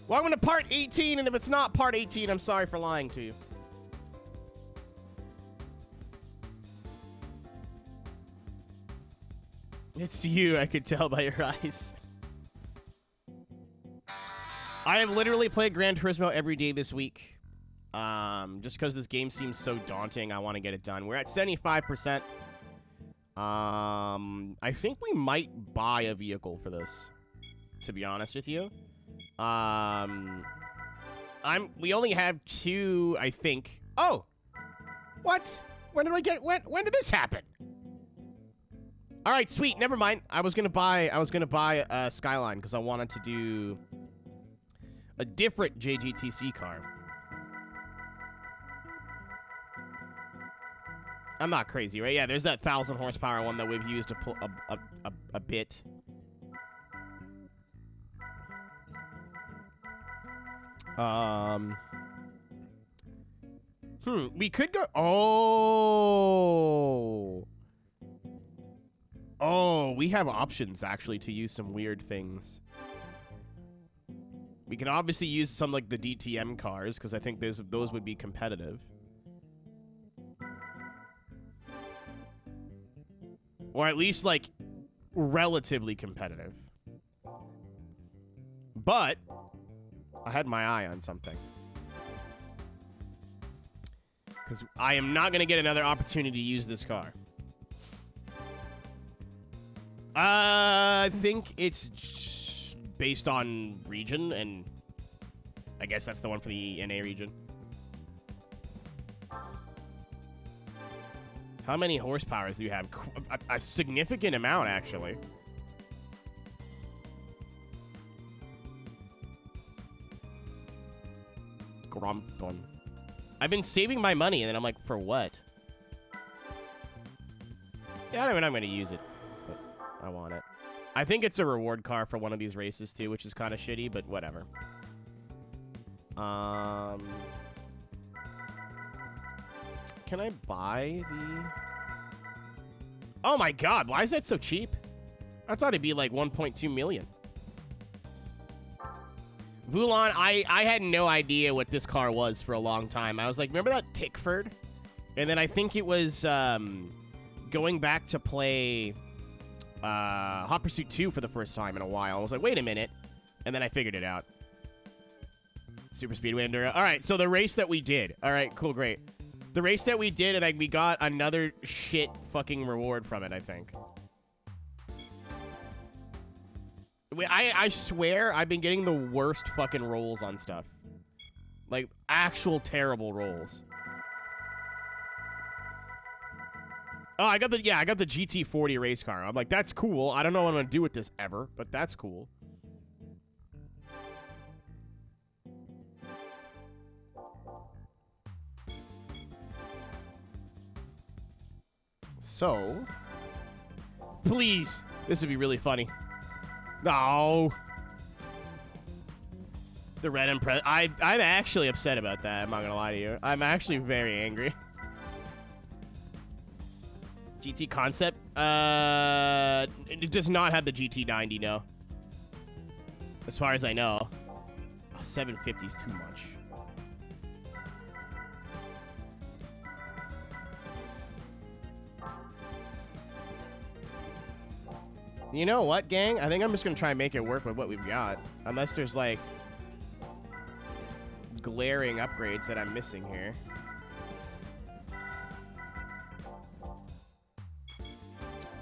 Welcome to part 18, and if it's not part 18, I'm sorry for lying to you. It's you, I could tell by your eyes. I have literally played Gran Turismo every day this week. Just because this game seems so daunting, I want to get it done. We're at 75%. I think we might buy a vehicle for this, to be honest with you. We only have 2, I think. Oh! What? When did this happen? All right, sweet. Never mind. I was gonna buy a Skyline because I wanted to do a different JGTC car. I'm not crazy, right? Yeah, there's that 1,000 horsepower one that we've used a bit. We could go. Oh, we have options actually to use some weird things. We can obviously use some like the DTM cars because I think those would be competitive. Or at least like relatively competitive. But I had my eye on something. Because I am not going to get another opportunity to use this car. I think it's based on region, and I guess that's the one for the NA region. How many horsepowers do you have? A significant amount, actually. Grumpton. I've been saving my money, and then I'm like, for what? Yeah, I don't know, I'm going to use it, but I want it. I think it's a reward car for one of these races, too, which is kind of shitty, but whatever. Can I buy the... Oh my god, why is that so cheap? I thought it'd be like 1.2 million. Voulon, I had no idea what this car was for a long time. I was like, remember that Tickford? And then I think it was going back to play Hot Pursuit 2 for the first time in a while. I was like, wait a minute. And then I figured it out. Super Speedway Enduro. All right, so the race that we did. All right, cool, great. The race that we did, and we got another shit fucking reward from it, I think. I swear I've been getting the worst fucking rolls on stuff. Like, actual terrible rolls. Oh, I got the GT40 race car. I'm like, that's cool. I don't know what I'm going to do with this ever, but that's cool. So, please, this would be really funny. No. The red impress. I'm actually upset about that. I'm not gonna lie to you. I'm actually very angry. GT concept. It does not have the GT90. No. As far as I know. Oh, 750 is too much. You know what, gang? I think I'm just going to try and make it work with what we've got. Unless there's, like, glaring upgrades that I'm missing here.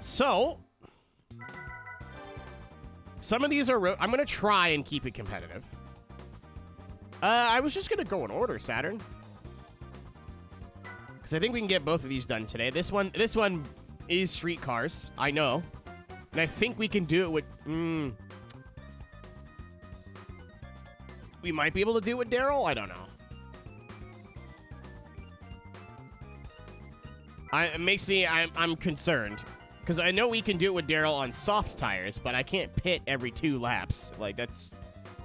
So, some of these are... I'm going to try and keep it competitive. I was just going to go in order, Saturn. Because I think we can get both of these done today. This one is street cars. I know. And I think we can do it with... We might be able to do it with Daryl? I don't know. It makes me... I'm concerned. Because I know we can do it with Daryl on soft tires, but I can't pit every 2 laps. Like, that's...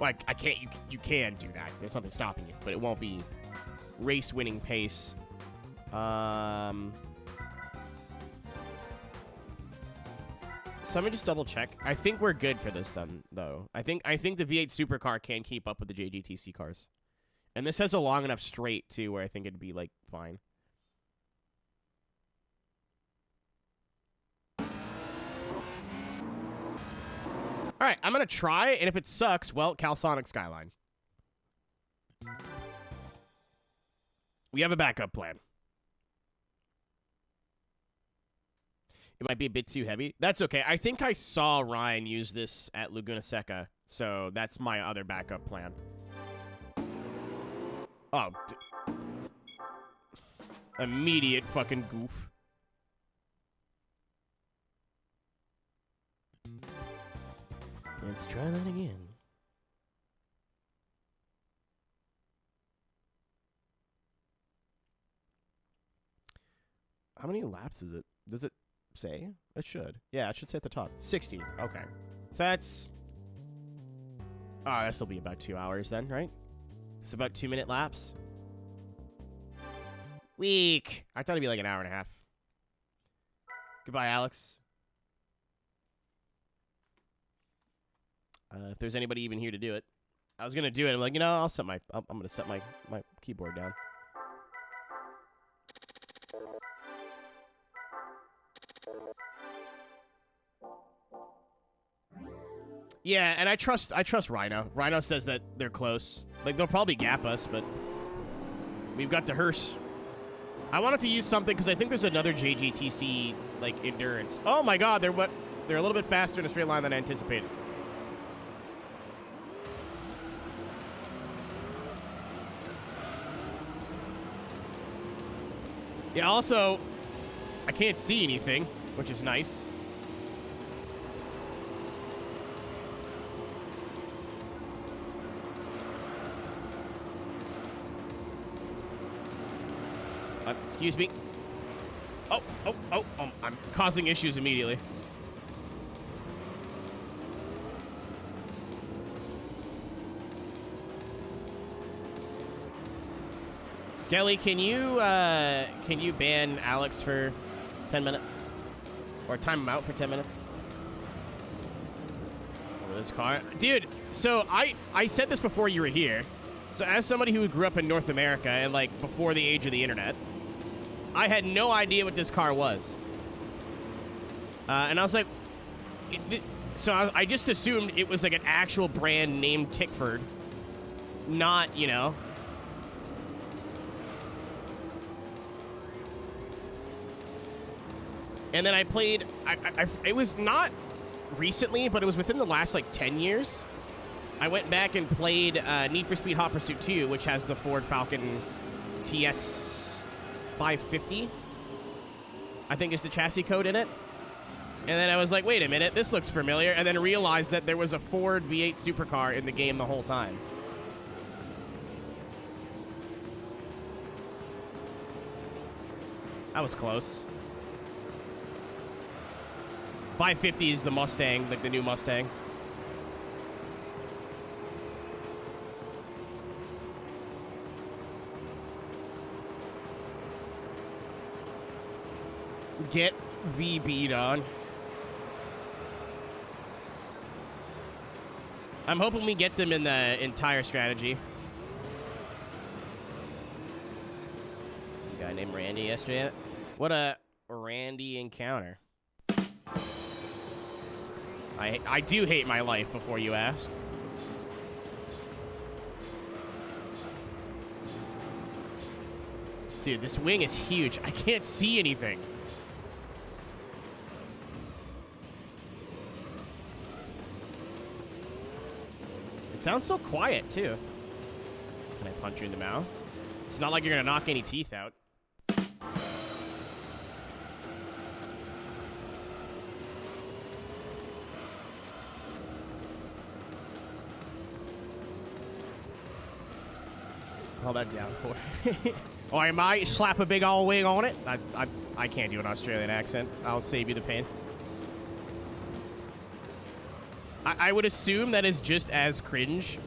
Like, I can't... You can do that. There's nothing stopping you. But it won't be race-winning pace. So let me just double check. I think we're good for this then, though. I think the V8 supercar can keep up with the JGTC cars. And this has a long enough straight, too, where I think it'd be, like, fine. All right, I'm going to try, and if it sucks, well, Calsonic Skyline. We have a backup plan. It might be a bit too heavy. That's okay. I think I saw Ryan use this at Laguna Seca, so that's my other backup plan. Oh. Immediate fucking goof. Let's try that again. How many laps is it? Does it say? It should. Yeah, it should say at the top. 60. Okay. So that's... Oh, this will be about 2 hours then, right? It's about 2-minute laps. Weak. I thought it'd be like an hour and a half. Goodbye, Alex. If there's anybody even here to do it. I was going to do it. I'm like, you know, I'm going to set my keyboard down. Yeah, and I trust Rhino. Rhino says that they're close. Like, they'll probably gap us, but we've got the hearse. I wanted to use something because I think there's another JGTC, like, endurance. Oh, my God, they're a little bit faster in a straight line than I anticipated. Yeah, also, I can't see anything, which is nice. Excuse me. Oh, I'm causing issues immediately. Skelly, can you ban Alex for 10 minutes? Or time him out for 10 minutes? Over this car. Dude, so I said this before you were here. So as somebody who grew up in North America and, like, before the age of the internet, I had no idea what this car was. And I was like... I just assumed it was, like, an actual brand named Tickford. Not, you know... And then I played... it was not recently, but it was within the last, like, 10 years. I went back and played Need for Speed Hot Pursuit 2, which has the Ford Falcon TS 550. I think is the chassis code in it. And then I was like, wait a minute, this looks familiar. And then realized that there was a Ford V8 supercar in the game the whole time. That was close. 550 is the Mustang, like the new Mustang. Get VB'd on. I'm hoping we get them in the entire strategy. A guy named Randy yesterday. What a Randy encounter. I do hate my life, before you ask. Dude, this wing is huge. I can't see anything. It sounds so quiet, too. Can I punch you in the mouth? It's not like you're going to knock any teeth out. Hold that down for or I might slap a big old wing on it. I can't do an Australian accent. I'll save you the pain. I would assume that is just as cringe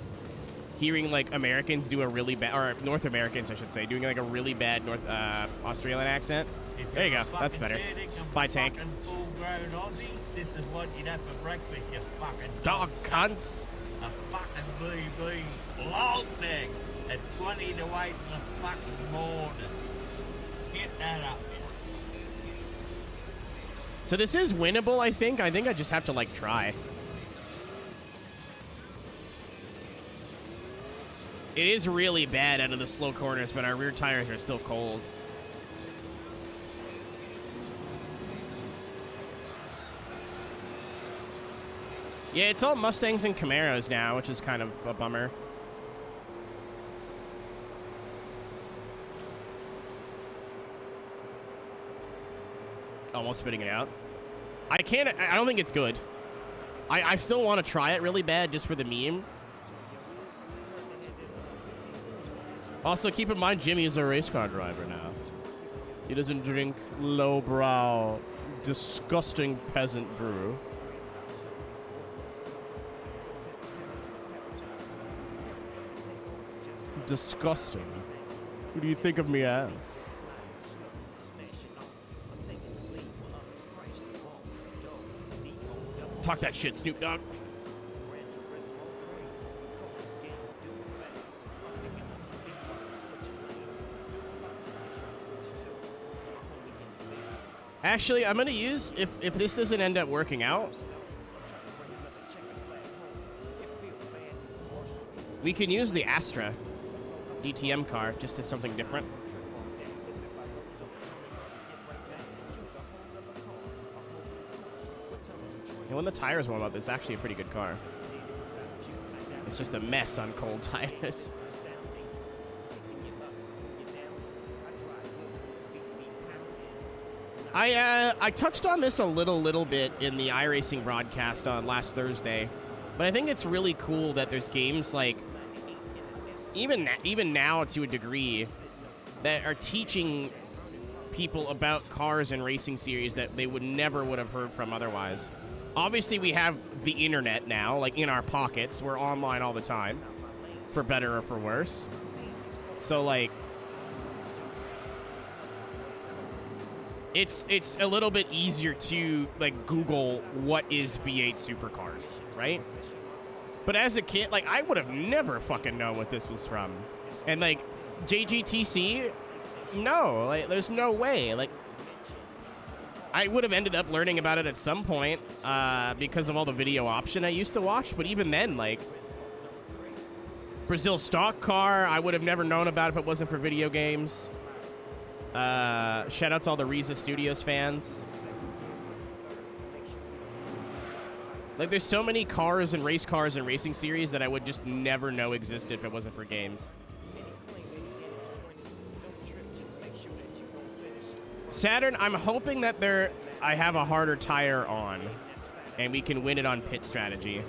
hearing, like, Americans do a really bad, or North Americans, I should say, doing, like, a really bad Australian accent. There you go. That's better. Bye, Tank. This is what you'd have for breakfast, you fucking Dog cunts. A fucking BB long neck at 20 to 8 in the fucking morning. Get that up there. So this is winnable, I think. I think I just have to, like, try. It is really bad out of the slow corners, but our rear tires are still cold. Yeah, it's all Mustangs and Camaros now, which is kind of a bummer. Almost spitting it out. I don't think it's good. I still want to try it really bad just for the meme. Also, keep in mind, Jimmy is a race car driver now. He doesn't drink lowbrow, disgusting peasant brew. Disgusting. Who do you think of me as? Talk that shit, Snoop Dogg. Actually, I'm gonna use, if this doesn't end up working out, we can use the Astra DTM car just as something different. And when the tires warm up, it's actually a pretty good car. It's just a mess on cold tires. I touched on this a little bit in the iRacing broadcast on last Thursday, but I think it's really cool that there's games like, even now to a degree, that are teaching people about cars and racing series that they would have heard from otherwise. Obviously, we have the internet now, like, in our pockets. We're online all the time, for better or for worse. So, like, it's a little bit easier to, like, Google what is V8 supercars, right? But as a kid, like, I would have never fucking known what this was from. And, like, JGTC, no, like, there's no way. Like, I would have ended up learning about it at some point because of all the video option I used to watch. But even then, like, Brazil Stock Car, I would have never known about if it wasn't for video games. Shout out to all the Riza Studios fans. Like, there's so many cars and racing series that I would just never know existed if it wasn't for games. Saturn, I'm hoping that I have a harder tire on, and we can win it on pit strategy.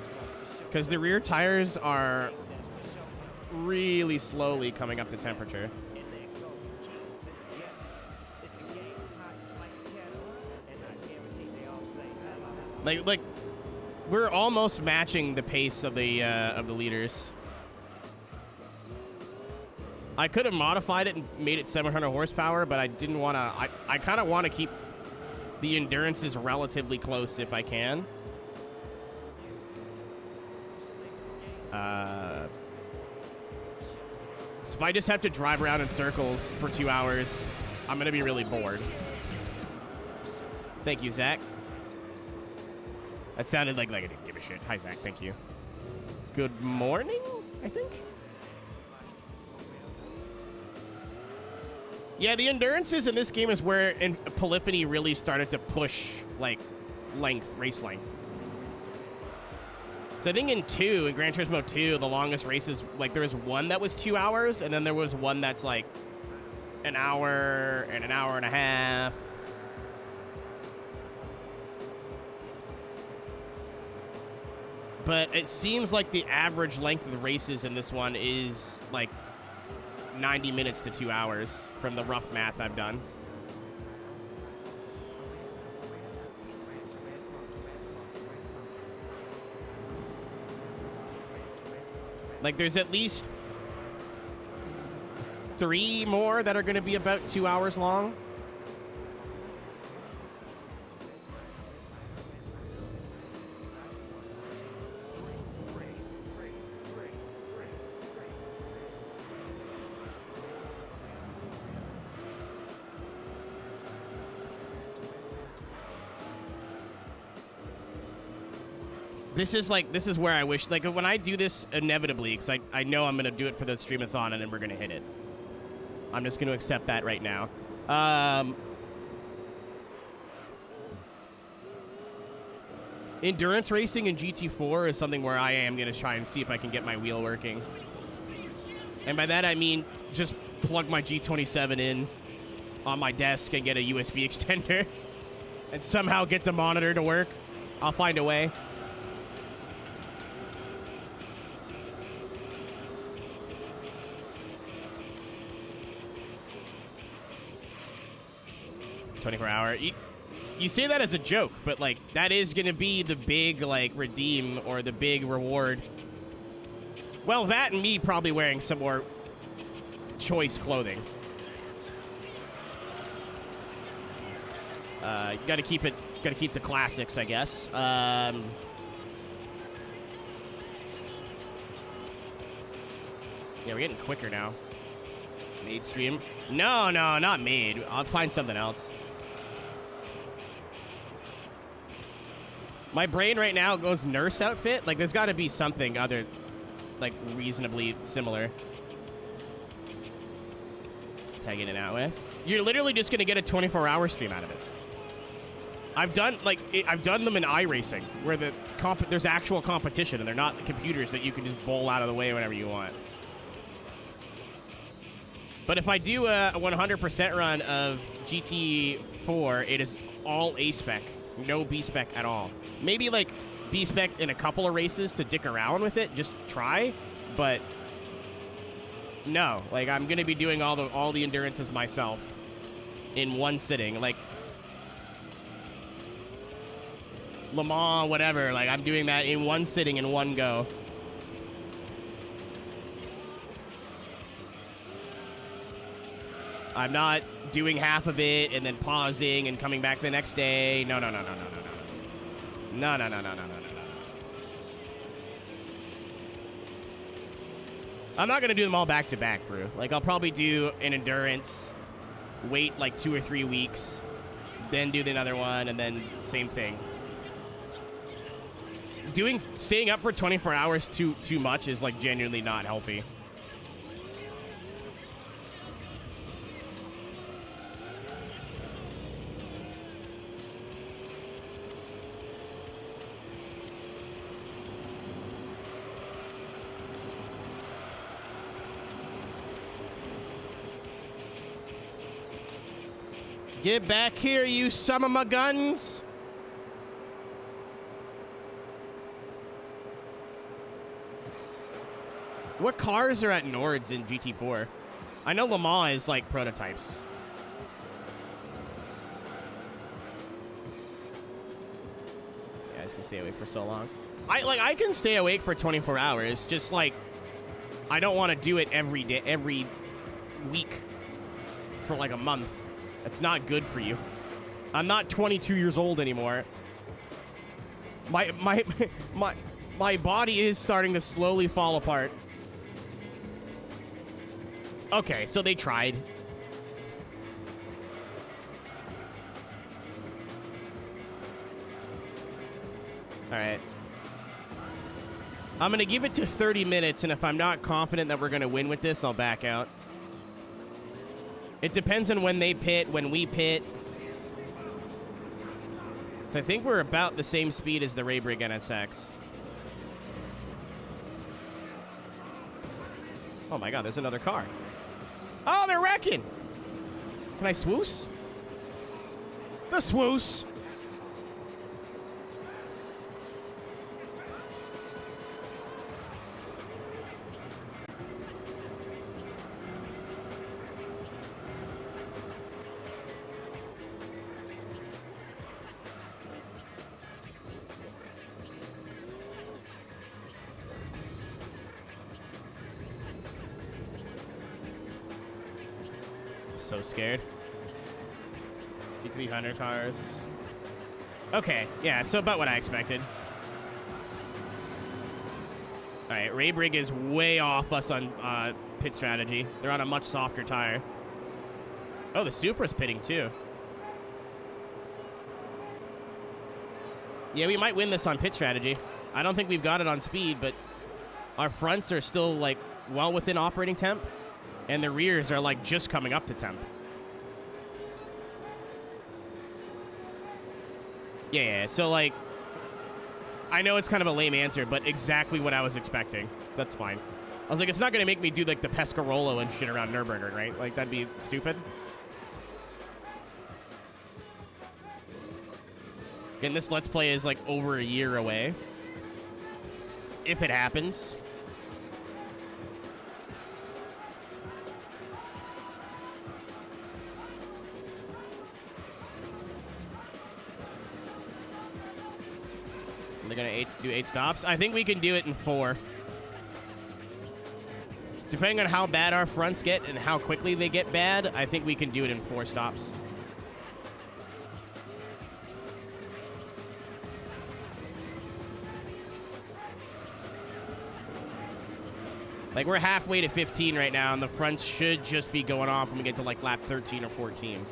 Because the rear tires are really slowly coming up to temperature. Like, we're almost matching the pace of the leaders. I could have modified it and made it 700 horsepower, but I didn't want to. I kind of want to keep the endurances relatively close if I can. So if I just have to drive around in circles for 2 hours, I'm going to be really bored. Thank you, Zach. That sounded like I didn't give a shit. Hi, Zach. Thank you. Good morning, I think. Yeah, the endurances in this game is where Polyphony really started to push, like, race length. So I think in Gran Turismo 2, the longest races, like, there was one that was 2 hours, and then there was one that's, like, an hour and an hour and a half. But it seems like the average length of the races in this one is, like, 90 minutes to 2 hours from the rough math I've done. Like, there's at least 3 more that are going to be about 2 hours long. This is where I wish, like, when I do this inevitably, because I know I'm going to do it for the streamathon and then we're going to hit it. I'm just going to accept that right now. Endurance racing in GT4 is something where I am going to try and see if I can get my wheel working. And by that I mean just plug my G27 in on my desk and get a USB extender and somehow get the monitor to work. I'll find a way. $24-hour. You say that as a joke, but, like, that is going to be the big, like, redeem or the big reward. Well, that and me probably wearing some more choice clothing. Gotta keep the classics, I guess. Yeah, we're getting quicker now. Made stream? No, not made. I'll find something else. My brain right now goes nurse outfit. Like, there's got to be something other, like, reasonably similar. Tagging it out with. You're literally just going to get a 24-hour stream out of it. I've done them in iRacing, where there's actual competition, and they're not computers that you can just bowl out of the way whenever you want. But if I do a 100% run of GT4, it is all A-spec. No B-spec at all. Maybe, like, B-spec in a couple of races to dick around with it. Just try. But no. Like, I'm going to be doing all the endurances myself in one sitting. Like, Le Mans, whatever. Like, I'm doing that in one sitting in one go. I'm not doing half of it and then pausing and coming back the next day. No. No. I'm not going to do them all back to back, bro. Like, I'll probably do an endurance, wait like 2 or 3 weeks, then do another one, and then same thing. Staying up for 24 hours too much is, like, genuinely not healthy. Get back here, you son of my guns! What cars are at Nords in GT4? I know Le Mans is like prototypes. Yeah, I just can stay awake for so long. I can stay awake for 24 hours. Just like I don't want to do it every day, every week for like a month. That's not good for you. I'm not 22 years old anymore. My body is starting to slowly fall apart. Okay, so they tried. All right. I'm going to give it to 30 minutes, and if I'm not confident that we're going to win with this, I'll back out. It depends on when they pit, when we pit. So I think we're about the same speed as the Raybrig NSX. Oh my god, there's another car. Oh, they're wrecking! Can I swoosh? The swoosh! So scared. G300 cars. Okay, yeah, so about what I expected. All right, Raybrig is way off us on pit strategy. They're on a much softer tire. Oh, the Supra's pitting too. Yeah, we might win this on pit strategy. I don't think we've got it on speed, but our fronts are still, like, well within operating temp, and the rears are, like, just coming up to temp. Yeah, so, like, I know it's kind of a lame answer, but exactly what I was expecting. That's fine. I was like, it's not going to make me do, like, the Pescarolo and shit around Nürburgring, right? Like, that'd be stupid. Again, this Let's Play is, like, over a year away. If it happens. They're going to do 8 stops. I think we can do it in 4. Depending on how bad our fronts get and how quickly they get bad, I think we can do it in 4 stops. Like, we're halfway to 15 right now, and the fronts should just be going off when we get to, like, lap 13 or 14.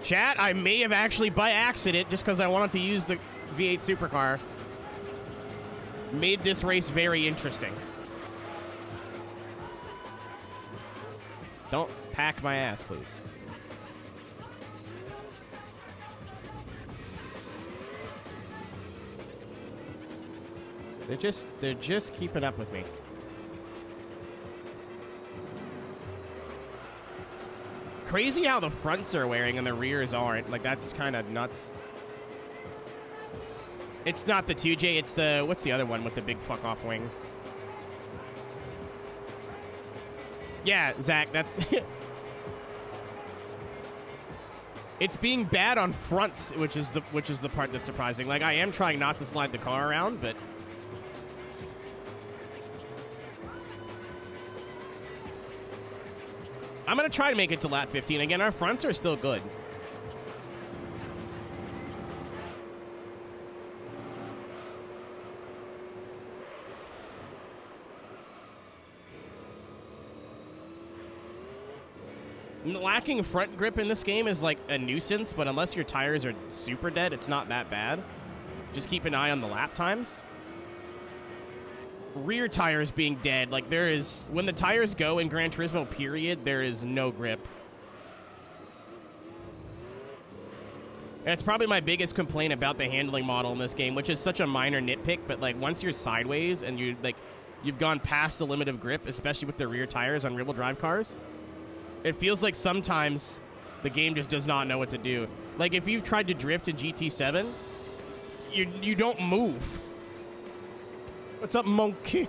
Chat, I may have actually, by accident, just because I wanted to use the V8 supercar, made this race very interesting. Don't pack my ass, please. They're just keeping up with me. Crazy how the fronts are wearing and the rears aren't. Like, that's kind of nuts. It's not the 2J, it's the... What's the other one with the big fuck-off wing? Yeah, Zach, that's... It's being bad on fronts, which is the part that's surprising. Like, I am trying not to slide the car around, but... I'm going to try to make it to lap 15. Again, our fronts are still good. Lacking front grip in this game is like a nuisance, but unless your tires are super dead, it's not that bad. Just keep an eye on the lap times. Rear tires being dead, like there is, when the tires go in Gran Turismo, period, there is no grip. That's probably my biggest complaint about the handling model in this game, which is such a minor nitpick, but like once you're sideways and you've gone past the limit of grip, especially with the rear tires on rear-wheel drive cars, it feels like sometimes the game just does not know what to do. Like if you've tried to drift in GT7, you don't move. What's up, monkey?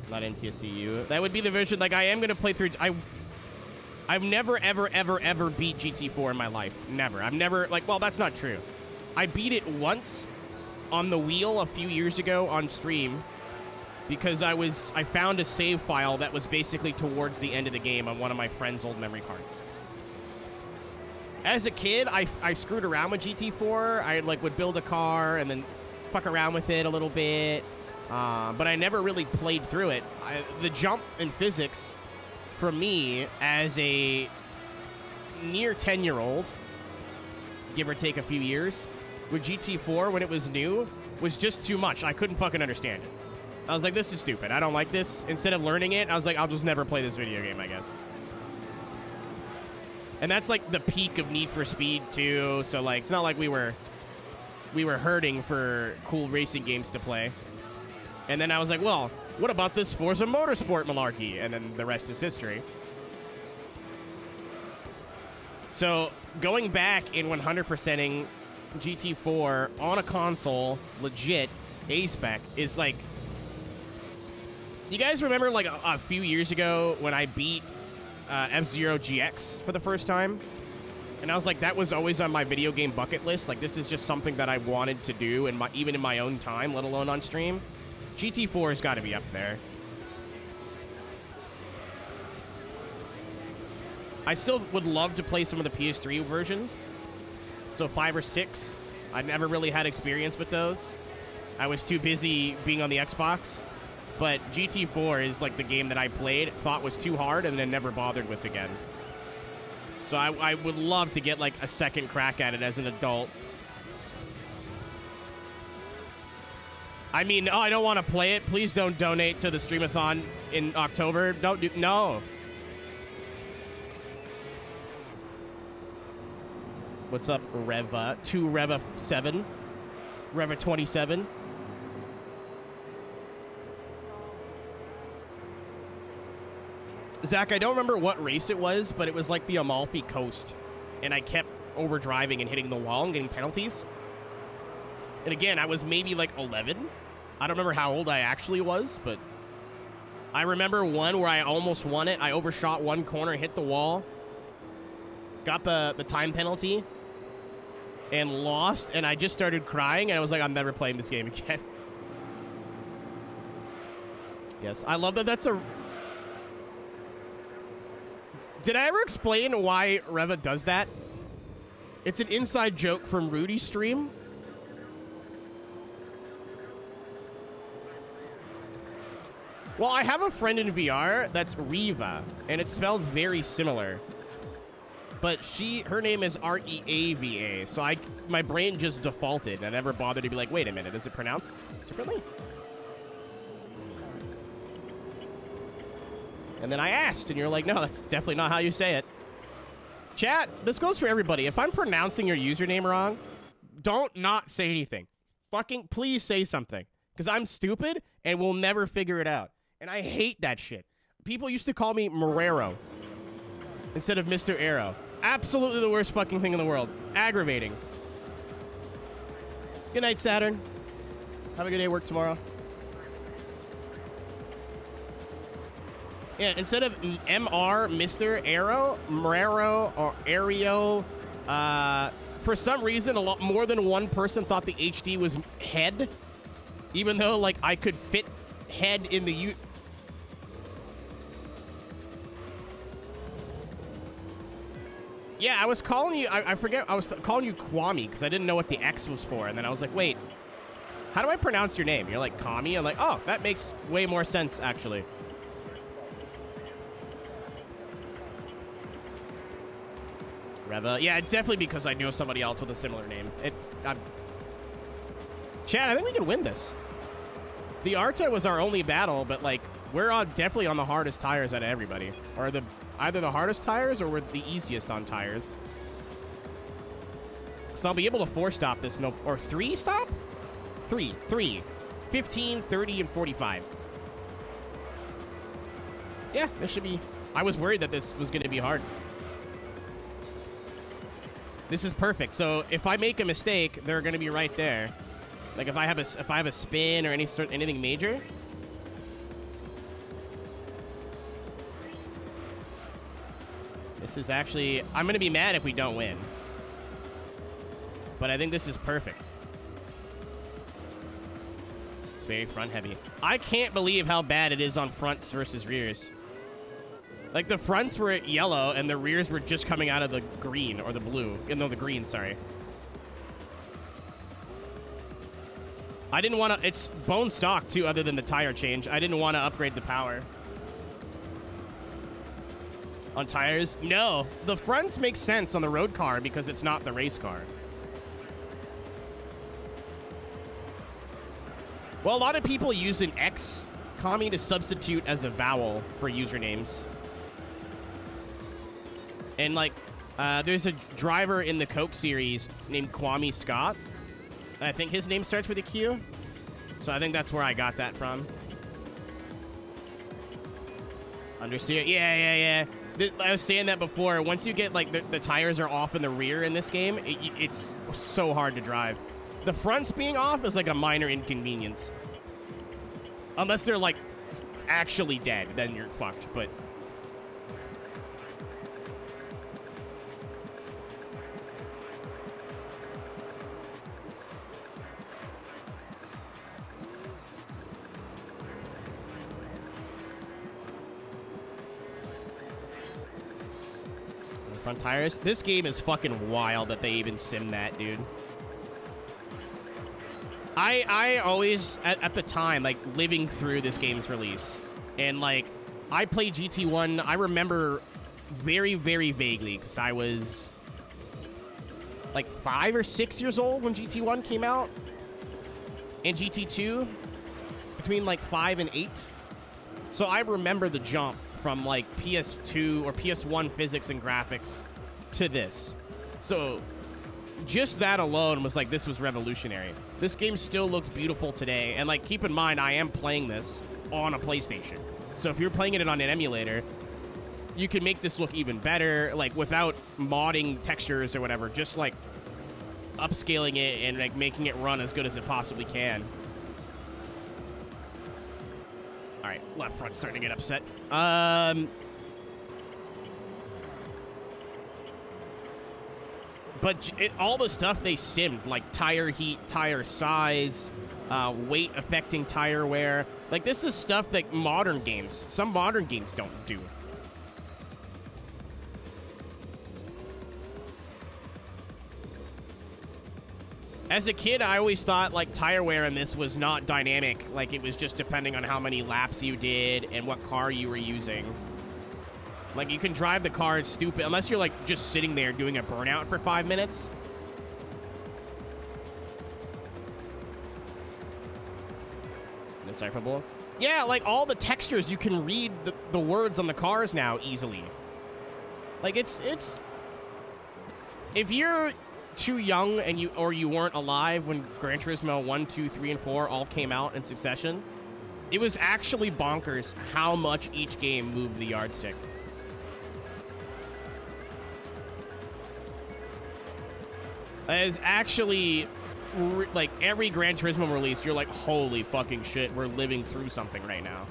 Not NTSCU. That would be the version, like, I am going to play through... I've never, ever, ever, ever beat GT4 in my life. Never. I've never, like, well, that's not true. I beat it once on the wheel a few years ago on stream because I found a save file that was basically towards the end of the game on one of my friend's old memory cards. As a kid, I screwed around with GT4. I, like, would build a car and then fuck around with it a little bit. But I never really played through it. The jump in physics... for me, as a near 10-year-old, give or take a few years, with GT4 when it was new, was just too much. I couldn't fucking understand it. I was like, this is stupid. I don't like this. Instead of learning it, I was like, I'll just never play this video game, I guess. And that's like the peak of Need for Speed, too. So, like, it's not like we were hurting for cool racing games to play. And then I was like, well, what about this Forza Motorsport malarkey? And then the rest is history. So going back in 100%ing GT4 on a console, legit, A-spec, is like... You guys remember like a few years ago when I beat F-Zero GX for the first time? And I was like, that was always on my video game bucket list. Like, this is just something that I wanted to do, even in my own time, let alone on stream. GT4 has got to be up there. I still would love to play some of the PS3 versions. So 5 or 6. I've never really had experience with those. I was too busy being on the Xbox. But GT4 is like the game that I played, thought was too hard, and then never bothered with again. So I would love to get like a second crack at it as an adult. I mean, oh, I don't want to play it. Please don't donate to the Streamathon in October. Don't do, no. What's up, Reva? 2 Reva 7. Reva 27. Zach, I don't remember what race it was, but it was like the Amalfi Coast. And I kept overdriving and hitting the wall and getting penalties. And again, I was maybe like 11. I don't remember how old I actually was, but I remember one where I almost won it. I overshot one corner, hit the wall, got the time penalty, and lost. And I just started crying, and I was like, I'm never playing this game again. Yes, I love that. That's a... Did I ever explain why Reva does that? It's an inside joke from Rudy's stream. Well, I have a friend in VR that's Reva, and it's spelled very similar. But her name is R-E-A-V-A, so my brain just defaulted. I never bothered to be like, wait a minute, is it pronounced differently? And then I asked, and you're like, no, that's definitely not how you say it. Chat, this goes for everybody. If I'm pronouncing your username wrong, don't not say anything. Fucking please say something. Because I'm stupid, and we'll never figure it out. And I hate that shit. People used to call me Marrero instead of Mr. Arrow. Absolutely the worst fucking thing in the world. Aggravating. Good night, Saturn. Have a good day at work tomorrow. Yeah, instead of MR, Mr. Arrow, Marrero, or Aereo, for some reason, a lot more than one person thought the HD was head, even though, like, I could fit head in the Yeah, I was calling you, I forget, I was calling you Kwame, because I didn't know what the X was for, and then I was like, wait, how do I pronounce your name? You're like, Kwame? I'm like, oh, that makes way more sense, actually. Reva. Yeah, definitely because I knew somebody else with a similar name. Chad, I think we can win this. The Arta was our only battle, but, like, we're definitely on the hardest tires out of everybody. Or either the hardest tires or we're the easiest on tires. So I'll be able to 4-stop this, or 3-stop? 3. 15, 30, and 45. Yeah, this should be... I was worried that this was going to be hard. This is perfect. So if I make a mistake, they're going to be right there. Like if I have a spin or anything major. This is actually, I'm going to be mad if we don't win. But I think this is perfect. Very front heavy. I can't believe how bad it is on fronts versus rears. Like, the fronts were yellow, and the rears were just coming out of the green, or the blue. No, the green, sorry. I didn't want to... It's bone stock, too, other than the tire change. I didn't want to upgrade the power. On tires? No. The fronts make sense on the road car because it's not the race car. Well, a lot of people use an X, Kami, to substitute as a vowel for usernames. And, like, there's a driver in the Coke series named Kwame Scott. I think his name starts with a Q. So I think that's where I got that from. Understeer? Yeah. I was saying that before. Once you get, like, the tires are off in the rear in this game, it's so hard to drive. The fronts being off is, like, a minor inconvenience. Unless they're, like, actually dead, then you're fucked, but... Front tires. This game is fucking wild that they even sim that, dude. I always, at the time, like, living through this game's release, and, like, I played GT1, I remember very, very vaguely, because I was, like, 5 or 6 years old when GT1 came out, and GT2, between, like, 5 and 8. So I remember the jump from, like, PS2 or PS1 physics and graphics to this. So just that alone was like, this was revolutionary. This game still looks beautiful today. And, like, keep in mind, I am playing this on a PlayStation. So if you're playing it on an emulator, you can make this look even better, like, without modding textures or whatever, just, like, upscaling it and, like, making it run as good as it possibly can. All right, left front's starting to get upset. But all the stuff they simmed, like tire heat, tire size, weight affecting tire wear. Like, this is stuff that some modern games don't do. As a kid, I always thought, like, tire wear in this was not dynamic. Like, it was just depending on how many laps you did and what car you were using. Like, you can drive the car stupid, unless you're, like, just sitting there doing a burnout for 5 minutes. Indecipherable. Yeah, like, all the textures, you can read the words on the cars now easily. Like, it's... If you're too young and you weren't alive when Gran Turismo 1, 2, 3, and 4 all came out in succession, it was actually bonkers how much each game moved the yardstick. It's actually, like, every Gran Turismo release, you're like, holy fucking shit, we're living through something right now.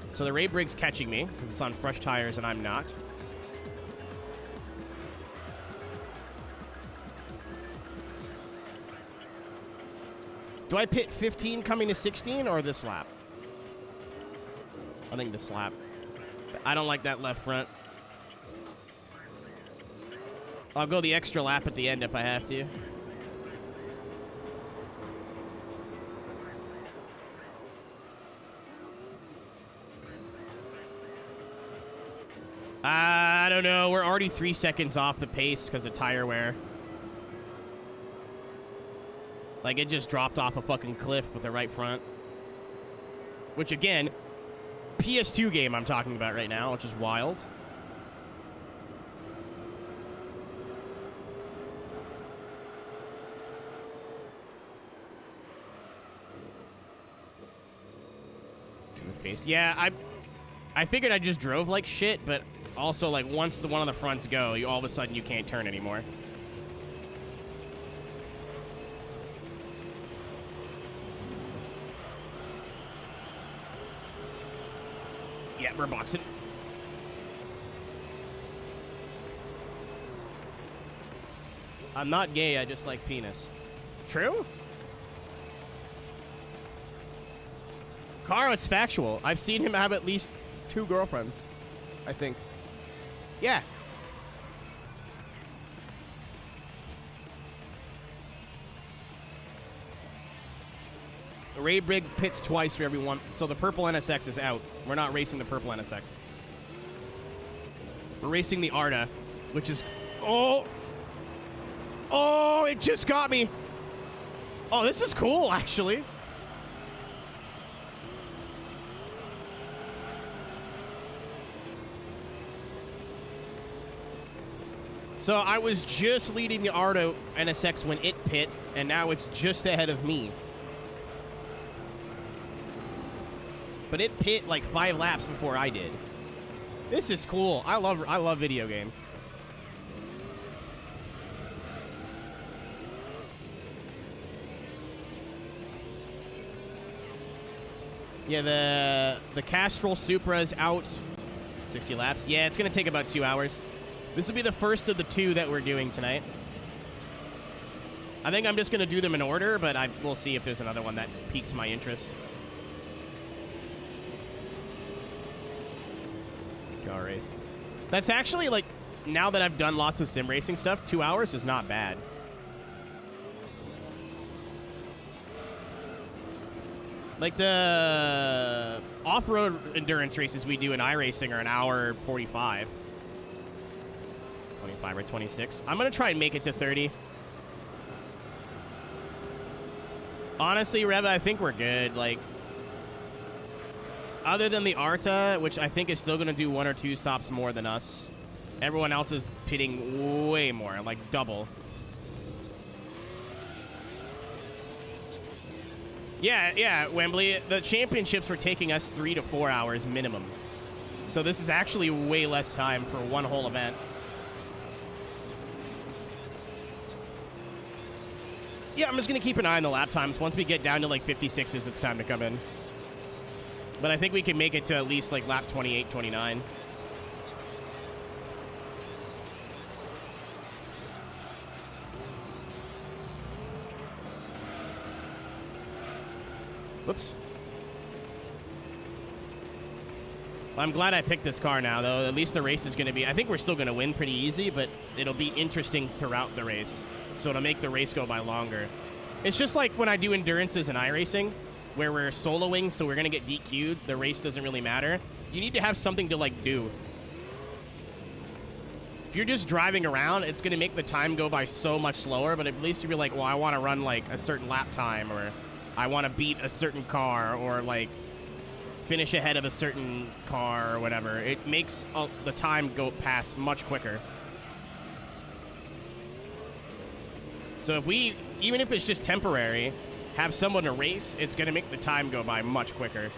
So the Ray Brig's catching me, because it's on fresh tires and I'm not. Do I pit 15 coming to 16 or this lap? I think this lap. I don't like that left front. I'll go the extra lap at the end if I have to. I don't know. We're already 3 seconds off the pace because of tire wear. Like, it just dropped off a fucking cliff with the right front. Which, again, PS2 game I'm talking about right now, which is wild. Pace. Yeah, I figured I just drove like shit, but also, like, once one of the fronts go, all of a sudden you can't turn anymore. Yeah, we're boxing. I'm not gay, I just like penis. True? Carl, it's factual. I've seen him have at least 2 girlfriends, I think. Yeah. Ray Brig pits twice for everyone, so the purple NSX is out. We're not racing the purple NSX. We're racing the Arta, which is... Oh! Oh, it just got me! Oh, this is cool, actually. So I was just leading the Arta NSX when it pit, and now it's just ahead of me. But it pit like 5 laps before I did. This is cool. I love video game. Yeah, the Castrol Supra is out. 60 laps. Yeah, it's gonna take about 2 hours. This will be the first of the 2 that we're doing tonight. I think I'm just going to do them in order, but we'll see if there's another one that piques my interest. Car race. That's actually, like, now that I've done lots of sim racing stuff, 2 hours is not bad. Like the off-road endurance races we do in iRacing are an hour 45. 25 or 26. I'm going to try and make it to 30. Honestly, Rev, I think we're good. Like, other than the Arta, which I think is still going to do 1 or 2 stops more than us, everyone else is pitting way more, like double. Yeah, Wembley. The championships were taking us 3 to 4 hours minimum. So this is actually way less time for one whole event. Yeah, I'm just going to keep an eye on the lap times. Once we get down to like 56s, it's time to come in. But I think we can make it to at least like lap 28, 29. Whoops. I'm glad I picked this car now, though. At least the race is going to be... I think we're still going to win pretty easy, but it'll be interesting throughout the race. So it'll make the race go by longer. It's just like when I do endurances in iRacing, where we're soloing, so we're going to get DQ'd. The race doesn't really matter. You need to have something to, like, do. If you're just driving around, it's going to make the time go by so much slower, but at least you'll be like, well, I want to run, like, a certain lap time, or... I want to beat a certain car or, like, finish ahead of a certain car or whatever. It makes the time go past much quicker. So if we, even if it's just temporary, have someone to race, it's going to make the time go by much quicker.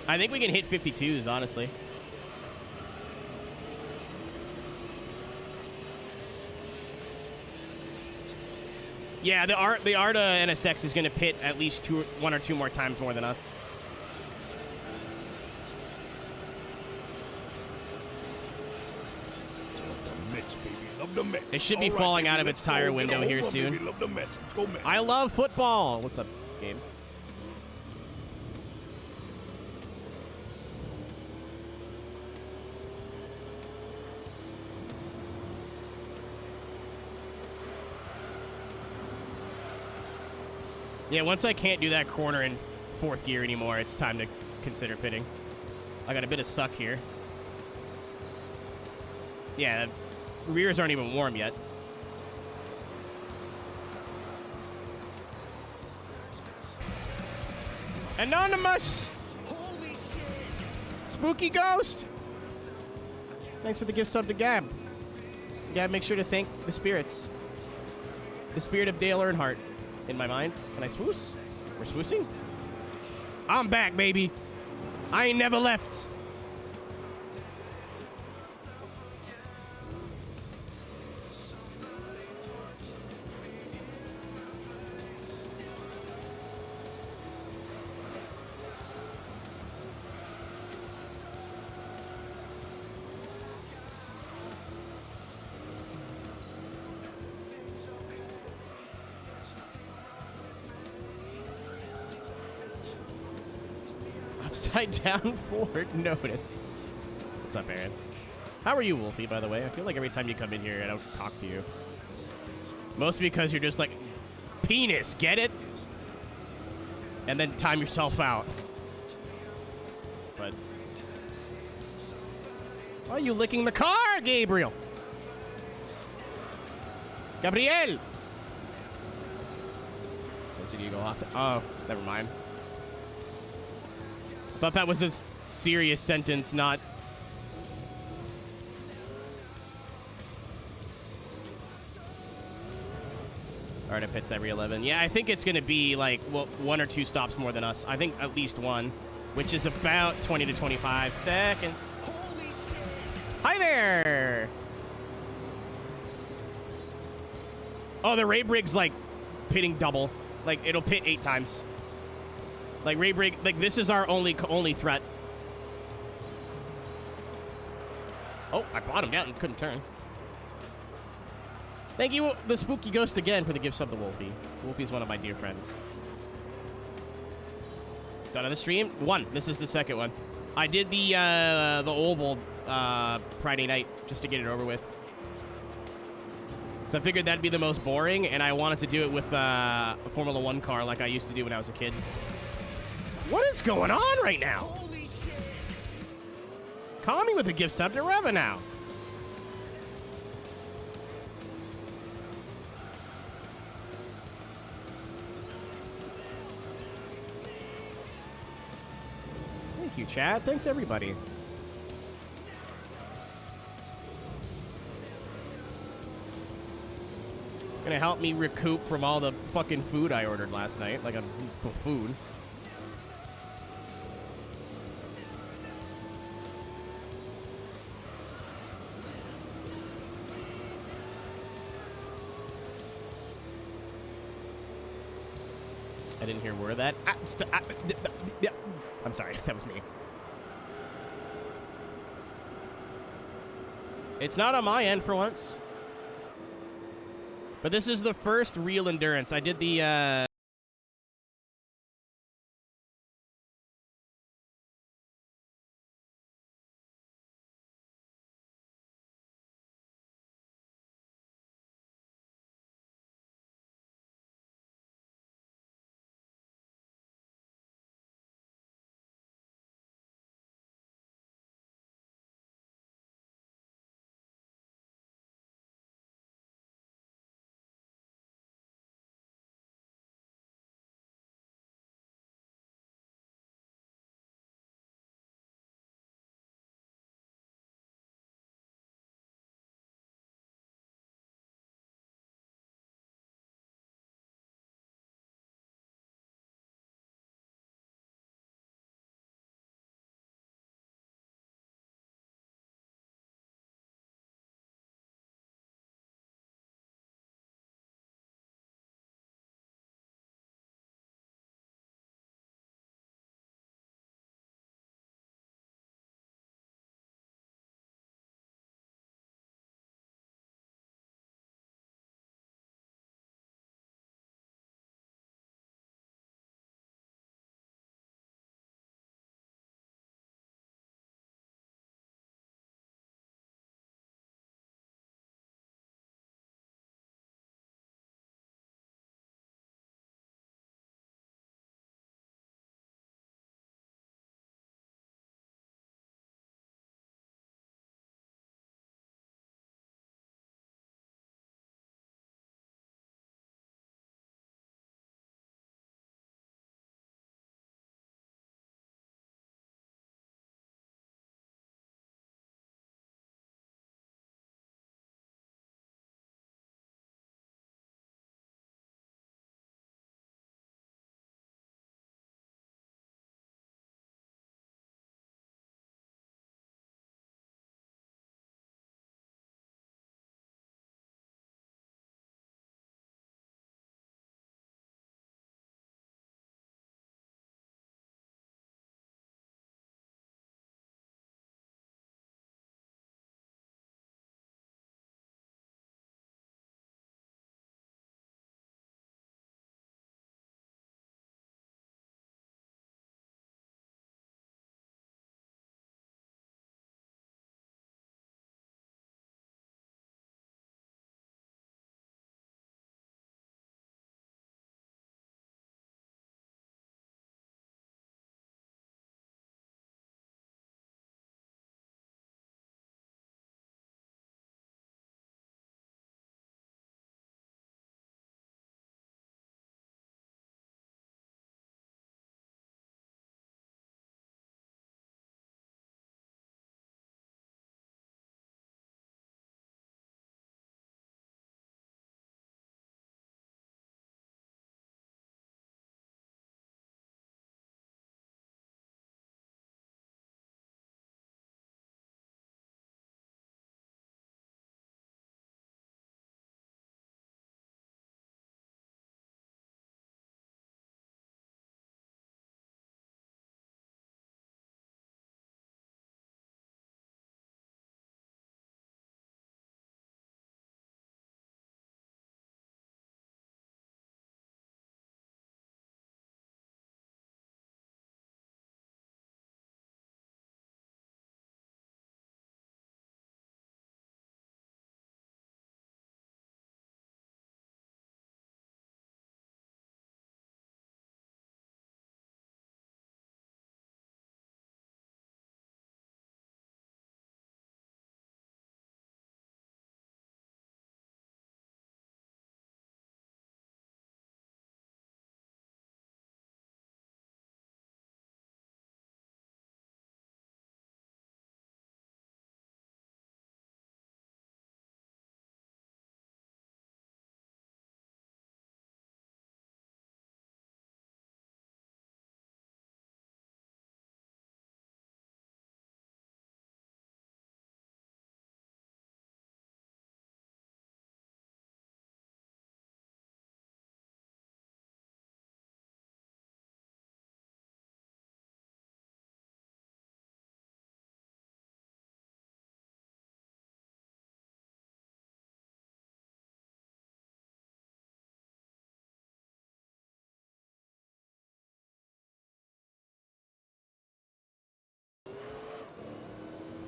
I think we can hit 52s, honestly. Yeah, the Arta NSX is going to pit at least 1 or 2 more times more than us. It should be falling out of its tire window here soon. I love football. What's up, Gabe? Yeah, once I can't do that corner in 4th gear anymore, it's time to consider pitting. I got a bit of suck here. Yeah, the rears aren't even warm yet. Anonymous! Holy shit! Spooky Ghost! Thanks for the gift sub to Gab. Gab, make sure to thank the spirits. The spirit of Dale Earnhardt. In my mind. Can I swoosh? We're swooshing? I'm back, baby. I ain't never left. Upside down forward notice. What's up, Aaron? How are you, Wolfie, by the way? I feel like every time you come in here, I don't talk to you. Mostly because you're just like, penis, get it? And then time yourself out. But... why are you licking the car, Gabriel? Gabriel! Let's see, you go off. Oh, never mind. Thought that was a serious sentence, not... Arta pits every 11. Yeah, I think it's going to be like, well, 1 or 2 stops more than us. I think at least 1, which is about 20 to 25 seconds. Hi there! Oh, the Ray Briggs, like, pitting double. Like, it'll pit 8 times. Like, Ray Brig, like, this is our only threat. Oh, I brought him down and couldn't turn. Thank you, the Spooky Ghost, again, for the gift sub to Wolfie. Wolfie's one of my dear friends. Done on the stream? 1. This is the second one. I did the oval Friday night just to get it over with. So I figured that'd be the most boring, and I wanted to do it with a Formula 1 car like I used to do when I was a kid. What is going on right now? Call me with a gift sub to Reva now. Thank you, Chad. Thanks, everybody. Gonna help me recoup from all the fucking food I ordered last night, like a buffoon. I didn't hear a word of that. I'm sorry, that was me. It's not on my end for once. But this is the first real endurance. I did the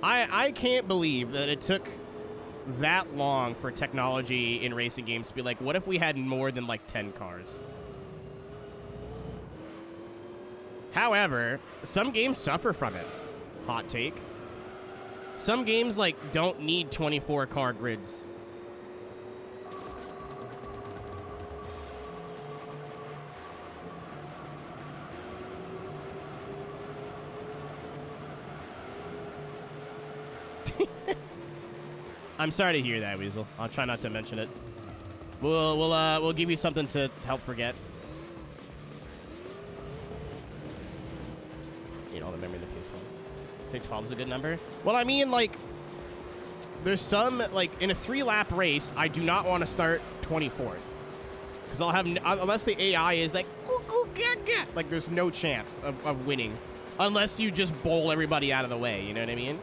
I can't believe that it took that long for technology in racing games to be like, what if we had more than like 10 cars? However, some games suffer from it. Hot take. Some games like don't need 24 car grids. I'm sorry to hear that, Weasel. I'll try not to mention it. We'll give you something to help forget. You know, the memory of the PS1. Say 12 is a good number. Well, I mean, like, there's some, like, in a 3-lap race, I do not want to start 24th. Because I'll have, unless the AI is like, like, there's no chance of winning. Unless you just bowl everybody out of the way, you know what I mean?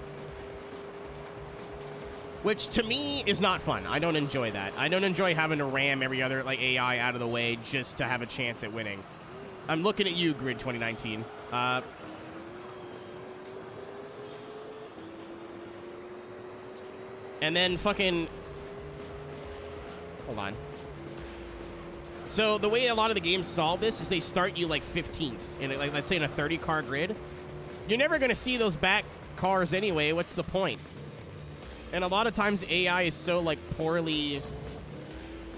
Which, to me, is not fun. I don't enjoy that. I don't enjoy having to ram every other, like, AI out of the way just to have a chance at winning. I'm looking at you, Grid 2019. And then fucking... Hold on. So, the way a lot of the games solve this is they start you, like, 15th. In, like, let's say in a 30-car grid. You're never going to see those back cars anyway. What's the point? And a lot of times AI is so, like, poorly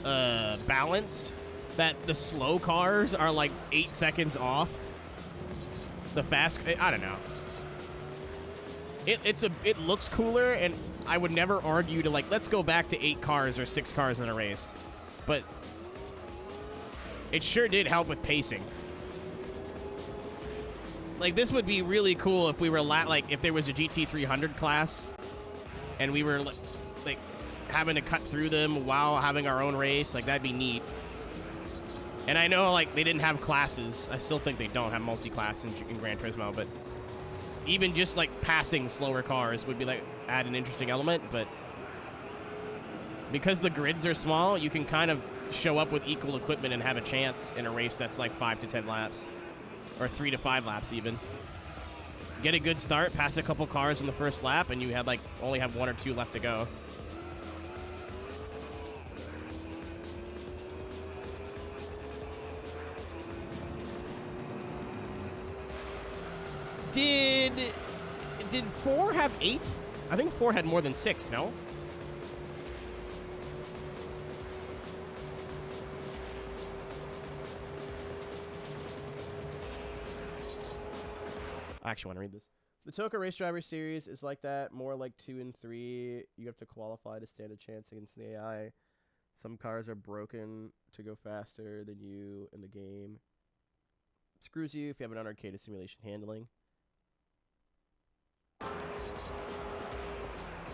balanced that the slow cars are, like, 8 seconds off. The fast... I don't know. It looks cooler, and I would never argue to, like, let's go back to 8 cars or 6 cars in a race. But it sure did help with pacing. Like, this would be really cool if we were, like, if there was a GT300 class... and we were, like, having to cut through them while having our own race. Like, that'd be neat. And I know, like, they didn't have classes. I still think they don't have multi-class in Gran Turismo. But even just, like, passing slower cars would be, like, add an interesting element. But because the grids are small, you can kind of show up with equal equipment and have a chance in a race that's, like, 5 to 10 laps. Or 3 to 5 laps, even. Get a good start, pass a couple cars in the first lap, and you had like only have 1 or 2 left to go. Did 4 have 8? I think 4 had more than 6, no? I actually want to read this. The TOCA Race Driver Series is like that, more like 2 and 3. You have to qualify to stand a chance against the AI. Some cars are broken to go faster than you in the game. It screws you if you have an unarcaded simulation handling.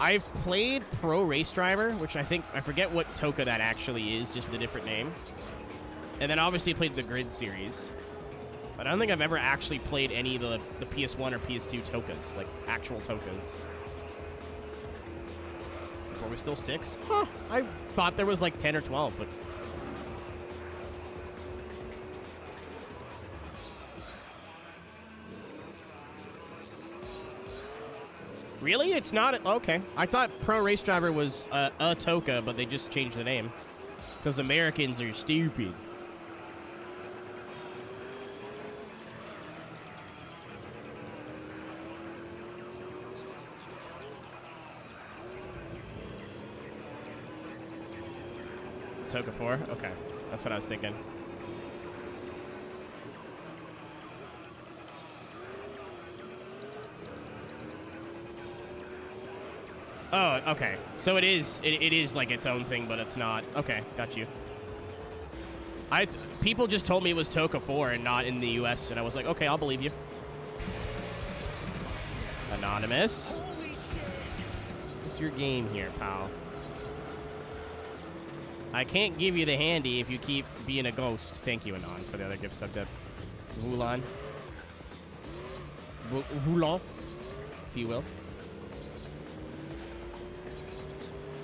I've played Pro Race Driver, which I forget what TOCA that actually is, just with a different name. And then obviously played the Grid Series. But I don't think I've ever actually played any of the PS1 or PS2 TOCAs, like actual TOCAs. Were we still 6? Huh, I thought there was like 10 or 12, but... Really? It's not... Okay. I thought Pro Race Driver was a TOCA, but they just changed the name. Because Americans are stupid. TOCA 4? Okay. That's what I was thinking. Oh, okay. So it is like its own thing, but it's not. Okay, got you. People just told me it was TOCA 4 and not in the US, and I was like, okay, I'll believe you. Anonymous. What's your game here, pal? I can't give you the handy if you keep being a ghost. Thank you, Anon, for the other gift subject. Vulan. Vulan, if you will.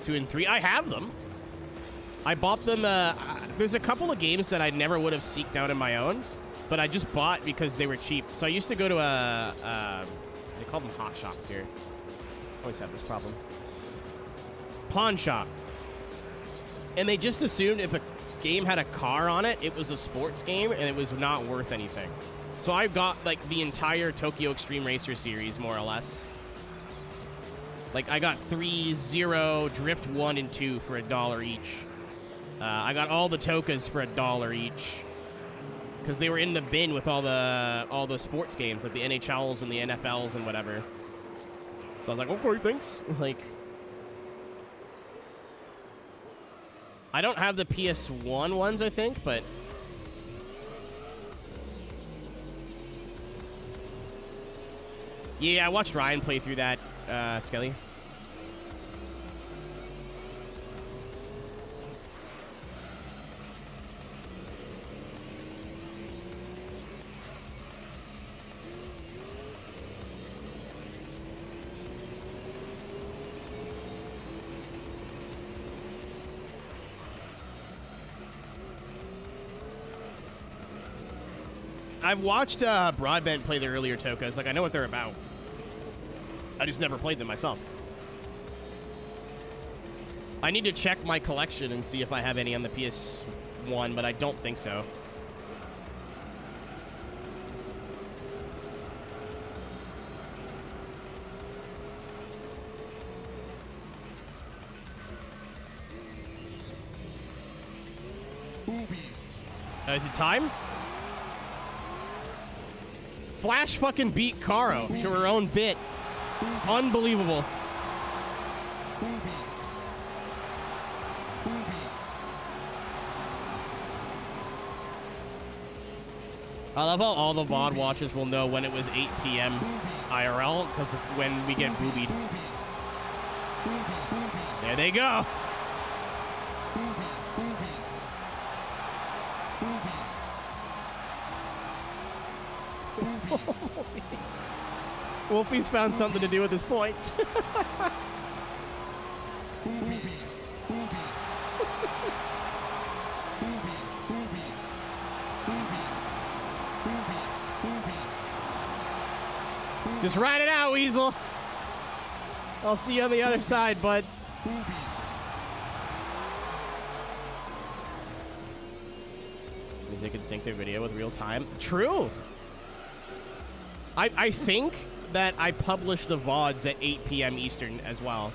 2 and 3. I have them. I bought them. There's a couple of games that I never would have seeked out on my own, but I just bought because they were cheap. So I used to go to they call them hot shops here. Always have this problem. Pawn shop. And they just assumed if a game had a car on it, it was a sports game, and it was not worth anything. So I got, like, the entire Tokyo Extreme Racer series, more or less. Like, I got 3, 0, Drift 1 and 2 for $1 each. I got all the Tokas for $1 each. Because they were in the bin with all the sports games, like the NHLs and the NFLs and whatever. So I was like, okay, thanks. Like, I don't have the PS1 ones, I think, but yeah, I watched Ryan play through that, Skelly. I've watched Broadbent play the earlier Tokas. Like, I know what they're about. I just never played them myself. I need to check my collection and see if I have any on the PS1, but I don't think so. Boobies. Is it time? Flash fucking beat Caro to her own bit. Unbelievable. Boobies. Boobies. I love how all the VOD watchers will know when it was 8 p.m. IRL because of when we get boobied. There they go. Wolfie's found something to do with his points. Just ride it out, Weasel. I'll see you on the other side, bud. They can sync their video with real time. True. I think that I publish the VODs at 8 p.m. Eastern as well.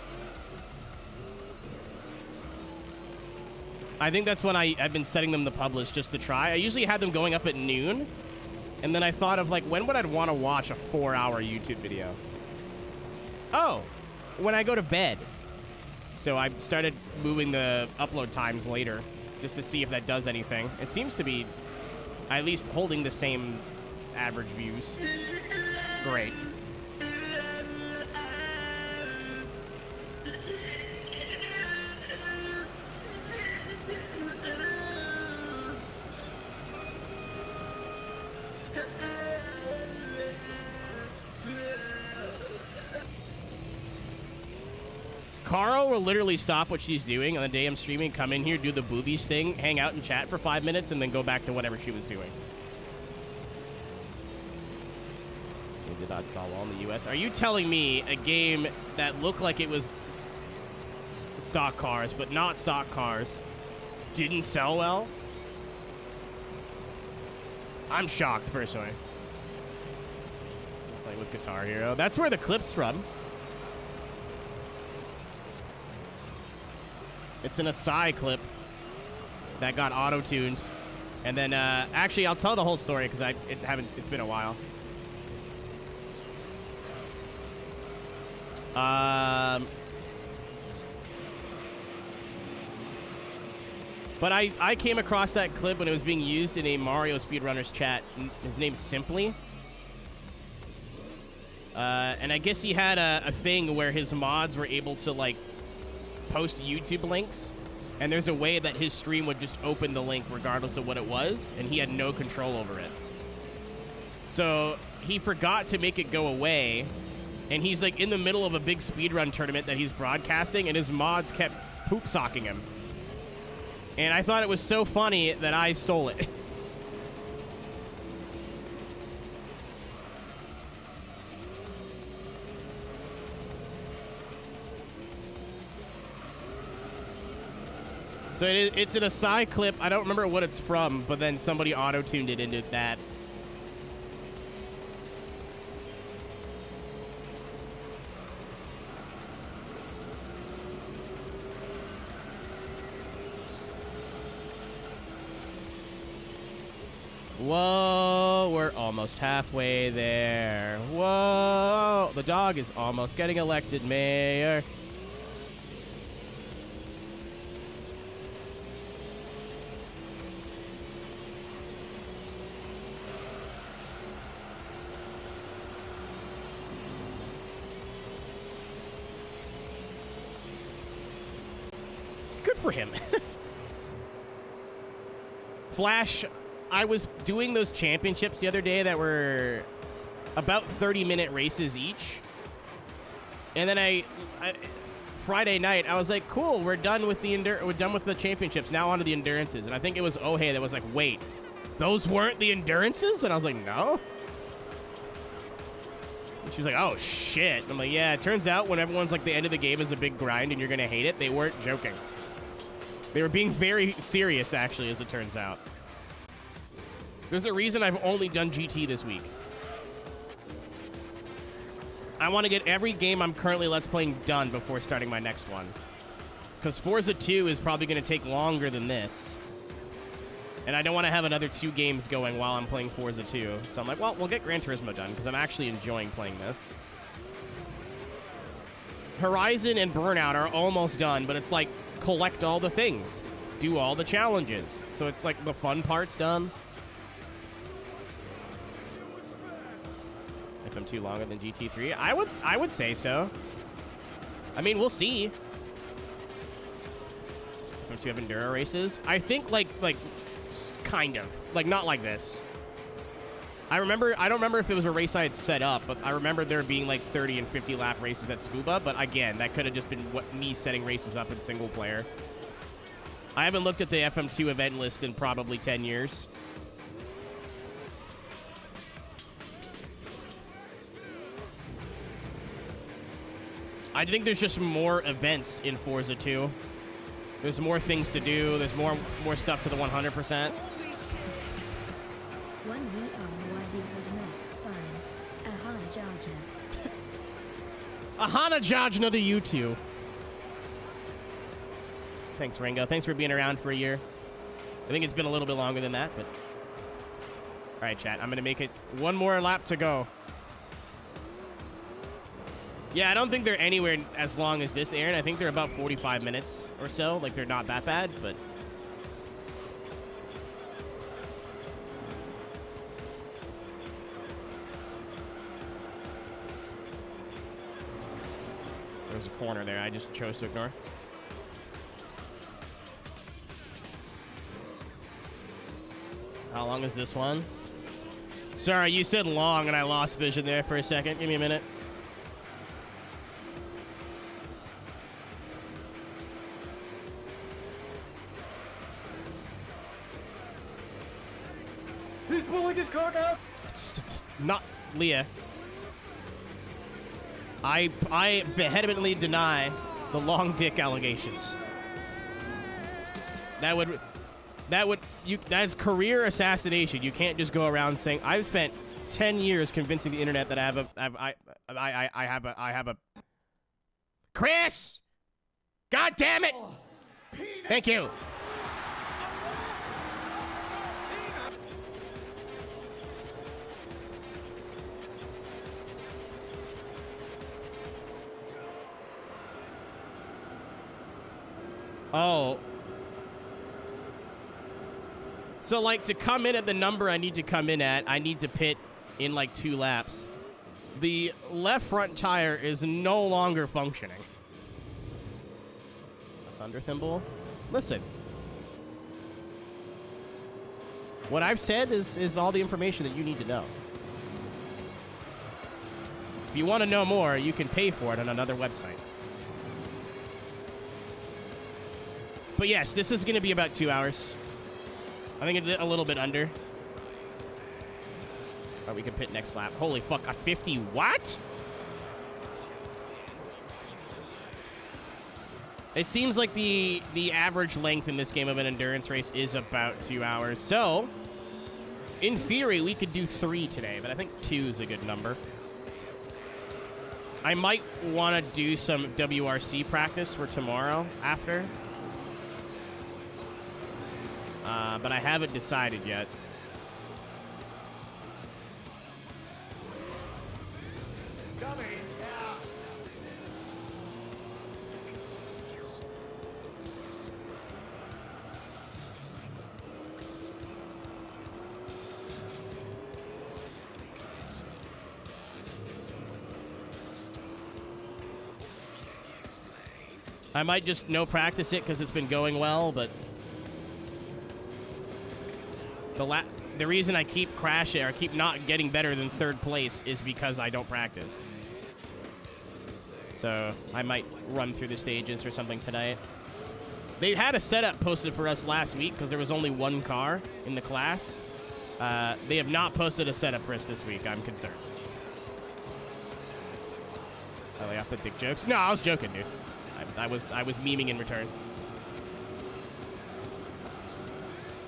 I think that's when I've been setting them to publish just to try. I usually had them going up at noon. And then I thought of, like, when would I want to watch a 4-hour YouTube video? Oh, when I go to bed. So I started moving the upload times later just to see if that does anything. It seems to be at least holding the same average views. Great. Caro will literally stop what she's doing on the day I'm streaming, come in here, do the boobies thing, hang out and chat for 5 minutes, and then go back to whatever she was doing. They did not sell well in the U.S. Are you telling me a game that looked like it was stock cars, but not stock cars, didn't sell well? I'm shocked, personally. Playing with Guitar Hero. That's where the clip's from. It's an Asai clip that got auto-tuned. And then, actually, I'll tell the whole story because it's been a while. But I came across that clip when it was being used in a Mario Speedrunners chat. His name's Simply. And I guess he had a thing where his mods were able to, like, post YouTube links, and there's a way that his stream would just open the link regardless of what it was, and he had no control over it. So he forgot to make it go away, and he's like in the middle of a big speedrun tournament that he's broadcasting, and his mods kept poop socking him. And I thought it was so funny that I stole it. So it's an aside clip. I don't remember what it's from, but then somebody auto-tuned it into that. Whoa, we're almost halfway there. Whoa, the dog is almost getting elected mayor. Good for him. Flash, I was doing those championships the other day that were about 30-minute races each. And then Friday night, I was like, cool, we're done with the championships. Now on to the endurances. And I think it was Ohei that was like, wait, those weren't the endurances? And I was like, no. And she was like, oh, shit. And I'm like, yeah, it turns out when everyone's like the end of the game is a big grind and you're going to hate it, they weren't joking. They were being very serious, actually, as it turns out. There's a reason I've only done GT this week. I want to get every game I'm currently Let's Playing done before starting my next one. Because Forza 2 is probably going to take longer than this. And I don't want to have another 2 games going while I'm playing Forza 2. So I'm like, well, we'll get Gran Turismo done, because I'm actually enjoying playing this. Horizon and Burnout are almost done, but it's like, collect all the things. Do all the challenges. So it's like the fun part's done. If I'm too longer than GT3, I would say so. I mean, we'll see. Don't you have enduro races? I think like kind of like not like this. I don't remember if it was a race I had set up, but I remember there being like 30 and 50 lap races at Scuba. But again, that could have just been me setting races up in single player. I haven't looked at the FM2 event list in probably 10 years. I think there's just more events in Forza 2. There's more things to do. There's more stuff to the 100%. Ahana Jajna to you two. Thanks, Ringo. Thanks for being around for a year. I think it's been a little bit longer than that, but... All right, chat. I'm going to make it one more lap to go. Yeah, I don't think they're anywhere as long as this, Aaron. I think they're about 45 minutes or so. Like, they're not that bad, but... There's a corner there I just chose to ignore. How long is this one? Sorry, you said long and I lost vision there for a second. Give me a minute. He's pulling his cock out! Not Leah. I vehemently deny the long dick allegations. That's career assassination. You can't just go around saying I've spent 10 years convincing the internet that I have a Chris! God damn it! Thank you. Oh. So, like, to come in at the number I need to come in at, I need to pit in, like, 2 laps. The left front tire is no longer functioning. A thunder thimble? Listen. What I've said is all the information that you need to know. If you want to know more, you can pay for it on another website. But yes, this is going to be about 2 hours. I think it's a little bit under. Or we can pit next lap. Holy fuck, a 50 what? It seems like the average length in this game of an endurance race is about 2 hours. So, in theory, we could do 3 today, but I think 2 is a good number. I might want to do some WRC practice for tomorrow after. But I haven't decided yet. I might just no practice it because it's been going well, but the reason I keep crashing or keep not getting better than 3rd place is because I don't practice. So I might run through the stages or something tonight. They had a setup posted for us last week because there was only 1 car in the class. They have not posted a setup for us this week. I'm concerned. Oh, they got the dick jokes? No, I was joking, dude. I was memeing in return.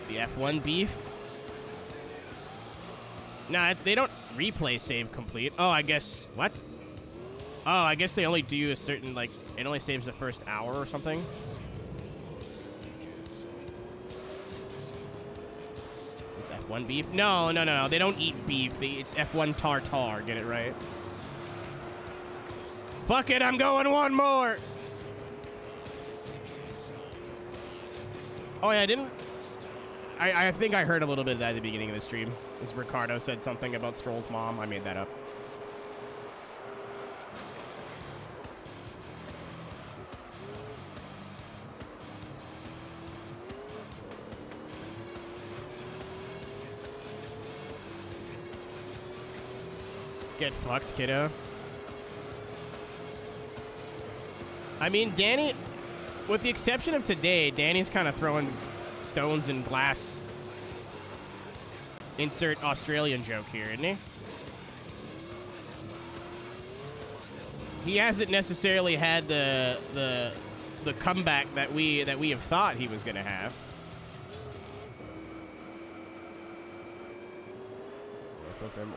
The F1 beef. Nah, they don't replay save complete. Oh, I guess what? Oh, I guess they only do a certain like it only saves the first hour or something. Is F1 beef? No. They don't eat beef. It's F1 tartar. Get it right. Fuck it, I'm going 1 more. Oh, yeah, I think I heard a little bit of that at the beginning of the stream. As Ricardo said something about Stroll's mom. I made that up. Get fucked, kiddo. I mean, Danny, with the exception of today, Danny's kind of throwing stones and glass. Insert Australian joke here, isn't he? He hasn't necessarily had the comeback that we have thought he was going to have.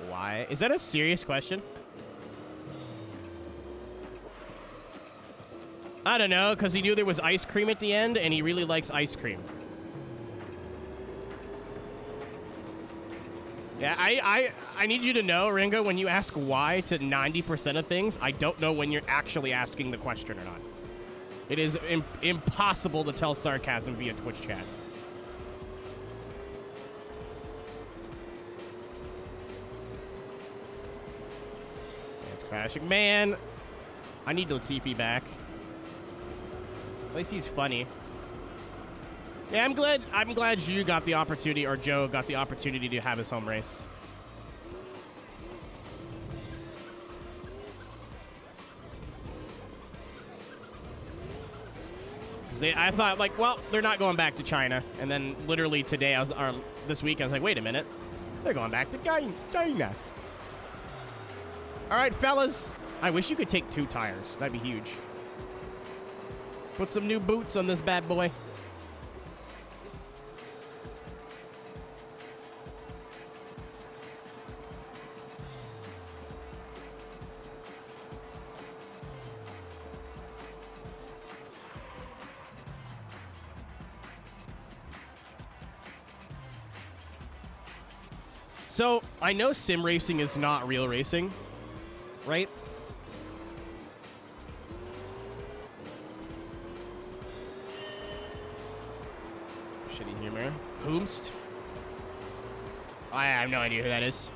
Why? Is that a serious question? I don't know, because he knew there was ice cream at the end, and he really likes ice cream. Yeah, I need you to know, Ringo, when you ask why to 90% of things, I don't know when you're actually asking the question or not. It is impossible to tell sarcasm via Twitch chat. It's crashing. Man, I need Latifi back. At least he's funny. Yeah, I'm glad you got the opportunity, or Joe got the opportunity to have his home race. Because I thought, like, well, they're not going back to China. And then literally today, this week, I was like, wait a minute. They're going back to China. All right, fellas. I wish you could take 2 tires. That'd be huge. Put some new boots on this bad boy. So, I know sim racing is not real racing, right? Shitty humor. Whomst? I have no idea who that is.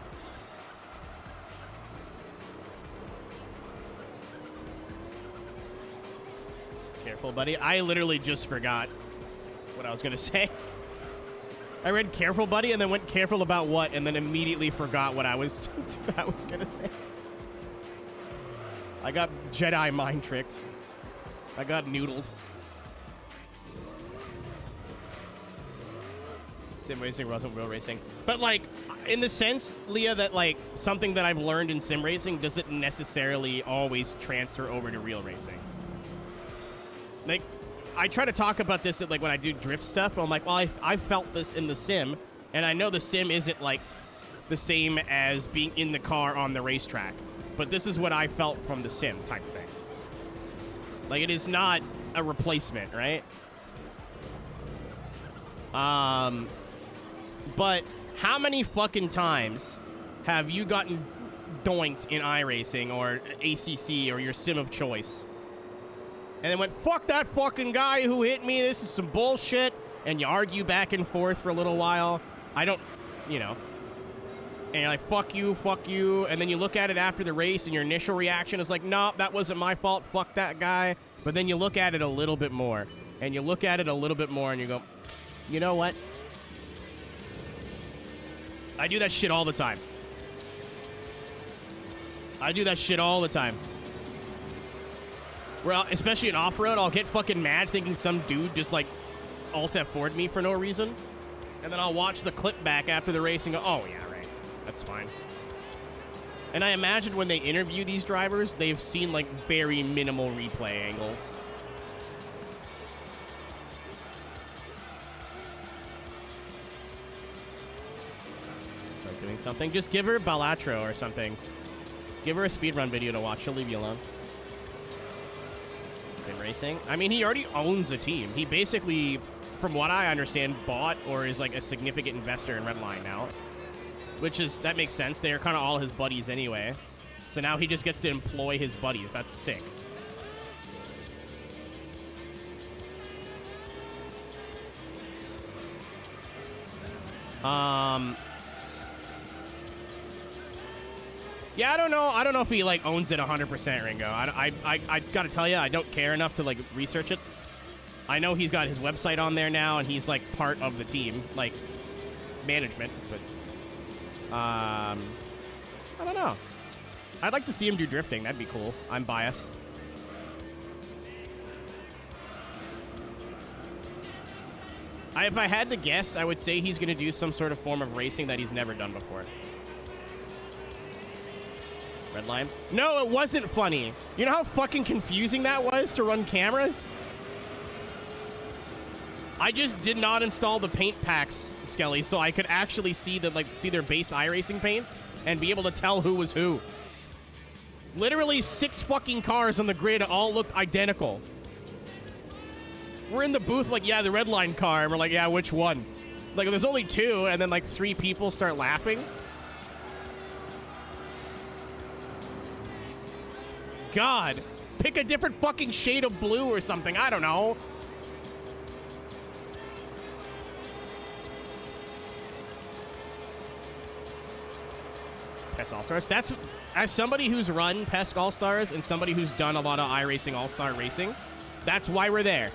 Careful, buddy. I literally just forgot what I was going to say. I read careful, buddy, and then went careful about what, and then immediately forgot what I was going to say. I got Jedi mind tricked. I got noodled. Sim racing wasn't real racing. But, like, in the sense, Leah, that, like, something that I've learned in sim racing doesn't necessarily always transfer over to real racing. Like, I try to talk about this at, like, when I do drift stuff. I'm like, well, I felt this in the sim, and I know the sim isn't, like, the same as being in the car on the racetrack. But this is what I felt from the sim type thing. Like, it is not a replacement, right? But how many fucking times have you gotten doinked in iRacing or ACC or your sim of choice? And then went, fuck that fucking guy who hit me, this is some bullshit, and you argue back and forth for a little while. I don't, you know. And you're like, fuck you, and then you look at it after the race, and your initial reaction is like, no, that wasn't my fault, fuck that guy. But then you look at it a little bit more, and you look at it a little bit more, and you go, you know what? I do that shit all the time. I do that shit all the time. Well, especially in off-road, I'll get fucking mad thinking some dude just, like, Alt F4'd me for no reason. And then I'll watch the clip back after the race and go, oh, yeah, right. That's fine. And I imagine when they interview these drivers, they've seen, like, very minimal replay angles. Start doing something. Just give her Balatro or something. Give her a speedrun video to watch. She'll leave you alone. Sim racing. I mean, he already owns a team. He basically, from what I understand, bought or is like a significant investor in Redline now. Which is, that makes sense. They're kind of all his buddies anyway. So now he just gets to employ his buddies. That's sick. Yeah, I don't know. I don't know if he, like, owns it 100%, Ringo. I gotta tell you, I don't care enough to, like, research it. I know he's got his website on there now, and he's, like, part of the team, like, management, but, I don't know. I'd like to see him do drifting. That'd be cool. I'm biased. If I had to guess, I would say he's gonna do some sort of form of racing that he's never done before. Redline? No, it wasn't funny. You know how fucking confusing that was to run cameras? I just did not install the paint packs, Skelly, so I could actually see their base iRacing paints and be able to tell who was who. Literally 6 fucking cars on the grid all looked identical. We're in the booth like, yeah, the Redline car, and we're like, yeah, which one? Like, there's only 2, and then like 3 people start laughing. God, pick a different fucking shade of blue or something. I don't know. PES All-Stars. That's, as somebody who's run PES All-Stars and somebody who's done a lot of iRacing All-Star racing, that's why we're there.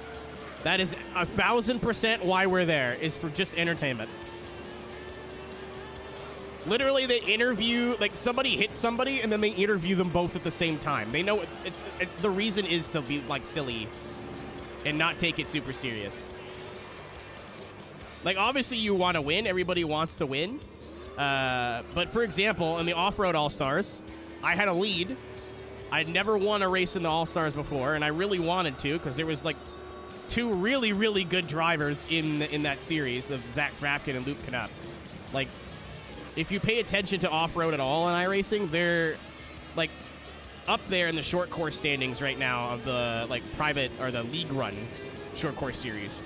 That is 1,000% why we're there, is for just entertainment. Literally, they interview, like, somebody hits somebody, and then they interview them both at the same time. They know the reason is to be, like, silly and not take it super serious. Like, obviously, you want to win. Everybody wants to win. But, for example, in the Off-Road All-Stars, I had a lead. I'd never won a race in the All-Stars before, and I really wanted to, because there was, like, 2 really, really good drivers in that series of Zach Brapkin and Luke Knupp. Like, if you pay attention to off-road at all in iRacing, they're, like, up there in the short course standings right now of the, like, private or the league run short course series.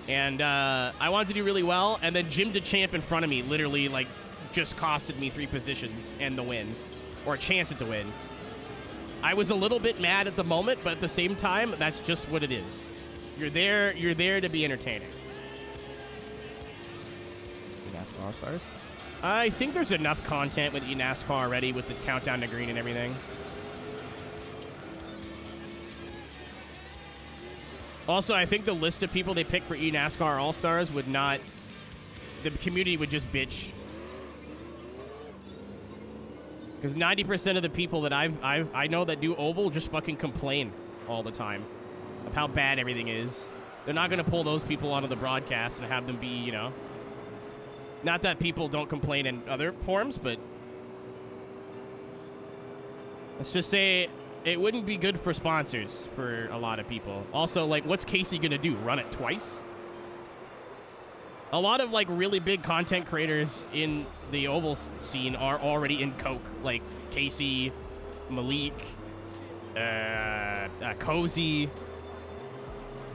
And I wanted to do really well, and then Jim DeChamp in front of me literally, like, just costed me 3 positions and the win, or a chance at the win. I was a little bit mad at the moment, but at the same time, that's just what it is. You're there to be entertaining. NASCAR All-Stars? I think there's enough content with eNASCAR already with the countdown to green and everything. Also, I think the list of people they pick for eNASCAR All-Stars would not... The community would just bitch. Because 90% of the people that I know that do Oval just fucking complain all the time of how bad everything is. They're not going to pull those people onto the broadcast and have them be, you know... Not that people don't complain in other forums, but... Let's just say It wouldn't be good for sponsors for a lot of people. Also, like, what's Casey gonna do? Run it twice? A lot of, like, really big content creators in the oval scene are already in Coke. Like, Casey, Malik, Cozy.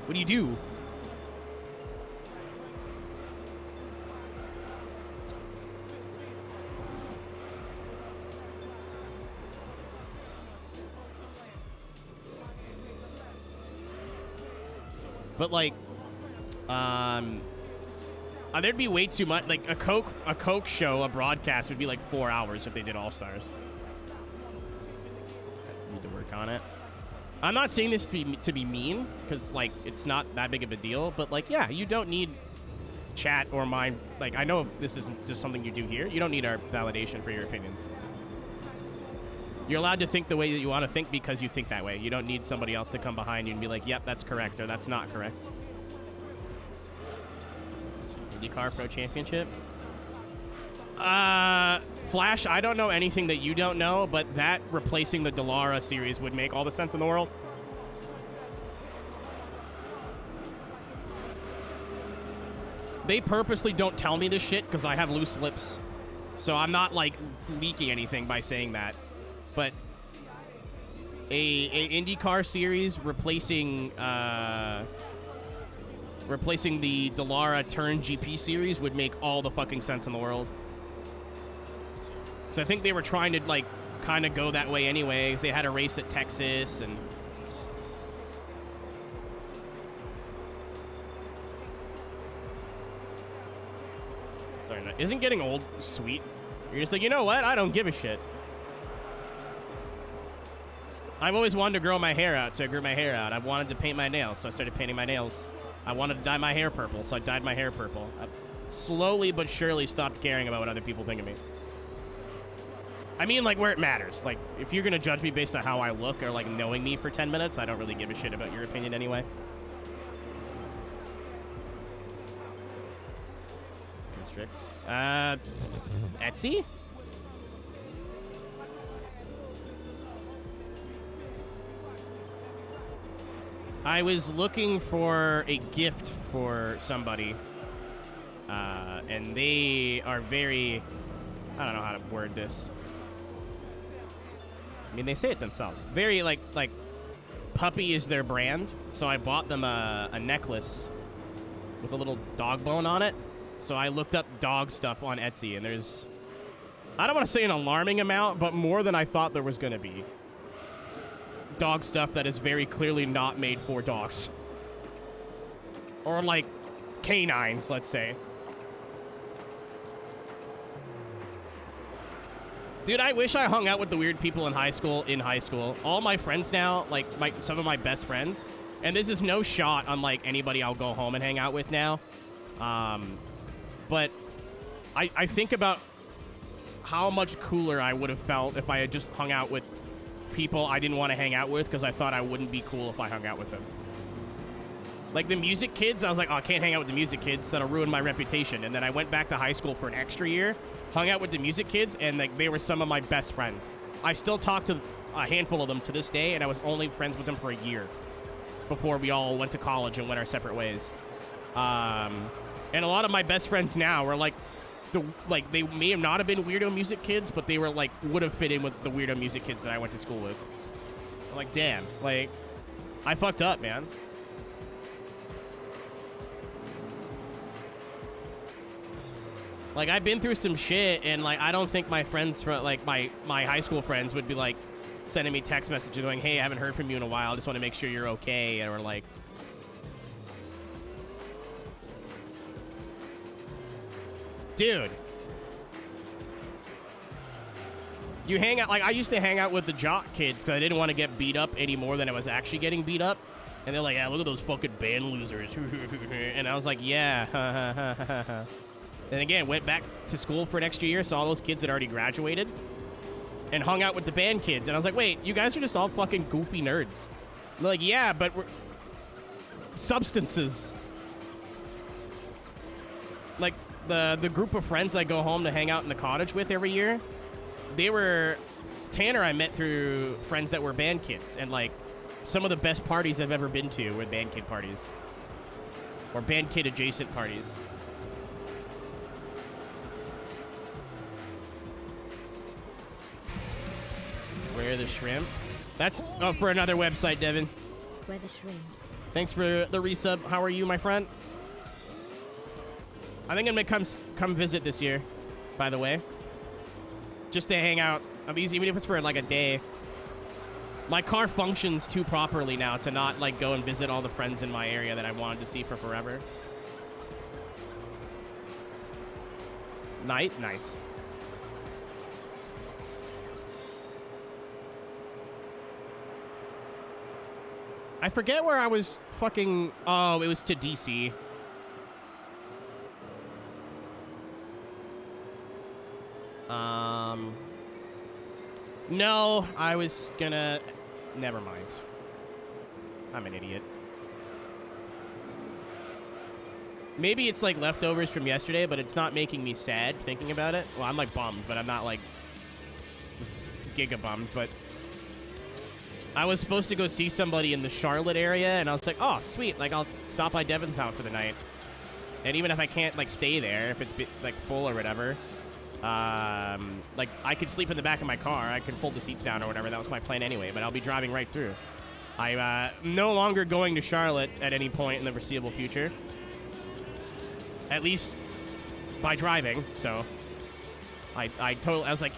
What do you do? But like, there'd be way too much. Like a Coke show, a broadcast would be like 4 hours if they did All Stars. Need to work on it. I'm not saying this to be mean, because like it's not that big of a deal. But like, yeah, you don't need chat or mine. Like, I know this isn't just something you do here. You don't need our validation for your opinions. You're allowed to think the way that you want to think because you think that way. You don't need somebody else to come behind you and be like, yep, that's correct, or that's not correct. IndyCar Pro Championship? Flash, I don't know anything that you don't know, but that replacing the Dallara series would make all the sense in the world. They purposely don't tell me this shit because I have loose lips. So I'm not, like, leaking anything by saying that. But a IndyCar series replacing the Dallara Turn GP series would make all the fucking sense in the world. So I think they were trying to like kind of go that way anyways. They had a race at Texas and sorry, isn't getting old sweet? You're just like, you know what? I don't give a shit. I've always wanted to grow my hair out, so I grew my hair out. I've wanted to paint my nails, so I started painting my nails. I wanted to dye my hair purple, so I dyed my hair purple. I've slowly but surely stopped caring about what other people think of me. I mean, like, where it matters. Like, if you're going to judge me based on how I look or, like, knowing me for 10 minutes, I don't really give a shit about your opinion anyway. Constricts. Etsy? I was looking for a gift for somebody, and they are very, I don't know how to word this. I mean, they say it themselves. Very, like puppy is their brand, so I bought them a necklace with a little dog bone on it. So I looked up dog stuff on Etsy, and there's, I don't want to say an alarming amount, but more than I thought there was going to be. Dog stuff that is very clearly not made for dogs. Or, like, canines, let's say. Dude, I wish I hung out with the weird people in high school. All my friends now, like, some of my best friends, and this is no shot on, like, anybody I'll go home and hang out with now. But I think about how much cooler I would have felt if I had just hung out with people I didn't want to hang out with because I thought I wouldn't be cool if I hung out with them. Like the music kids, I was like, oh, I can't hang out with the music kids. That'll ruin my reputation. And then I went back to high school for an extra year, hung out with the music kids, and like they were some of my best friends. I still talk to a handful of them to this day, and I was only friends with them for a year before we all went to college and went our separate ways. And a lot of my best friends now are like, they may have not have been weirdo music kids, but they were like would have fit in with the weirdo music kids that I went to school with. I'm like, damn, like I fucked up, man. Like I've been through some shit, and like I don't think my friends from like my high school friends would be like sending me text messages going, hey, I haven't heard from you in a while, I just want to make sure you're okay, or like. Dude, you hang out, like I used to hang out with the jock kids because I didn't want to get beat up any more than I was actually getting beat up. And they're like, yeah, look at those fucking band losers. And I was like, yeah. And again, went back to school for an extra year, saw all those kids that already graduated, and hung out with the band kids. And I was like, wait, you guys are just all fucking goofy nerds. And they're like, yeah, but we're substances. Like, the group of friends I go home to hang out in the cottage with every year, they were Tanner I met through friends that were band kids, and like some of the best parties I've ever been to were band kid parties. Or band kid adjacent parties. Where are the shrimp? That's for another website, Devin. Where the shrimp? Thanks for the resub. How are you, my friend? I think I'm gonna come visit this year, by the way. Just to hang out. At least even if it's for like a day. My car functions too properly now to not like go and visit all the friends in my area that I wanted to see for forever. Nice. I forget where I was fucking... Oh, it was to DC. No, I was gonna... Never mind. I'm an idiot. Maybe it's like leftovers from yesterday, but it's not making me sad thinking about it. Well, I'm like bummed, but I'm not like giga bummed, but I was supposed to go see somebody in the Charlotte area, and I was like, oh, sweet, like I'll stop by Devin's house for the night. And even if I can't like stay there, if it's like full or whatever, like I could sleep in the back of my car. I could fold the seats down or whatever. That was my plan anyway, but I'll be driving right through. I'm no longer going to Charlotte at any point in the foreseeable future. At least by driving, so I was like,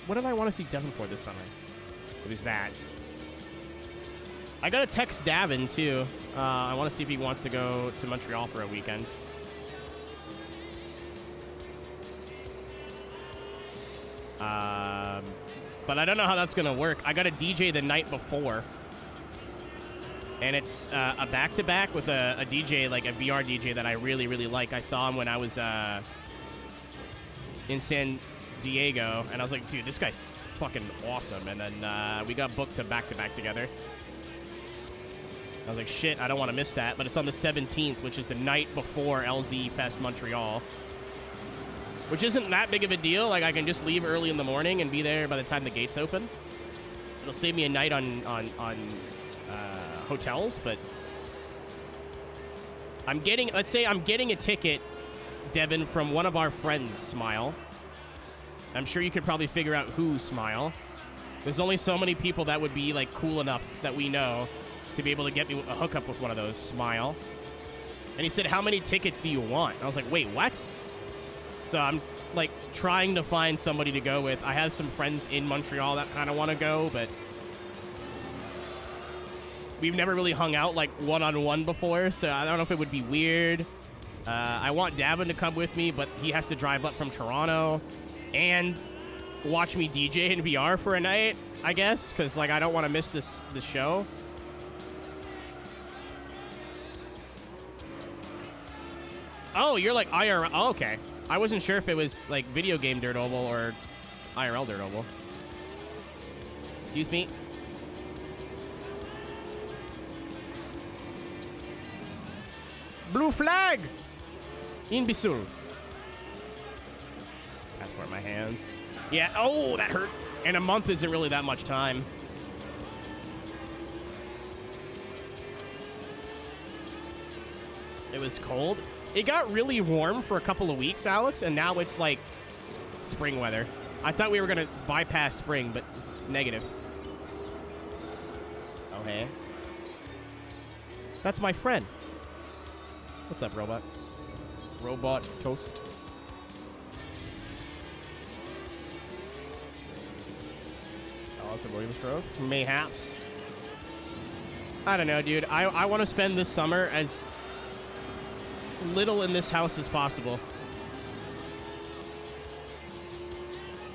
what did I want to see Devin for this summer? It was that. I gotta text Davin too. I want to see if he wants to go to Montreal for a weekend. But I don't know how that's gonna work. I got a DJ the night before, and it's a back-to-back with a DJ, like a VR DJ that I really, really like. I saw him when I was in San Diego, and I was like, dude, this guy's fucking awesome. And then we got booked to back-to-back together. I was like, shit, I don't want to miss that. But it's on the 17th, which is the night before LZ Fest Montreal. Which isn't that big of a deal. Like, I can just leave early in the morning and be there by the time the gates open. It'll save me a night on hotels, but let's say I'm getting a ticket, Devin, from one of our friends, Smile. I'm sure you could probably figure out who, Smile. There's only so many people that would be, like, cool enough that we know to be able to get me a hookup with one of those, Smile. And he said, how many tickets do you want? And I was like, wait, what? So I'm, like, trying to find somebody to go with. I have some friends in Montreal that kind of want to go, but we've never really hung out, like, one-on-one before, so I don't know if it would be weird. I want Davin to come with me, but he has to drive up from Toronto and watch me DJ in VR for a night, I guess, because, like, I don't want to miss this show. Oh, you're like IRL. Oh, okay. I wasn't sure if it was like video game Dirt Oval or IRL Dirt Oval. Excuse me. Blue flag! Imbecile. Passport in my hands. Yeah, oh, that hurt. And a month isn't really that much time. It was cold. It got really warm for a couple of weeks, Alex, and now it's like spring weather. I thought we were going to bypass spring, but negative. Oh, hey. That's my friend. What's up, robot? Robot toast. Oh, that's a Williams Grove? Mayhaps. I don't know, dude. I want to spend this summer as little in this house as possible.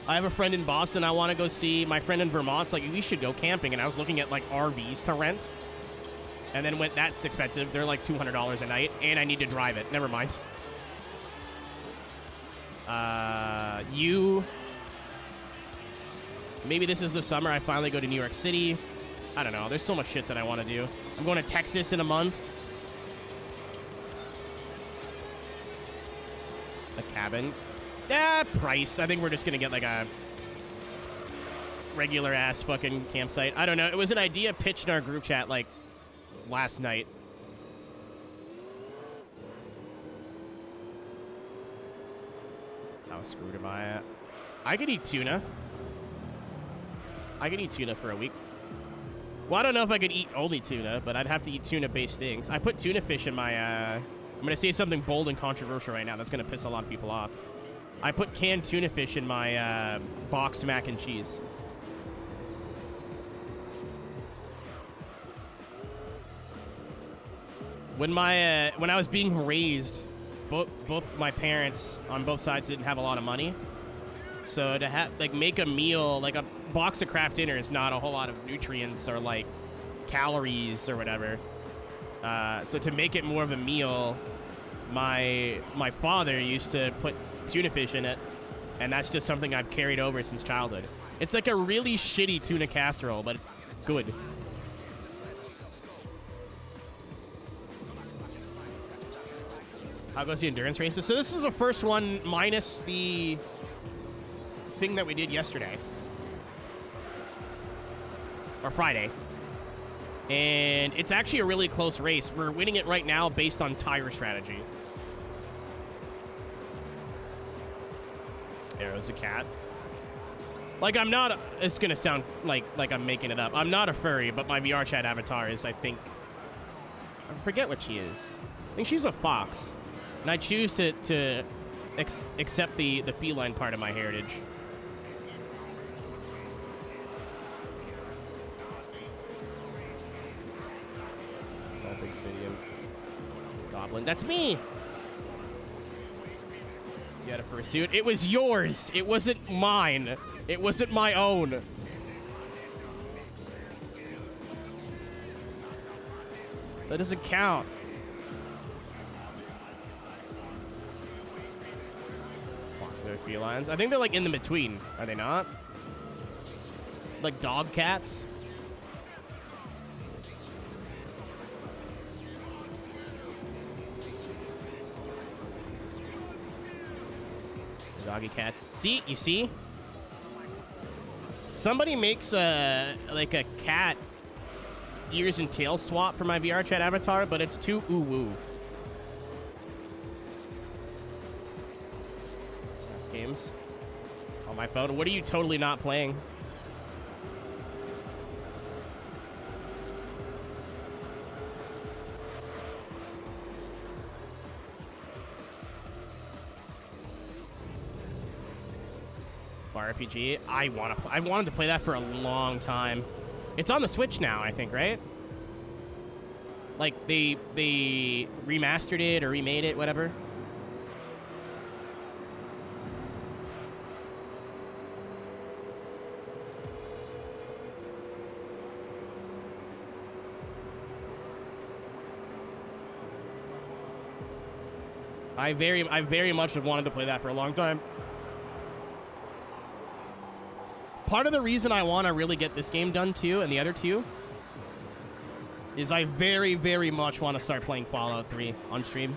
I have a friend in Boston I want to go see. My friend in Vermont's like, we should go camping. And I was looking at like RVs to rent. And then went, that's expensive. They're like $200 a night. And I need to drive it. Never mind. Maybe this is the summer I finally go to New York City. I don't know. There's so much shit that I want to do. I'm going to Texas in a month. A cabin. Price. I think we're just going to get like regular ass fucking campsite. I don't know. It was an idea pitched in our group chat like last night. How screwed am I at? I could eat tuna. I could eat tuna for a week. Well, I don't know if I could eat only tuna, but I'd have to eat tuna-based things. I put tuna fish in my, I'm going to say something bold and controversial right now. That's going to piss a lot of people off. I put canned tuna fish in my boxed mac and cheese. When I was being raised, both my parents on both sides didn't have a lot of money. So to make a meal, like a box of Kraft Dinner is not a whole lot of nutrients or like calories or whatever. So to make it more of a meal, my father used to put tuna fish in it, and that's just something I've carried over since childhood. It's like a really shitty tuna casserole, but it's good. How goes the endurance races? So this is the first one minus the thing that we did yesterday. Or Friday. And it's actually a really close race. We're winning it right now based on tire strategy. Arrow's a cat. Like, I'm not... It's going to sound like I'm making it up. I'm not a furry, but my VR chat avatar is, I think... I forget what she is. I think she's a fox. And I choose to accept the feline part of my heritage. It's all big city of goblin. That's me! You had a fursuit. It was yours. It wasn't mine. It wasn't my own. That doesn't count. Fox felines. I think they're like in the between. Are they not? Like dog cats? Doggy cats. See? You see? Somebody makes like a cat ears and tail swap for my VR chat avatar, but it's too ooh-woo. SNES games. On my phone. What are you totally not playing? RPG. I wanted to play that for a long time. It's on the Switch now, I think, right? Like they remastered it or remade it, whatever. I very much have wanted to play that for a long time. Part of the reason I want to really get this game done, too, and the other two, is I very, very much want to start playing Fallout 3 on stream.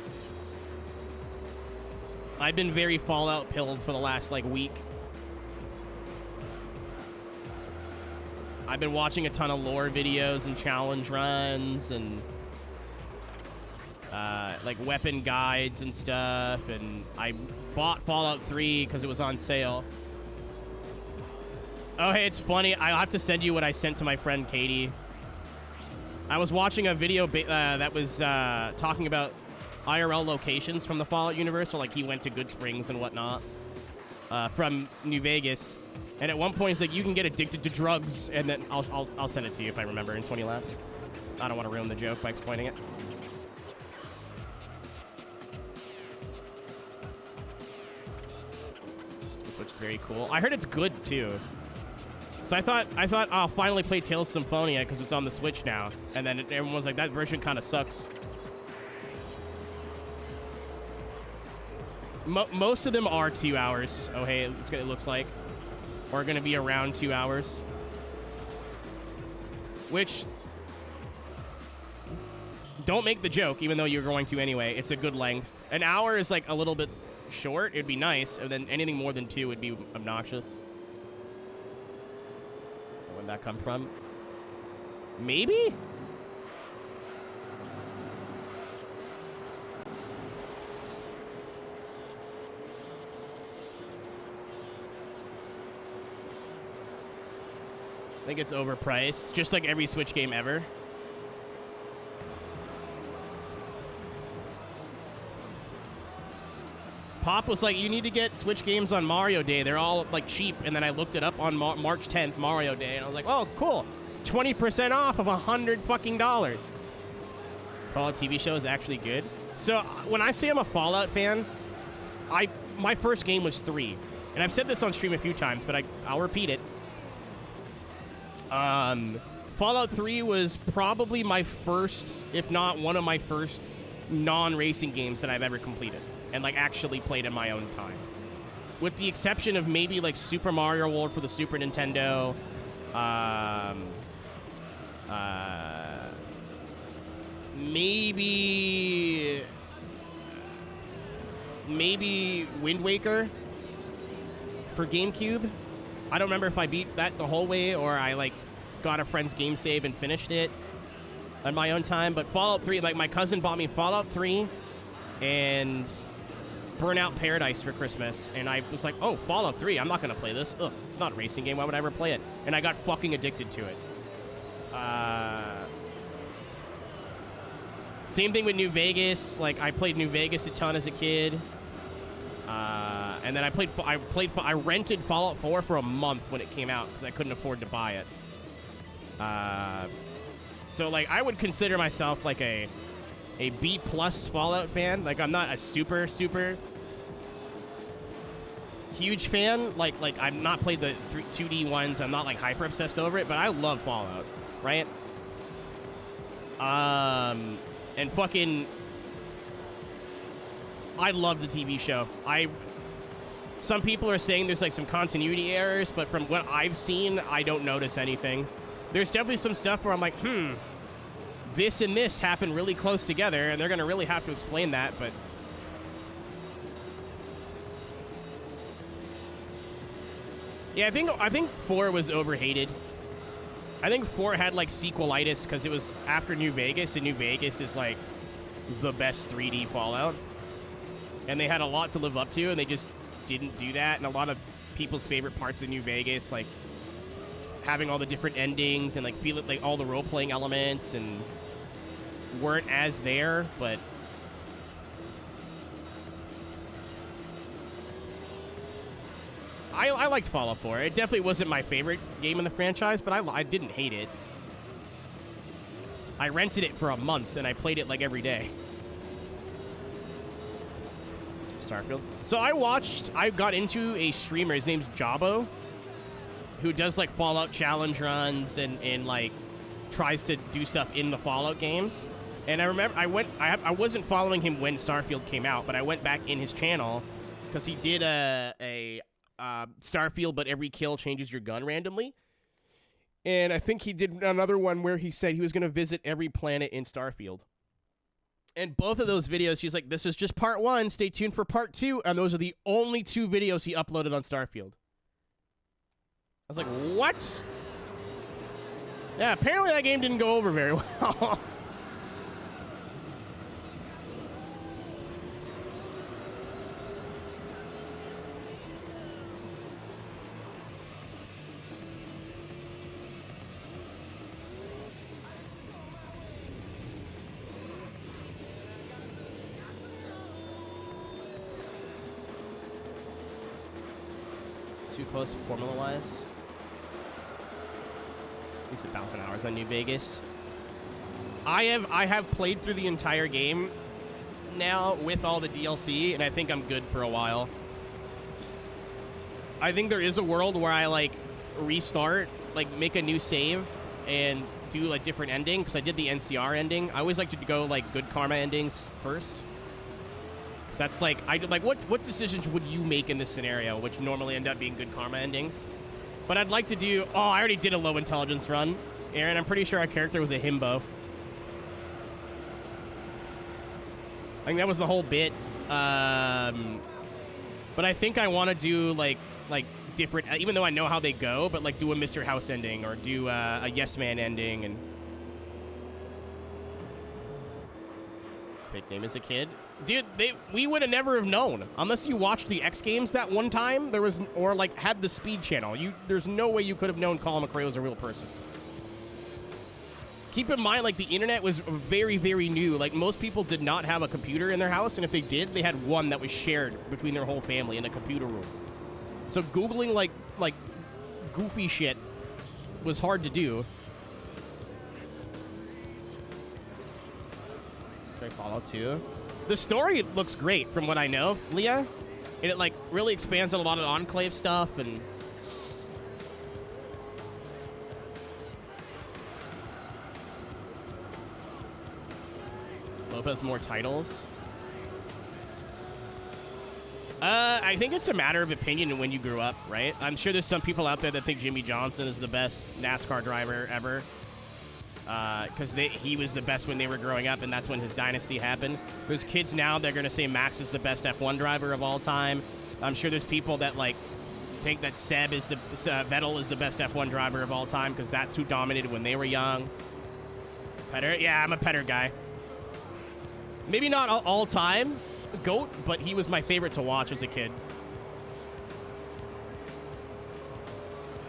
I've been very Fallout pilled for the last, like, week. I've been watching a ton of lore videos and challenge runs and, like, weapon guides and stuff, and I bought Fallout 3 because it was on sale. Oh, hey, it's funny. I'll have to send you what I sent to my friend Katie. I was watching a video that was talking about IRL locations from the Fallout universe. So, like, he went to Good Springs and whatnot from New Vegas. And at one point, he's like, you can get addicted to drugs. And then I'll send it to you if I remember in 20 laps. I don't want to ruin the joke by explaining it. Which is very cool. I heard it's good, too. So I thought I'll finally play Tales of Symphonia because it's on the Switch now. And then everyone was like, that version kind of sucks. Most of them are 2 hours. Oh, hey, it looks like. Or going to be around 2 hours. Which, don't make the joke, even though you're going to anyway. It's a good length. An hour is like a little bit short. It'd be nice. And then anything more than 2 would be obnoxious. Where'd that come from? Maybe? I think it's overpriced, just like every Switch game ever. Pop was like, you need to get Switch games on Mario Day. They're all like cheap. And then I looked it up on March 10th, Mario Day, and I was like, oh, cool. 20% off of $100 fucking dollars. Fallout TV show is actually good. So when I say I'm a Fallout fan, my first game was 3. And I've said this on stream a few times, but I'll repeat it. Fallout 3 was probably my first, if not one of my first, non-racing games that I've ever completed and like actually played in my own time, with the exception of maybe like Super Mario World for the Super Nintendo, maybe Wind Waker for GameCube. I don't remember if I beat that the whole way or I like got a friend's game save and finished it on my own time. But Fallout 3, like my cousin bought me Fallout 3 and Burnout Paradise for Christmas, and I was like, oh, Fallout 3, I'm not gonna play this. Ugh, it's not a racing game, why would I ever play it? And I got fucking addicted to it. Same thing with New Vegas. Like I played New Vegas a ton as a kid. And then I rented Fallout 4 for a month when it came out because I couldn't afford to buy it. So like I would consider myself like a B+ Fallout fan. Like I'm not a super huge fan. Like I've not played the 2D ones. I'm not like hyper obsessed over it, but I love Fallout, right? And fucking I love the TV show. Some people are saying there's like some continuity errors, but from what I've seen, I don't notice anything. There's definitely some stuff where I'm like, this and this happen really close together, and they're gonna really have to explain that, but yeah, I think 4 was overhated. I think 4 had like sequelitis because it was after New Vegas, and New Vegas is like the best 3D Fallout. And they had a lot to live up to, and they just didn't do that. And a lot of people's favorite parts of New Vegas, like having all the different endings and like feel it like all the role-playing elements, and weren't as there, but I liked Fallout 4. It definitely wasn't my favorite game in the franchise, but I didn't hate it. I rented it for a month, and I played it like every day. Starfield. So I got into a streamer, his name's Jabo, who does like Fallout challenge runs and like tries to do stuff in the Fallout games. And I remember I wasn't following him when Starfield came out, but I went back in his channel because he did a Starfield, but every kill changes your gun randomly. And I think he did another one where he said he was going to visit every planet in Starfield. And both of those videos, he's like, this is just part 1. Stay tuned for part 2. And those are the only 2 videos he uploaded on Starfield. I was like, what? Yeah, apparently that game didn't go over very well. Too close formula-wise. At least 1,000 hours on New Vegas. I have played through the entire game now with all the DLC, and I think I'm good for a while. I think there is a world where I like restart, like make a new save, and do a different ending, because I did the NCR ending. I always like to go like good karma endings first. So that's like, what decisions would you make in this scenario, which normally end up being good karma endings? But I'd like to do, oh, I already did a low intelligence run. Aaron, I'm pretty sure our character was a himbo. I think that was the whole bit. But I think I want to do like different, even though I know how they go, but like do a Mr. House ending or do a Yes Man ending. And fake name as a kid, dude. We would have never have known unless you watched the X Games that one time. There was, or like had the Speed Channel. There's no way you could have known Colin McRae was a real person. Keep in mind, like, the internet was very, very new. Like, most people did not have a computer in their house, and if they did, they had one that was shared between their whole family in a computer room. So Googling, like goofy shit was hard to do. Okay, Fallout 2. The story looks great from what I know, Leah. And it, like, really expands on a lot of Enclave stuff, and... has more titles. I think it's a matter of opinion when you grew up, right? I'm sure there's some people out there that think Jimmy Johnson is the best NASCAR driver ever. Because he was the best when they were growing up, and that's when his dynasty happened. There's kids now, they're going to say Max is the best F1 driver of all time. I'm sure there's people that, like, think that Vettel is the best F1 driver of all time because that's who dominated when they were young. Petter? Yeah, I'm a Petter guy. Maybe not all time GOAT, but he was my favorite to watch as a kid.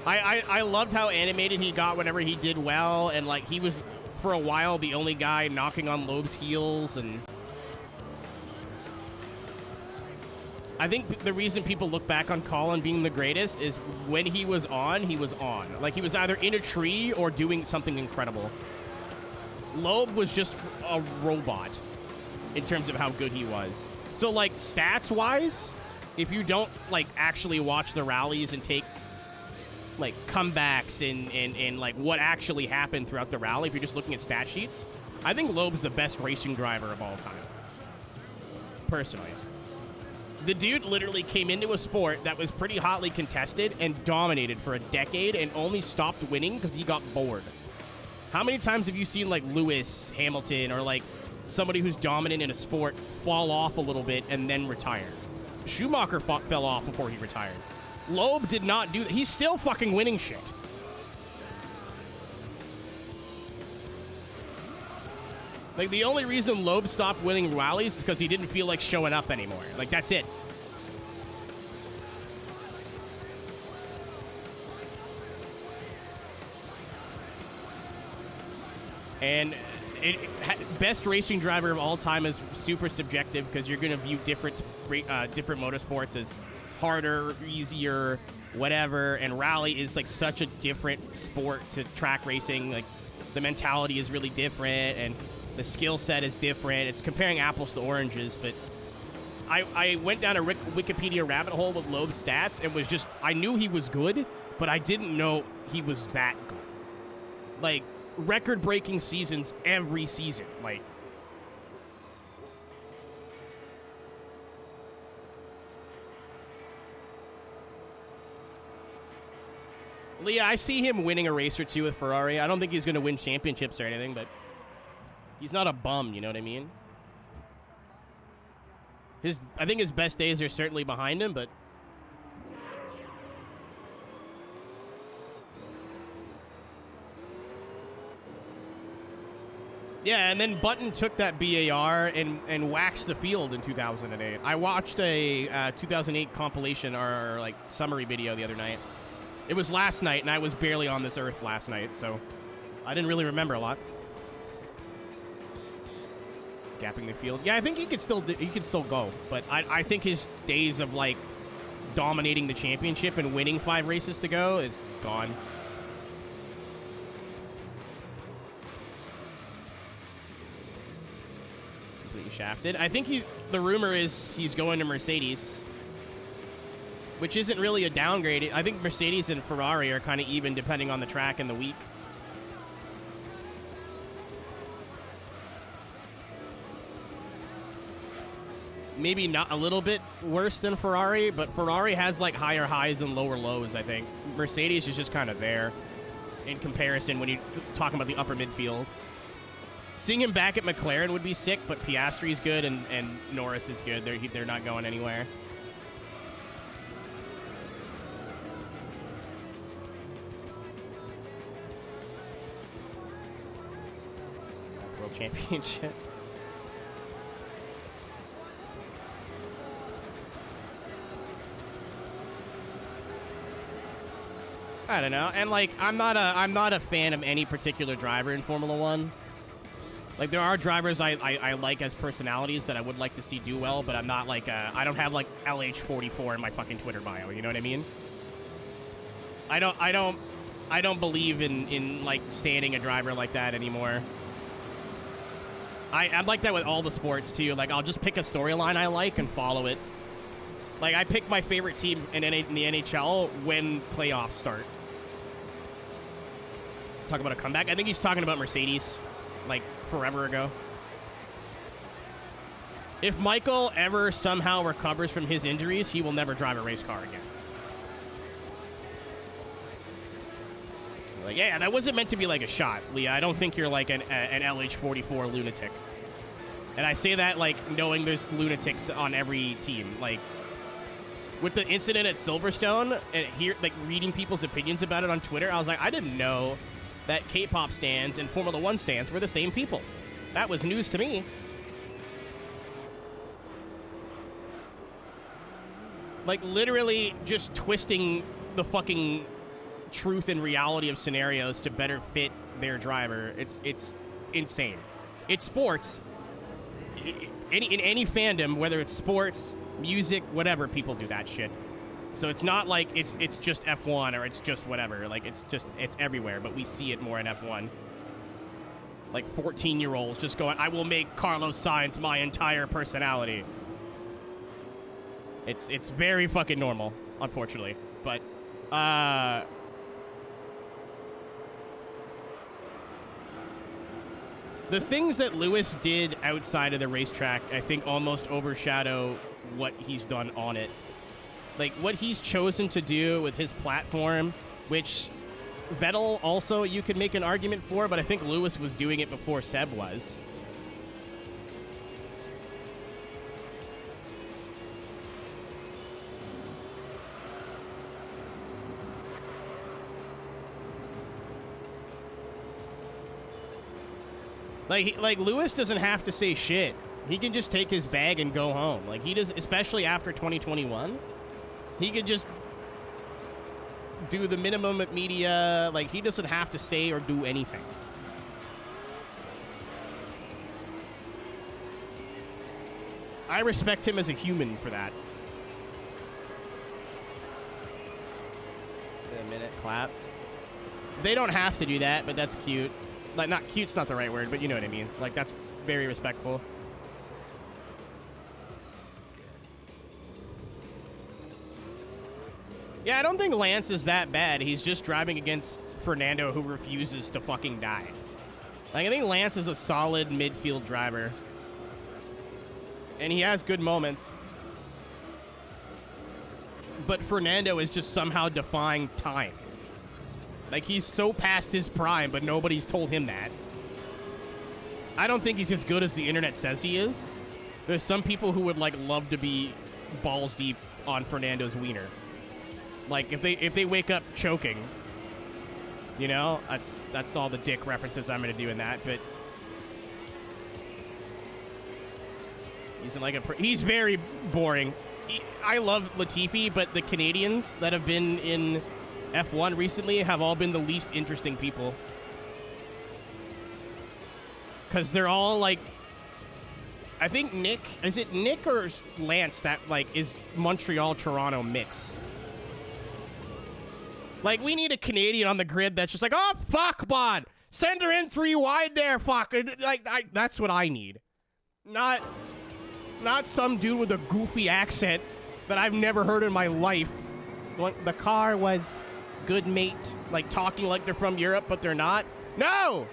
I loved how animated he got whenever he did well, and like he was for a while the only guy knocking on Loeb's heels. And I think the reason people look back on Colin being the greatest is when he was on. Like he was either in a tree or doing something incredible. Loeb was just a robot in terms of how good he was. So, like, stats-wise, if you don't, like, actually watch the rallies and take, like, comebacks and like, what actually happened throughout the rally, if you're just looking at stat sheets, I think Loeb's the best racing driver of all time. Personally. The dude literally came into a sport that was pretty hotly contested and dominated for a decade and only stopped winning because he got bored. How many times have you seen, like, Lewis Hamilton or, like, somebody who's dominant in a sport fall off a little bit and then retire? Schumacher fell off before he retired. Loeb did not do that. He's still fucking winning shit. Like, the only reason Loeb stopped winning rallies is because he didn't feel like showing up anymore. Like, that's it. And best racing driver of all time is super subjective because you're going to view different motorsports as harder, easier, whatever. And rally is like such a different sport to track racing. Like the mentality is really different and the skill set is different. It's comparing apples to oranges. But I went down a Wikipedia rabbit hole with Loeb's stats and was just, I knew he was good, but I didn't know he was that good. Like, record-breaking seasons every season. Like, Leah, I see him winning a race or two with Ferrari. I don't think he's going to win championships or anything, but he's not a bum, you know what I mean? I think his best days are certainly behind him, but yeah, and then Button took that BAR and waxed the field in 2008. I watched a 2008 compilation or like summary video the other night. It was last night, and I was barely on this earth last night, so I didn't really remember a lot. Scapping the field. Yeah, I think he could still go, but I think his days of like dominating the championship and winning 5 races to go is gone. Shafted. I think the rumor is he's going to Mercedes, which isn't really a downgrade. I think Mercedes and Ferrari are kind of even depending on the track and the week. Maybe not a little bit worse than Ferrari, but Ferrari has like higher highs and lower lows, I think. Mercedes is just kind of there in comparison when you're talking about the upper midfield. Seeing him back at McLaren would be sick, but Piastri's good and Norris is good. They're not going anywhere. World Championship. I don't know. And like I'm not a fan of any particular driver in Formula 1. Like there are drivers I like as personalities that I would like to see do well, but I'm not like I don't have like LH44 in my fucking Twitter bio, you know what I mean? I don't believe in like standing a driver like that anymore. I'm like that with all the sports too. Like I'll just pick a storyline I like and follow it. Like I pick my favorite team in the NHL when playoffs start. Talk about a comeback. I think he's talking about Mercedes, like forever ago. If Michael ever somehow recovers from his injuries, he will never drive a race car again. Like, yeah, that wasn't meant to be like a shot, Leah. I don't think you're like an LH44 lunatic. And I say that like knowing there's lunatics on every team. Like with the incident at Silverstone and here, like reading people's opinions about it on Twitter, I was like, I didn't know that K-pop stands and Formula 1 stands were the same people. That was news to me. Like literally just twisting the fucking truth and reality of scenarios to better fit their driver. It's insane. It's sports. In any fandom, whether it's sports, music, whatever, people do that shit. So it's not like it's just F1 or it's just whatever. Like it's everywhere, but we see it more in F1. Like 14-year-olds just going, I will make Carlos Sainz my entire personality. It's very fucking normal, unfortunately. But the things that Lewis did outside of the racetrack, I think, almost overshadow what he's done on it. Like, what he's chosen to do with his platform, which Vettel also you could make an argument for, but I think Lewis was doing it before Seb was. Like Lewis doesn't have to say shit. He can just take his bag and go home. Like he does, especially after 2021. He could just do the minimum at media. Like he doesn't have to say or do anything. I respect him as a human for that. A minute clap. They don't have to do that, but that's cute. Like, not cute's not the right word, but you know what I mean. Like, that's very respectful. Yeah, I don't think Lance is that bad. He's just driving against Fernando, who refuses to fucking die. Like, I think Lance is a solid midfield driver. And he has good moments. But Fernando is just somehow defying time. Like, he's so past his prime, but nobody's told him that. I don't think he's as good as the internet says he is. There's some people who would, like, love to be balls deep on Fernando's wiener. Like, if they wake up choking, you know, that's all the dick references I'm going to do in that, but he's very boring. I love Latifi, but the Canadians that have been in F1 recently have all been the least interesting people. Because they're all, like, I think is it Nick or Lance that, like, is Montreal-Toronto mix? Like, we need a Canadian on the grid that's just like, oh, fuck, Bond. Send her in 3 wide there, fuck. Like, that's what I need. Not some dude with a goofy accent that I've never heard in my life. The car was good, mate. Like, talking like they're from Europe, but they're not. No!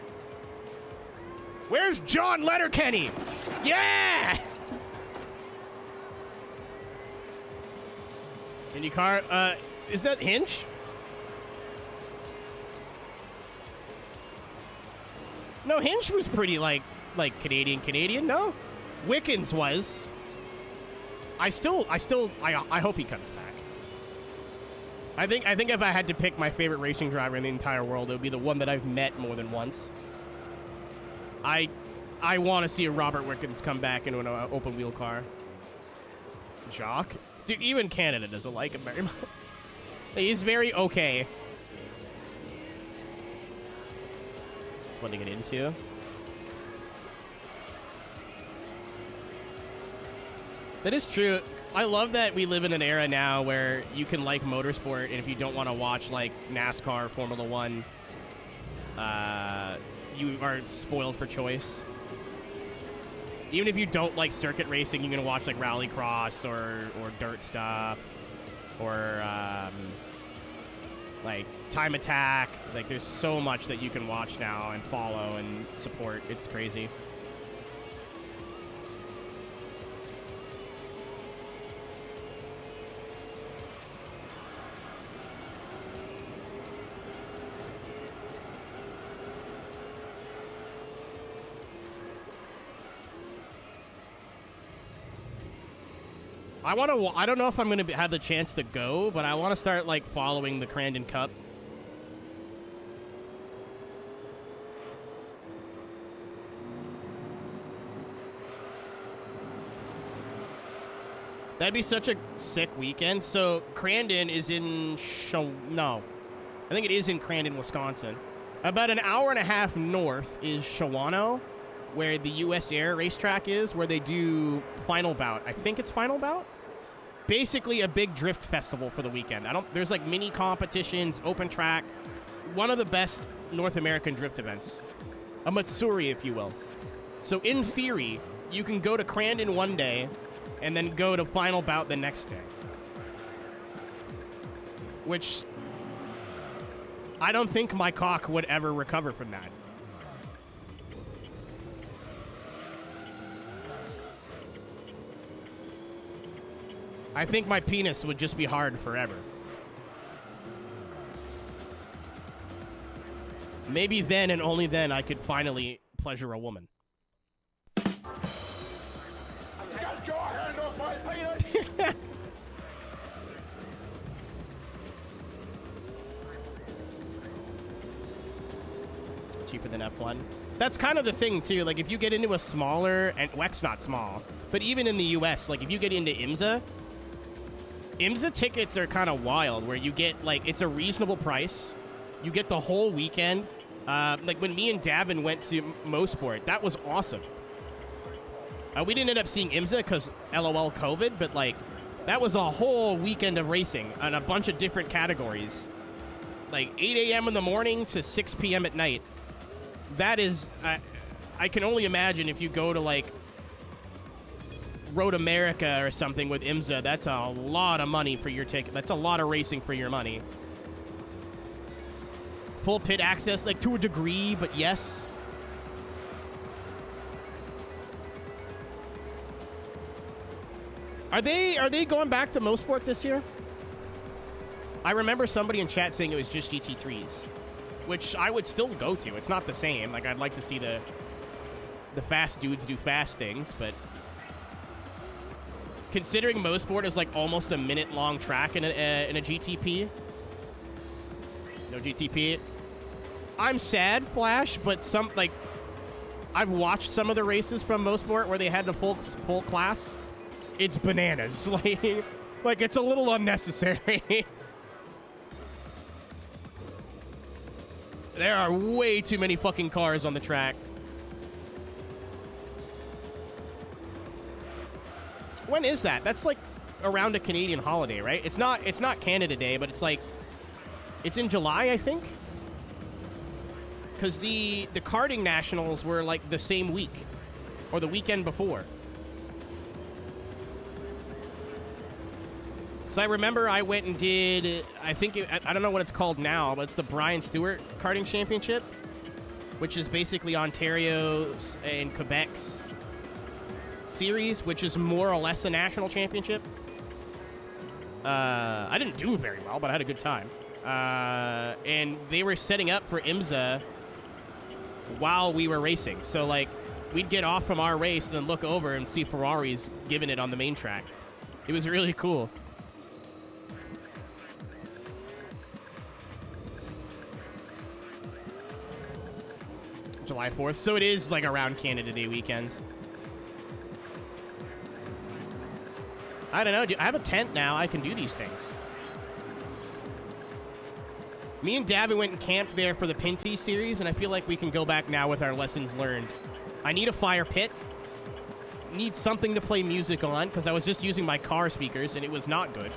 Where's John Letterkenny? Yeah! IndyCar, is that Hinch? No, Hinch was pretty, like Canadian, no? Wickens was. I hope he comes back. I think if I had to pick my favorite racing driver in the entire world, it would be the one that I've met more than once. I I want to see a Robert Wickens come back into an open wheel car. Jock? Dude, even Canada doesn't like him very much. He's very okay. That's what to get into. That is true. I love that we live in an era now where you can like motorsport, and if you don't want to watch like NASCAR, Formula One, you are spoiled for choice. Even if you don't like circuit racing, you can watch like rallycross or dirt stuff or like Time Attack. Like there's so much that you can watch now and follow and support. It's crazy. I don't know if I'm going to have the chance to go, but I want to start, like, following the Crandon Cup. That'd be such a sick weekend. So, Crandon is in... No. I think it is in Crandon, Wisconsin. About an hour and a half north is Shawano, where the US Air racetrack is, where they do Final Bout. I think it's Final Bout? Basically a big drift festival for the weekend. There's like mini competitions, open track. One of the best North American drift events. A Matsuri, if you will. So in theory, you can go to Crandon one day and then go to Final Bout the next day. Which I don't think my cock would ever recover from that. I think my penis would just be hard forever. Maybe then and only then I could finally pleasure a woman. You got your hand off my penis! Cheaper than F1. That's kind of the thing, too. Like, if you get into a smaller... And WEC's not small. But even in the US, like, if you get into IMSA... IMSA tickets are kind of wild, where you get, like, it's a reasonable price. You get the whole weekend. Like, when me and Davin went to Mosport, that was awesome. We didn't end up seeing IMSA because LOL COVID, but, like, that was a whole weekend of racing on a bunch of different categories. Like, 8 a.m. in the morning to 6 p.m. at night. That is... I can only imagine if you go to, like... Road America or something with IMSA, that's a lot of money for your ticket. That's a lot of racing for your money. Full pit access, like, to a degree, but yes. Are they going back to Mosport this year? I remember somebody in chat saying it was just GT3s, which I would still go to. It's not the same. Like, I'd like to see the fast dudes do fast things, but... Considering Mosport is like almost a minute-long track in a GTP. No GTP. I'm sad, Flash, but I've watched some of the races from Mosport where they had the full class. It's bananas. Like it's a little unnecessary. There are way too many fucking cars on the track. When is that? That's like around a Canadian holiday, right? It's not Canada Day, but it's in July, I think. Because the karting nationals were like the same week or the weekend before. So I remember I went and did, I don't know what it's called now, but it's the Brian Stewart Karting Championship, which is basically Ontario's and Quebec's series, which is more or less a national championship. I didn't do very well, but I had a good time. And they were setting up for IMSA while we were racing. So, like, we'd get off from our race and then look over and see Ferraris giving it on the main track. It was really cool. July 4th. So it is like around Canada Day weekend. I don't know, dude. I have a tent now. I can do these things. Me and Davin went and camped there for the Pinty series, and I feel like we can go back now with our lessons learned. I need a fire pit. Need something to play music on, because I was just using my car speakers, and it was not good.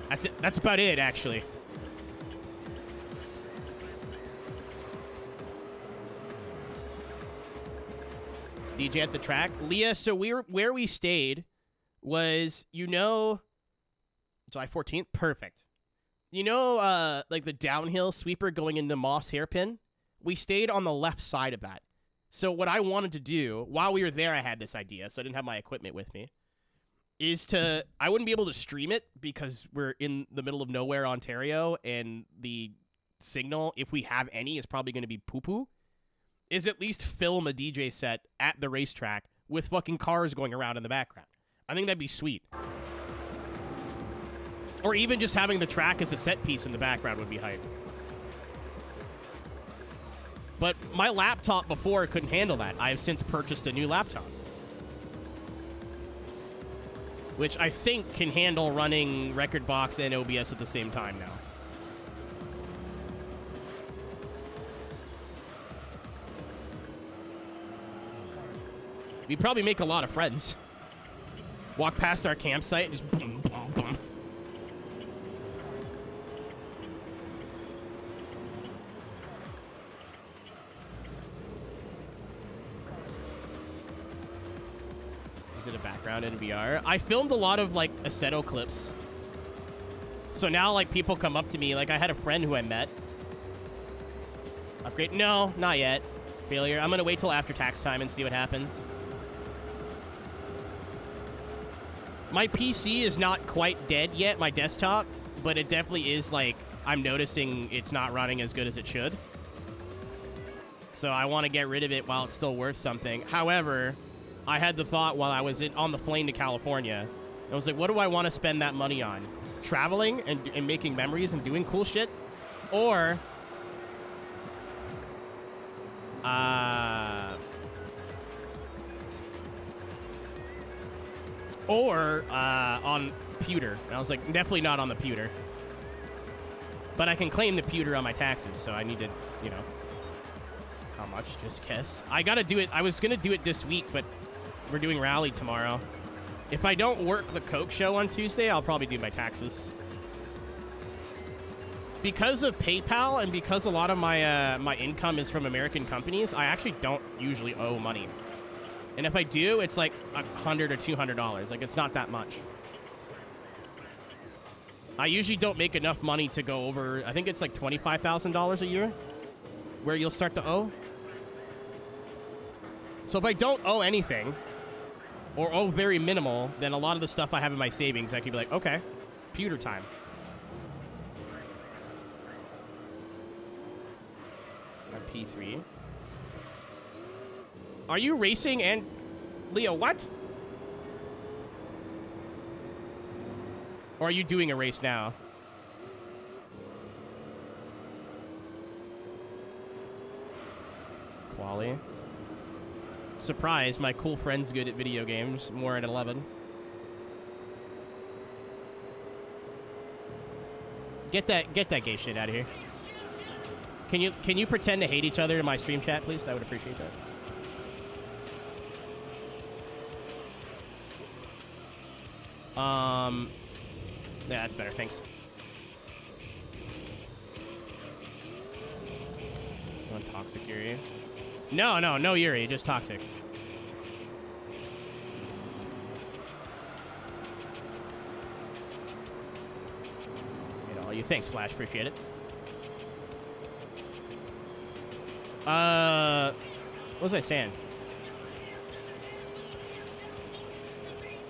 That's it. That's about it, actually. DJ at the track. Leah, so where we stayed was, July 14th? Perfect. Like the downhill sweeper going into Moss Hairpin? We stayed on the left side of that. So what I wanted to do, while we were there, I had this idea, so I didn't have my equipment with me, I wouldn't be able to stream it because we're in the middle of nowhere, Ontario, and the signal, if we have any, is probably going to be poo-poo, is at least film a DJ set at the racetrack with fucking cars going around in the background. I think that'd be sweet. Or even just having the track as a set piece in the background would be hype. But my laptop before couldn't handle that. I have since purchased a new laptop, which I think can handle running Rekordbox and OBS at the same time now. We'd probably make a lot of friends. Walk past our campsite and just boom, boom, boom. Is it a background in VR? I filmed a lot of, like, Assetto clips. So now, like, people come up to me. Like, I had a friend who I met. Upgrade? No, not yet. Failure. I'm going to wait till after tax time and see what happens. My PC is not quite dead yet, my desktop, but it definitely is, like, I'm noticing it's not running as good as it should. So I want to get rid of it while it's still worth something. However, I had the thought while I was on the plane to California, I was like, what do I want to spend that money on? Traveling and making memories and doing cool shit? Or on pewter. And I was like, definitely not on the pewter. But I can claim the pewter on my taxes, so I need to, you know. How much? Just guess. I gotta do it. I was gonna do it this week, but we're doing rally tomorrow. If I don't work the Coke show on Tuesday, I'll probably do my taxes. Because of PayPal and because a lot of my my income is from American companies, I actually don't usually owe money. And if I do, it's like $100 or $200. Like, it's not that much. I usually don't make enough money to go over, I think it's like $25,000 a year where you'll start to owe. So if I don't owe anything or owe very minimal, then a lot of the stuff I have in my savings, I can be like, okay, pewter time. A P3. Are you racing and... Leo, what? Or are you doing a race now? Quali. Surprise, my cool friend's good at video games. More at 11. Get that gay shit out of here. Can you pretend to hate each other in my stream chat, please? I would appreciate that. Yeah, that's better. Thanks. You want toxic Yuri? No Yuri, just toxic. You know, thanks, Flash. Appreciate it. What was I saying?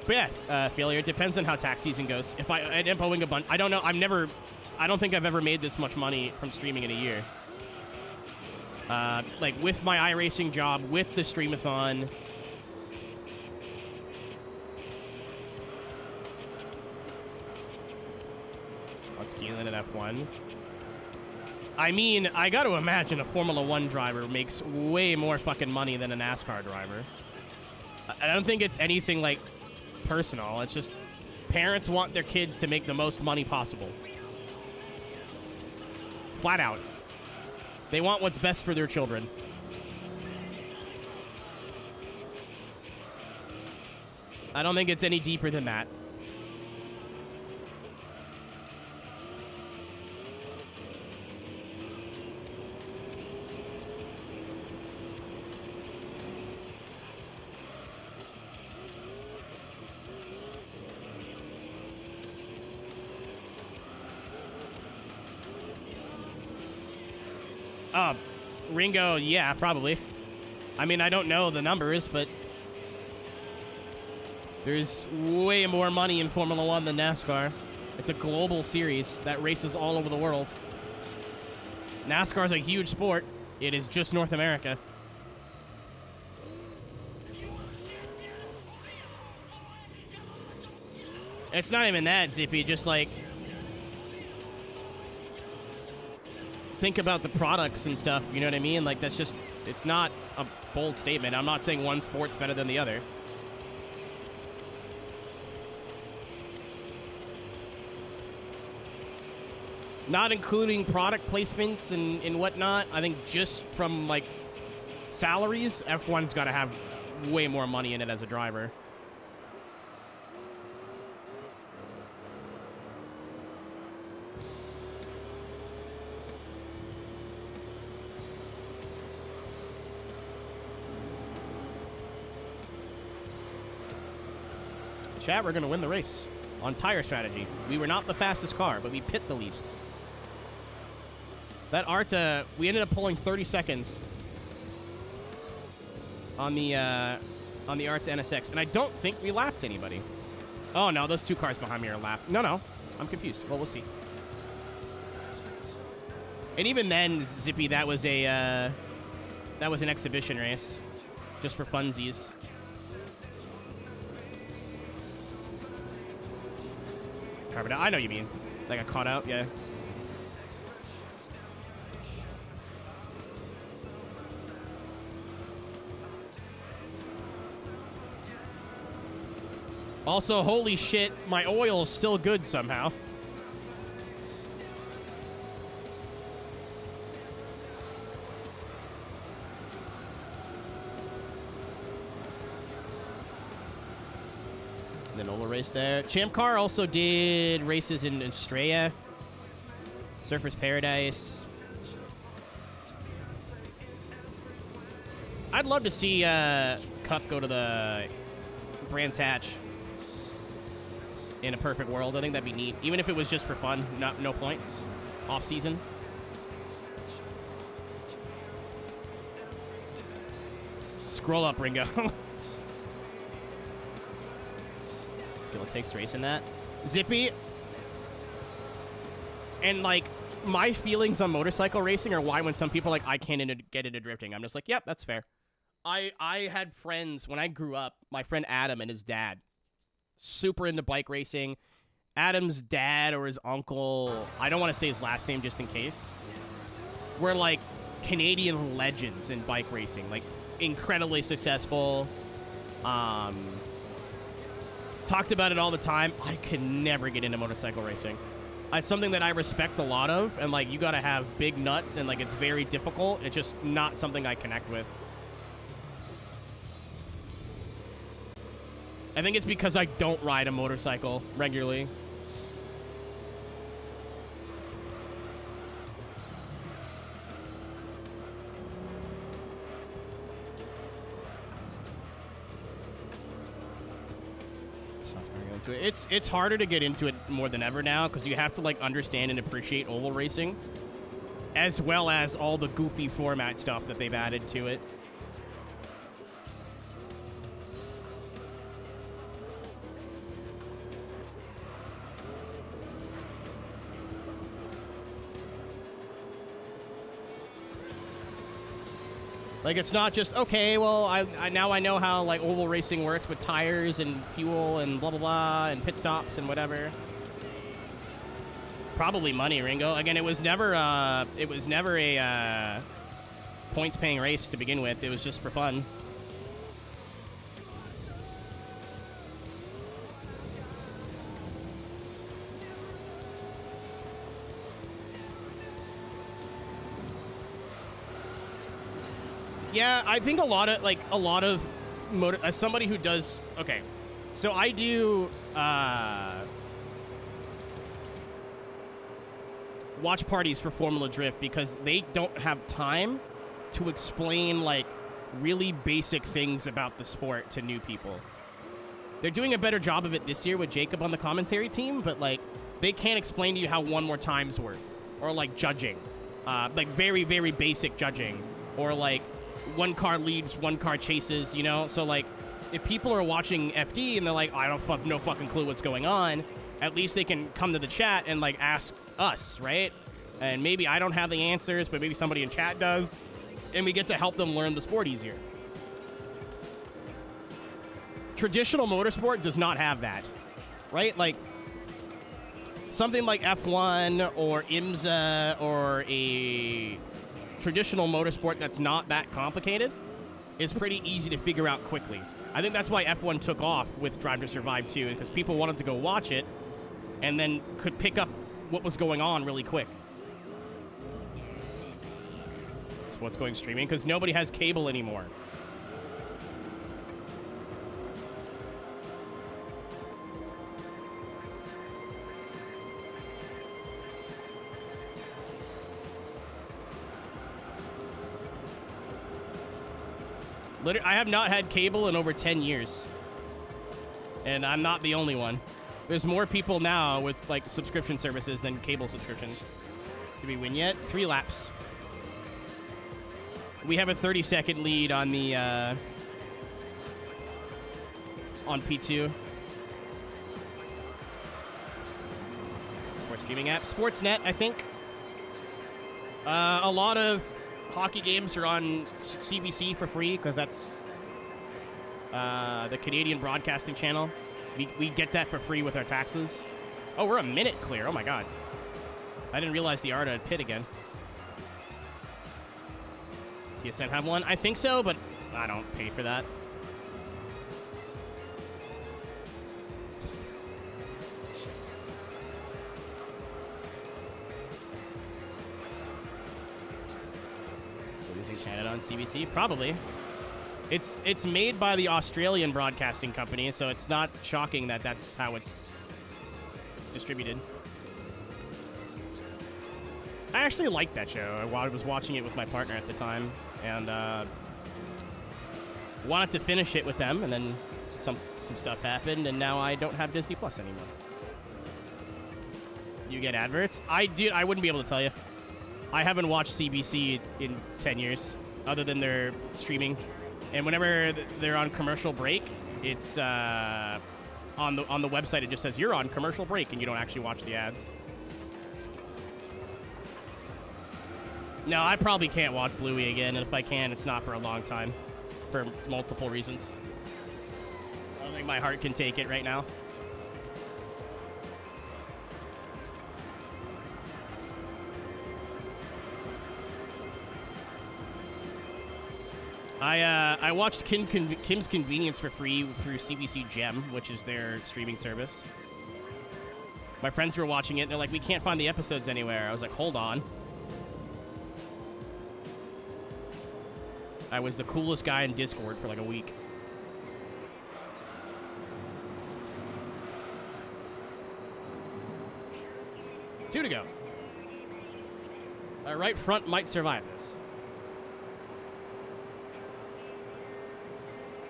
But yeah, failure. It depends on how tax season goes. If I end up owing a bunch, I don't know. I don't think I've ever made this much money from streaming in a year. Like with my iRacing job, with the streamathon. Let's key in at F1. I mean, I got to imagine a Formula 1 driver makes way more fucking money than a NASCAR driver. I don't think it's anything, like, personal. It's just parents want their kids to make the most money possible. Flat out. They want what's best for their children. I don't think it's any deeper than that. Ringo, yeah, probably. I mean, I don't know the numbers, but there's way more money in Formula 1 than NASCAR. It's a global series that races all over the world. NASCAR is a huge sport. It is just North America. It's not even that, Zippy. Just like, think about the products and stuff. You know what I mean? Like, that's just, it's not a bold statement. I'm not saying one sport's better than the other. Not including product placements and whatnot. I think just from, like, salaries, F1's got to have way more money in it as a driver. Chat, we're going to win the race on tire strategy. We were not the fastest car, but we pit the least. That Arta, we ended up pulling 30 seconds on the Arta NSX, and I don't think we lapped anybody. Oh no, those two cars behind me are lapped. No, I'm confused. Well, we'll see. And even then, Zippy, that was an exhibition race, just for funsies. I know what you mean. I got caught out, yeah. Also, holy shit, my oil's still good somehow. Then Oval race there. Champ Car also did races in Estrella, Surfers Paradise. I'd love to see Cup go to the Brands Hatch in a perfect world. I think that'd be neat, even if it was just for fun, no points, off season. Scroll up, Ringo. Skill it takes to race in that. Zippy. And, like, my feelings on motorcycle racing are why when some people are like, I can't get into drifting, I'm just like, yep, that's fair. I had friends, when I grew up, my friend Adam and his dad, super into bike racing. Adam's dad or his uncle, I don't want to say his last name just in case, were, like, Canadian legends in bike racing. Like, incredibly successful. Talked about it all the time. I could never get into motorcycle racing. It's something that I respect a lot of, and, like, you gotta have big nuts, and, like, it's very difficult. It's just not something I connect with. I think it's because I don't ride a motorcycle regularly. It's harder to get into it more than ever now because you have to, like, understand and appreciate oval racing as well as all the goofy format stuff that they've added to it. Like, it's not just, okay, well, I now I know how, like, oval racing works with tires and fuel and blah, blah, blah, and pit stops and whatever. Probably money, Ringo. Again, it was never a points-paying race to begin with. It was just for fun. Yeah, I think a lot of as somebody who does, okay, so I do watch parties for Formula Drift because they don't have time to explain like really basic things about the sport to new people. They're doing a better job of it this year with Jacob on the commentary team, but like they can't explain to you how one more times work, or like judging, like very, very basic judging, or like one car leads, one car chases, you know? So, like, if people are watching FD and they're like, I don't no fucking clue what's going on, at least they can come to the chat and, like, ask us, right? And maybe I don't have the answers, but maybe somebody in chat does, and we get to help them learn the sport easier. Traditional motorsport does not have that, right? Like, something like F1 or IMSA or a traditional motorsport that's not that complicated is pretty easy to figure out quickly. I think that's why F1 took off with Drive to Survive 2, because people wanted to go watch it and then could pick up what was going on really quick. So what's going streaming? Because nobody has cable anymore. I have not had cable in over 10 years. And I'm not the only one. There's more people now with, like, subscription services than cable subscriptions. Did we win yet? 3 laps. We have a 30-second lead on the, on P2. Sports streaming app. Sportsnet, I think. A lot of hockey games are on CBC for free because that's the Canadian Broadcasting Channel. We get that for free with our taxes. Oh, we're a minute clear. Oh, my God. I didn't realize the Arda had pit again. TSN have one? I think so, but I don't pay for that. Canada on CBC? Probably. It's made by the Australian Broadcasting Company, so it's not shocking that that's how it's distributed. I actually liked that show while I was watching it with my partner at the time, and wanted to finish it with them, and then some stuff happened, and now I don't have Disney Plus anymore. You get adverts? I wouldn't be able to tell you. I haven't watched CBC in 10 years, other than their streaming. And whenever they're on commercial break, it's on the website. It just says you're on commercial break, and you don't actually watch the ads. No, I probably can't watch Bluey again, and if I can, it's not for a long time, for multiple reasons. I don't think my heart can take it right now. I watched Kim's Convenience for free through CBC Gem, which is their streaming service. My friends were watching it, and they're like, we can't find the episodes anywhere. I was like, hold on. I was the coolest guy in Discord for like a week. Two to go. Our right front might survive this.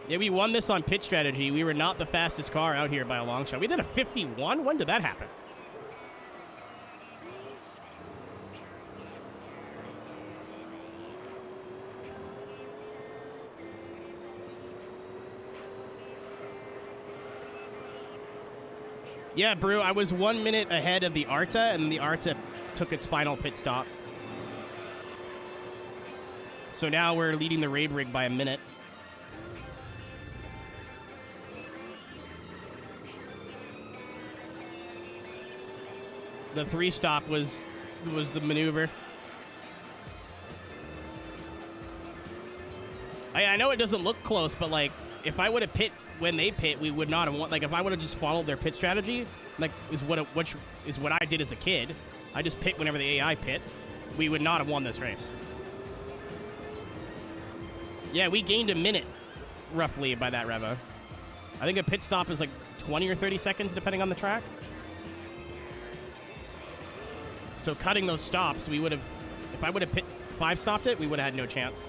Yeah, we won this on pit strategy. We were not the fastest car out here by a long shot. We did a 51? When did that happen? Yeah, Brew, I was 1 minute ahead of the Arta, and the Arta took its final pit stop. So now we're leading the raid rig by a minute. The 3-stop was the maneuver. I know it doesn't look close, but like if I would have pit when they pit, we would not have won. Like if I would have just followed their pit strategy, like which is what I did as a kid. I just pit whenever the AI pit. We would not have won this race. Yeah, we gained a minute roughly by that Revo. I think a pit stop is like 20 or 30 seconds depending on the track. So cutting those stops, we would have, if I would have pit 5-stopped it, we would have had no chance.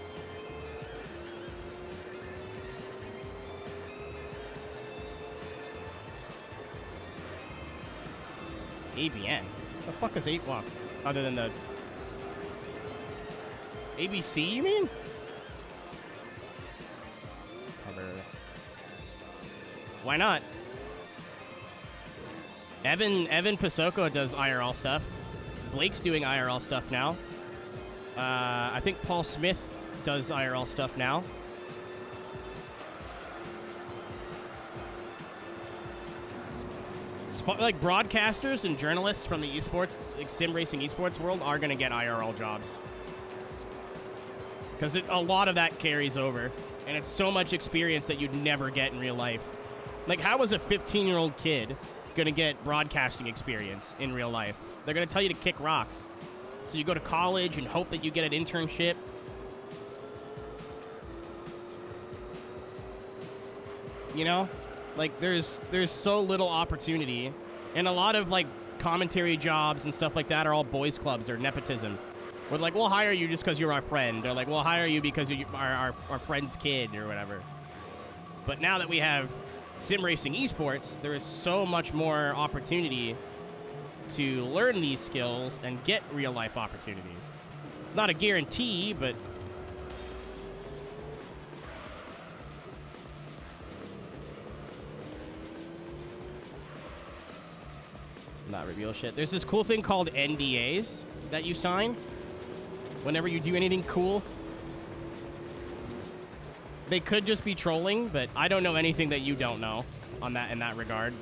ABN? What the fuck is 8 walk? Other than the ABC, you mean? Why not? Evan Pasoko does IRL stuff. Blake's doing IRL stuff now. I think Paul Smith does IRL stuff now. Like broadcasters and journalists from the esports, like sim racing esports world, are going to get IRL jobs. Because a lot of that carries over. And it's so much experience that you'd never get in real life. Like, how is a 15-year-old kid going to get broadcasting experience in real life? They're going to tell you to kick rocks. So you go to college and hope that you get an internship. You know? Like, there's so little opportunity. And a lot of, like, commentary jobs and stuff like that are all boys' clubs or nepotism. We're like, we'll hire you just because you're our friend. They're like, we'll hire you because you're our friend's kid or whatever. But now that we have sim racing esports, there is so much more opportunity to learn these skills and get real-life opportunities. Not a guarantee, but... Not reveal shit. There's this cool thing called NDAs that you sign whenever you do anything cool. They could just be trolling, but I don't know anything that you don't know on that in that regard.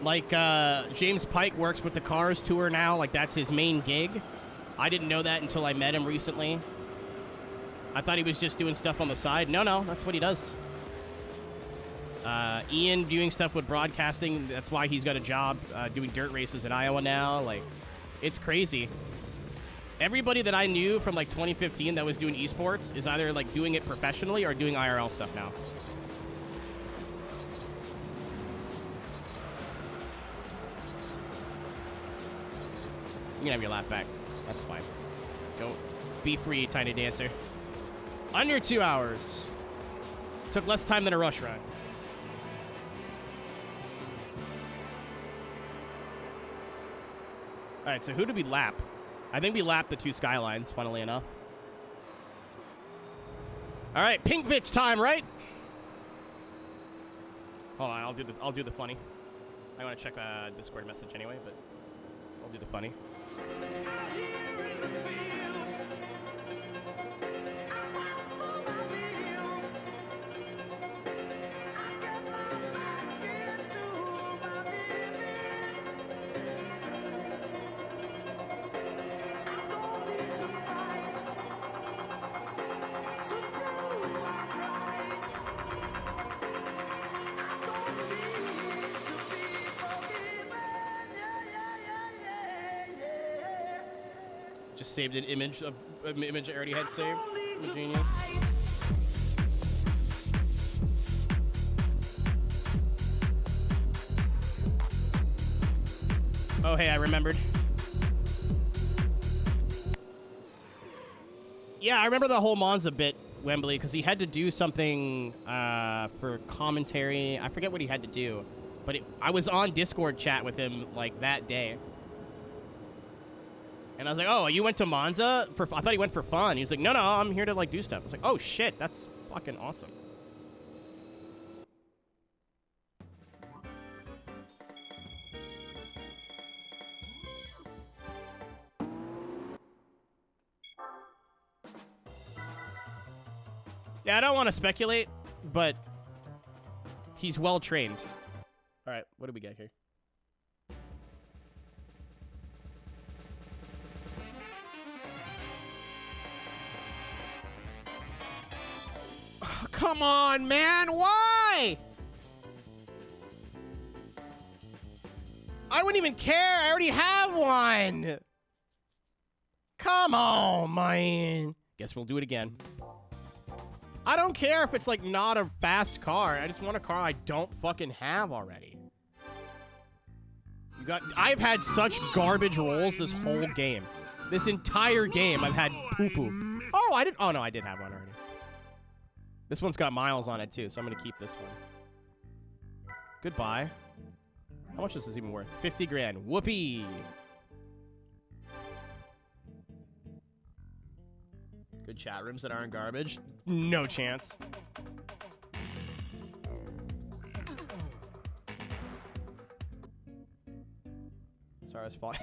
Like, James Pike works with the Cars Tour now. Like, that's his main gig. I didn't know that until I met him recently. I thought he was just doing stuff on the side. No, that's what he does. Ian doing stuff with broadcasting. That's why he's got a job doing dirt races in Iowa now. Like, it's crazy. Everybody that I knew from, like, 2015 that was doing esports is either, like, doing it professionally or doing IRL stuff now. You can have your lap back. That's fine. Go. Be free, Tiny Dancer. Under 2 hours. Took less time than a rush run. Alright, so who did we lap? I think we lapped the 2 Skylines, funnily enough. Alright, pink bits time, right? Hold on, I'll do the funny. I want to check a Discord message anyway, but I'll do the funny. Just saved an image of an image I already had saved. I'm a genius. Oh, hey, I remembered. Yeah, I remember the whole Monza bit, Wembley, because he had to do something for commentary. I forget what he had to do, but I was on Discord chat with him like that day. And I was like, oh, you went to Monza? I thought he went for fun. He was like, no, I'm here to, like, do stuff. I was like, oh, shit, that's fucking awesome. Yeah, I don't want to speculate, but he's well trained. All right, what do we get here? Oh, come on, man. Why? I wouldn't even care. I already have one. Come on, man. Guess we'll do it again. I don't care if it's, like, not a fast car. I just want a car I don't fucking have already. I've had such garbage rolls this whole game. This entire game, I've had poo-poo. Oh, oh, no, I did have one already. This one's got miles on it, too, so I'm going to keep this one. Goodbye. How much is this even worth? 50 grand. Whoopee! Good chat rooms that aren't garbage. No chance. Sorry, I was falling.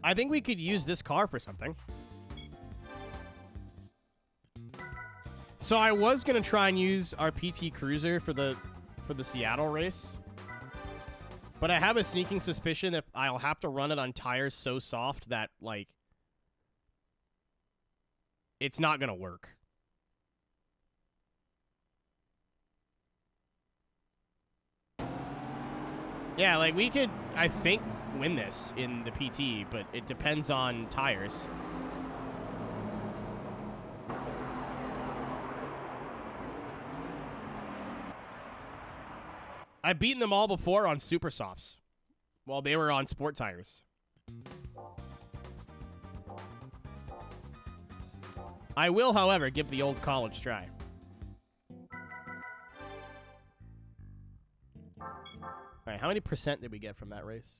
I think we could use this car for something. So I was gonna try and use our PT Cruiser for the Seattle race, but I have a sneaking suspicion that I'll have to run it on tires so soft that, like, it's not gonna work. Yeah, like, we could, I think, win this in the PT, but it depends on tires. I've beaten them all before on super softs while they were on sport tires. I will, however, give the old college try. All right, how many percent did we get from that race?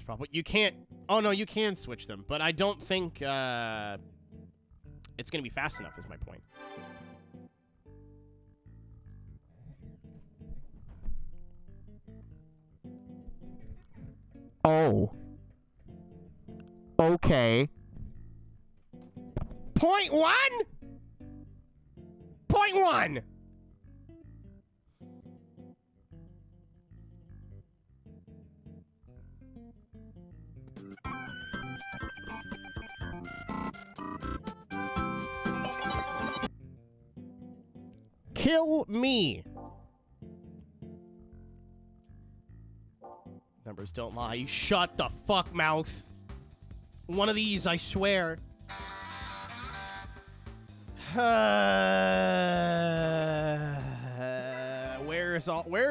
Probably, you can't. Oh no, you can switch them, but I don't think it's gonna be fast enough. Is my point. Oh. Okay. 0.1? 0.1. Kill me. Numbers don't lie. You shut the fuck mouth. One of these, I swear. Where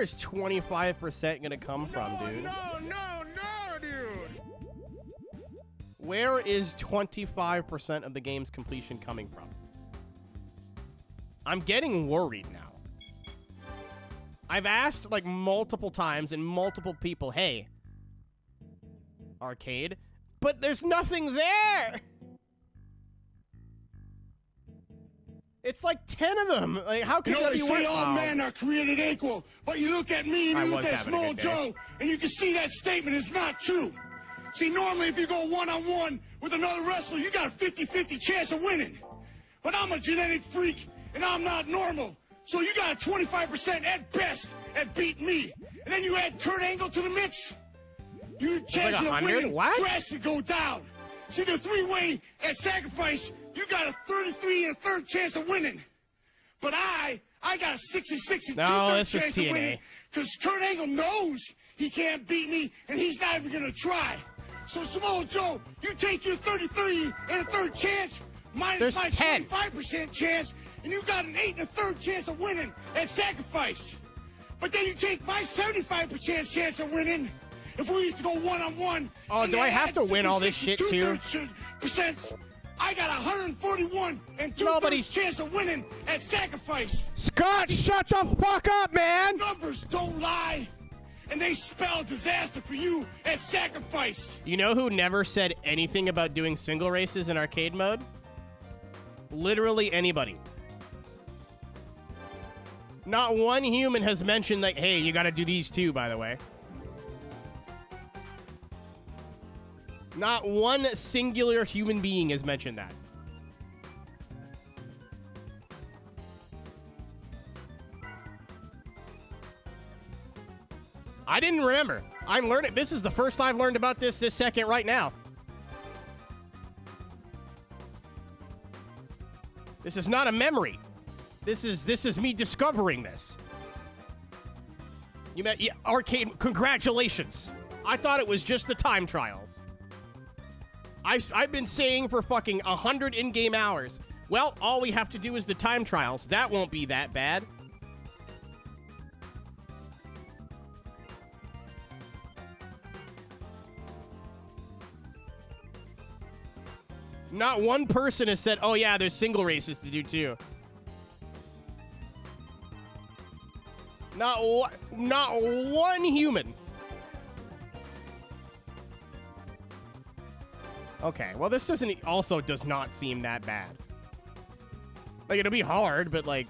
is 25% gonna come from, dude? No, dude. Where is 25% of the game's completion coming from? I'm getting worried now. I've asked, like, multiple times and multiple people, hey, arcade, but there's nothing there. It's like 10 of them. Like, how can that be they say all men are created equal, but you look at me and you look at Small Joe, and you can see that statement is not true. See, normally if you go one-on-one with another wrestler, you got a 50-50 chance of winning. But I'm a genetic freak, and I'm not normal. So you got a 25% at best at beating me. And then you add Kurt Angle to the mix. Your chance like of winning what? drastically go down. See, the three-way at sacrifice, you got a 33 and a third chance of winning. But I got a 66 and two-thirds chance of winning. Because Kurt Angle knows he can't beat me, and he's not even going to try. So, Samoa Joe, you take your 33 and a third chance, minus my 25% chance, and you got an 8 and a third chance of winning at sacrifice. But then you take my 75% chance of winning. If we used to go one-on-one... Oh, do I have to win all this shit, too? I got 141 and two-thirds chance of winning at sacrifice. Scott, shut the fuck up, man! Numbers don't lie, and they spell disaster for you at sacrifice. You know who never said anything about doing single races in arcade mode? Literally anybody. Not one human has mentioned, like, hey, you gotta do these too, by the way. Not one singular human being has mentioned that. I didn't remember. I'm learning. This is the first I've learned about this second right now. This is not a memory. This is me discovering this. You met Arcade. Congratulations. I thought it was just the time trials. I've been saying for fucking 100 in-game hours. Well, all we have to do is the time trials. That won't be that bad. Not one person has said, oh yeah, there's single races to do too. Not one human. Okay, well this also does not seem that bad. Like, it'll be hard, but like...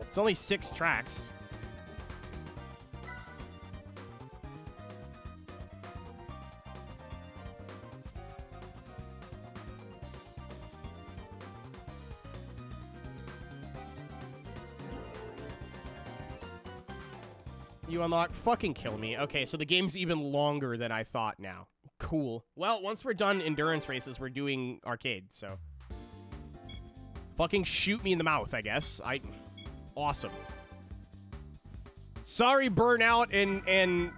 It's only 6 tracks. You unlock... Fucking kill me. Okay, so the game's even longer than I thought now. Cool. Well, once we're done endurance races, we're doing arcade, so... Fucking shoot me in the mouth, I guess. Awesome. Sorry, Burnout and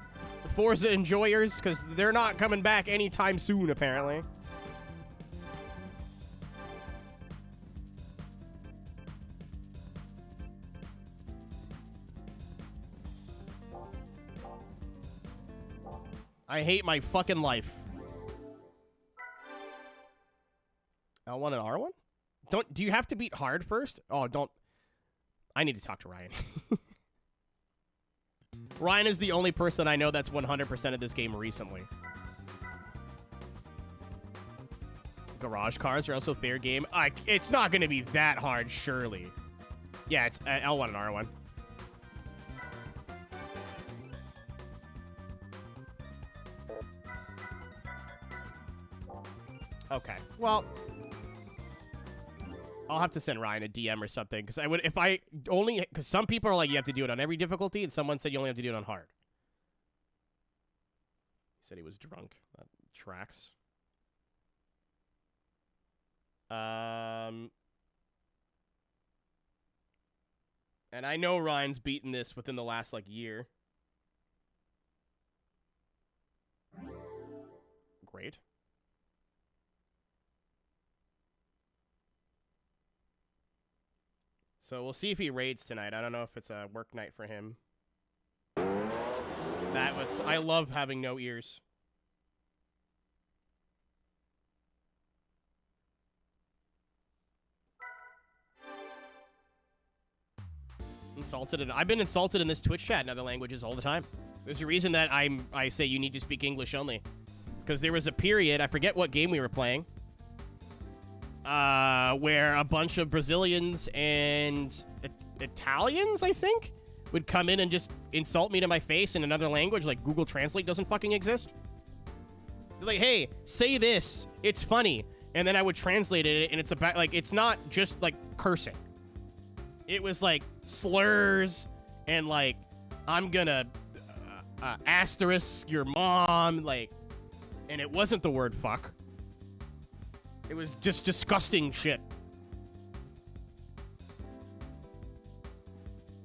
Forza enjoyers, because they're not coming back anytime soon, apparently. I hate my fucking life. L1 and R1? Do you have to beat hard first? Oh, don't. I need to talk to Ryan. Ryan is the only person I know that's 100% of this game recently. Garage cars are also fair game. It's not going to be that hard, surely. Yeah, it's L1 and R1. Okay, well, I'll have to send Ryan a DM or something, because because some people are like, you have to do it on every difficulty, and someone said you only have to do it on hard. He said he was drunk. That tracks. And I know Ryan's beaten this within the last, year. Great. So we'll see if he raids tonight. I don't know if it's a work night for him. I love having no ears. I've been insulted in this Twitch chat in other languages all the time. There's a reason that I say you need to speak English only. Because there was a period, I forget what game we were playing, where a bunch of Brazilians and Italians, I think, would come in and just insult me to my face in another language, like Google Translate doesn't fucking exist. They're like, hey, say this, it's funny. And then I would translate it, and it's about, it's not just, cursing. It was, slurs, and, I'm gonna asterisk your mom, and it wasn't the word fuck. It was just disgusting shit.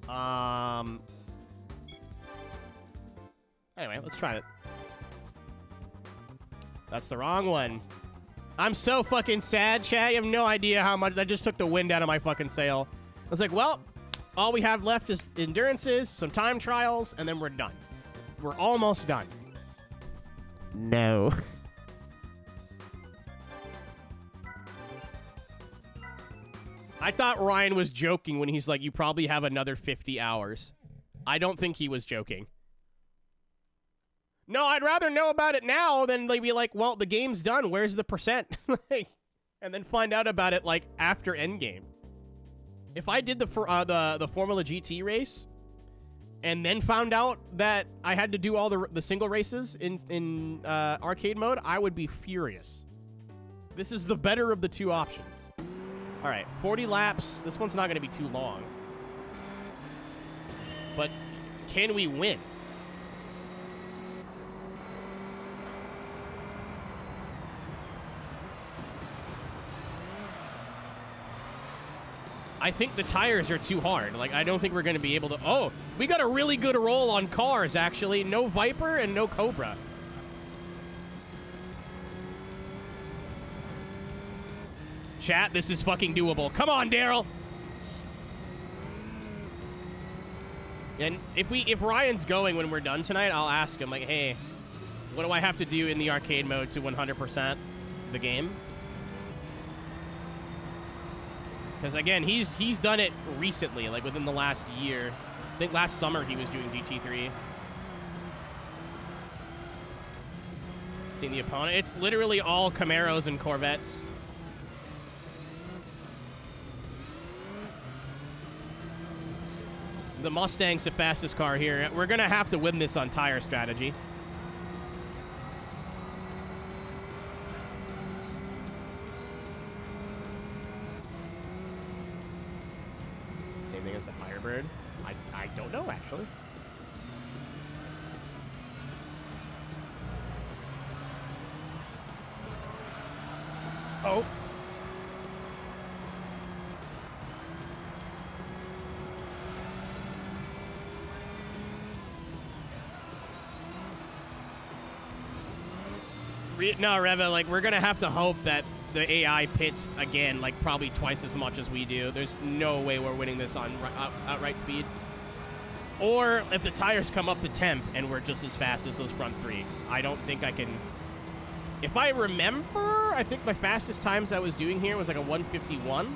Anyway, let's try it. That's the wrong one. I'm so fucking sad, chat. You have no idea how much that just took the wind out of my fucking sail. I was like, well, all we have left is endurances, some time trials, and then we're done. We're almost done. No. I thought Ryan was joking when he's like, you probably have another 50 hours. I don't think he was joking. No, I'd rather know about it now than be like, well, the game's done. Where's the percent? And then find out about it, after endgame. If I did the Formula GT race, and then found out that I had to do all the single races in arcade mode, I would be furious. This is the better of the two options. All right, 40 laps. This one's not going to be too long. But can we win? I think the tires are too hard. Like, I don't think we're going to be able to... Oh, we got a really good roll on cars, actually. No Viper and no Cobra. Chat, this is fucking doable. Come on, Daryl. And if Ryan's going when we're done tonight, I'll ask him, like, hey, what do I have to do in the arcade mode to 100% the game? Because, again, he's done it recently, like within the last year. I think last summer he was doing GT3. Seeing the opponent. It's literally all Camaros and Corvettes. The Mustang's the fastest car here. We're going to have to win this on tire strategy. Same thing as the Firebird. I don't know, actually. Oh. No, Reva, like, we're going to have to hope that the AI pits again, like, probably twice as much as we do. There's no way we're winning this on outright speed. Or if the tires come up to temp and we're just as fast as those front threes. I don't think I can... If I remember, I think my fastest times I was doing here was like a 151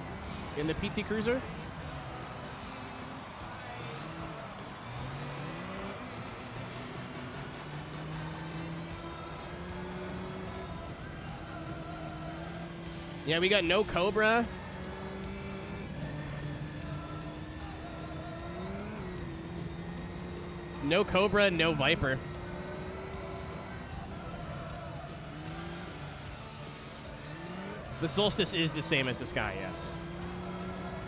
in the PT Cruiser. Yeah, we got no Cobra. No Cobra, no Viper. The Solstice is the same as the Sky, yes.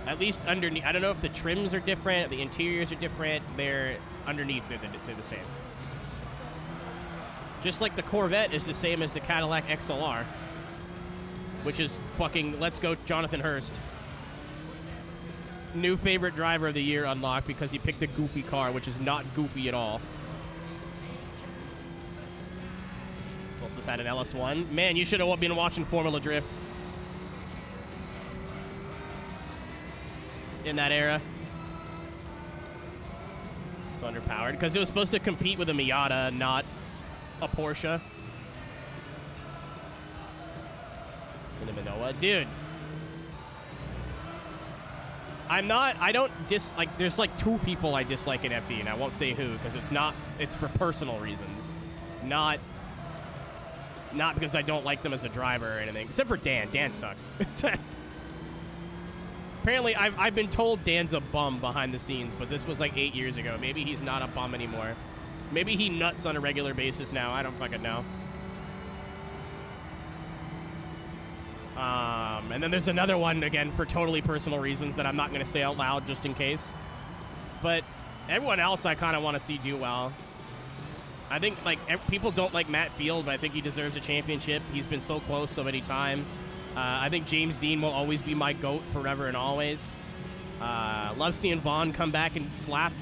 At least underneath. I don't know if the trims are different, the interiors are different. They're underneath, they're the same. Just like the Corvette is the same as the Cadillac XLR. Which is fucking, let's go Jonathan Hurst. New favorite driver of the year unlocked because he picked a goofy car, which is not goofy at all. Solstice had an LS1. Man, you should have been watching Formula Drift. In that era. It's underpowered because it was supposed to compete with a Miata, not a Porsche. In the Manoa. Dude. I don't dislike, there's like two people I dislike in FD, and I won't say who, because it's for personal reasons. Not because I don't like them as a driver or anything, except for Dan. Dan sucks. Apparently, I've been told Dan's a bum behind the scenes, but this was like 8 years ago. Maybe he's not a bum anymore. Maybe he nuts on a regular basis now. I don't fucking know. And then there's another one, again, for totally personal reasons that I'm not going to say out loud just in case. But everyone else I kind of want to see do well. I think, like, people don't like Matt Field, but I think he deserves a championship. He's been so close so many times. I think James Dean will always be my GOAT forever and always. Love seeing Vaughn come back and slap.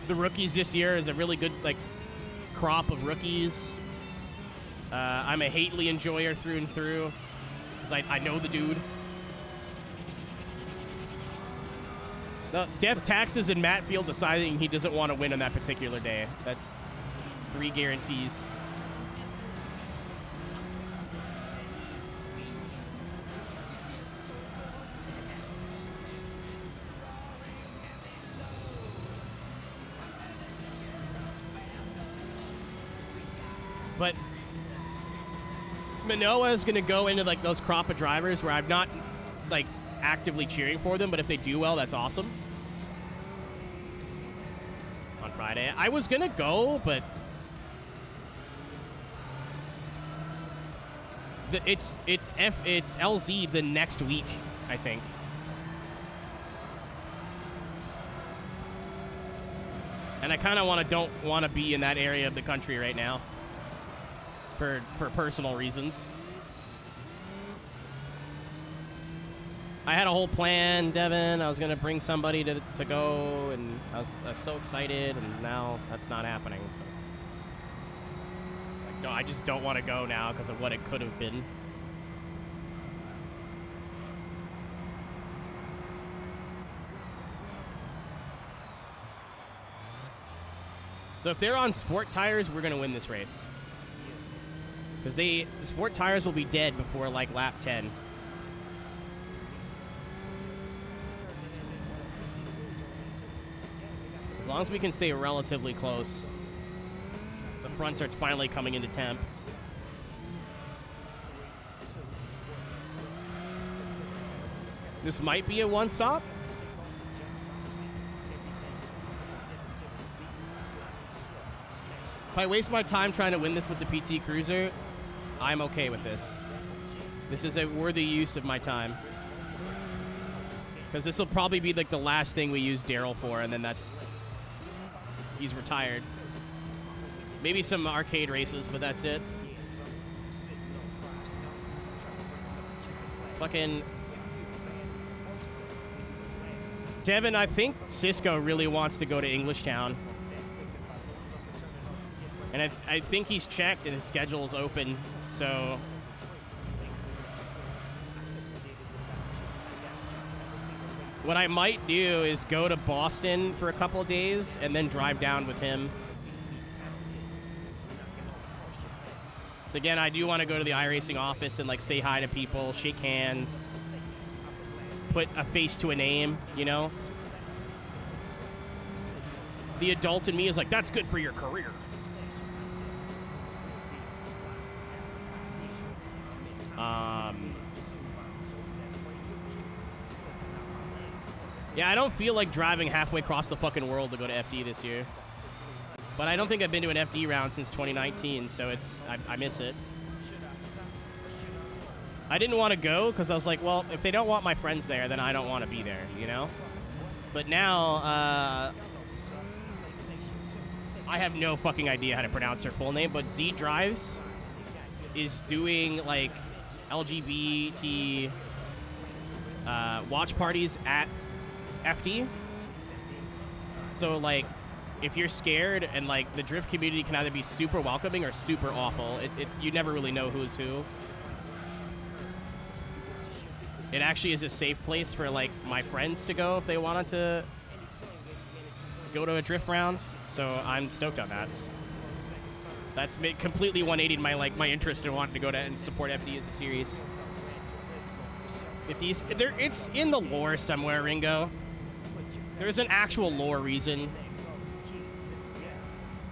The rookies this year is a really good, like, crop of rookies. I'm a Hately enjoyer through and through, because I know the dude. The death taxes and Matt Field deciding he doesn't want to win on that particular day. That's 3 guarantees. But Manoa is going to go into, like, those crop of drivers where I'm not, like, actively cheering for them, but if they do well, that's awesome. Friday. I was gonna go, but it's LZ the next week, I think. And I kind of don't want to be in that area of the country right now for personal reasons. I had a whole plan, Devin. I was going to bring somebody to go, and I was so excited, and now that's not happening. So I just don't want to go now because of what it could have been. So if they're on sport tires, we're going to win this race. Because the sport tires will be dead before, like, lap 10. As long as we can stay relatively close. The fronts are finally coming into temp. This might be a one-stop. If I waste my time trying to win this with the PT Cruiser, I'm okay with this. This is a worthy use of my time. Because this will probably be like the last thing we use Daryl for, and then he's retired. Maybe some arcade races, but that's it. Fucking Devin, I think Cisco really wants to go to Englishtown. And I think he's checked and his schedule is open, so... What I might do is go to Boston for a couple of days and then drive down with him. So again, I do want to go to the iRacing office and like say hi to people, shake hands, put a face to a name, you know? The adult in me is like, that's good for your career. Yeah, I don't feel like driving halfway across the fucking world to go to FD this year. But I don't think I've been to an FD round since 2019, so I miss it. I didn't want to go because I was like, well, if they don't want my friends there, then I don't want to be there, you know? But now, I have no fucking idea how to pronounce her full name, but Z Drives is doing, like, LGBT watch parties at FD. So, like, if you're scared and, like, the drift community can either be super welcoming or super awful. You never really know who's who. It actually is a safe place for, like, my friends to go if they wanted to go to a drift round. So I'm stoked on that. That's completely 180'd my interest in wanting to go to and support FD as a series. It's in the lore somewhere, Ringo. There's an actual lore reason.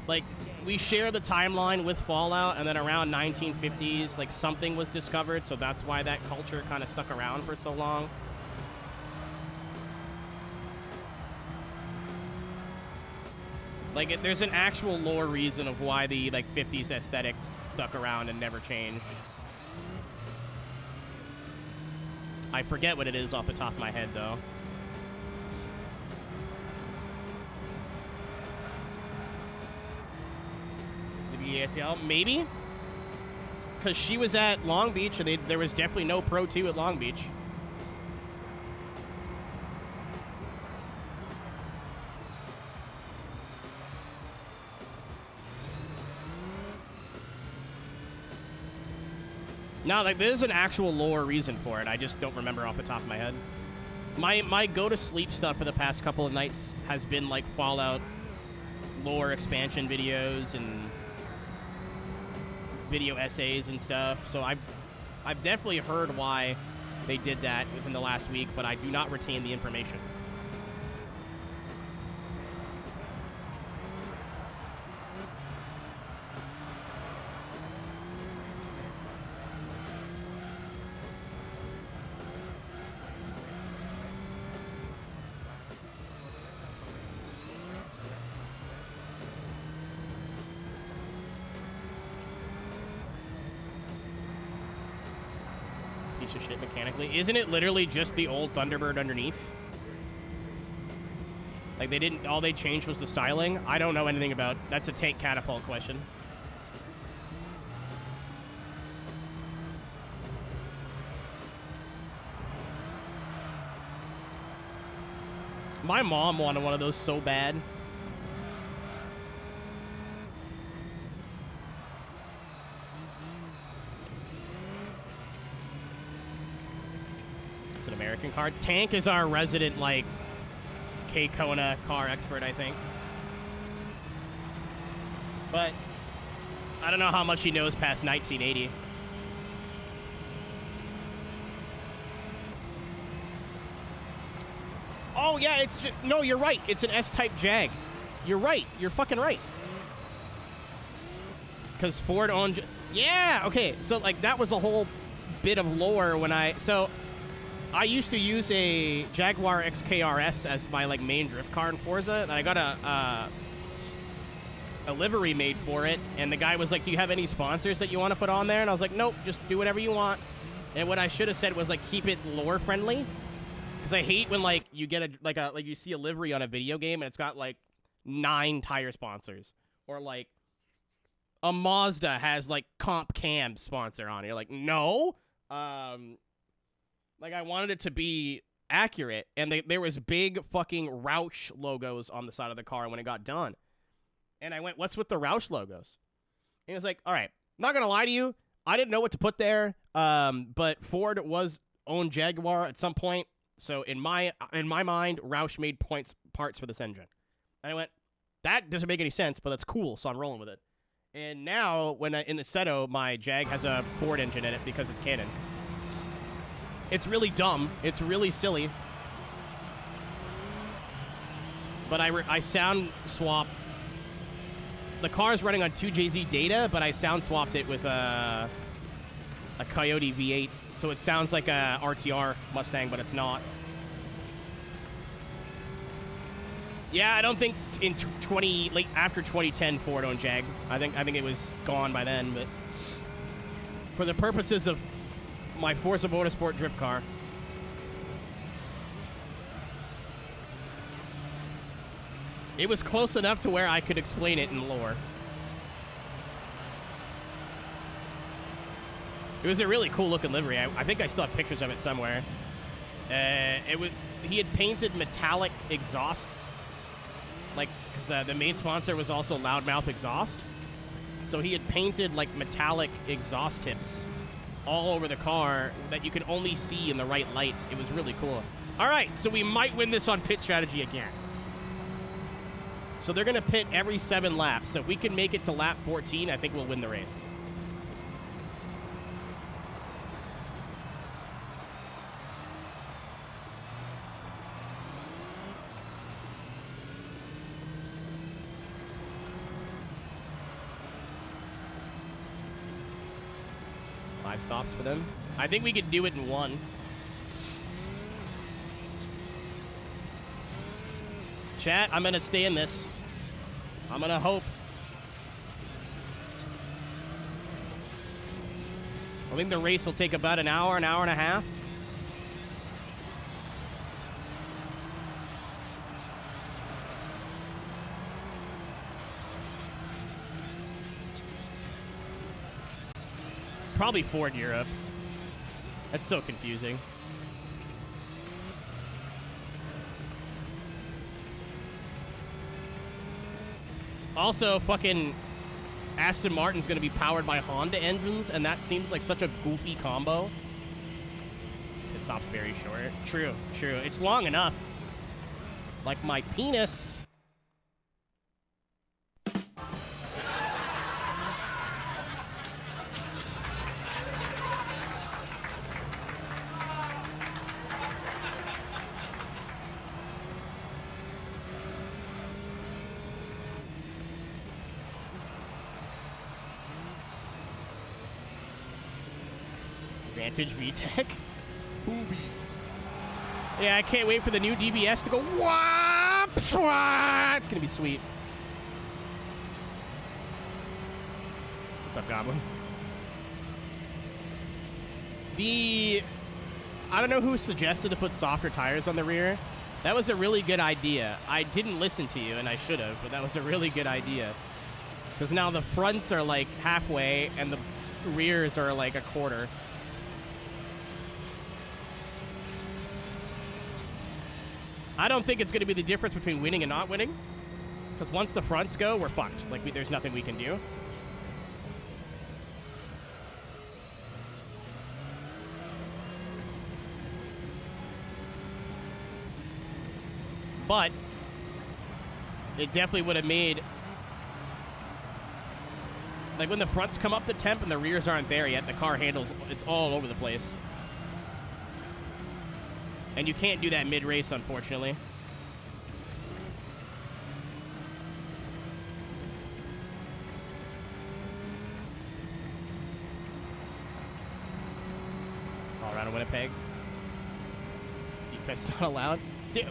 Like, we share the timeline with Fallout, and then around 1950s, like, something was discovered, so that's why that culture kind of stuck around for so long. Like, there's an actual lore reason of why the, like, 50s aesthetic stuck around and never changed. I forget what it is off the top of my head, though. ATL, maybe? Because she was at Long Beach, and there was definitely no Pro 2 at Long Beach. No, like, there's an actual lore reason for it. I just don't remember off the top of my head. My go-to-sleep stuff for the past couple of nights has been, like, Fallout lore expansion videos and video essays and stuff. So I've definitely heard why they did that within the last week, but I do not retain the information. of shit mechanically. Isn't it literally just the old Thunderbird underneath? Like, they didn't... All they changed was the styling? I don't know anything about... That's a tank catapult question. My mom wanted one of those so bad. It's an American car. Tank is our resident, like, K-Kona car expert, I think. But I don't know how much he knows past 1980. Oh, yeah, it's just, no, you're right. It's an S-type Jag. You're right. You're fucking right. Because Ford owned... Yeah, okay. So, like, that was a whole bit of lore when So, I used to use a Jaguar XKRS as my, like, main drift car in Forza, and I got a livery made for it, and the guy was like, do you have any sponsors that you want to put on there? And I was like, nope, just do whatever you want. And what I should have said was, like, keep it lore-friendly. Because I hate when, like, you get like you see a livery on a video game and it's got, like, 9 tire sponsors. Or, like, a Mazda has, like, Comp Cam sponsor on it. You're like, no. Like, I wanted it to be accurate. And there was big fucking Roush logos on the side of the car when it got done. And I went, what's with the Roush logos? And he was like, all right, not going to lie to you. I didn't know what to put there. But Ford owned Jaguar at some point. So in my mind, Roush made parts for this engine. And I went, that doesn't make any sense, but that's cool, so I'm rolling with it. And now, when in the Seto, my Jag has a Ford engine in it because it's Canon. It's really dumb. It's really silly. But I sound swap. The car is running on 2JZ data, but I sound swapped it with a Coyote V8. So it sounds like a RTR Mustang, but it's not. Yeah, I don't think in after 2010 Ford owned Jag. I think it was gone by then, but for the purposes of my Forza Motorsport drift car. It was close enough to where I could explain it in lore. It was a really cool looking livery. I think I still have pictures of it somewhere. He had painted metallic exhausts, like, because the main sponsor was also Loudmouth Exhaust. So he had painted like metallic exhaust tips all over the car that you could only see in the right light. It was really cool. All right, so we might win this on pit strategy again. So they're going to pit every 7 laps. So if we can make it to lap 14, I think we'll win the race. Stops for them. I think we could do it in 1. Chat, I'm gonna stay in this. I'm gonna hope. I think the race will take about an hour and a half. Probably Ford Europe. That's so confusing. Also, fucking Aston Martin's gonna be powered by Honda engines, and that seems like such a goofy combo. It stops very short. True, true. It's long enough. Like my penis. Vantage VTEC. Boobies. Yeah, I can't wait for the new DBS to go wah, pswah. It's gonna be sweet. What's up, Goblin? I don't know who suggested to put softer tires on the rear. That was a really good idea. I didn't listen to you, and I should have, but that was a really good idea. Because now the fronts are like halfway, and the rears are like a quarter. I don't think it's going to be the difference between winning and not winning. Because once the fronts go, we're fucked. Like, there's nothing we can do. But it definitely would have made... Like, when the fronts come up the temp and the rears aren't there yet, the car handles... It's all over the place. And you can't do that mid-race, unfortunately. All around Winnipeg. Defense not allowed.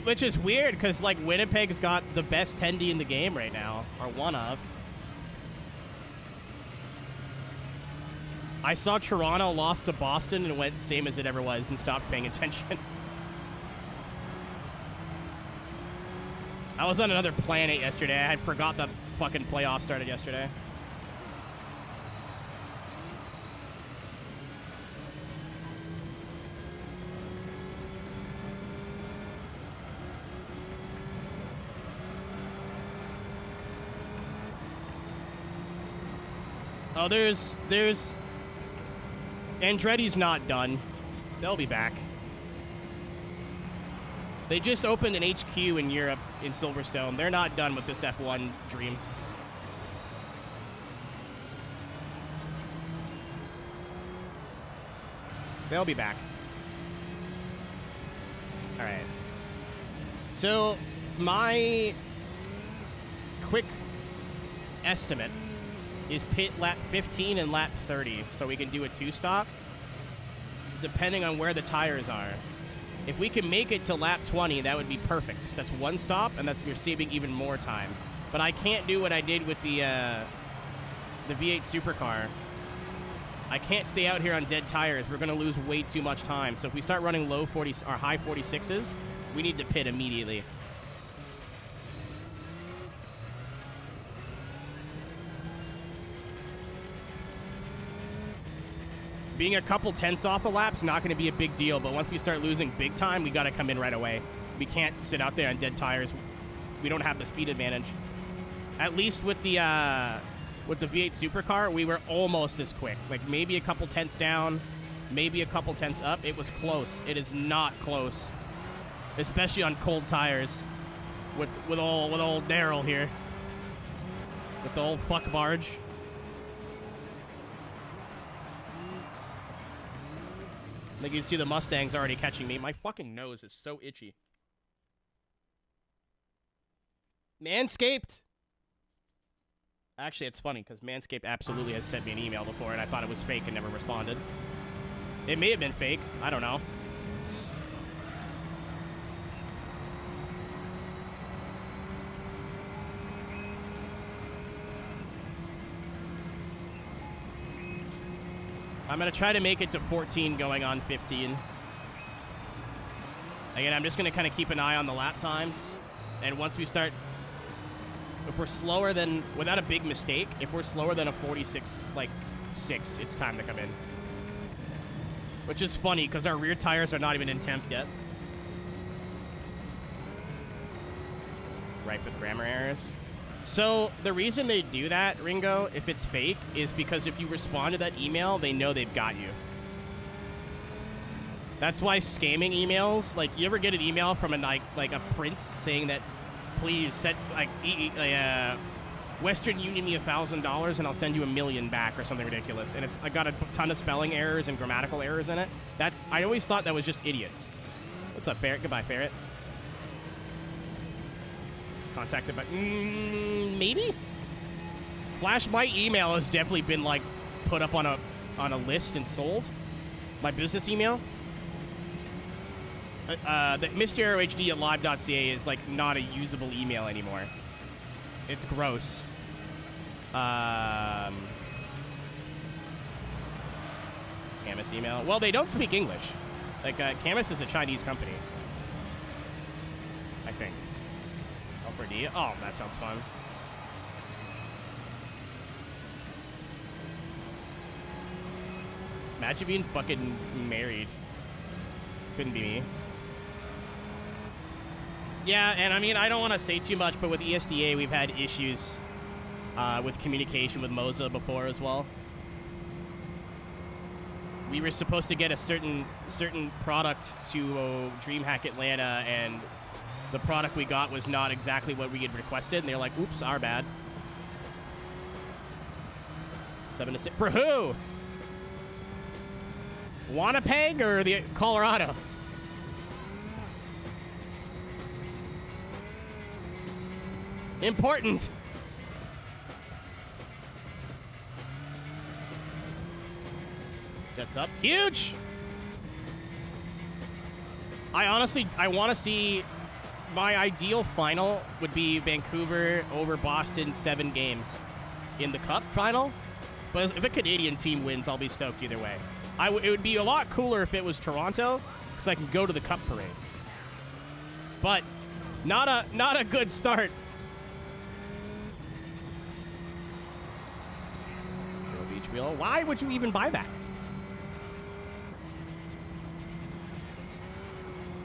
Which is weird, because, like, Winnipeg's got the best 10D in the game right now. Or one of. I saw Toronto lost to Boston and went same as it ever was and stopped paying attention. I was on another planet yesterday. I had forgot the fucking playoffs started yesterday. Oh, there's Andretti's not done. They'll be back. They just opened an HQ in Europe, in Silverstone. They're not done with this F1 dream. They'll be back. All right. So, my quick estimate is pit lap 15 and lap 30, so we can do a two-stop, depending on where the tires are. If we can make it to lap 20, that would be perfect. So that's one stop, and we're saving even more time. But I can't do what I did with the V8 supercar. I can't stay out here on dead tires. We're going to lose way too much time. So if we start running low 40 or high 46s, we need to pit immediately. Being a couple tenths off a lap's not going to be a big deal, but once we start losing big time, we got to come in right away. We can't sit out there on dead tires. We don't have the speed advantage. At least with the V8 supercar, we were almost as quick. Like maybe a couple tenths down, maybe a couple tenths up. It was close. It is not close, especially on cold tires. With old Daryl here, with the old fuck barge. Like you can see the Mustang's already catching me. My fucking nose is so itchy. Manscaped. Actually, it's funny because Manscaped absolutely has sent me an email before and I thought it was fake and never responded. It may have been fake. I don't know. I'm going to try to make it to 14 going on 15. Again, I'm just going to kind of keep an eye on the lap times. And once we start... If we're slower than... Without a big mistake, if we're slower than a 46, like, 6, it's time to come in. Which is funny, because our rear tires are not even in temp yet. Right with grammar errors. So, the reason they do that, Ringo, if it's fake, is because if you respond to that email, they know they've got you. That's why scamming emails, like, you ever get an email from a prince saying that, please, send, like, Western Union me $1,000 and I'll send you $1 million back or something ridiculous. And I got a ton of spelling errors and grammatical errors in it. I always thought that was just idiots. What's up, Ferret? Goodbye, Ferret. Contacted by... maybe? Flash, my email has definitely been, like, put up on a list and sold. My business email. The MrAeroHD at live.ca is, like, not a usable email anymore. It's gross. Camus email. Well, they don't speak English. Like, Camus is a Chinese company. I think. L4D? Oh, that sounds fun. Imagine being fucking married. Couldn't be me. Yeah, and I mean, I don't want to say too much, but with ESDA, we've had issues with communication with Moza before as well. We were supposed to get a certain product to DreamHack Atlanta, and the product we got was not exactly what we had requested, and they're like, oops, our bad. 7 to 6. For who? Winnipeg or the Colorado? Important. Jets up. Huge! I want to see... My ideal final would be Vancouver over Boston 7 games in the Cup final. But if a Canadian team wins, I'll be stoked either way. It would be a lot cooler if it was Toronto, because I can go to the Cup parade. But not a good start. Zero Beach Wheel. Why would you even buy that?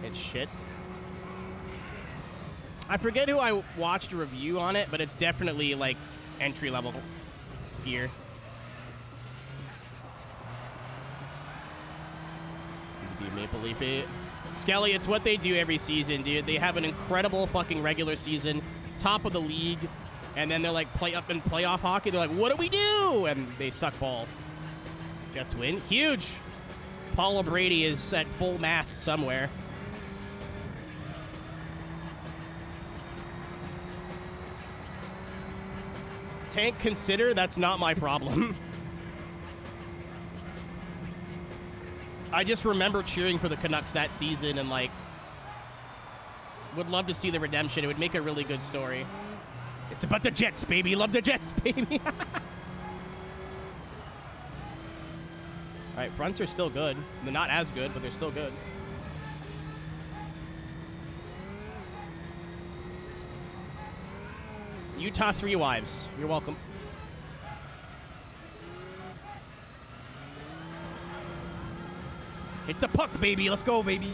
It's shit. I forget who I watched a review on it, but it's definitely like entry-level gear. Maple Leaf. Skelly, it's what they do every season, dude. They have an incredible fucking regular season, top of the league, and then they're like play up in playoff hockey. They're like, what do we do? And they suck balls. Jets win. Huge. Paula Brady is at full mast somewhere. Tank, consider that's not my problem. I just remember cheering for the Canucks that season and, like, would love to see the redemption. It would make a really good story. It's about the Jets, baby. Love the Jets, baby. All right, fronts are still good. They're not as good, but they're still good. Utah 3 wives. You're welcome. Hit the puck, baby. Let's go, baby.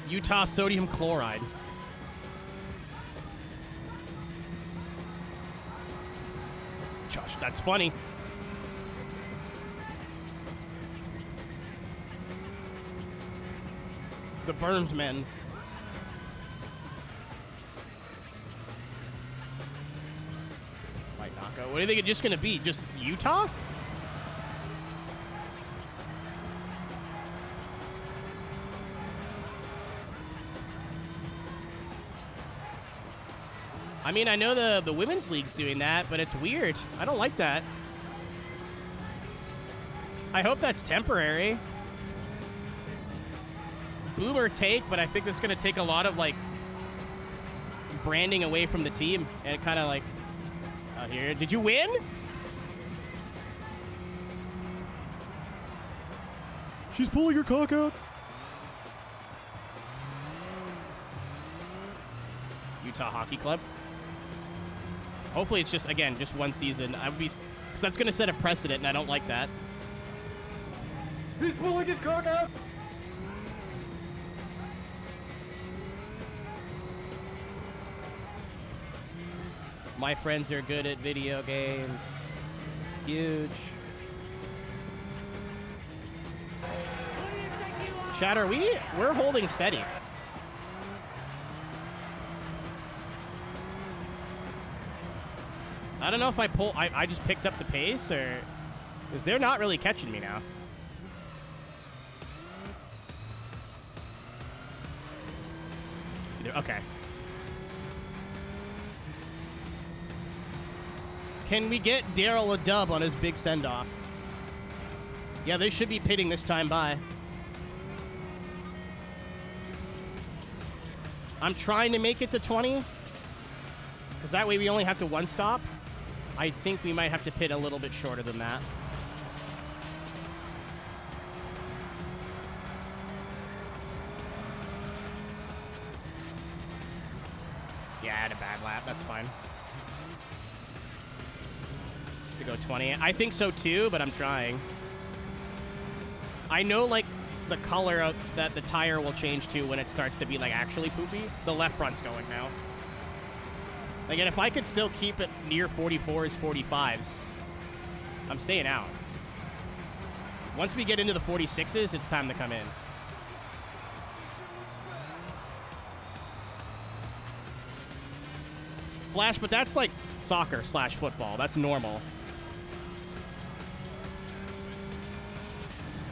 Utah sodium chloride. Josh, that's funny. The burned men. White knockout. What do you think it's just gonna be? Just Utah? I mean, I know the women's league's doing that, but it's weird. I don't like that. I hope that's temporary. Boomer take, but I think that's going to take a lot of, like, branding away from the team. And kind of, like, out here. Did you win? She's pulling her cock out. Utah Hockey Club. Hopefully it's just, again, just one season. I would be, because that's going to set a precedent, and I don't like that. He's pulling his cock out. My friends are good at video games. Huge. Chat, we're holding steady. I don't know if I just picked up the pace, or because they're not really catching me now. Okay. Can we get Daryl a dub on his big send-off? Yeah, they should be pitting this time by. I'm trying to make it to 20. Because that way we only have to one stop. I think we might have to pit a little bit shorter than that. Yeah, I had a bad lap. That's fine. To go 20. I think so too, but I'm trying. I know, like, the color of that the tire will change to when it starts to be, like, actually poopy. The left front's going now. Again, if I could still keep it near 44s, 45s, I'm staying out. Once we get into the 46s, it's time to come in. Flash, but that's like soccer/football. That's normal.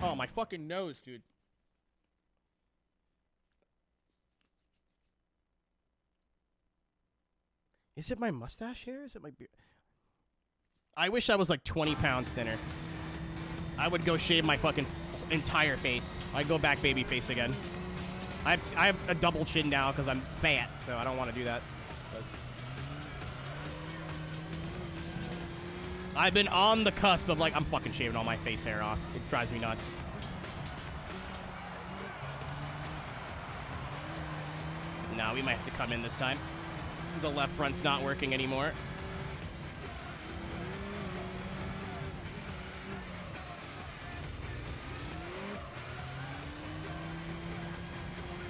Oh, my fucking nose, dude. Is it my mustache hair? Is it my beard? I wish I was like 20 pounds thinner. I would go shave my fucking entire face. I'd go back baby face again. I have a double chin now because I'm fat, so I don't want to do that. But I've been on the cusp of, like, I'm fucking shaving all my face hair off. It drives me nuts. No, we might have to come in this time. The left front's not working anymore.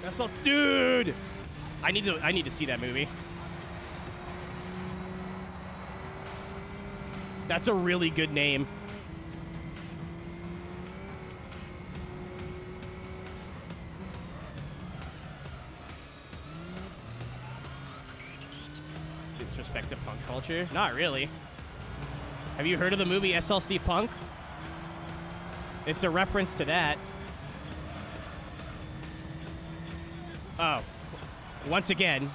That's all, dude. I need to see that movie. That's a really good name. Disrespect to punk culture? Not really. Have you heard of the movie SLC Punk? It's a reference to that. Oh. Once again.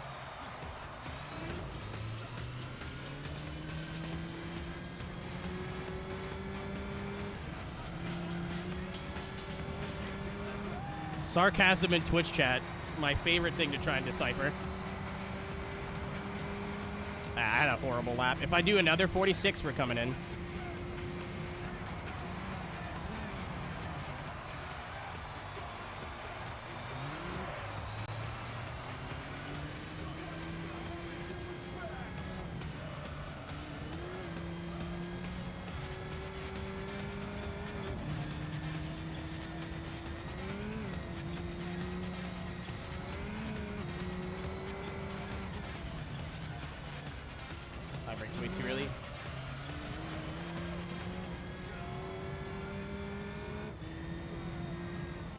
Sarcasm in Twitch chat. My favorite thing to try and decipher. I had a horrible lap. If I do another 46, we're coming in.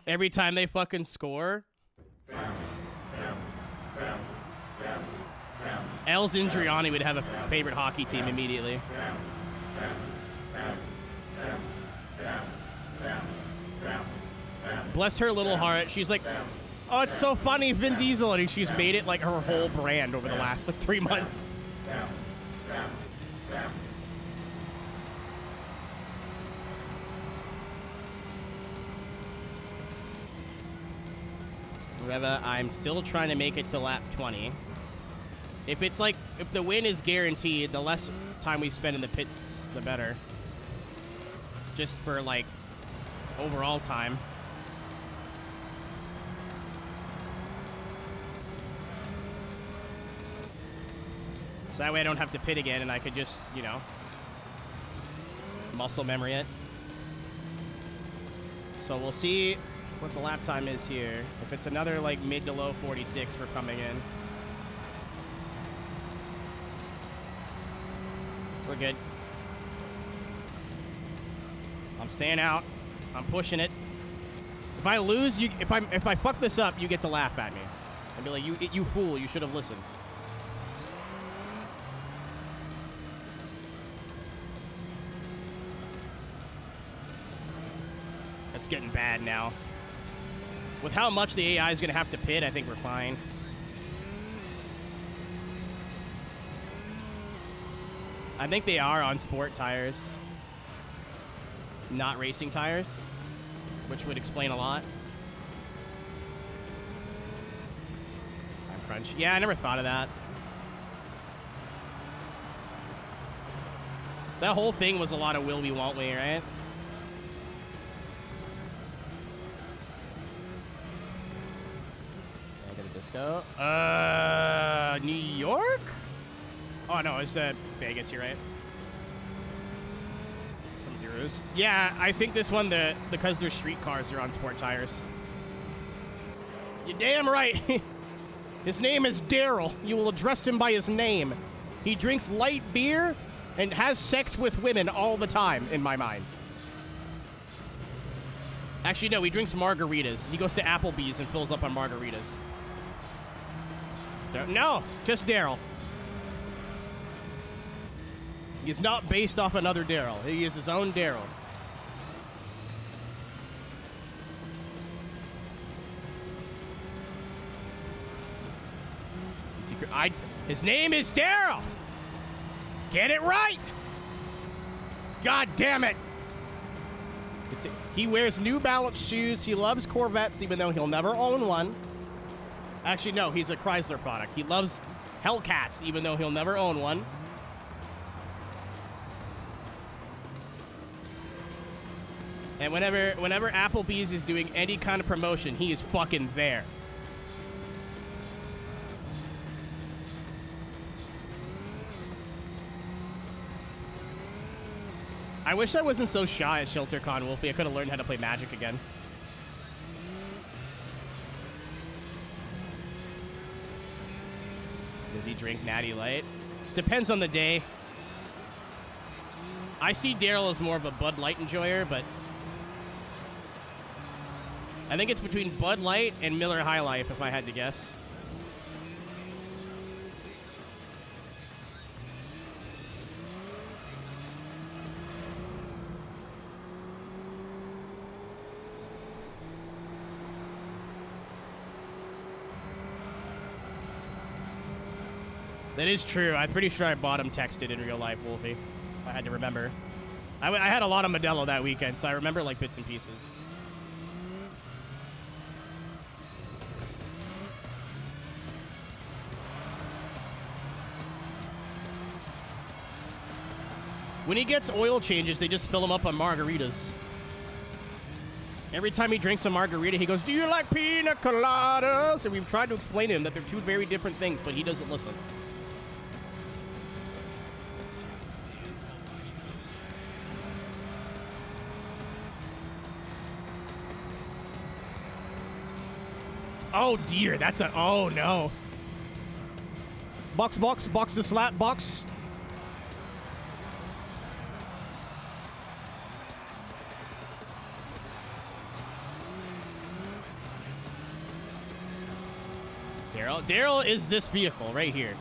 Every time they fucking score. Els Indriani would have a favorite hockey team immediately. Bless her little heart. She's like, oh, it's so funny, Vin Diesel. And she's made it like her whole brand over the last like 3 months. I'm still trying to make it to lap 20. If it's like, if the win is guaranteed, the less time we spend in the pits, the better. Just for, like, overall time. So that way I don't have to pit again and I could just, you know, muscle memory it. So we'll see what the lap time is here. If it's another like mid to low 46, we're coming in. We're good. I'm staying out. I'm pushing it. If I lose, if I fuck this up, you get to laugh at me and be like, you fool, you should have listened. It's getting bad now. With how much the AI is going to have to pit, I think we're fine. I think they are on sport tires. not racing tires, which would explain a lot. Time crunch. Yeah, I never thought of that. That whole thing was a lot of will we, won't we, right? I got a disco. New York? Oh, no, it's Vegas, you're right. Some Duros. Yeah, I think this one, because they're street cars, they're on sport tires. You're damn right. His name is Daryl. You will address him by his name. He drinks light beer and has sex with women all the time, in my mind. Actually, no, he drinks margaritas. He goes to Applebee's and fills up on margaritas. No, just Daryl. He's not based off another Daryl. He is his own Daryl. His name is Daryl. Get it right. God damn it. He wears New Balance shoes. He loves Corvettes, even though he'll never own one. Actually, no, he's a Chrysler product. He loves Hellcats, even though he'll never own one. And whenever Applebee's is doing any kind of promotion, he is fucking there. I wish I wasn't so shy at ShelterCon, Wolfie. I could have learned how to play Magic again. Does he drink Natty Light? Depends on the day. I see Daryl as more of a Bud Light enjoyer, but I think it's between Bud Light and Miller High Life, if I had to guess. That is true. I'm pretty sure I bought him texted in real life, Wolfie. I had to remember. I had a lot of Modelo that weekend, so I remember like bits and pieces. When he gets oil changes, they just fill him up on margaritas. Every time he drinks a margarita, he goes, "Do you like pina coladas?" And we've tried to explain to him that they're two very different things, but he doesn't listen. Oh dear, that's a, oh no. Box the slap box. Daryl is this vehicle right here.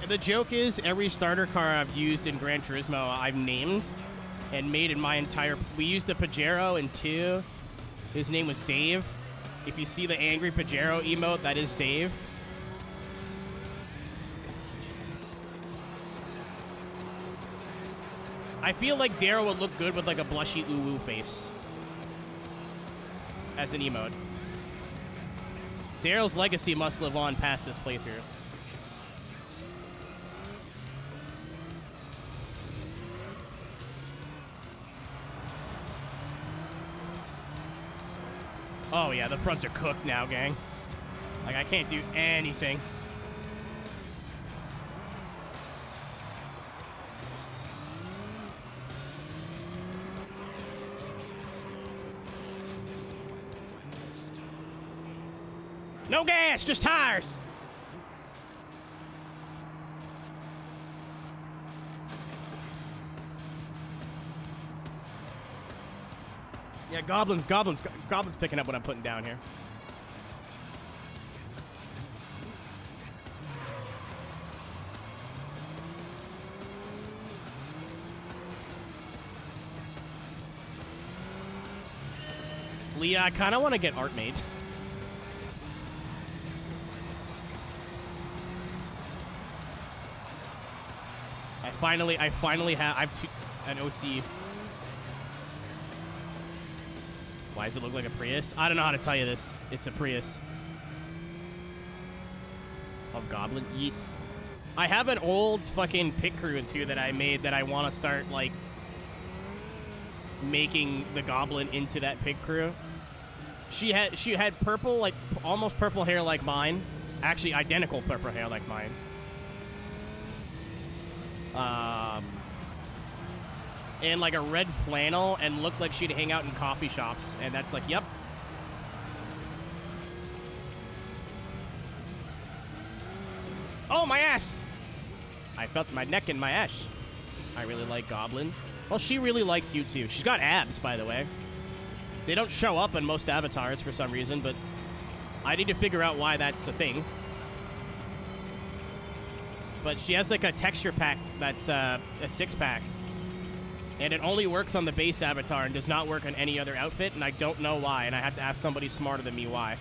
The joke is every starter car I've used in Gran Turismo I've named and made in my entire... We used the Pajero in 2. His name was Dave. If you see the angry Pajero emote, that is Dave. I feel like Daryl would look good with like a blushy ooh-woo face as an emote. Daryl's legacy must live on past this playthrough. Oh yeah, the fronts are cooked now, gang. Like, I can't do anything. No gas, just tires. Yeah, Goblin's picking up what I'm putting down here. Leah, I kind of want to get art made. I finally have an OC. Why does it look like a Prius? I don't know how to tell you this. It's a Prius. Of Goblin? Yes. I have an old fucking pit crew too that I made that I want to start like making the Goblin into that pit crew. She had purple, like almost purple hair like mine. Actually, identical purple hair like mine. And like a red flannel, and looked like she'd hang out in coffee shops. And that's like, yep. Oh, my ass! I felt my neck in my ass. I really like Goblin. Well, she really likes you too. She's got abs, by the way. They don't show up in most avatars for some reason, but I need to figure out why that's a thing. But she has like a texture pack that's a 6-pack. And it only works on the base avatar and does not work on any other outfit, and I don't know why, and I have to ask somebody smarter than me why.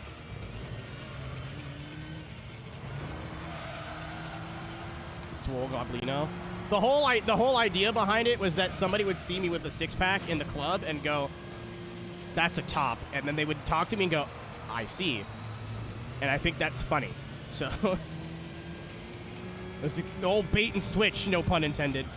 Swole Goblino. The whole idea behind it was that somebody would see me with a 6-pack in the club and go, that's a top. And then they would talk to me and go, I see. And I think that's funny. So, it's the old bait and switch, no pun intended.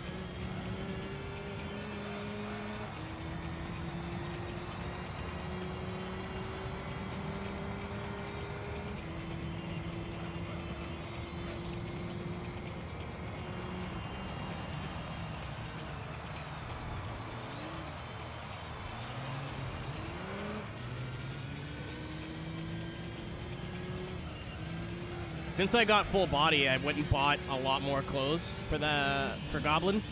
Since I got full body, I went and bought a lot more clothes for Goblin.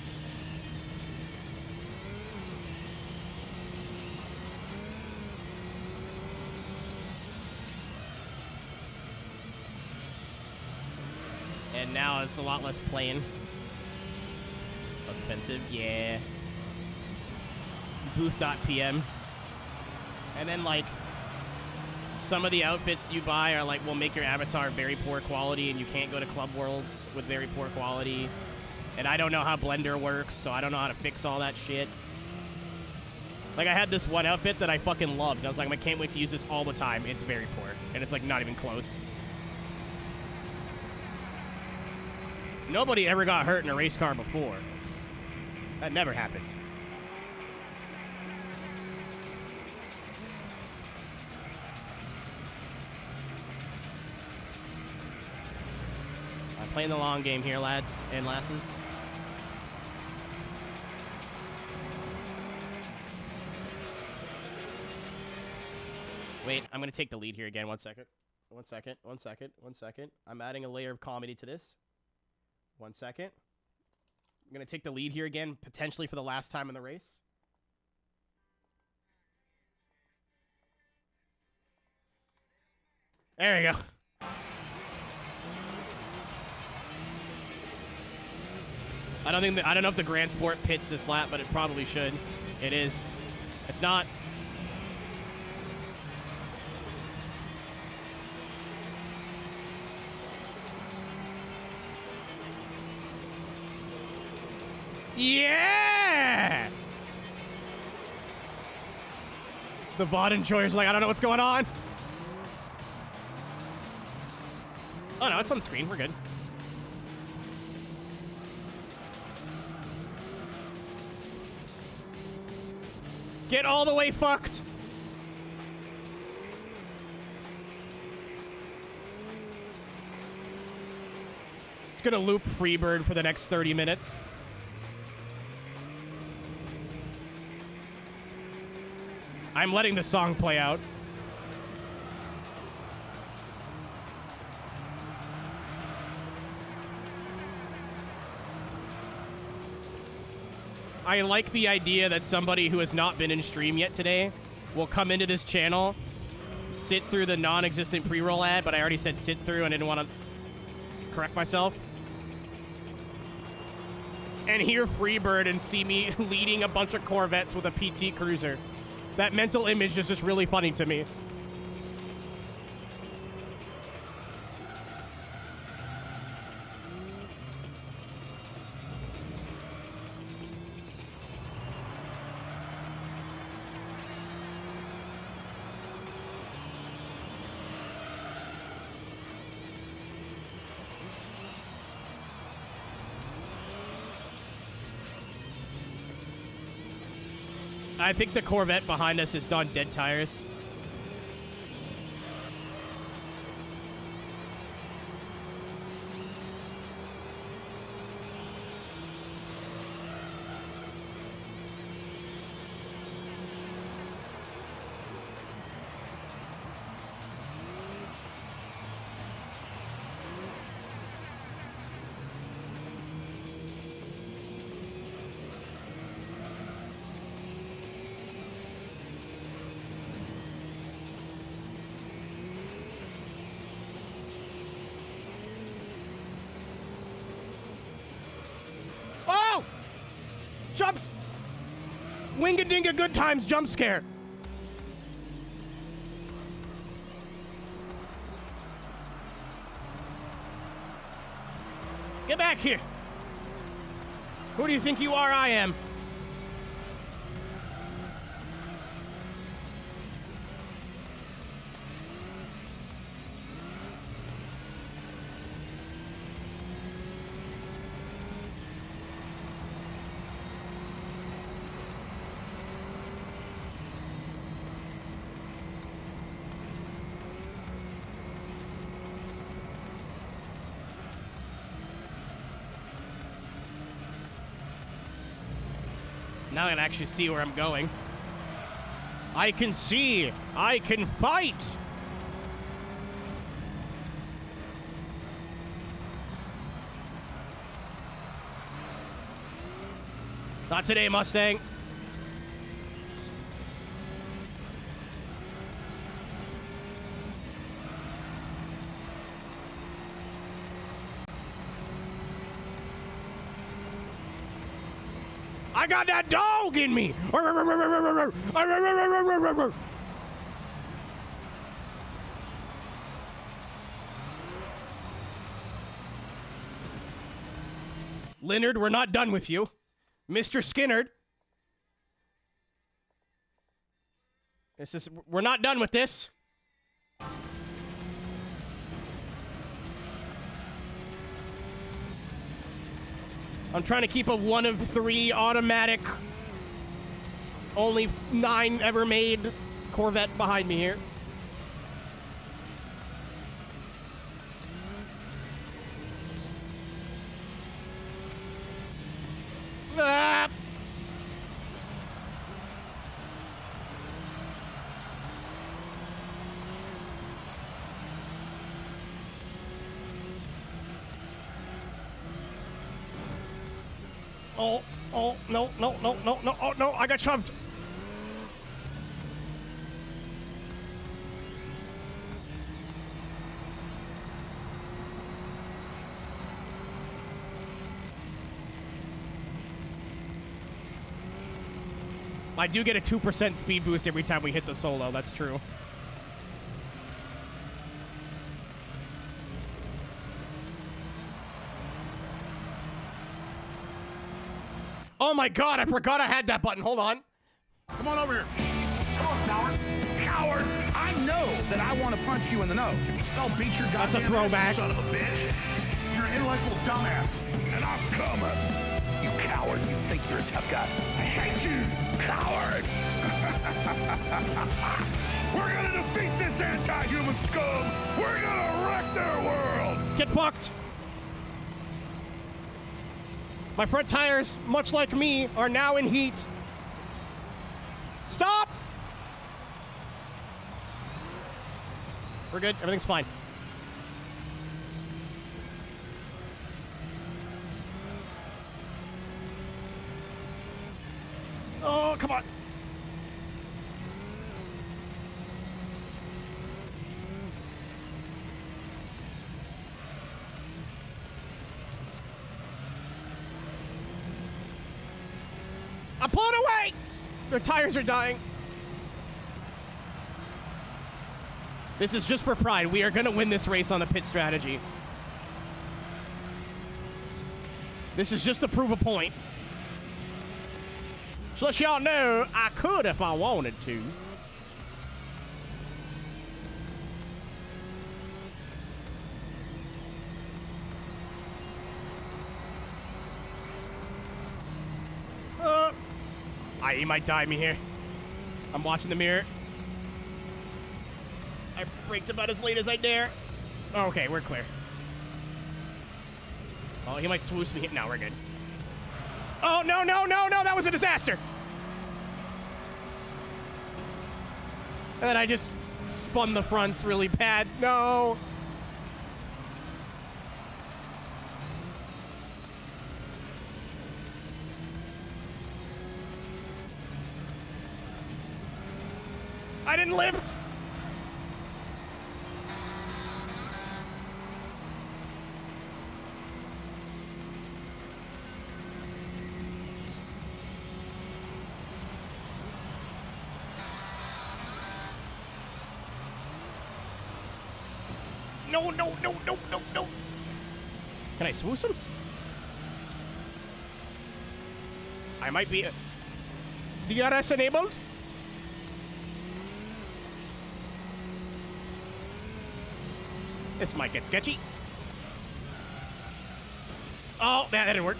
And now it's a lot less plain. Expensive, yeah. Booth.pm. And then like some of the outfits you buy are like, will make your avatar very poor quality, and you can't go to Club Worlds with very poor quality. And I don't know how Blender works, so I don't know how to fix all that shit. Like, I had this one outfit that I fucking loved. I was like, I can't wait to use this all the time. It's very poor, and it's like not even close. Nobody ever got hurt in a race car before. That never happened. Playing the long game here, lads and lasses. Wait, I'm going to take the lead here again. 1 second. 1 second. 1 second. 1 second. I'm adding a layer of comedy to this. 1 second. I'm going to take the lead here again, potentially for the last time in the race. There you go. I don't know if the Grand Sport pits this lap, but it probably should. It is. It's not. Yeah! The bot enjoyer's like, I don't know what's going on. Oh no, it's on screen. We're good. Get all the way fucked. It's gonna loop Freebird for the next 30 minutes. I'm letting the song play out. I like the idea that somebody who has not been in stream yet today will come into this channel, sit through the non-existent pre-roll ad, but I already said sit through and didn't want to correct myself, and hear Freebird and see me leading a bunch of Corvettes with a PT Cruiser. That mental image is just really funny to me. I think the Corvette behind us is on dead tires. Jumps! Winga-dinga good times jump scare. Get back here. Who do you think you are? I am. Now I can actually see where I'm going. I can see. I can fight. Not today, Mustang. I got that dog in me. Leonard, we're not done with you. Mr. Skinnerd. We're not done with this. I'm trying to keep a 1 of 3 automatic, only 9 ever made Corvette behind me here. Ah! Oh, no, oh, no, I got shoved. I do get a 2% speed boost every time we hit the solo, that's true. Oh my god, I forgot I had that button. Hold on. Come on over here. Come on, coward. Coward, I know that I want to punch you in the nose. Don't beat your goddamn That's a throwback. ass, you son of a bitch. You're an intellectual dumbass, and I'm coming. You coward, you think you're a tough guy. I hate you, coward. We're gonna defeat this anti-human scum. We're gonna wreck their world. Get fucked. My front tires, much like me, are now in heat. Stop! We're good. Everything's fine. Oh, come on. I'm pulling away! Their tires are dying. This is just for pride. We are going to win this race on the pit strategy. This is just to prove a point. So let y'all know, I could if I wanted to. He might die me here. I'm watching the mirror. I braked about as late as I dare. Okay, we're clear. Oh, he might swoosh me. No, we're good. Oh, no, no, no, no. That was a disaster. And then I just spun the fronts really bad. No. I didn't lift. No, no, no, no, no, no. Can I swoosh him? I might be... DRS enabled? This might get sketchy. Oh, that didn't work.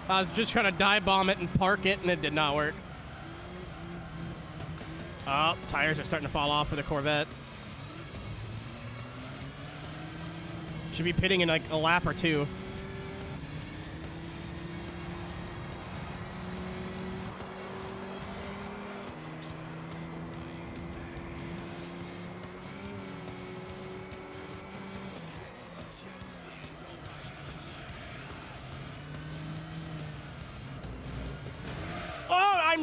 I was just trying to dive bomb it and park it, and it did not work. Oh, tires are starting to fall off for the Corvette. Should be pitting in like a lap or two. Oh,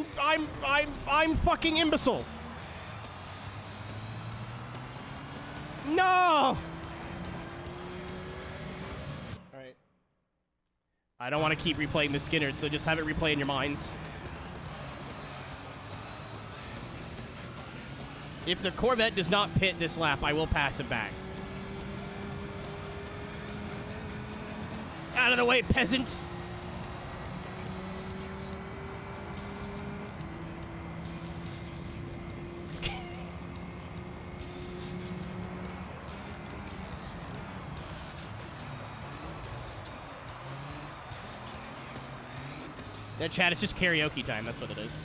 I'm fucking imbecile. No. I don't want to keep replaying the Skinnerd, so just have it replay in your minds. If the Corvette does not pit this lap, I will pass it back. Out of the way, peasant! Yeah, Chad, it's just karaoke time. That's what it is.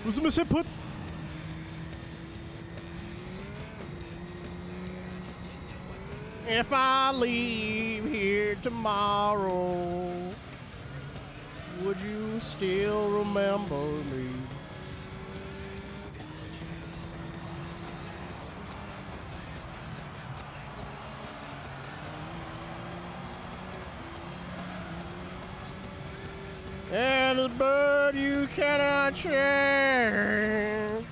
Was it miss input? If I leave here tomorrow, would you still remember me? And the bird you cannot change.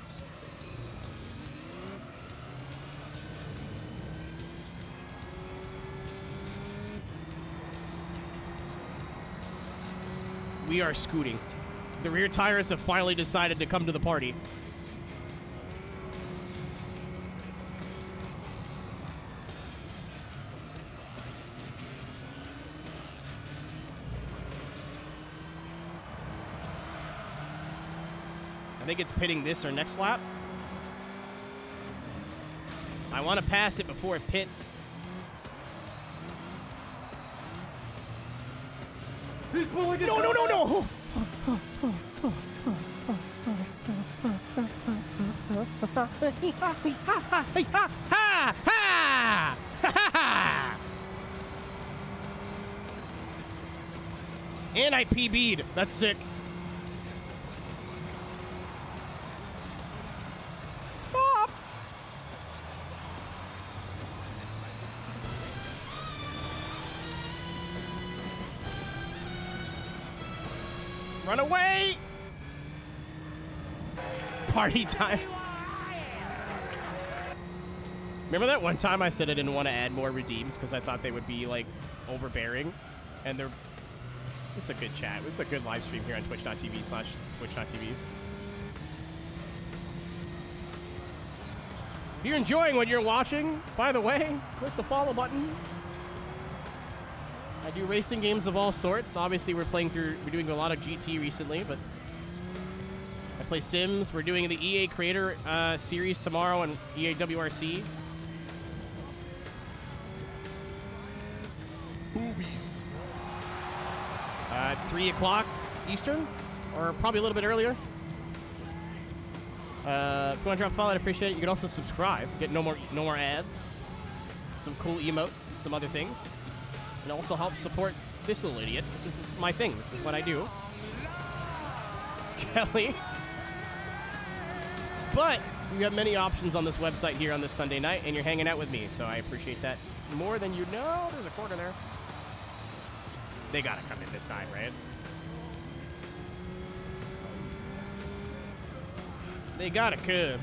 We are scooting. The rear tires have finally decided to come to the party. I think it's pitting this or next lap. I want to pass it before it pits. He's pulling his No, no, no, no! And I PB'd. That's sick. Stop! Run away! Party time. Remember that one time I said I didn't want to add more redeems because I thought they would be, like, overbearing? And they're... It's a good chat. It's a good live stream here on twitch.tv/twitch.tv. If you're enjoying what you're watching, by the way, click the follow button. I do racing games of all sorts. Obviously, we're doing a lot of GT recently, but I play Sims. We're doing the EA Creator series tomorrow on EA WRC. Boobies. 3 o'clock Eastern, or probably a little bit earlier. If you want to drop a follow, I'd appreciate it. You can also subscribe, get no more ads, some cool emotes, and some other things. And also help support this little idiot. This is my thing. This is what I do. Skelly. But we have many options on this website here on this Sunday night, and you're hanging out with me, so I appreciate that more than you know. There's a corner there. They gotta come in this time, right? They gotta come.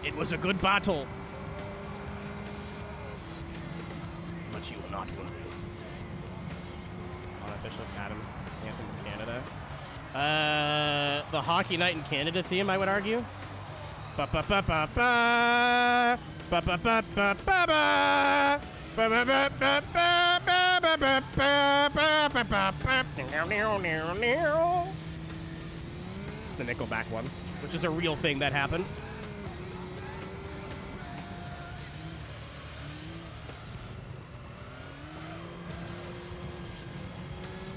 It was a good battle. But you will not win. Unofficial anthem in Canada. The Hockey Night in Canada theme, I would argue. Ba ba ba ba ba. Ba ba ba ba ba ba. Ba ba ba ba ba ba ba ba ba ba ba ba. It's the Nickelback one, which is a real thing that happened.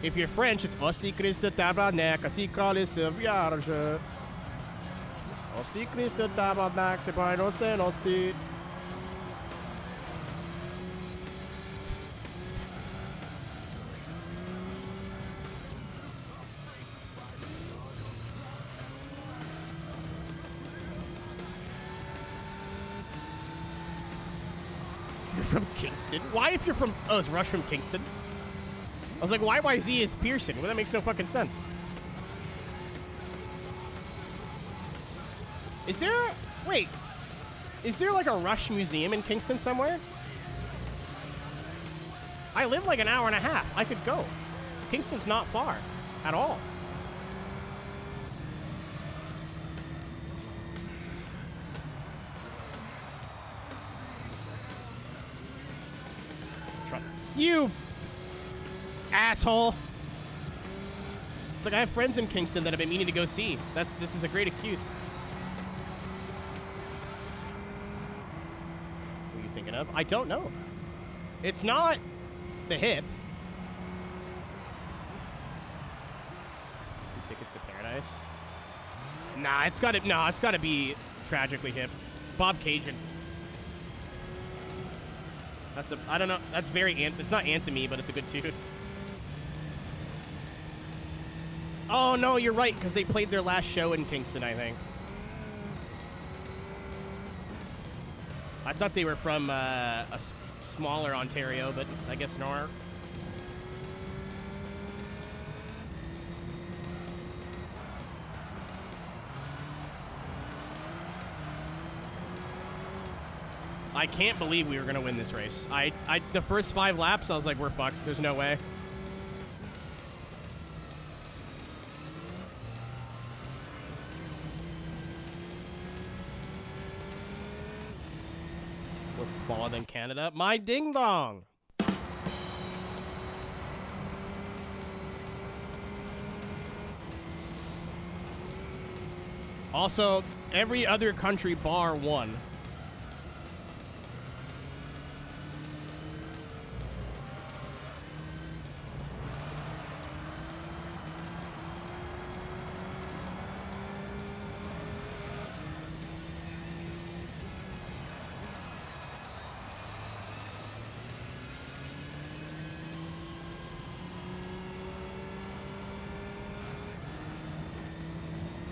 If you're French, it's Osti Christe Tabarnak, asi Caliste Vierge. Osti Christe Tabarnak, c'est pas un océan, Osti. You're from Kingston? Why if you're from... Oh, is Rush from Kingston? I was like, why YZ is Pearson? Well, that makes no fucking sense. Is there... Wait. Is there like a Rush museum in Kingston somewhere? I live like an hour and a half. I could go. Kingston's not far. At all. You... asshole. It's like I have friends in Kingston that I've been meaning to go see. This is a great excuse. What are you thinking of? I don't know. It's not the Hip. 2 tickets to Paradise. Nah, it's gotta be Tragically Hip. Bob Cajun. I don't know. That's it's not anthem-y, but it's a good tune. Oh, no, you're right, because they played their last show in Kingston, I think. I thought they were from a smaller Ontario, but I guess not. I can't believe we were going to win this race. The first 5 laps, I was like, we're fucked. There's no way. Was smaller than Canada. My ding dong. Also, every other country bar one.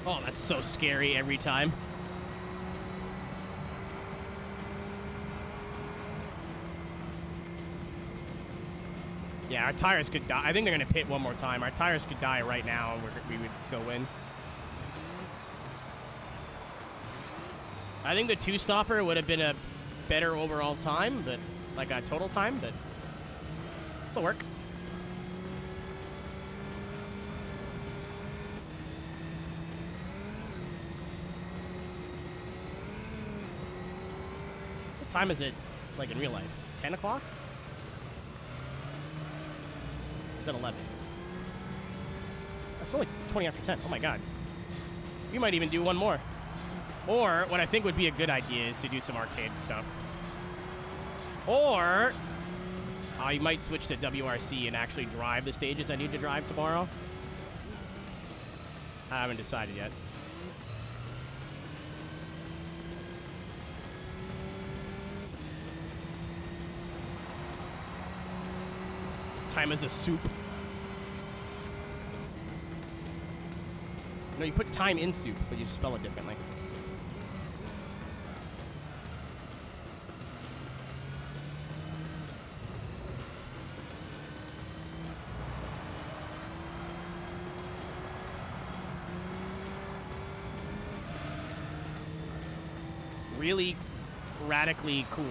Oh, that's so scary every time. Yeah, our tires could die. I think they're going to pit one more time. Our tires could die right now, and we would still win. I think the two-stopper would have been a better overall time, but like a total time, but this'll work. What time is it, like in real life? 10 o'clock? It's at 11. That's only 20 after 10. Oh my god. We might even do one more. Or, what I think would be a good idea is to do some arcade stuff. Or, I might switch to WRC and actually drive the stages I need to drive tomorrow. I haven't decided yet. Time is a soup. No, you put time in soup, but you spell it differently. Really radically cool.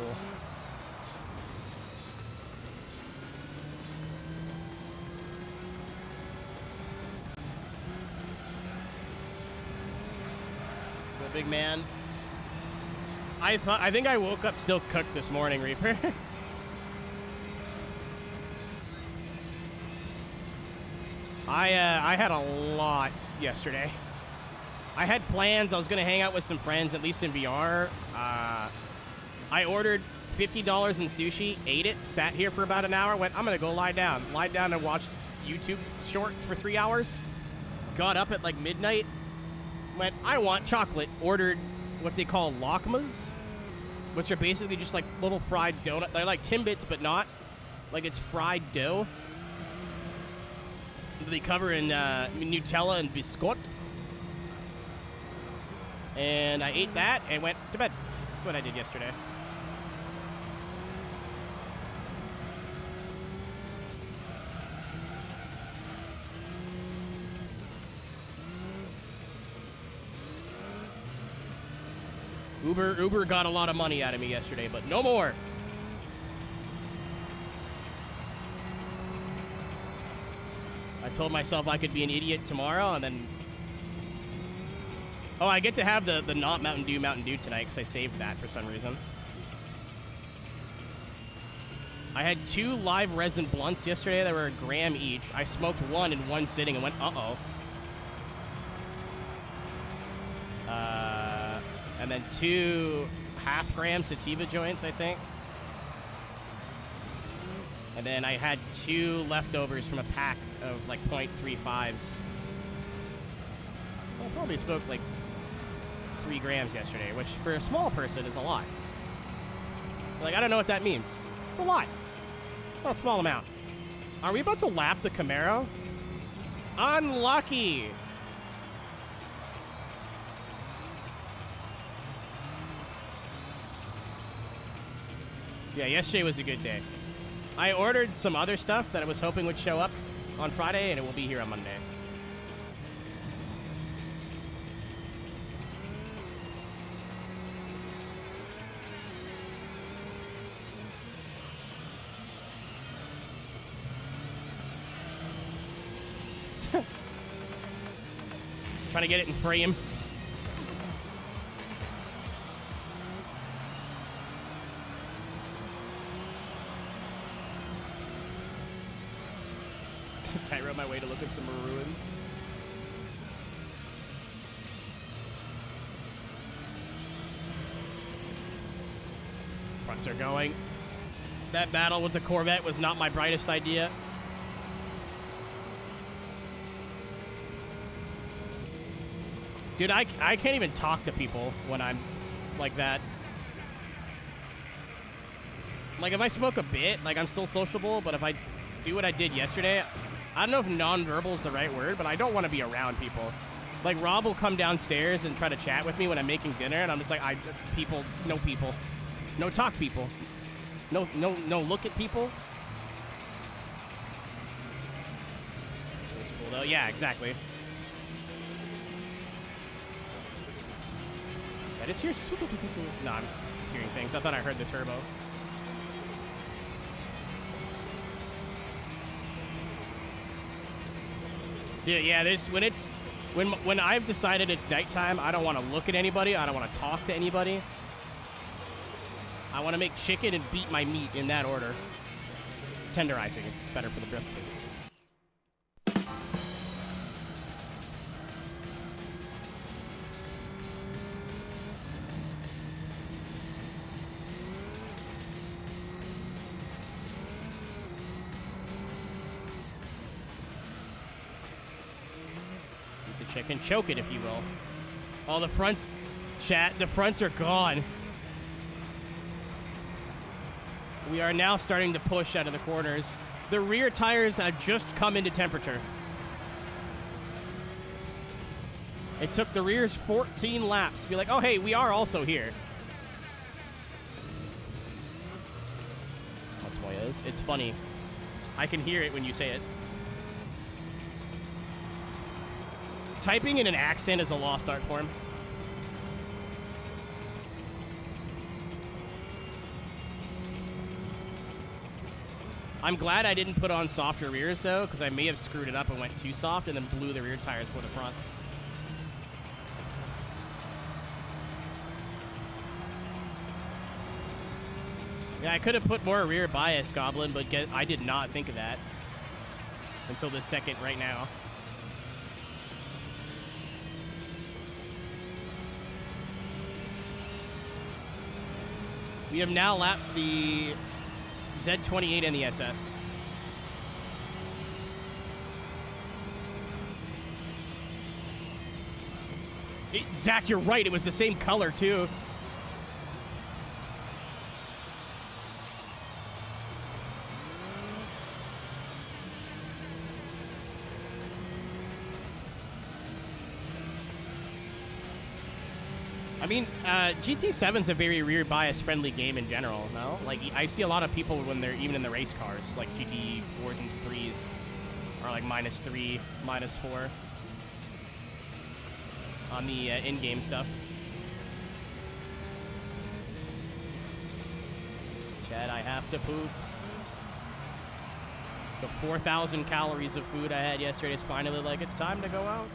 The big man. I think I woke up still cooked this morning, Reaper. I had a lot yesterday. I had plans. I was going to hang out with some friends, at least in VR. I ordered $50 in sushi, ate it, sat here for about an hour, went, I'm going to go lie down. Lied down and watched YouTube shorts for 3 hours. Got up at like midnight. Went, I want chocolate. Ordered what they call lakmas, which are basically just like little fried donut. They're like Timbits, but not. Like it's fried dough. They cover in Nutella and biscuit. And I ate that and went to bed. That's what I did yesterday. Uber got a lot of money out of me yesterday, but no more. I told myself I could be an idiot tomorrow, and then... Oh, I get to have the not Mountain Dew tonight, because I saved that for some reason. I had 2 live resin blunts yesterday that were a gram each. I smoked one in one sitting and went, uh-oh. And then 2 half-gram sativa joints, I think. And then I had 2 leftovers from a pack of like 0.35s. So I probably smoked like 3 grams yesterday, which for a small person is a lot. Like, I don't know what that means. It's a lot. Not a small amount. Are we about to lap the Camaro? Unlucky! Yeah, yesterday was a good day. I ordered some other stuff that I was hoping would show up on Friday, and it will be here on Monday. Trying to get it in frame. Tightrope my way to look at some ruins. Fronts are going. That battle with the Corvette was not my brightest idea. Dude, I can't even talk to people when I'm like that. Like, if I smoke a bit, like, I'm still sociable, but if I do what I did yesterday, I don't know if nonverbal is the right word, but I don't want to be around people. Like, Rob will come downstairs and try to chat with me when I'm making dinner, and I'm just like, people. No talk people. No look at people. though. Yeah, exactly. I just hear super. No, I'm hearing things. I thought I heard the turbo. Dude, yeah, there's when I've decided it's nighttime, I don't want to look at anybody. I don't want to talk to anybody. I want to make chicken and beat my meat in that order. It's tenderizing. It's better for the brisket. Chicken, choke it, if you will. All the fronts, chat, the fronts are gone. We are now starting to push out of the corners. The rear tires have just come into temperature. It took the rears 14 laps to be like, oh, hey, we are also here. That's why it is. It's funny. I can hear it when you say it. Typing in an accent is a lost art form. I'm glad I didn't put on softer rears, though, because I may have screwed it up and went too soft and then blew the rear tires for the fronts. Yeah, I could have put more rear bias, Goblin, but I did not think of that until the second right now. We have now lapped the Z28 and the SS. Zach, you're right. It was the same color, too. I mean, GT7's a very rear bias friendly game in general, no? Like, I see a lot of people when they're even in the race cars, like GT4s and 3s are like -3, -4 on the in-game stuff. Chad, I have to poop. The 4,000 calories of food I had yesterday is finally like, it's time to go out.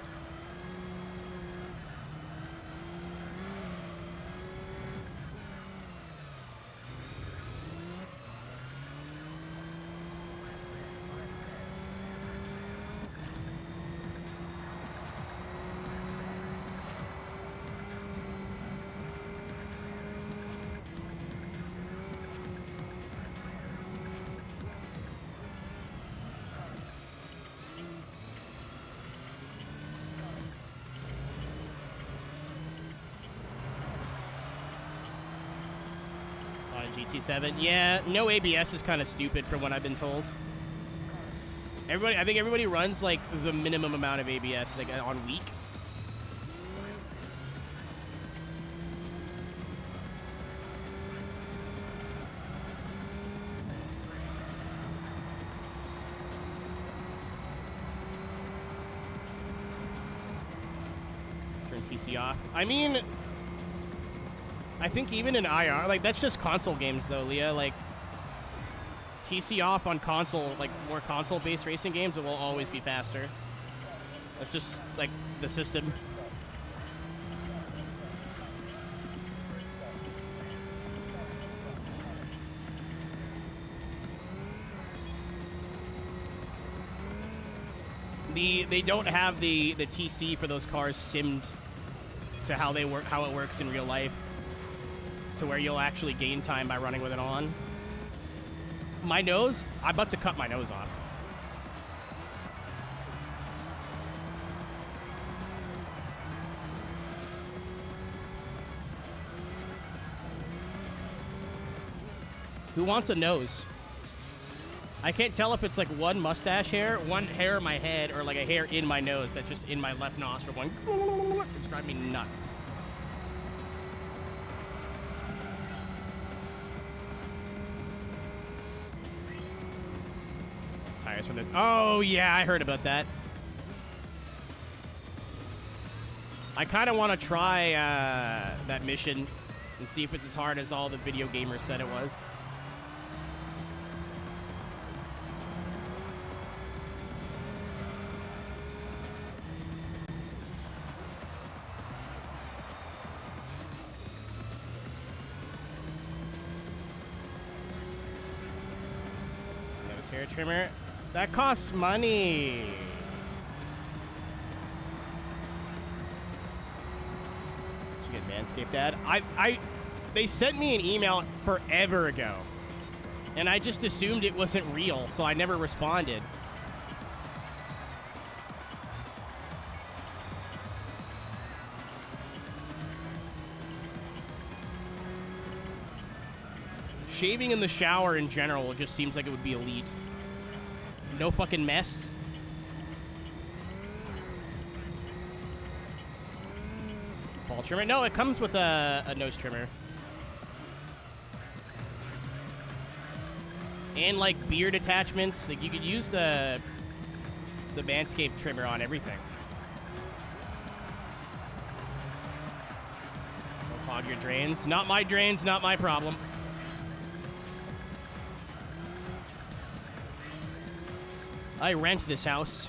GT7. Yeah, no ABS is kind of stupid from what I've been told. I think everybody runs like the minimum amount of ABS like on week. Turn TC off. I mean, I think even in IR, like, that's just console games, though, Leah. Like, TC off on console, like, more console-based racing games, it will always be faster. That's just, like, the system. They don't have the TC for those cars simmed to how they work, how it works in real life, to where you'll actually gain time by running with it on. My nose, I'm about to cut my nose off. Who wants a nose? I can't tell if it's like one mustache hair, one hair in my head, or like a hair in my nose that's just in my left nostril going. It's driving me nuts. Tires from this. Oh yeah, I heard about that. I kind of want to try that mission and see if it's as hard as all the video gamers said it was. Nose hair trimmer. That costs money. Manscaped ad. They sent me an email forever ago, and I just assumed it wasn't real, so I never responded. Shaving in the shower in general just seems like it would be elite. No fucking mess. Ball trimmer? No, it comes with a nose trimmer. And like beard attachments. Like you could use the Manscaped trimmer on everything. Don't clog your drains. Not my drains, not my problem. I rent this house.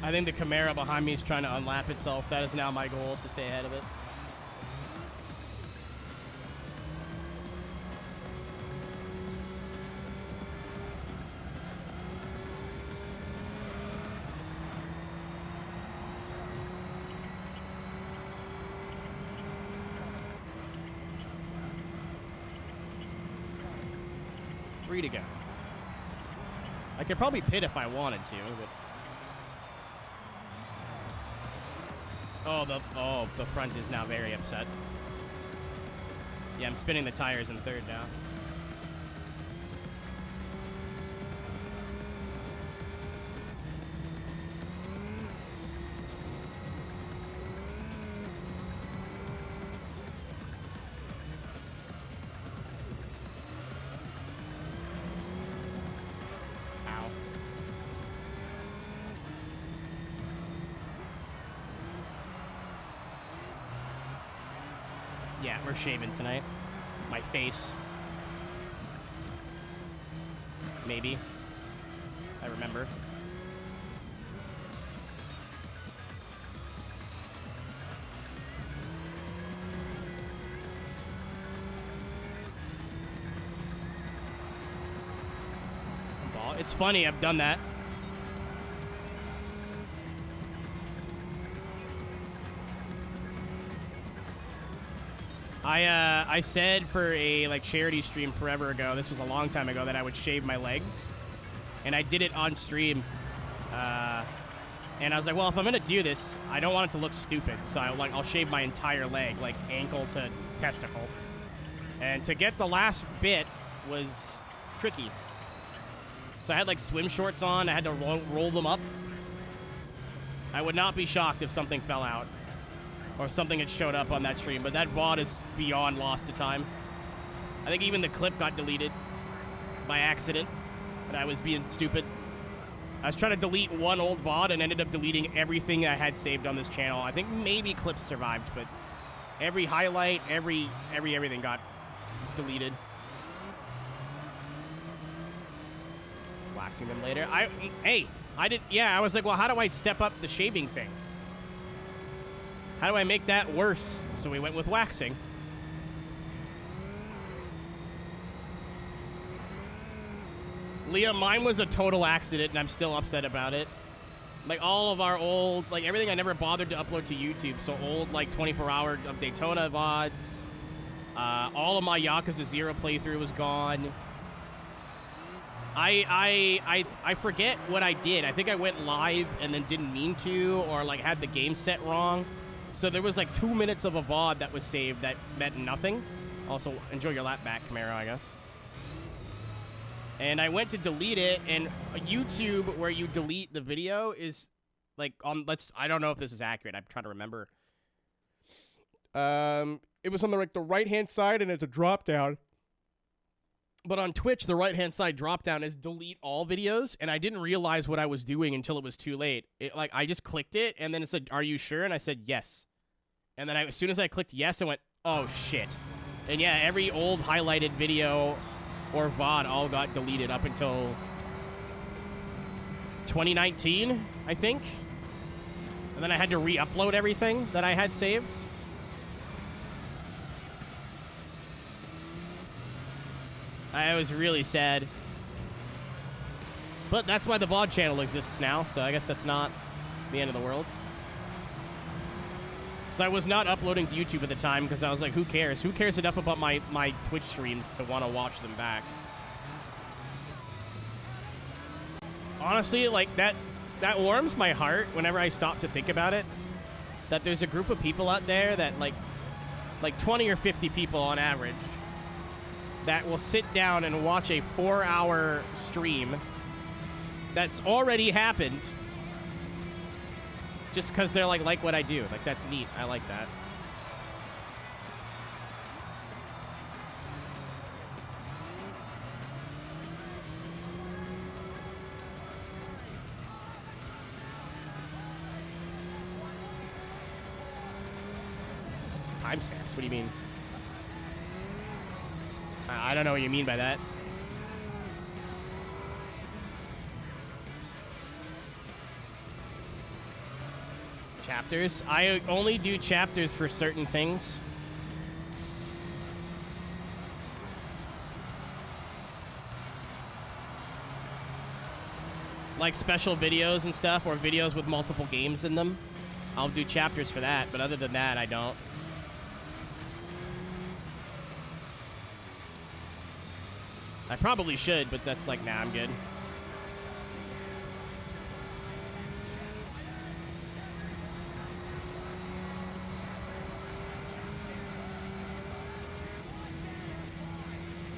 I think the Camaro behind me is trying to unlap itself. That is now my goal, is to stay ahead of it. Three to go. I could probably pit if I wanted to, but... Oh, the front is now very upset. Yeah, I'm spinning the tires in third now. Yeah, we're shaving tonight. My face. Maybe. I remember. It's funny, I've done that. I said for a charity stream forever ago, this was a long time ago, that I would shave my legs, and I did it on stream. And I was like, well, if I'm gonna do this, I don't want it to look stupid, so I'll shave my entire leg, like ankle to testicle. And to get the last bit was tricky. So I had swim shorts on. I had to roll them up. I would not be shocked if something fell out, or something had showed up on that stream, but that VOD is beyond lost to time. I think even the clip got deleted by accident, and I was being stupid. I was trying to delete one old VOD and ended up deleting everything I had saved on this channel. I think maybe clips survived, but every highlight, everything got deleted. Waxing them later. I was like, well, how do I step up the shaving thing? How do I make that worse? So we went with waxing. Leah, mine was a total accident, and I'm still upset about it. All of our old, everything I never bothered to upload to YouTube. So old, 24-hour of Daytona VODs. All of my Yakuza 0 playthrough was gone. I forget what I did. I think I went live and then didn't mean to, or like had the game set wrong. So there was like 2 minutes of a VOD that was saved that meant nothing. Also, enjoy your lap back, Camaro, I guess. And I went to delete it, and YouTube, where you delete the video, is like on. I don't know if this is accurate. I'm trying to remember. It was on the right-hand side, and it's a drop down. But on Twitch, the right-hand side drop-down is delete all videos, and I didn't realize what I was doing until it was too late. I just clicked it, and then it said, "Are you sure?" And I said, "Yes." And then as soon as I clicked yes, I went, "Oh, shit." And yeah, every old highlighted video or VOD all got deleted up until 2019, I think. And then I had to re-upload everything that I had saved. I was really sad. But that's why the VOD channel exists now, so I guess that's not the end of the world. So I was not uploading to YouTube at the time because I was like, who cares? Who cares enough about my Twitch streams to want to watch them back? Honestly, like, that warms my heart whenever I stop to think about it. That there's a group of people out there that, like 20 or 50 people on average, that will sit down and watch a 4-hour stream that's already happened just because they're like what I do. Like, that's neat. I like that. Timestamps? What do you mean? I don't know what you mean by that. Chapters? I only do chapters for certain things. Like special videos and stuff, or videos with multiple games in them. I'll do chapters for that, but other than that, I don't. I probably should, but that's like, nah, I'm good.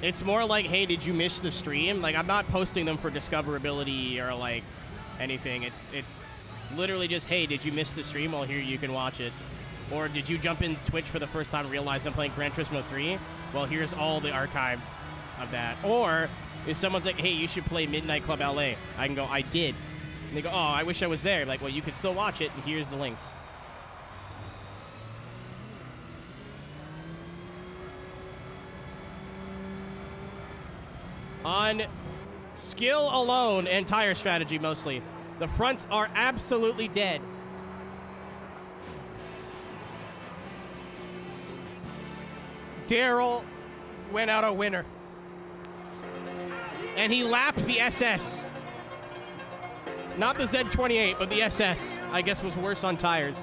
It's more like, hey, did you miss the stream? Like, I'm not posting them for discoverability or like anything. It's literally just, hey, did you miss the stream? Well, here you can watch it. Or did you jump in Twitch for the first time and realize I'm playing Gran Turismo 3? Well, here's all the archive of that. Or if someone's like, hey, you should play Midnight Club LA, I can go, I did. And they go, oh, I wish I was there. Like, well, you can still watch it, and here's the links. On skill alone and tire strategy mostly, the fronts are absolutely dead. Daryl went out a winner. And he lapped the SS. Not the Z28, but the SS, I guess, was worse on tires.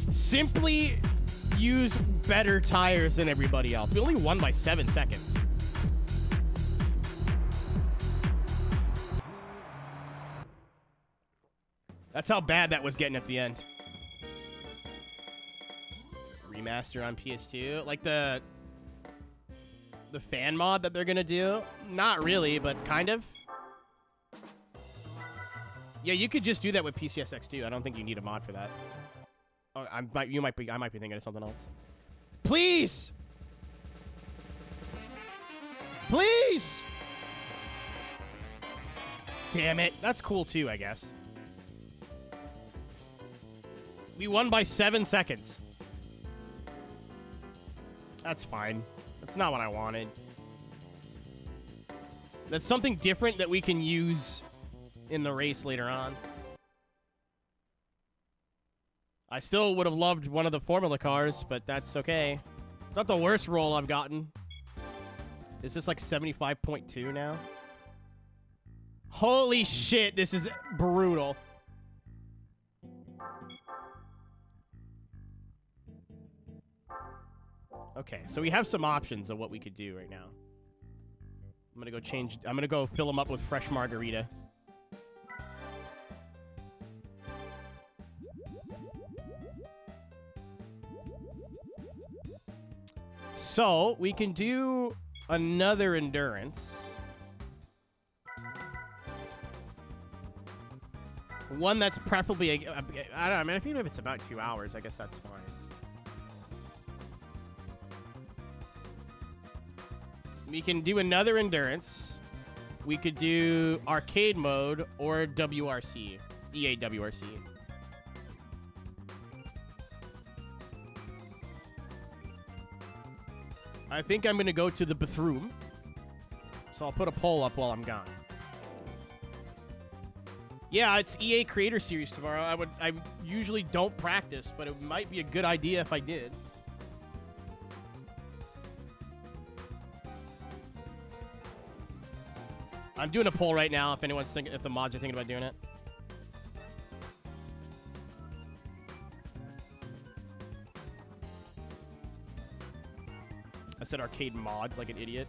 Simply use better tires than everybody else. We only won by 7 seconds. That's how bad that was getting at the end. Remaster on PS2. Like the fan mod that they're gonna do? Not really, but kind of. Yeah, you could just do that with PCSX too. I don't think you need a mod for that. Oh, I might be thinking of something else. Please! Please! Damn it. That's cool too, I guess. We won by 7 seconds. That's fine. That's not what I wanted. That's something different that we can use in the race later on. I still would have loved one of the Formula cars, but that's okay. Not the worst roll I've gotten. Is this like 75.2 now? Holy shit, this is brutal. Okay, so we have some options of what we could do right now. I'm gonna go fill them up with fresh margarita. So, we can do another endurance. One that's preferably, I don't know, I mean, even if it's about 2 hours, I guess that's fine. We can do another endurance. We could do arcade mode or WRC, EA WRC. I think I'm going to go to the bathroom. So I'll put a poll up while I'm gone. Yeah, it's EA Creator Series tomorrow. I usually don't practice, but it might be a good idea if I did. I'm doing a poll right now if anyone's thinking, if the mods are thinking about doing it. I said arcade mod like an idiot.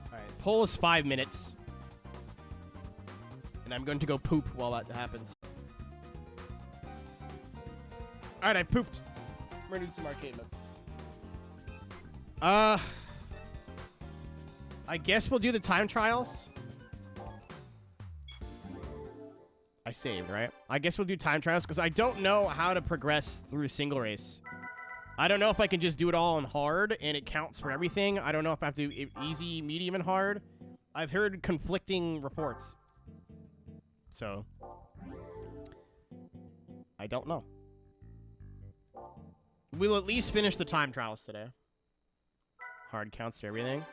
Alright, poll is 5 minutes. And I'm going to go poop while that happens. Alright, I pooped. We're gonna do some arcade mode. I guess we'll do the time trials. I saved, right? I guess we'll do time trials because I don't know how to progress through single race. I don't know if I can just do it all on hard and it counts for everything. I don't know if I have to do easy, medium, and hard. I've heard conflicting reports. So, I don't know. We'll at least finish the time trials today. Hard counts for everything.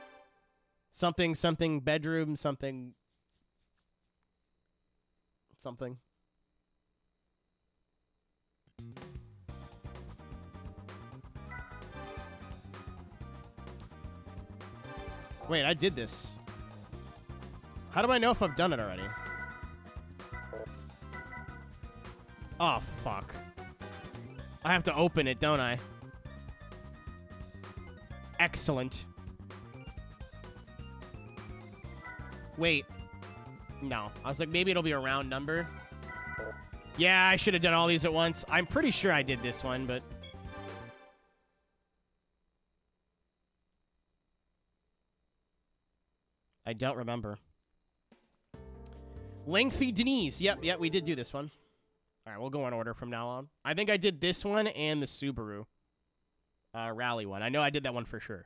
Something, something, bedroom, something. Something. Wait, I did this. How do I know if I've done it already? Oh, fuck. I have to open it, don't I? Excellent. Wait. No. I was like, maybe it'll be a round number. Yeah, I should have done all these at once. I'm pretty sure I did this one, but... I don't remember. Lengthy Denise. Yep, we did do this one. Alright, we'll go in order from now on. I think I did this one and the Subaru. Rally one. I know I did that one for sure.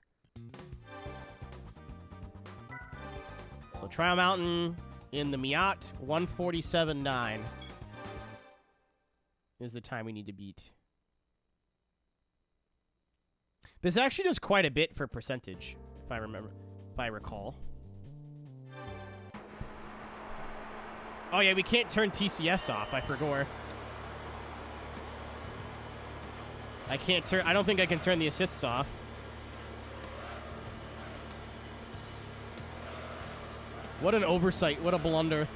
So Trial Mountain in the Miat 147.9 is the time we need to beat. This actually does quite a bit for percentage, if I recall. Oh yeah, we can't turn TCS off. I forgot. I don't think I can turn the assists off. What an oversight. What a blunder.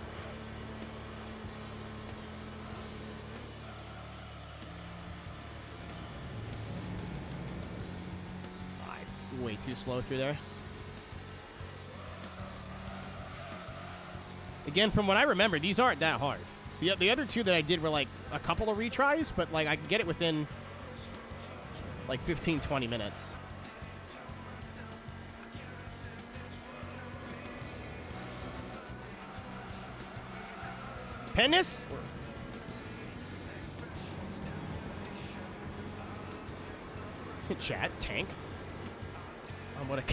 Way too slow through there. Again, from what I remember, these aren't that hard. The other two that I did were like a couple of retries, but like I could get it within like 15, 20 minutes. Penis? Chat, tank. What a...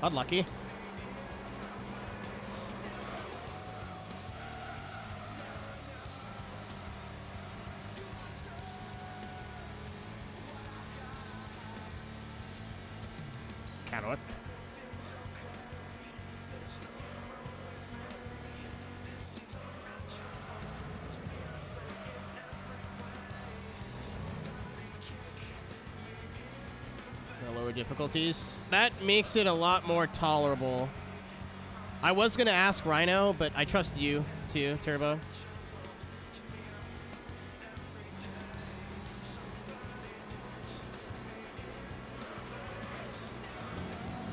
Unlucky. Carrot. Lower difficulties. That makes it a lot more tolerable. I was going to ask Rhino, but I trust you too, Turbo.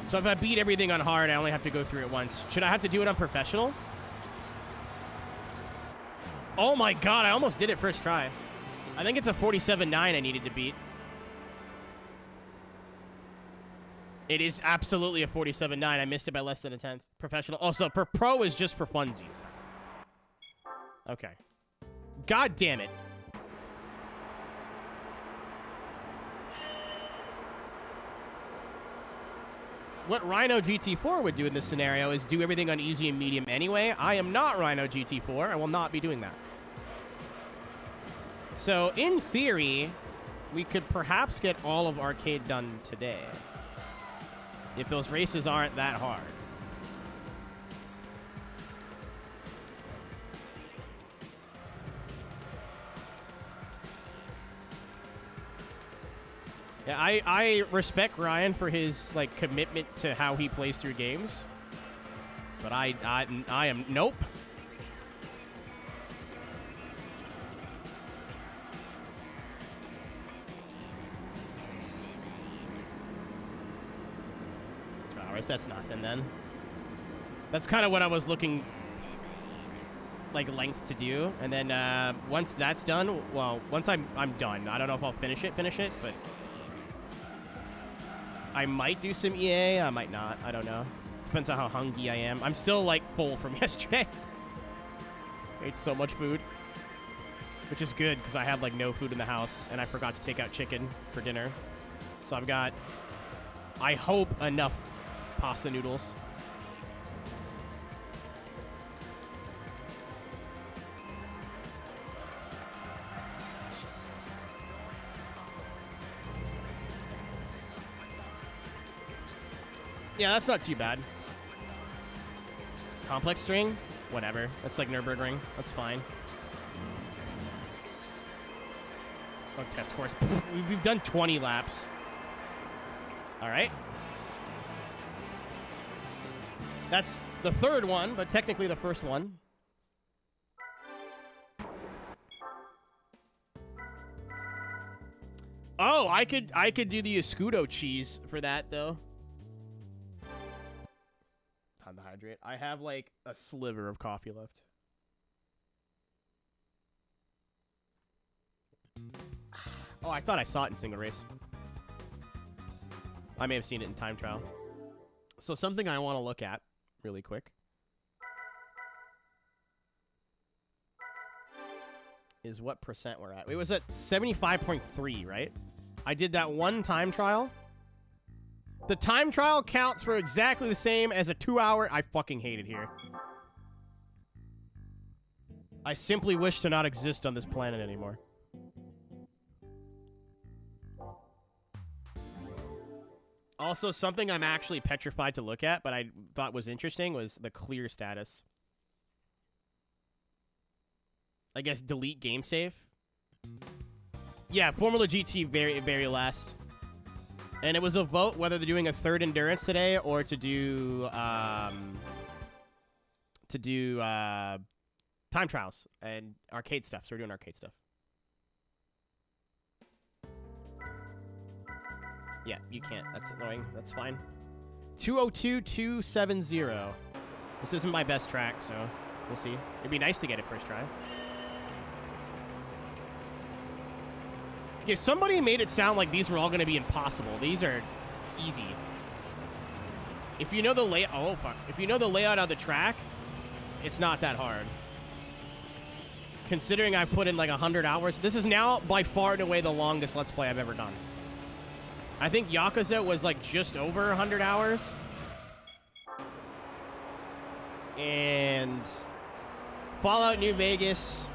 So if I beat everything on hard, I only have to go through it once. Should I have to do it on professional? Oh my god, I almost did it first try. I think it's a 47.9 I needed to beat. It is absolutely a 47.9. I missed it by less than a tenth. Professional. Oh, so pro is just for funsies. Okay. God damn it. What Rhino GT4 would do in this scenario is do everything on easy and medium anyway. I am not Rhino GT4. I will not be doing that. So, in theory, we could perhaps get all of Arcade done today. If those races aren't that hard. Yeah, I respect Ryan for his like commitment to how he plays through games. But I am nope. That's nothing then. That's kind of what I was looking like length to do, and then once that's done, well, once I'm done. I don't know if I'll finish it, but I might do some EA. I might not. I don't know. Depends on how hungry I am. I'm still like full from yesterday. I ate so much food, which is good because I have like no food in the house, and I forgot to take out chicken for dinner. So I've got, I hope, enough pasta noodles. Yeah, that's not too bad. Complex string? Whatever. That's like Nürburgring. That's fine. Oh, test course. We've done 20 laps. All right. That's the third one, but technically the first one. Oh, I could do the Escudo cheese for that though. Time to hydrate. I have like a sliver of coffee left. Oh, I thought I saw it in single race. I may have seen it in time trial. So something I want to look at really quick is what percent we're at. It was at 75.3, right? I did that one time trial. The time trial counts for exactly the same as a 2-hour. I fucking hate it here. I simply wish to not exist on this planet anymore. Also, something I'm actually petrified to look at, but I thought was interesting, was the clear status. I guess delete game save. Yeah, Formula GT very last. And it was a vote whether they're doing a third endurance today or to do time trials and arcade stuff. So we're doing arcade stuff. Yeah, you can't. That's annoying. That's fine. 202.270. This isn't my best track, so we'll see. It'd be nice to get it first try. Okay, somebody made it sound like these were all going to be impossible. These are easy. If you know the layout... Oh, fuck. If you know the layout of the track, it's not that hard. Considering I've put in like 100 hours, this is now by far and away the longest Let's Play I've ever done. I think Yakuza was like just over 100 hours. And Fallout New Vegas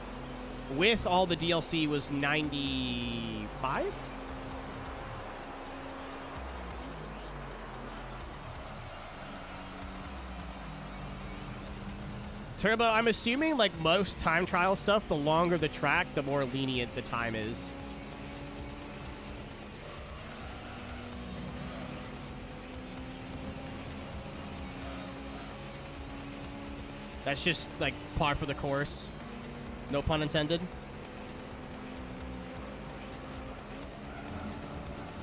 with all the DLC was 95? Turbo, I'm assuming, like most time trial stuff, the longer the track, the more lenient the time is. That's just, like, par for the course. No pun intended.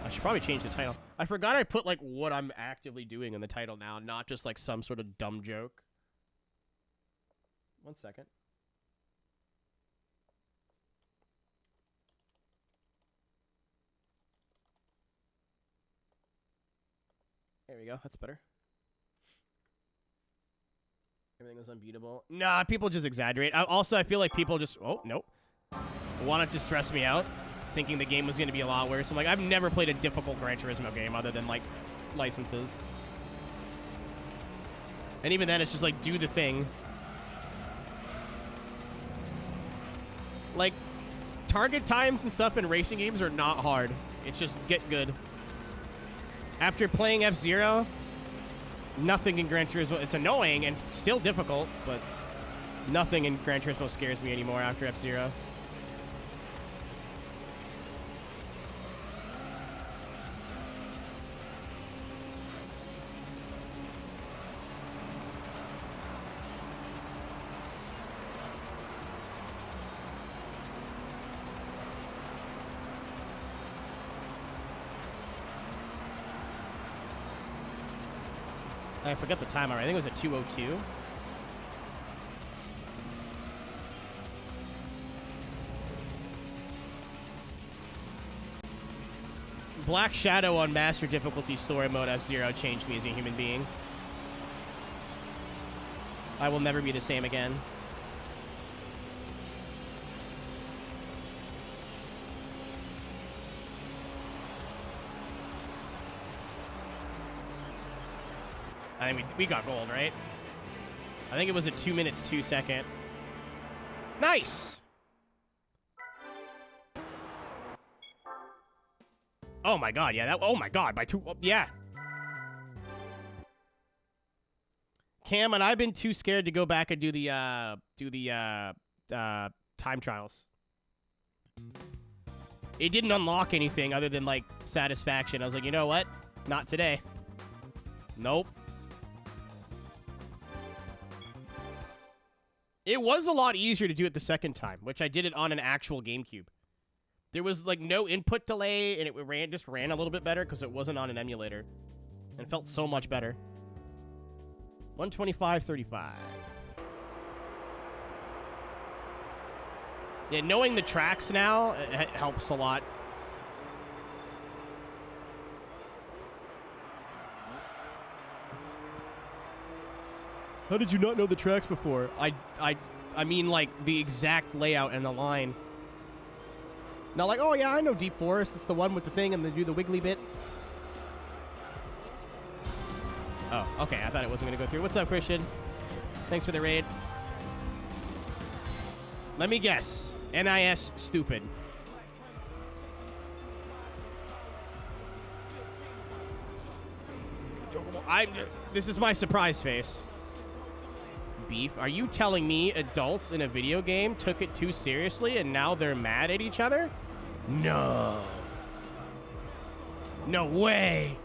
I should probably change the title. I forgot I put, like, what I'm actively doing in the title now, not just, like, some sort of dumb joke. 1 second. There we go. That's better. Everything was unbeatable. Nah, people just exaggerate. Also, I feel like people just... Oh, nope. Wanted to stress me out, thinking the game was going to be a lot worse. I'm like, I've never played a difficult Gran Turismo game other than, like, licenses. And even then, it's just like, do the thing. Like, target times and stuff in racing games are not hard. It's just get good. After playing F-Zero, nothing in Gran Turismo... It's annoying and still difficult, but nothing in Gran Turismo scares me anymore after F-Zero. I forgot the time already. I think it was a 2:02. Black Shadow on Master Difficulty Story Mode F-Zero changed me as a human being. I will never be the same again. I mean, we got gold, right? I think it was a 2 minutes, 2 second. Nice! Oh my god, yeah, that, oh my god, by 2, yeah. Cam and I've been too scared to go back and do the time trials. It didn't unlock anything other than, like, satisfaction. I was like, you know what? Not today. Nope. It was a lot easier to do it the second time, which I did it on an actual GameCube. There was, like, no input delay, and it just ran a little bit better because it wasn't on an emulator. And it felt so much better. 125.35. Yeah, knowing the tracks now, it helps a lot. How did you not know the tracks before? I mean, like, the exact layout and the line. Not like, oh, yeah, I know Deep Forest. It's the one with the thing and they do the wiggly bit. Oh, okay. I thought it wasn't going to go through. What's up, Christian? Thanks for the raid. Let me guess. NIS stupid. This is my surprise face. Beef, are you telling me adults in a video game took it too seriously and now they're mad at each other? No. No way.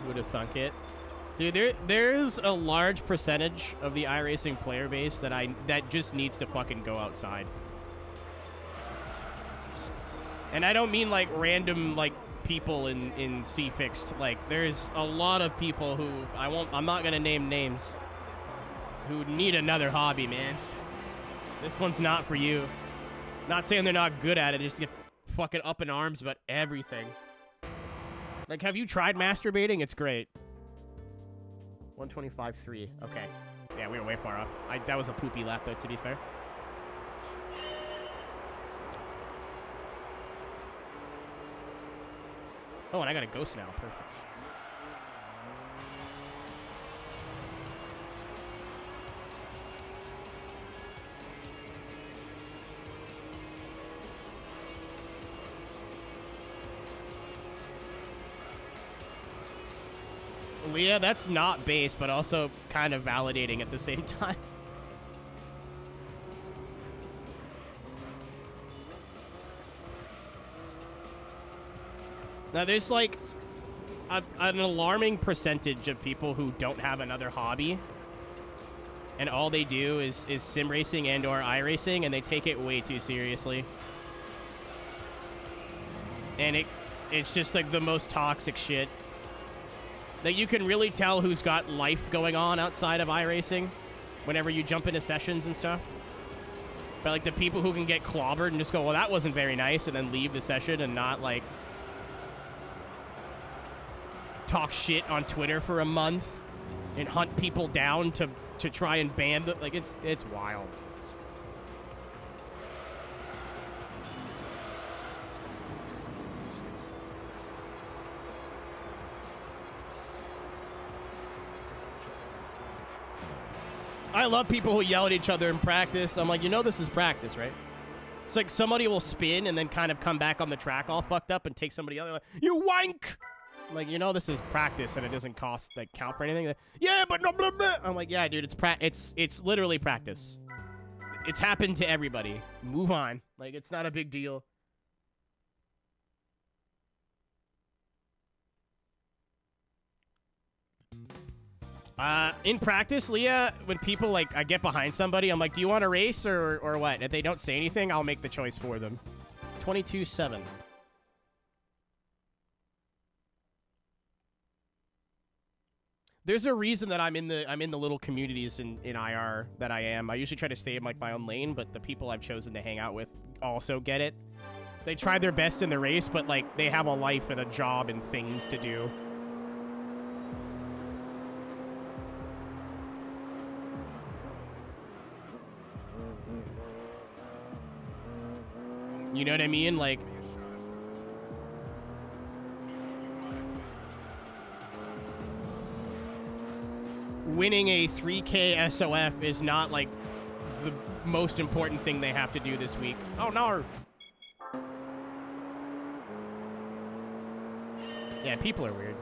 Would have thunk it. Dude, there's a large percentage of the iRacing player base that just needs to fucking go outside. And I don't mean like random like people in C-Fixed. Like there's a lot of people who I'm not gonna name names who need another hobby, man. This one's not for you. Not saying they're not good at it, just get fucking up in arms about everything. Like, have you tried masturbating? It's great. 125.3. Okay. Yeah, we were way far off. That was a poopy lap, though, to be fair. Oh, and I got a ghost now. Perfect. Leah, that's not base, but also kind of validating at the same time. Now, there's like an alarming percentage of people who don't have another hobby, and all they do is sim racing and or iRacing, and they take it way too seriously. And it's just like the most toxic shit. Like, you can really tell who's got life going on outside of iRacing whenever you jump into sessions and stuff. But like the people who can get clobbered and just go, well, that wasn't very nice, and then leave the session and not like talk shit on Twitter for a month and hunt people down to try and ban them. Like, it's wild. I love people who yell at each other in practice. I'm like, you know this is practice, right? It's like somebody will spin and then kind of come back on the track all fucked up and take somebody else. Like, you wank! I'm like, you know this is practice and it doesn't cost, like, count for anything. Like, yeah, but no, blah, blah. I'm like, yeah, dude, it's literally practice. It's happened to everybody. Move on. Like, it's not a big deal. In practice, Leah, when people, like, I get behind somebody, I'm like, do you want to race or what? If they don't say anything, I'll make the choice for them. 22-7. There's a reason that I'm in the little communities in IR that I am. I usually try to stay in, like, my own lane, but the people I've chosen to hang out with also get it. They try their best in the race, but, like, they have a life and a job and things to do. You know what I mean? Like, winning a 3K SOF is not, like, the most important thing they have to do this week. Oh, no. Yeah, people are weird.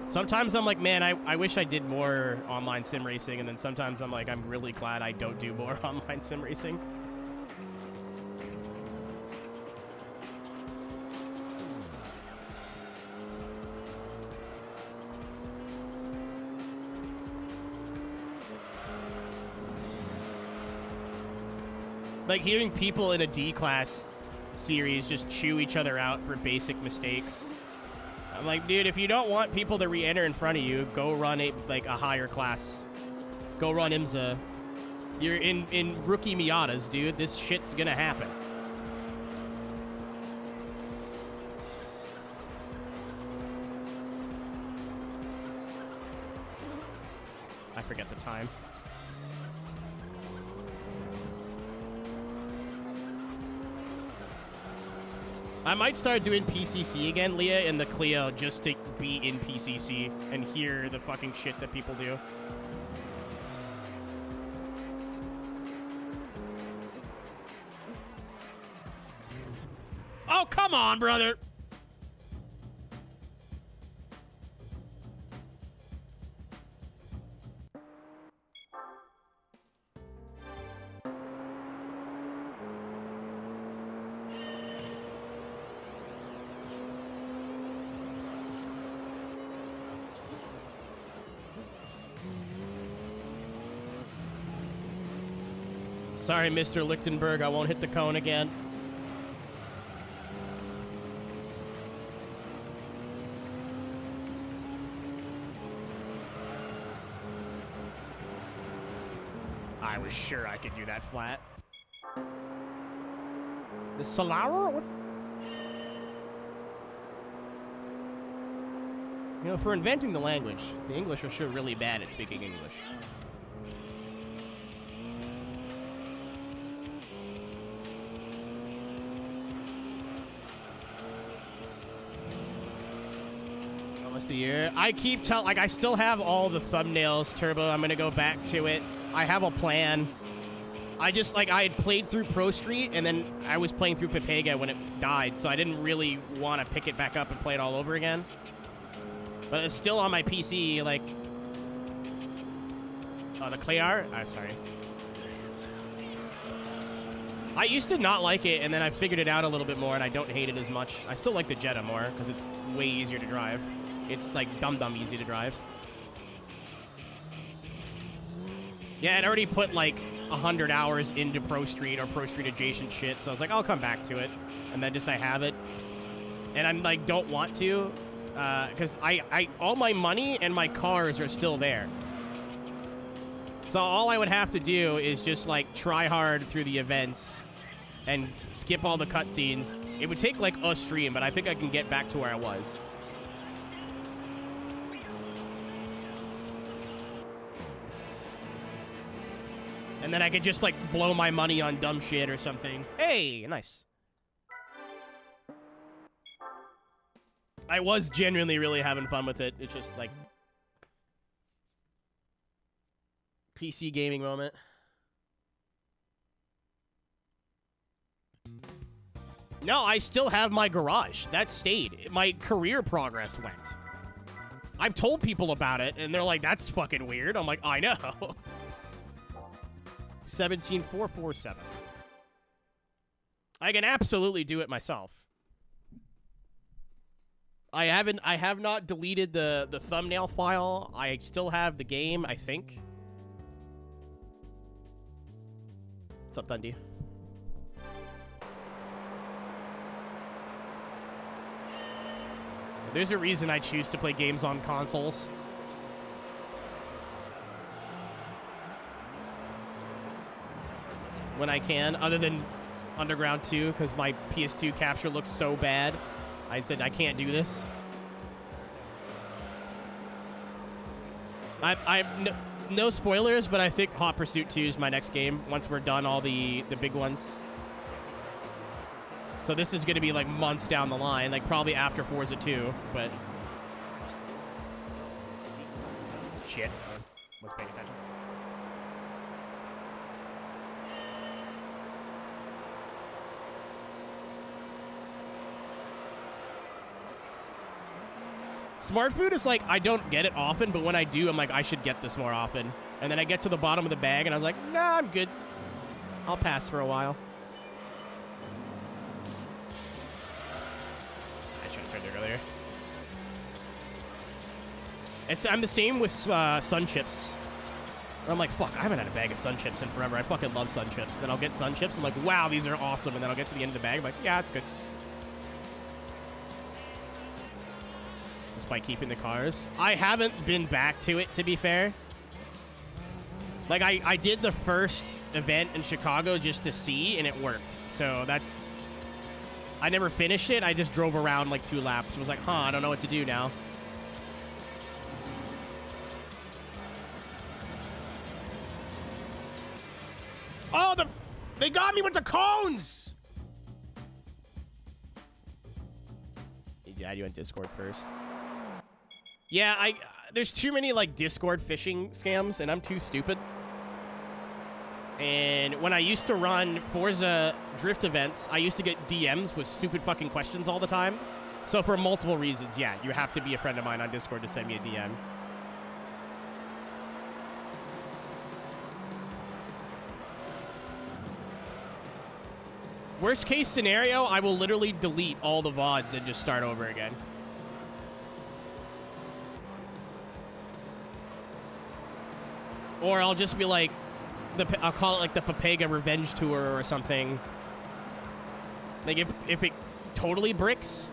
Sometimes I'm like, man, I wish I did more online sim racing, and then sometimes I'm like, I'm really glad I don't do more online sim racing. Like, hearing people in a D-class series just chew each other out for basic mistakes. I'm like, dude, if you don't want people to re-enter in front of you, go run a higher class. Go run IMSA. You're in rookie Miatas, dude. This shit's gonna happen. I forget the time. I might start doing PCC again, Leah, in the Clio, just to be in PCC and hear the fucking shit that people do. Oh, come on, brother! Sorry, Mr. Lichtenberg, I won't hit the cone again. I was sure I could do that flat. The Solaro? What? You know, for inventing the language, the English are sure really bad at speaking English. Almost a year. I keep like, I still have all the thumbnails, Turbo. I'm gonna go back to it. I have a plan. I just, like, I had played through Pro Street, and then I was playing through Pepega when it died, so I didn't really want to pick it back up and play it all over again. But it's still on my PC, like... Oh, the clay art? Oh, sorry. I used to not like it, and then I figured it out a little bit more, and I don't hate it as much. I still like the Jetta more, because it's way easier to drive. It's, like, dumb easy to drive. Yeah, I'd already put, like, 100 hours into Pro Street or Pro Street adjacent shit, so I was like, I'll come back to it. And then just I have it. And I'm, like, don't want to, because all my money and my cars are still there. So all I would have to do is just, like, try hard through the events and skip all the cutscenes. It would take, like, a stream, but I think I can get back to where I was. And then I could just, like, blow my money on dumb shit or something. Hey, nice. I was genuinely really having fun with it. It's just, like... PC gaming moment. No, I still have my garage. That stayed. My career progress went. I've told people about it, and they're like, that's fucking weird. I'm like, I know. 17447. I can absolutely do it myself. I have not deleted the thumbnail file. I still have the game, I think. What's up, Dundee? There's a reason I choose to play games on consoles. When I can, other than Underground 2, because my PS2 capture looks so bad. I said I can't do this. No spoilers, but I think Hot Pursuit 2 is my next game once we're done all the big ones. So this is going to be like months down the line, like probably after Forza 2, but... Shit. Wasn't paying attention. Smart food is like, I don't get it often, but when I do, I'm like, I should get this more often. And then I get to the bottom of the bag, and I was like, nah, I'm good. I'll pass for a while. I should have turned it earlier. I'm the same with Sun Chips. I'm like, fuck, I haven't had a bag of Sun Chips in forever. I fucking love Sun Chips. And then I'll get Sun Chips. I'm like, wow, these are awesome. And then I'll get to the end of the bag. I'm like, yeah, it's good. By keeping the cars. I haven't been back to it, to be fair. Like, I did the first event in Chicago just to see, and it worked. So that's... I never finished it. I just drove around like 2 laps. I was like, I don't know what to do now. Oh, they got me with the cones! Hey, Dad, you went Discord first. Yeah, there's too many, like, Discord phishing scams, and I'm too stupid. And when I used to run Forza Drift events, I used to get DMs with stupid fucking questions all the time. So for multiple reasons, yeah, you have to be a friend of mine on Discord to send me a DM. Worst case scenario, I will literally delete all the VODs and just start over again. Or I'll just be like, I'll call it like the Papega Revenge Tour or something. Like if it totally bricks.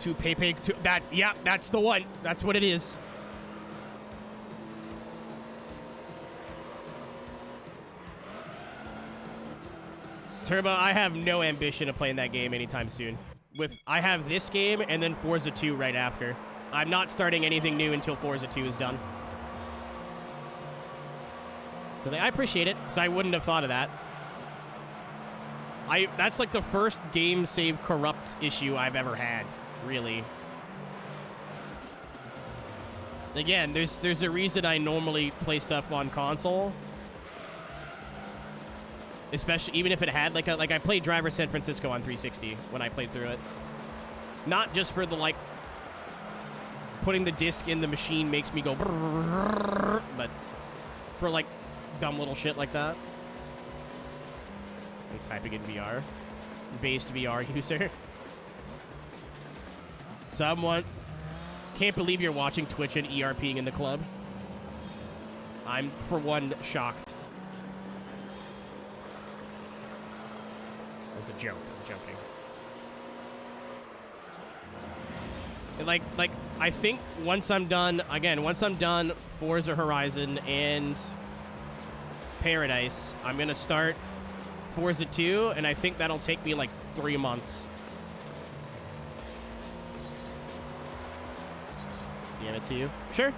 To Pepe, that's the one. That's what it is. Turbo, I have no ambition of playing that game anytime soon. I have this game and then Forza 2 right after. I'm not starting anything new until Forza 2 is done. So I appreciate it, because I wouldn't have thought of that. That's like the first game save corrupt issue I've ever had, really. Again, there's a reason I normally play stuff on console. Especially, even if it had, like I played Driver San Francisco on 360 when I played through it. Not just for the, like, putting the disc in the machine makes me go brrrr, but for, like, dumb little shit like that. Like typing in VR. Based VR user. Someone... Can't believe you're watching Twitch and ERPing in the club. I'm, for one, shocked. It was a joke. I'm joking. And like, I think once I'm done, Forza Horizon and Paradise, I'm going to start Forza 2, and I think that'll take me, like, 3 months. Give it to you. Sure.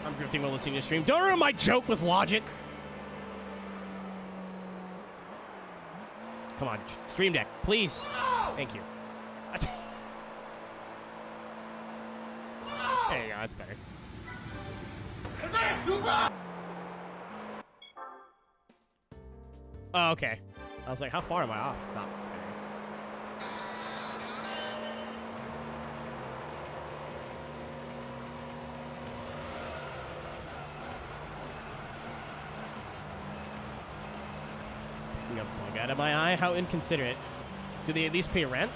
I'm drifting while listening to stream. Don't ruin my joke with logic. Come on, Stream Deck, please. No! Thank you. There you go, that's better. Oh, okay. I was like, how far am I off? Not very. A bug out of my eye? How inconsiderate. Do they at least pay rent?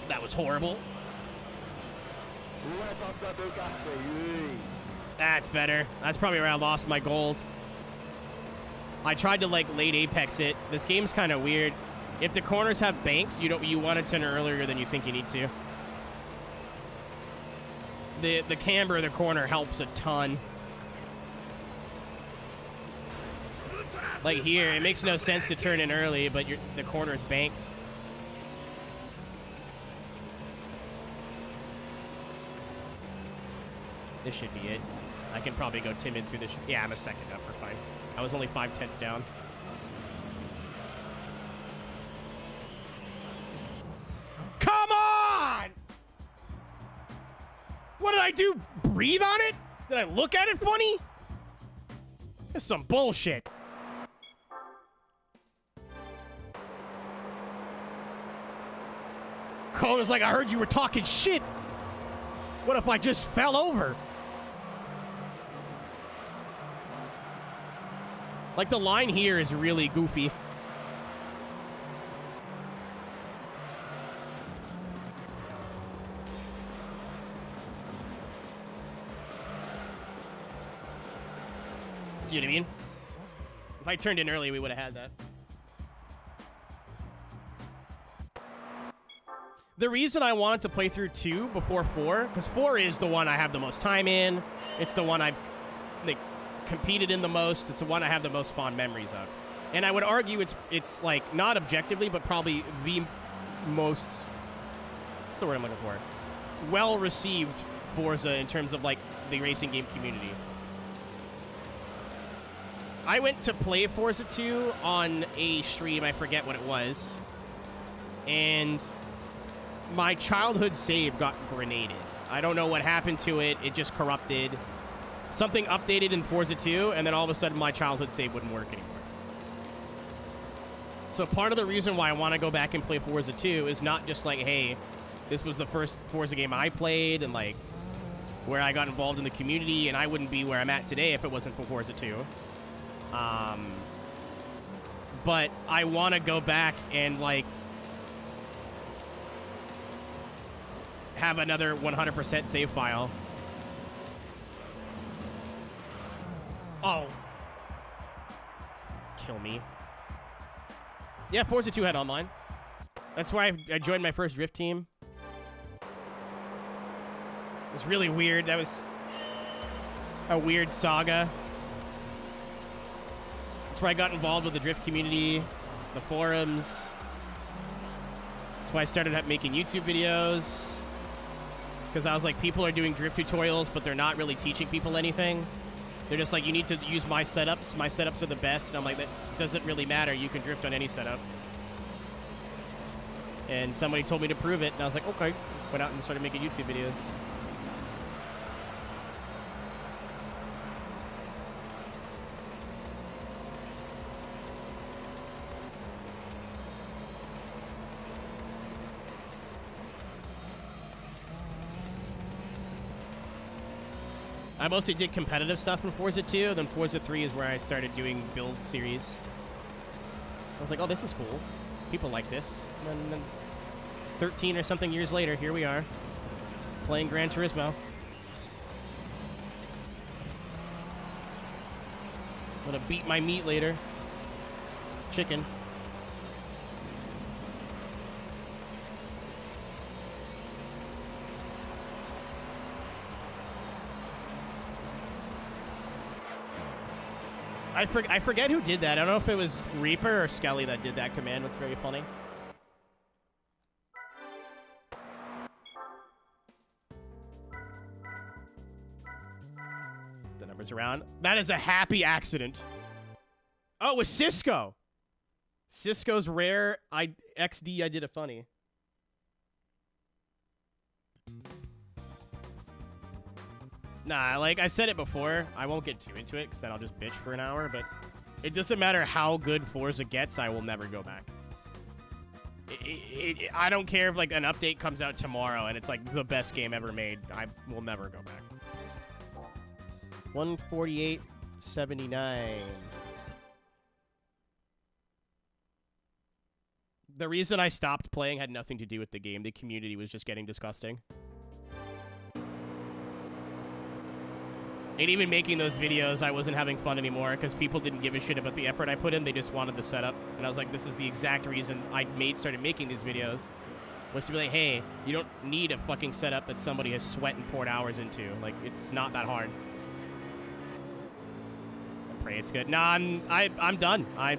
That was horrible. That's better. That's probably where I lost my gold. I tried to, like, late apex it. This game's kind of weird. If the corners have banks, you want to turn earlier than you think you need to. The camber of the corner helps a ton. Like here, it makes no sense to turn in early, but the corner is banked. This should be it. I can probably go timid through this. Yeah, I'm a second up. We're fine. I was only 5/10 down. Come on! What did I do? Breathe on it? Did I look at it funny? This is some bullshit. Cole was like, I heard you were talking shit. What if I just fell over? Like, the line here is really goofy. See what I mean? If I turned in early, we would have had that. The reason I wanted to play through 2 before 4, because 4 is the one I have the most time in. It's the one I've competed in the most. It's the one I have the most fond memories of. And I would argue it's like, not objectively, but probably the most, what's the word I'm looking for? Well-received Forza in terms of, like, the racing game community. I went to play Forza 2 on a stream, I forget what it was, and my childhood save got grenaded. I don't know what happened to it. It just corrupted. Something updated in Forza 2, and then all of a sudden my childhood save wouldn't work anymore. So part of the reason why I want to go back and play Forza 2 is not just like, hey, this was the first Forza game I played, and like where I got involved in the community, and I wouldn't be where I'm at today if it wasn't for Forza 2. But I want to go back and, like, have another 100% save file. Oh. Kill me. Yeah, Forza 2 had online. That's why I joined my first drift team. It was really weird. That was a weird saga. That's where I got involved with the drift community, the forums. That's why I started making YouTube videos. Because I was like, people are doing drift tutorials, but they're not really teaching people anything. They're just like, you need to use my setups. My setups are the best. And I'm like, that doesn't really matter. You can drift on any setup. And somebody told me to prove it, and I was like, okay. Went out and started making YouTube videos. I mostly did competitive stuff in Forza 2, then Forza 3 is where I started doing build series. I was like, oh, this is cool. People like this. And then 13 or something years later, here we are, playing Gran Turismo. I'm gonna beat my meat later. Chicken. I forget who did that. I don't know if it was Reaper or Skelly that did that command. That's very funny. The numbers around. That is a happy accident. Oh, it was Cisco. Cisco's rare XD. I did a funny. Nah, like I said it before, I won't get too into it because then I'll just bitch for an hour, but it doesn't matter how good Forza gets, I will never go back. I don't care if like an update comes out tomorrow and it's like the best game ever made. I will never go back. 148.79. The reason I stopped playing had nothing to do with the game. The community was just getting disgusting. And even making those videos, I wasn't having fun anymore because people didn't give a shit about the effort I put in. They just wanted the setup. And I was like, this is the exact reason I started making these videos. Was to be like, hey, you don't need a fucking setup that somebody has sweat and poured hours into. Like, it's not that hard. I pray it's good. Nah, I'm done. I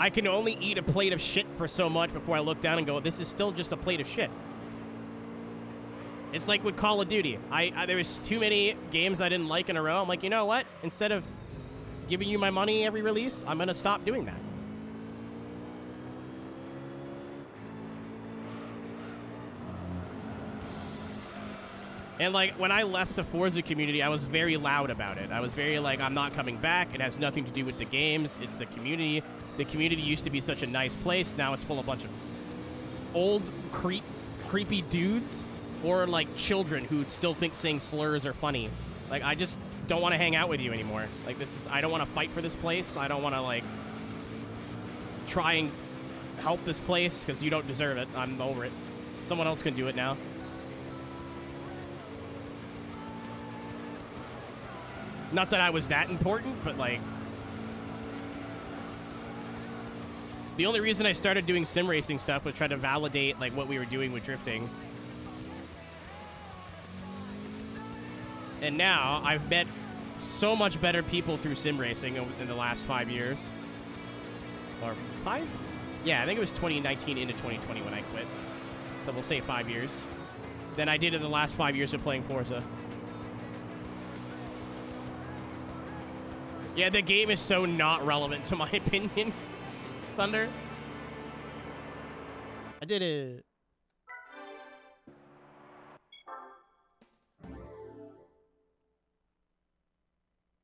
can only eat a plate of shit for so much before I look down and go, this is still just a plate of shit. It's like with Call of Duty. There was too many games I didn't like in a row. I'm like, you know what? Instead of giving you my money every release, I'm going to stop doing that. And like, when I left the Forza community, I was very loud about it. I was very like, I'm not coming back. It has nothing to do with the games. It's the community. The community used to be such a nice place. Now it's full of a bunch of old, creepy dudes. Or, like, children who still think saying slurs are funny. Like, I just don't want to hang out with you anymore. Like, I don't want to fight for this place. I don't want to, like, try and help this place because you don't deserve it. I'm over it. Someone else can do it now. Not that I was that important, but, like... The only reason I started doing sim racing stuff was try to validate, like, what we were doing with drifting. And now, I've met so much better people through sim racing in the last 5 years. Or 5? Yeah, I think it was 2019 into 2020 when I quit. So we'll say 5 years. Than I did in the last 5 years of playing Forza. Yeah, the game is so not relevant to my opinion. Thunder. I did it.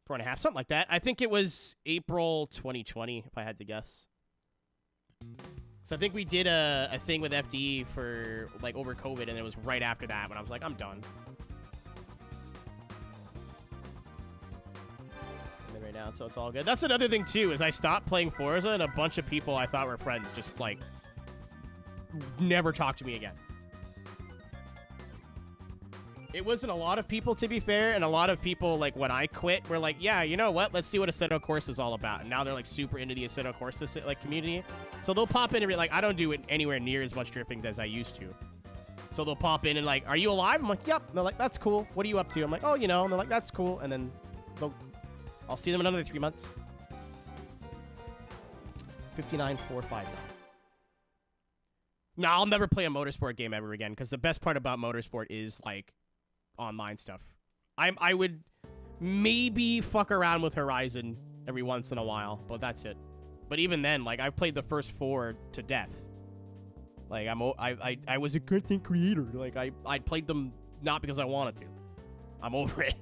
4.5, something like that. I think it was April 2020, if I had to guess. So I think we did a thing with FD for, like, over COVID, and it was right after that when I was like, I'm done. And then right now, so it's all good. That's another thing, too, is I stopped playing Forza, and a bunch of people I thought were friends just, like, never talked to me again. It wasn't a lot of people, to be fair, and a lot of people, like, when I quit, were like, yeah, you know what? Let's see what Assetto Corsa is all about. And now they're, like, super into the Assetto Corsa, like, community. So they'll pop in and be like, I don't do it anywhere near as much drifting as I used to. So they'll pop in and, like, are you alive? I'm like, yep. And they're like, that's cool. What are you up to? I'm like, oh, you know. And they're like, that's cool. And then I'll see them in another 3 months. 59.459. No, I'll never play a motorsport game ever again, because the best part about motorsport is, like, online stuff. I would maybe fuck around with Horizon every once in a while, but that's it. But even then, like, I've played the first 4 to death. Like, I was a content creator. Like, I played them not because I wanted to. I'm over it.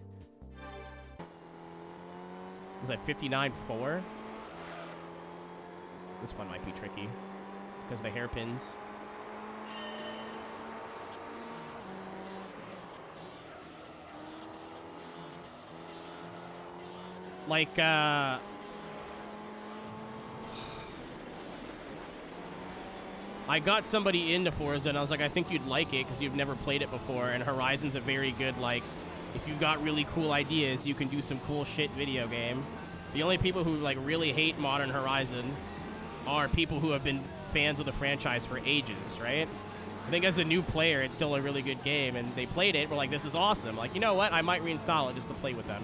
Was that 59-4? This one might be tricky because of the hairpins. Like, I got somebody into Forza, and I was like, I think you'd like it because you've never played it before, and Horizon's a very good, like, if you've got really cool ideas, you can do some cool shit video game. The only people who, like, really hate modern Horizon are people who have been fans of the franchise for ages, right? I think as a new player, it's still a really good game, and they played it, we're like, this is awesome. Like, you know what? I might reinstall it just to play with them.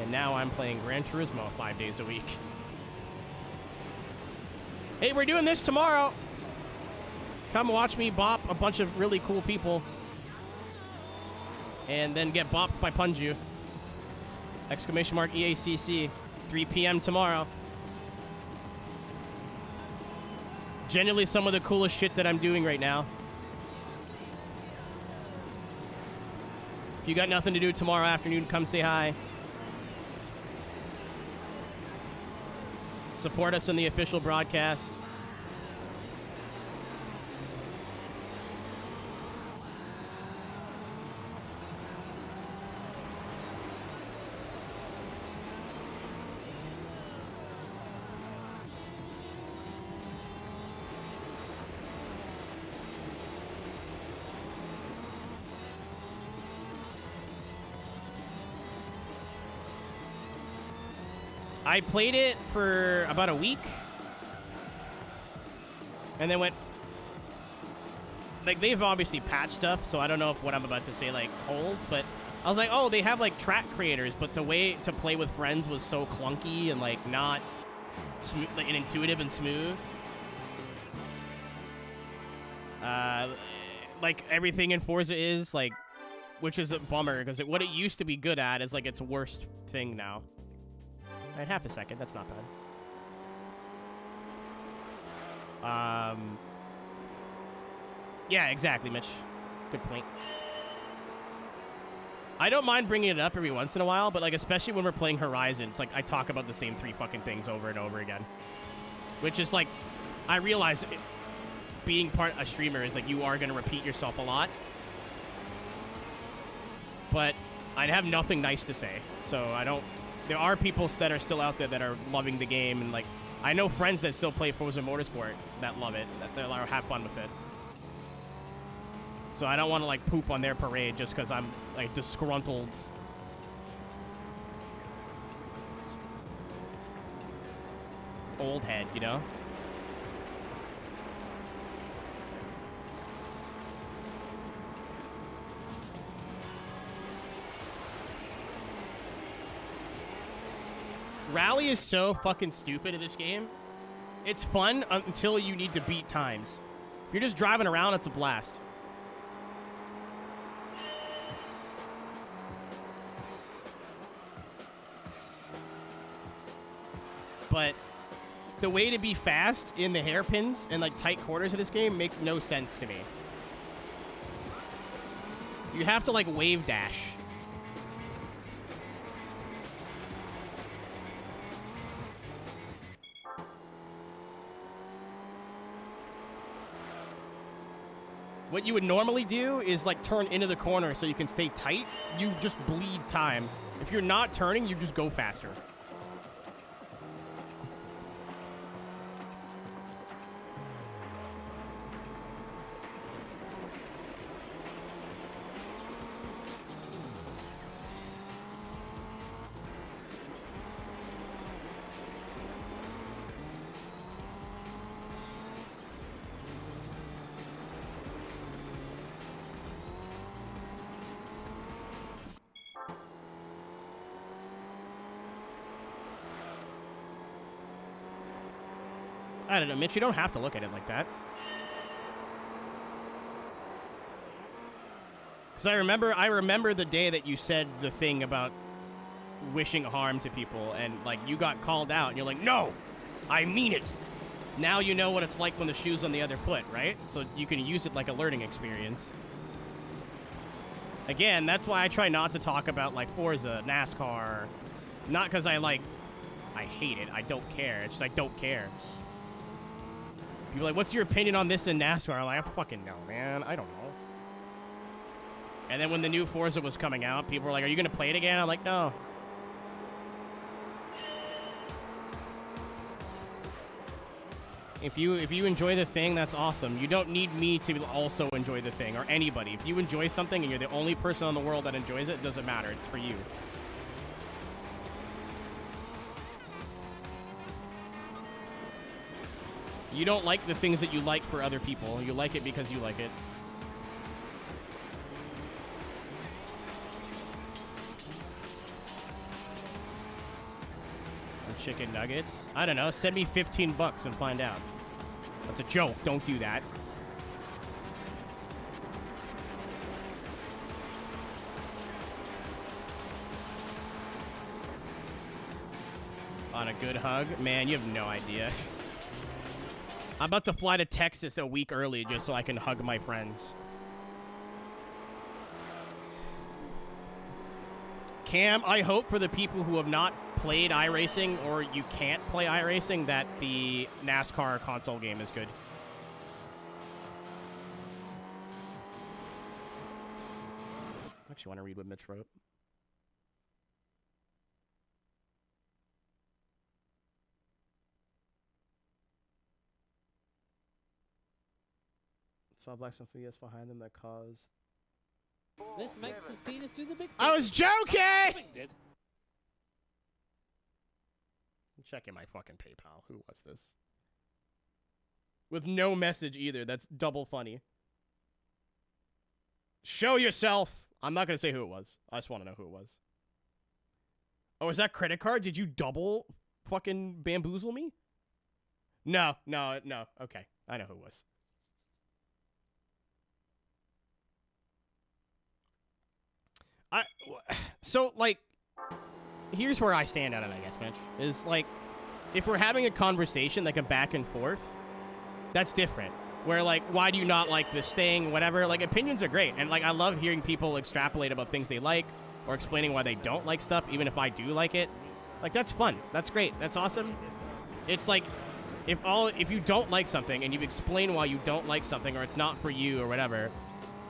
And now I'm playing Gran Turismo 5 days a week. Hey, we're doing this tomorrow. Come watch me bop a bunch of really cool people. And then get bopped by Punju. Exclamation mark EACC. 3 p.m. tomorrow. Genuinely some of the coolest shit that I'm doing right now. If you got nothing to do tomorrow afternoon, come say hi. Support us in the official broadcast. I played it for about a week and then went, like, they've obviously patched stuff, so I don't know if what I'm about to say, like, holds, but I was like, oh, they have, like, track creators, but the way to play with friends was so clunky and, like, not smooth, like, intuitive and smooth. Like, everything in Forza is, like, which is a bummer, because what it used to be good at is, like, its worst thing now. All right, half a second. That's not bad. Yeah, exactly, Mitch. Good point. I don't mind bringing it up every once in a while, but, like, especially when we're playing Horizon, it's like I talk about the same 3 fucking things over and over again. Which is, like, I realize being a streamer is, like, you are going to repeat yourself a lot. But I have nothing nice to say, so I don't... There are people that are still out there that are loving the game, and, like, I know friends that still play Forza Motorsport that love it, that they'll have fun with it. So I don't want to, like, poop on their parade just because I'm, like, disgruntled. Old head, you know? Rally is so fucking stupid in this game. It's fun until you need to beat times. If you're just driving around, it's a blast. But the way to be fast in the hairpins and, like, tight quarters of this game make no sense to me. You have to, like, wave dash. What you would normally do is, like, turn into the corner so you can stay tight. You just bleed time. If you're not turning, you just go faster. I don't know, Mitch, you don't have to look at it like that. Because I remember the day that you said the thing about, wishing harm to people, and like you got called out, and you're like, no, I mean it. Now you know what it's like when the shoe's on the other foot, right? So you can use it like a learning experience. Again, that's why I try not to talk about like Forza, NASCAR, not because I hate it. I don't care. It's just I don't care. People are like, what's your opinion on this in NASCAR? I'm like, I fucking know, man. I don't know. And then when the new Forza was coming out, people were like, are you going to play it again? I'm like, no. If you enjoy the thing, that's awesome. You don't need me to also enjoy the thing, or anybody. If you enjoy something and you're the only person in the world that enjoys it, it doesn't matter. It's for you. You don't like the things that you like for other people. You like it because you like it. Or chicken nuggets. I don't know. Send me 15 bucks and find out. That's a joke. Don't do that. On a good hug? Man, you have no idea. I'm about to fly to Texas a week early just so I can hug my friends. Cam, I hope for the people who have not played iRacing or you can't play iRacing that the NASCAR console game is good. I actually want to read what Mitch wrote. Saw Black Sophia's behind them that caused... This makes his penis do the big thing. I was joking! I'm checking my fucking PayPal. Who was this? With no message either. That's double funny. Show yourself! I'm not going to say who it was. I just want to know who it was. Oh, is that credit card? Did you double fucking bamboozle me? No. Okay. I know who it was. So, like, here's where I stand on it, I guess, Mitch. Is, like, if we're having a conversation, like a back and forth, that's different. Where, like, why do you not like this thing, whatever. Like, opinions are great. And, like, I love hearing people extrapolate about things they like or explaining why they don't like stuff, even if I do like it. Like, that's fun. That's great. That's awesome. It's like, if you don't like something and you explain why you don't like something or it's not for you or whatever,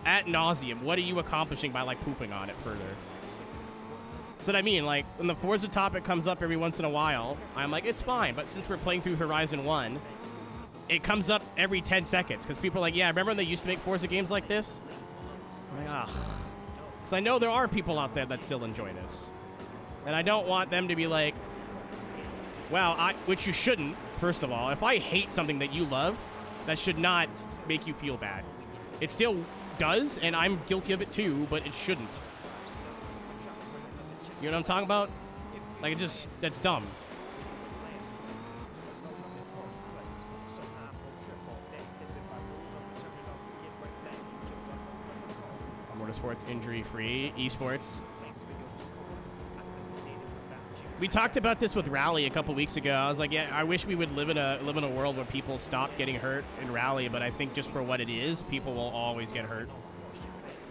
ad nauseum, what are you accomplishing by, like, pooping on it further? That's what I mean. Like, when the Forza topic comes up every once in a while, I'm like, it's fine. But since we're playing through Horizon 1, it comes up every 10 seconds. Because people are like, yeah, remember when they used to make Forza games like this? I'm like, ugh. Because I know there are people out there that still enjoy this. And I don't want them to be like, well, which you shouldn't, first of all. If I hate something that you love, that should not make you feel bad. It still does, and I'm guilty of it too, but it shouldn't. You know what I'm talking about? Like, that's dumb. Motorsports, injury-free, esports. We talked about this with Rally a couple weeks ago. I was like, yeah, I wish we would live in a world where people stop getting hurt in Rally, but I think just for what it is, people will always get hurt.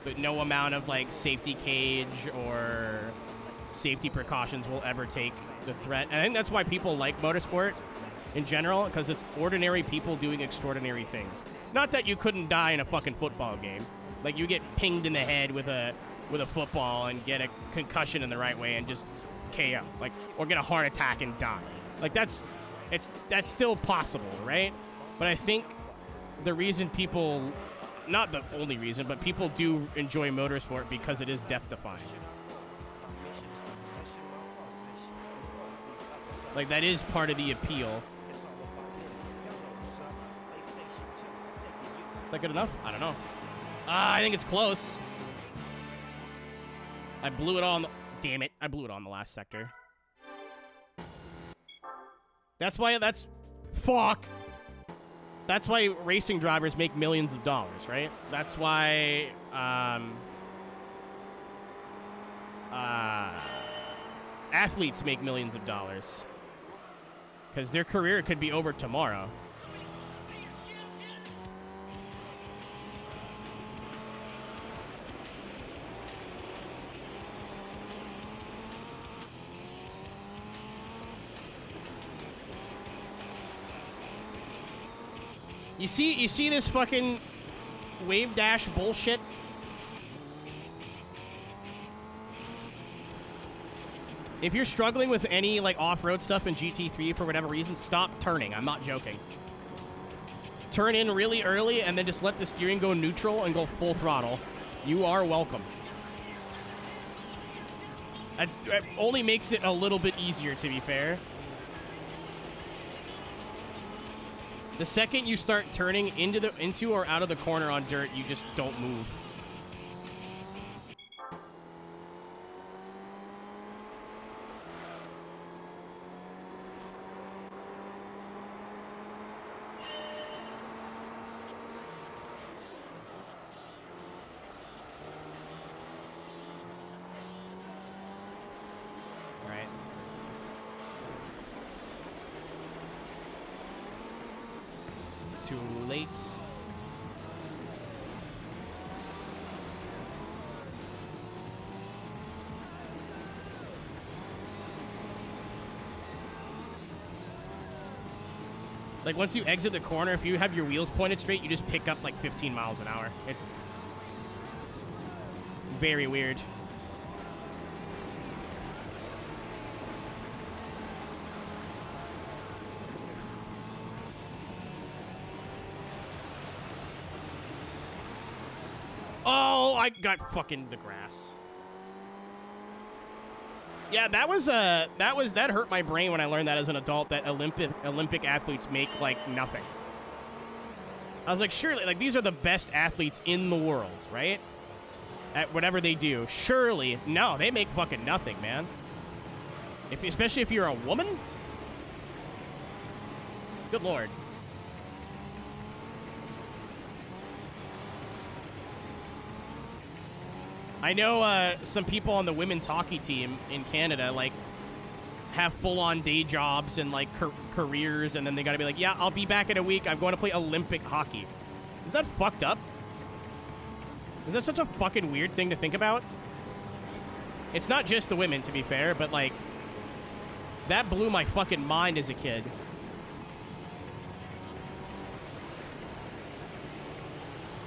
But no amount of, like, safety cage or safety precautions will ever take the threat. And I think that's why people like motorsport in general, because it's ordinary people doing extraordinary things. Not that you couldn't die in a fucking football game. Like, you get pinged in the head with a football and get a concussion in the right way and just KO. Like, or get a heart attack and die. Like, that's still possible, right? But I think the reason people, not the only reason, but people do enjoy motorsport because it is death-defying. Like, that is part of the appeal. Is that good enough? I don't know. I think it's close. I blew it all on the... Damn it. I blew it on the last sector. That's why that's... Fuck! That's why racing drivers make millions of dollars, right? That's why, athletes make millions of dollars. Because their career could be over tomorrow. You see this fucking wave dash bullshit? If you're struggling with any like off-road stuff in GT3 for whatever reason, stop turning. I'm not joking. Turn in really early and then just let the steering go neutral and go full throttle. You are welcome. It only makes it a little bit easier, to be fair. The second you start turning into or out of the corner on dirt, you just don't move. Too late. Like, once you exit the corner, if you have your wheels pointed straight, you just pick up like 15 miles an hour. It's very weird. Oh, I got fucking the grass. Yeah, that hurt my brain when I learned that as an adult, that Olympic athletes make like nothing. I was like, surely, like, these are the best athletes in the world, right? At whatever they do. Surely, no, they make fucking nothing, man. Especially if you're a woman. Good Lord. I know some people on the women's hockey team in Canada, like, have full-on day jobs and, like, careers, and then they gotta be like, yeah, I'll be back in a week. I'm going to play Olympic hockey. Is that fucked up? Is that such a fucking weird thing to think about? It's not just the women, to be fair, but, like, that blew my fucking mind as a kid.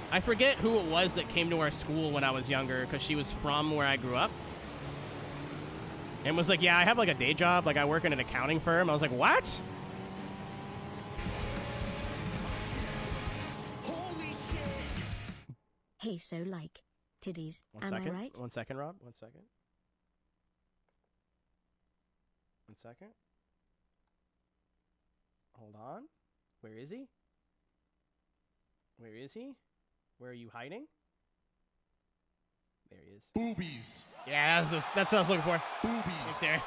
I forget who it was that came to our school when I was younger, because she was from where I grew up. And was like, yeah, I have like a day job, like I work in an accounting firm. I was like, what? Holy shit! Hey, so like, titties, am I right? 1 second, Rob. 1 second. 1 second. Hold on. Where is he? Where is he? Where are you hiding? There he is. Boobies. Yeah, that's what I was looking for. Boobies. Right there.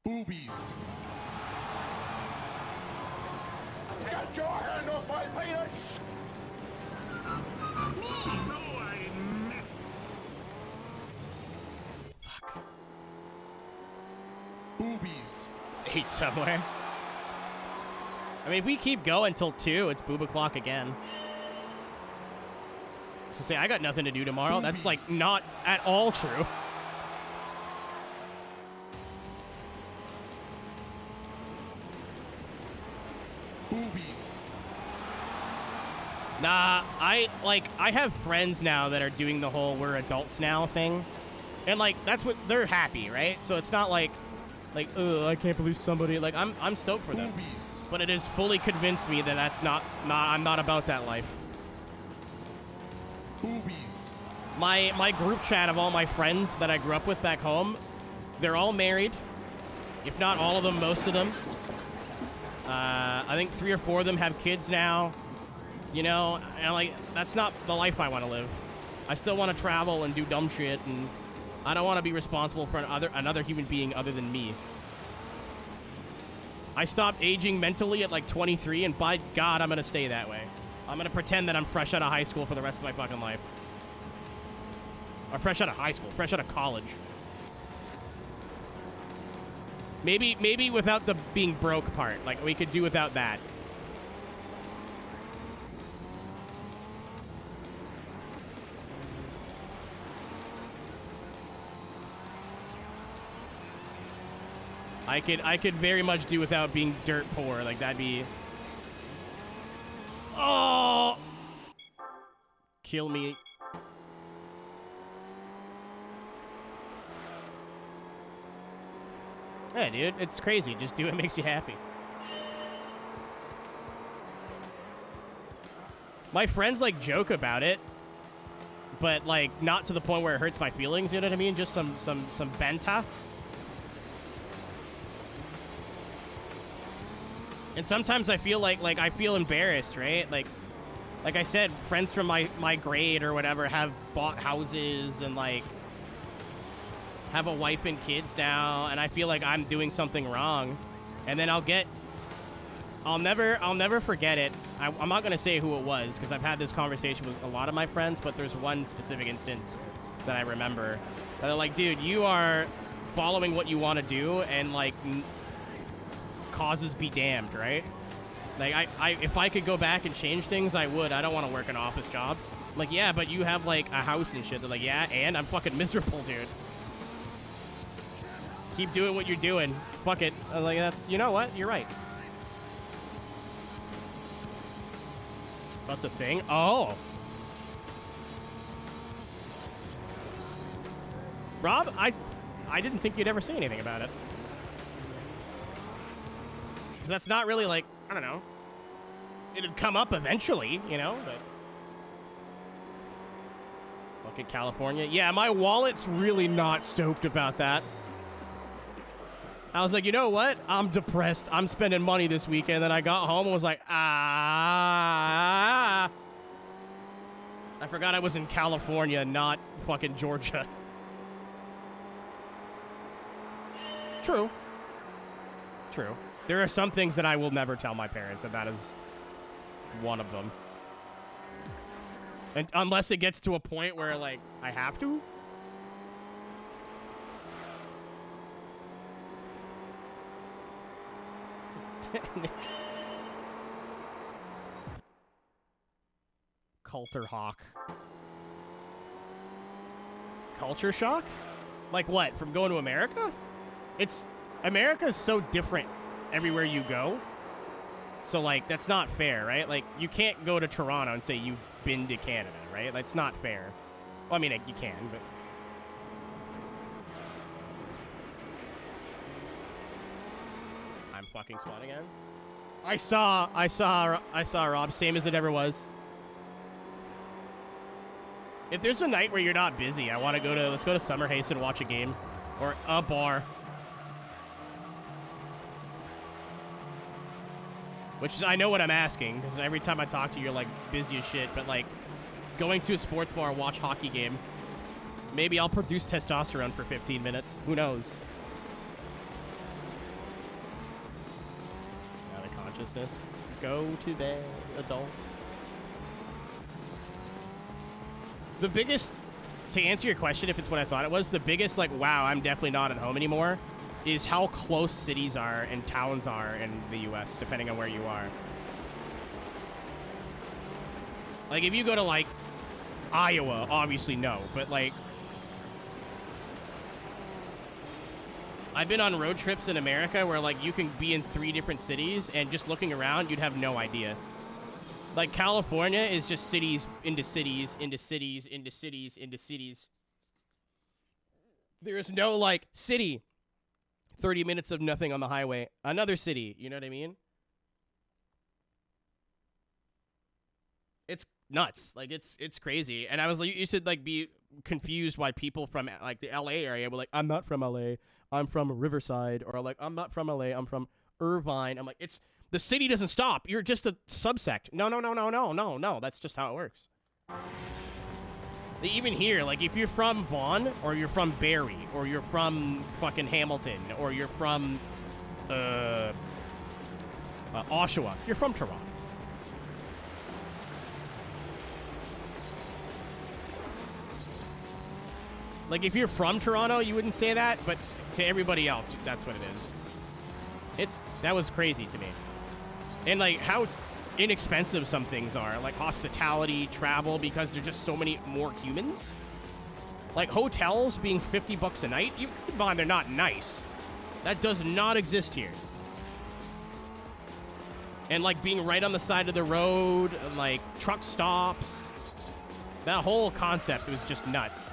Boobies. Get your hand off my penis! Fuck. Boobies. It's 8 somewhere. I mean, if we keep going till 2, it's boob o'clock again. So say, I got nothing to do tomorrow. That's, like, not at all true. Boobies. Nah, I have friends now that are doing the whole we're adults now thing. And, like, that's what, they're happy, right? So it's not like, ugh, I can't believe somebody, like, I'm stoked for them. Boobies. But it has fully convinced me that that's I'm not about that life. Boobies. My group chat of all my friends that I grew up with back home, they're all married. If not all of them, most of them. I think 3 or 4 of them have kids now. You know, and like, that's not the life I want to live. I still want to travel and do dumb shit, and I don't want to be responsible for another human being other than me. I stopped aging mentally at like 23, and by God, I'm going to stay that way. I'm going to pretend that I'm fresh out of high school for the rest of my fucking life. Or fresh out of high school, fresh out of college. Maybe without the being broke part. Like, we could do without that. I could very much do without being dirt poor. Like, that'd be... Oh! Kill me. Yeah, dude, it's crazy. Just do what makes you happy. My friends, like, joke about it, but, like, not to the point where it hurts my feelings, you know what I mean? Just some banta. And sometimes I feel like I feel embarrassed, right? Like I said, friends from my grade or whatever have bought houses and, like, have a wife and kids now, and I feel like I'm doing something wrong. And then I'll never forget it. I'm not gonna say who it was, because I've had this conversation with a lot of my friends, but there's one specific instance that I remember. They're like, dude, you are following what you want to do, and, like, causes be damned, right? Like, if I could go back and change things, I would. I don't want to work an office job. Like, yeah, but you have, like, a house and shit. They're like, yeah, and I'm fucking miserable, dude. Keep doing what you're doing. Fuck it. I was like, that's, you know what? You're right. About the thing? Oh. Rob, I didn't think you'd ever say anything about it. Because that's not really, like, I don't know. It'd come up eventually, you know, but... Fucking California. Yeah, my wallet's really not stoked about that. I was like, you know what? I'm depressed. I'm spending money this weekend. Then I got home and was like, I forgot I was in California, not fucking Georgia. True. True. There are some things that I will never tell my parents, and that is one of them. And unless it gets to a point where, like, I have to. Culture hawk. Culture shock? Like what? From going to America? America's so different everywhere you go. So, like, that's not fair, right? Like, you can't go to Toronto and say you've been to Canada, right? That's not fair. Well, I mean, you can, but... I'm fucking spawn again. I saw Rob, same as it ever was. If there's a night where you're not busy, I want to let's go to Summer Haste and watch a game. Or a bar. Which is, I know what I'm asking, because every time I talk to you, you're, like, busy as shit. But, like, going to a sports bar, watch hockey game. Maybe I'll produce testosterone for 15 minutes. Who knows? Out of consciousness. Go to bed, adults. The biggest, to answer your question, if it's what I thought it was, the biggest, like, wow, I'm definitely not at home anymore, is how close cities are and towns are in the U.S., depending on where you are. Like, if you go to, like, Iowa, obviously no, but, like, I've been on road trips in America where, like, you can be in 3 different cities, and just looking around, you'd have no idea. Like, California is just cities into cities, into cities, into cities, into cities. There is no, like, city. 30 minutes of nothing on the highway. Another city, you know what I mean? It's nuts. Like, it's crazy. And I was like, you should, like, be confused why people from, like, the LA area were like, I'm not from LA. I'm from Riverside. Or, like, I'm not from LA. I'm from Irvine. I'm like, the city doesn't stop. You're just a subsect. No. That's just how it works. Even here, like, if you're from Vaughan, or you're from Barrie, or you're from fucking Hamilton, or you're from Oshawa, you're from Toronto. Like, if you're from Toronto, you wouldn't say that, but to everybody else, that's what it is. That was crazy to me. And, like, how inexpensive some things are. Like, hospitality, travel, because there's just so many more humans. Like, hotels being $50 a night, come on, they're not nice. That does not exist here. And, like, being right on the side of the road, and, like, truck stops. That whole concept was just nuts.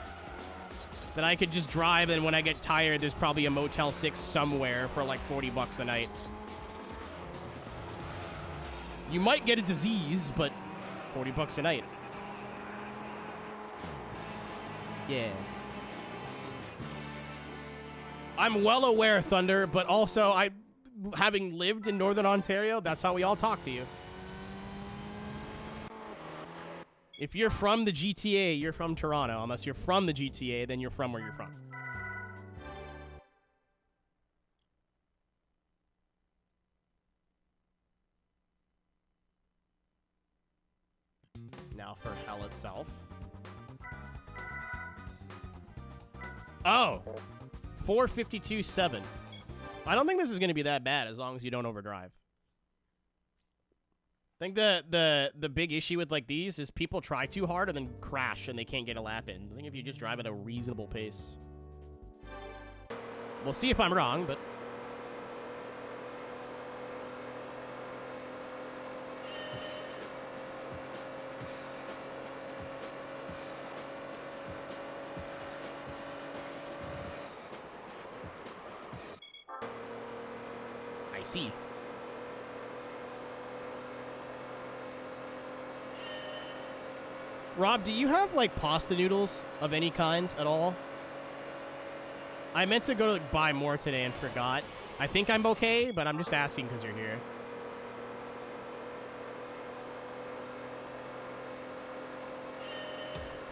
That I could just drive, and when I get tired, there's probably a Motel 6 somewhere for, like, $40 a night. You might get a disease, but $40 a night. Yeah. I'm well aware, Thunder, but also having lived in Northern Ontario, that's how we all talk to you. If you're from the GTA, you're from Toronto. Unless you're from the GTA, then you're from where you're from. Now for hell itself. Oh! 452.7. I don't think this is going to be that bad as long as you don't overdrive. I think the big issue with like these is people try too hard and then crash and they can't get a lap in. I think if you just drive at a reasonable pace. We'll see if I'm wrong, but... I see. Rob, do you have, like, pasta noodles of any kind at all? I meant to go to like, buy more today and forgot. I think I'm okay, but I'm just asking because you're here.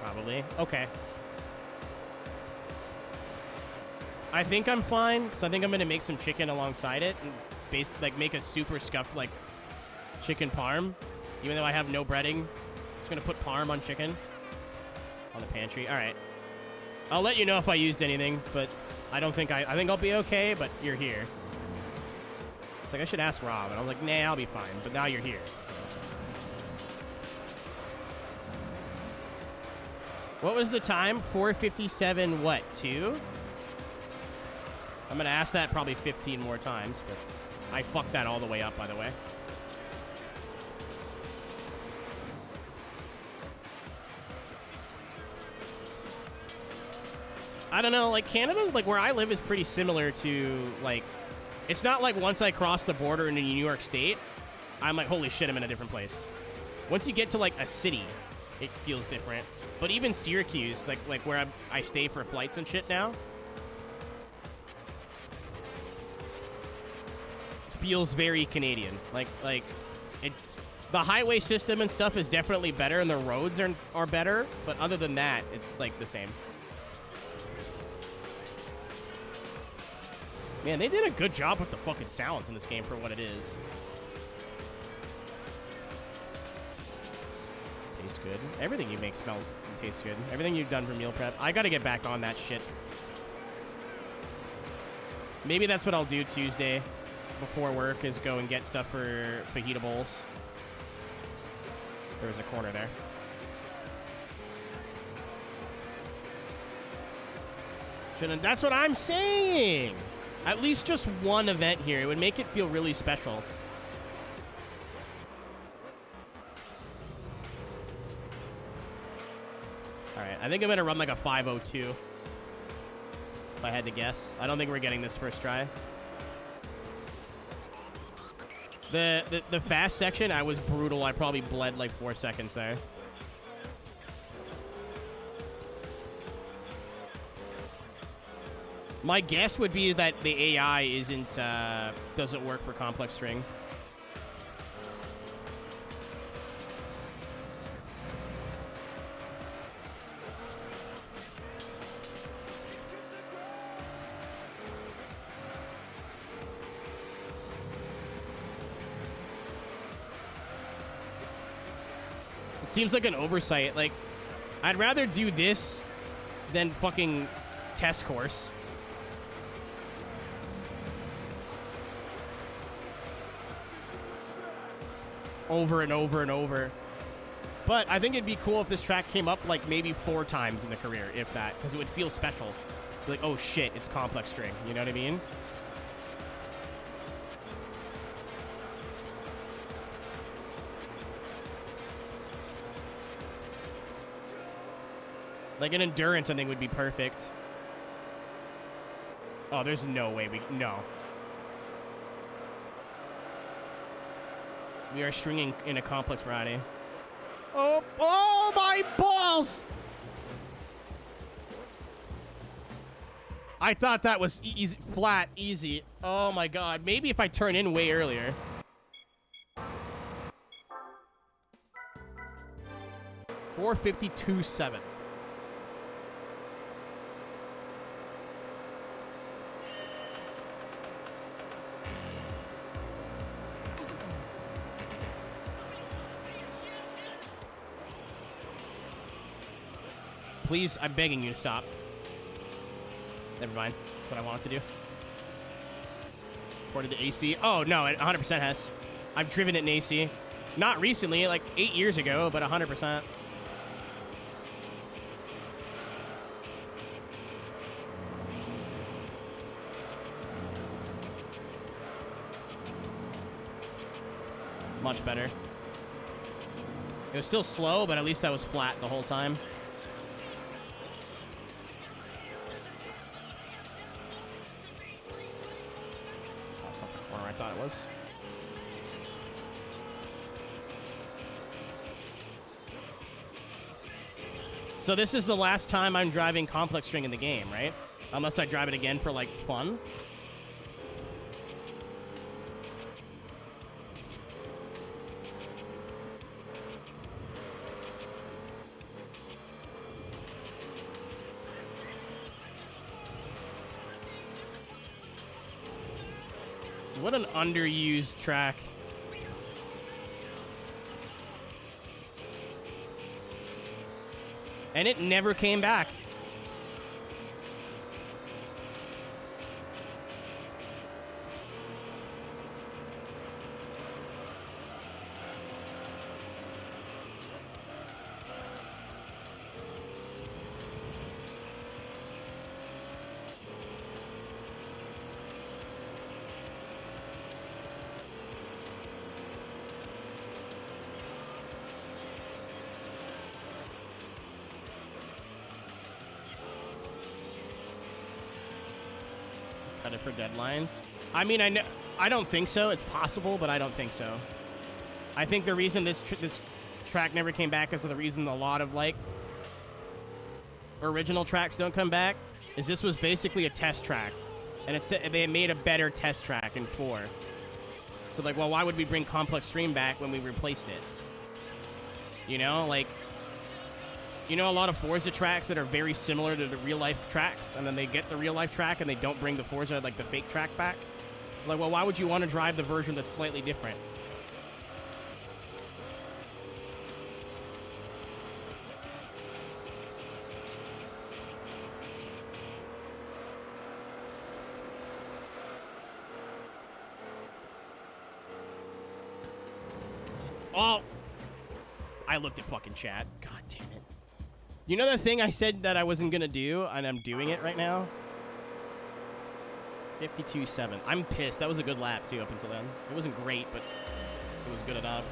Probably. Okay. I think I'm fine, so I think I'm going to make some chicken alongside it and like make a super scuffed, like, chicken parm, even though I have no breading. Just gonna put parm on chicken on the pantry. All right, I'll let you know if I used anything, but I don't think I think I'll be okay. But you're here. It's like I should ask Rob, and I'm like, nah, I'll be fine. But now you're here. So. What was the time? 4:57. What? 2? I'm gonna ask that probably 15 more times, but I fucked that all the way up, by the way. I don't know, like, Canada, like, where I live is pretty similar to, like, it's not like once I cross the border into New York State, I'm like, holy shit, I'm in a different place. Once you get to, like, a city, it feels different. But even Syracuse, like where I stay for flights and shit now, feels very Canadian. Like, the highway system and stuff is definitely better, and the roads are better, but other than that, it's, like, the same. Man, they did a good job with the fucking sounds in this game for what it is. Tastes good. Everything you make smells and tastes good. Everything you've done for meal prep. I gotta get back on that shit. Maybe that's what I'll do Tuesday before work, is go and get stuff for fajita bowls. There was a corner there. That's what I'm saying! At least just one event here. It would make it feel really special. Alright, I think I'm going to run like a 5:02. If I had to guess. I don't think we're getting this first try. The fast section, I was brutal. I probably bled like 4 seconds there. My guess would be that the AI doesn't work for complex string. It seems like an oversight. Like, I'd rather do this than fucking test course. Over and over and over. But I think it'd be cool if this track came up like maybe 4 times in the career, if that, because it would feel special. Like, oh shit, it's complex string. You know what I mean? Like an endurance, I think, would be perfect. Oh, there's no way no. We are stringing in a complex variety. Oh my balls! I thought that was easy, flat, easy. Oh my god. Maybe if I turn in way earlier. .452.7. Please, I'm begging you to stop. Never mind. That's what I wanted to do. Ported to AC. Oh, no, it 100% has. I've driven it in AC. Not recently, like 8 years ago, but 100%. Much better. It was still slow, but at least I was flat the whole time. I thought it was. So this is the last time I'm driving complex string in the game, right? Unless I drive it again for, like, fun. What an underused track. And it never came back. Cut it for deadlines. I mean, I don't think so. It's possible, but I don't think so. I think the reason this track never came back is the reason a lot of, like, original tracks don't come back is this was basically a test track, and they made a better test track in 4. So, like, well, why would we bring complex stream back when we replaced it? You know, like, you know, a lot of Forza tracks that are very similar to the real-life tracks, and then they get the real-life track, and they don't bring the Forza, like, the fake track back? Like, well, why would you want to drive the version that's slightly different? Oh! I looked at fucking chat. God damn it. You know the thing I said that I wasn't gonna do, and I'm doing it right now? 52.7. I'm pissed. That was a good lap, too, up until then. It wasn't great, but it was good enough.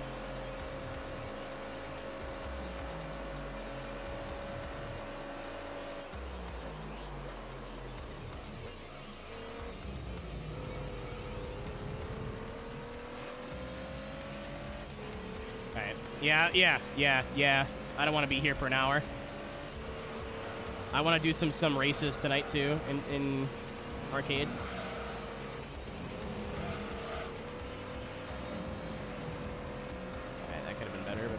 Alright. Yeah. I don't want to be here for an hour. I want to do some races tonight, too, in arcade. Alright, that could have been better, but...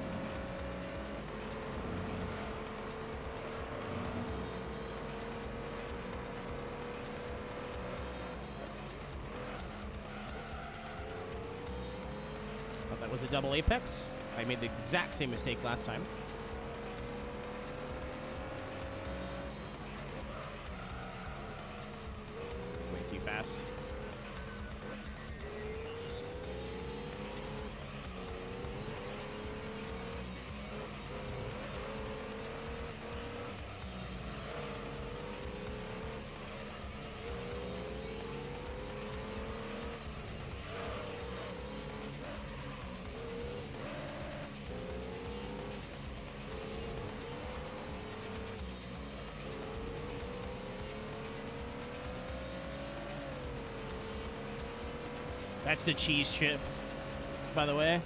thought that was a double apex. I made the exact same mistake last time. That's the cheese chip, by the way.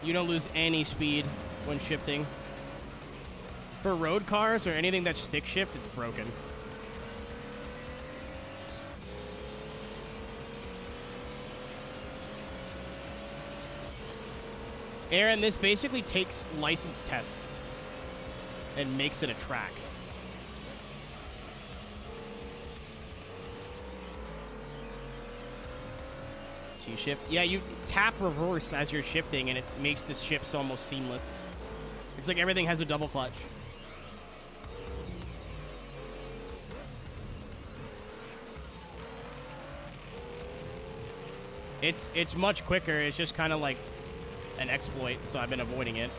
You don't lose any speed when shifting. For road cars or anything that's stick shift, it's broken. Aaron, this basically takes license tests and makes it a track. Shift. Yeah, you tap reverse as you're shifting, and it makes the shifts almost seamless. It's like everything has a double clutch. It's much quicker. It's just kind of like an exploit, so I've been avoiding it.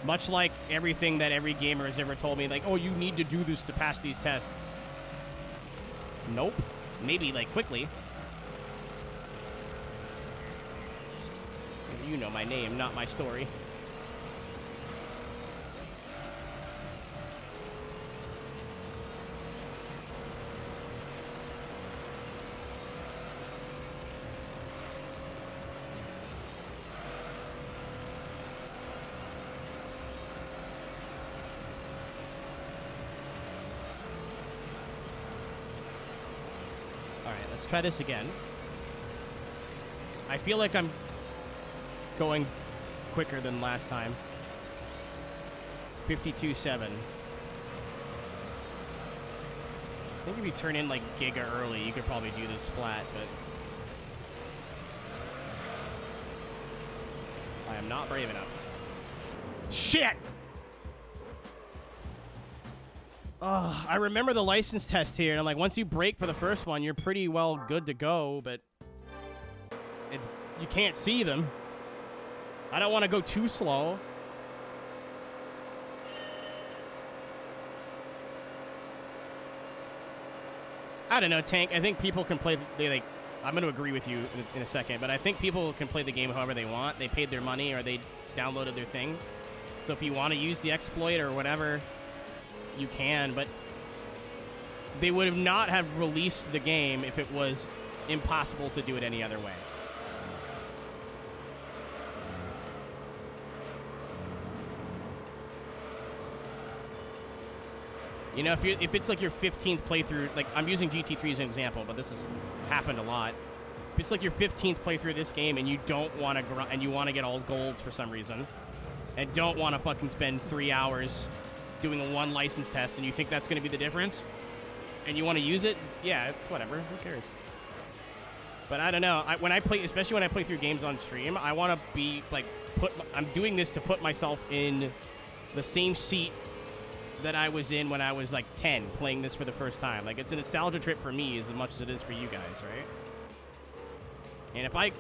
Much like everything that every gamer has ever told me, like, oh, you need to do this to pass these tests. Nope. Maybe, like, quickly. You know my name, not my story. Try this again. I feel like I'm going quicker than last time. 52.7. I think if you turn in like Giga early, you could probably do this splat, but I am not brave enough. Shit! Oh, I remember the license test here, and I'm like, once you brake for the first one, you're pretty well good to go, but you can't see them. I don't want to go too slow. I don't know, Tank. I think people can play. I'm going to agree with you in a second, but I think people can play the game however they want. They paid their money or they downloaded their thing. So if you want to use the exploit or whatever, you can, but they would have not have released the game if it was impossible to do it any other way. You know, if it's like your 15th playthrough, like I'm using GT3 as an example, but this has happened a lot. If it's like your 15th playthrough of this game and you don't want to and you want to get all golds for some reason and don't want to fucking spend 3 hours doing a one license test, and you think that's going to be the difference, and you want to use it, yeah, it's whatever. Who cares? But I don't know. When I play, especially when I play through games on stream, I want to be like I'm doing this to put myself in the same seat that I was in when I was like 10, playing this for the first time. Like, it's a nostalgia trip for me as much as it is for you guys, right? And if I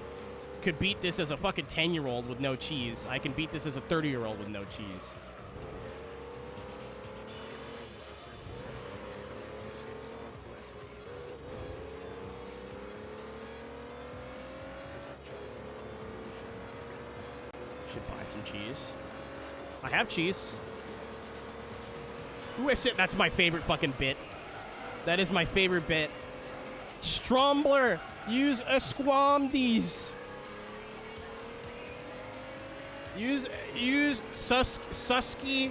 could beat this as a fucking 10-year-old with no cheese, I can beat this as a 30-year-old with no cheese. Some cheese. I have cheese. Ooh, that's my favorite fucking bit. That is my favorite bit. Strombler, use Esquamdes. Use Susky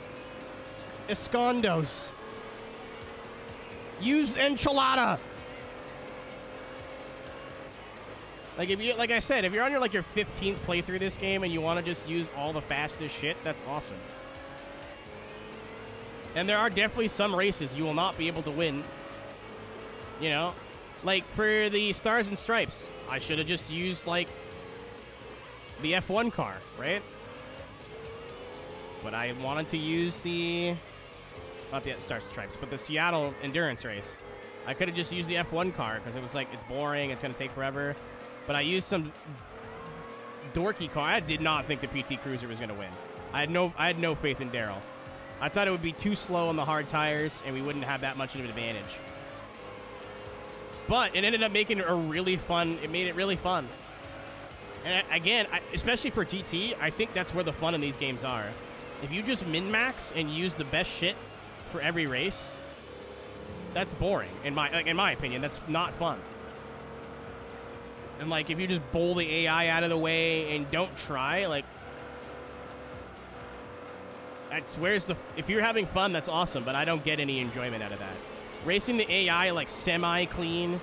Escondos. Use enchilada. Like like I said, if you're on your 15th playthrough of this game and you want to just use all the fastest shit, that's awesome. And there are definitely some races you will not be able to win. You know, like for the Stars and Stripes, I should have just used like the F1 car, right? But I wanted to use not the Stars and Stripes, but the Seattle endurance race. I could have just used the F1 car because it was like, it's boring, it's going to take forever. But I used some dorky car. I did not think the PT Cruiser was going to win. I had no faith in Daryl. I thought it would be too slow on the hard tires, and we wouldn't have that much of an advantage. But it ended up making it really fun. It made it really fun. And again, especially for GT, I think that's where the fun in these games are. If you just min-max and use the best shit for every race, that's boring. In my opinion, that's not fun. And like, if you just bowl the AI out of the way and don't try, like, that's if you're having fun, that's awesome, but I don't get any enjoyment out of that. Racing the AI like semi-clean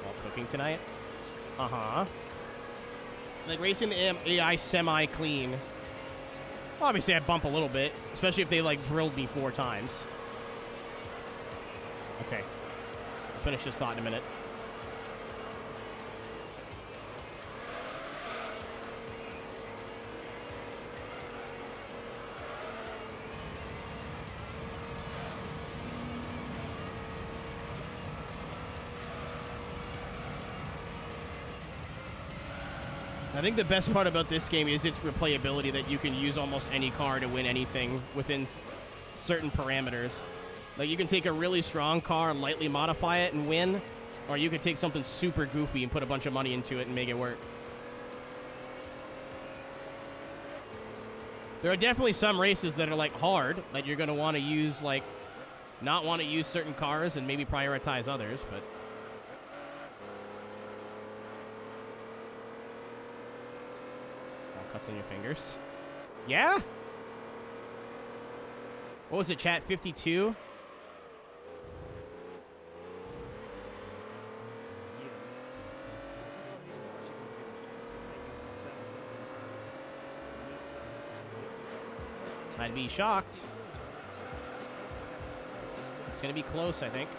while cooking tonight. Like racing the AI semi-clean. Obviously, I bump a little bit, especially if they like drilled me 4 times. Okay, I'll finish this thought in a minute. I think the best part about this game is its replayability, that you can use almost any car to win anything within certain parameters. Like, you can take a really strong car and lightly modify it and win, or you can take something super goofy and put a bunch of money into it and make it work. There are definitely some races that are, like, hard, that you're going to want to use, like, not want to use certain cars and maybe prioritize others, but... Cuts on your fingers. Yeah? What was it, chat? 52? I'd be shocked. It's gonna be close, I think.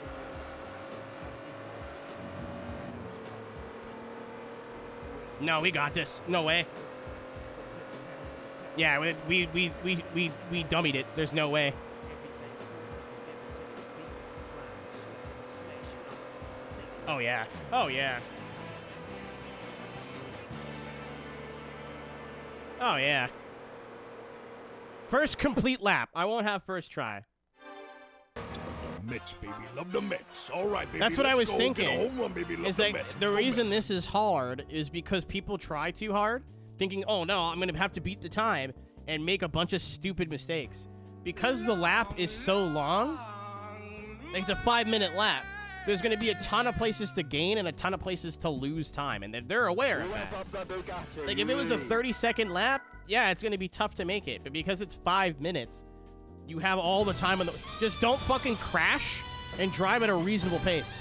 No, we got this. No way. Yeah, we dummied it. There's no way. Oh, yeah. Oh, yeah. Oh, yeah. First complete lap. I won't have first try. Mix, baby. Love the mix. All right, baby. That's what I was thinking. Get a home run, baby. Love is the that mix. the reason this is hard is because people try too hard, thinking, oh, no, I'm going to have to beat the time and make a bunch of stupid mistakes. Because the lap is so long, like it's a 5-minute lap, there's going to be a ton of places to gain and a ton of places to lose time, and they're aware of that. Like, if it was a 30-second lap, yeah, it's going to be tough to make it. But because it's 5 minutes, you have all the time on the... Just don't fucking crash and drive at a reasonable pace.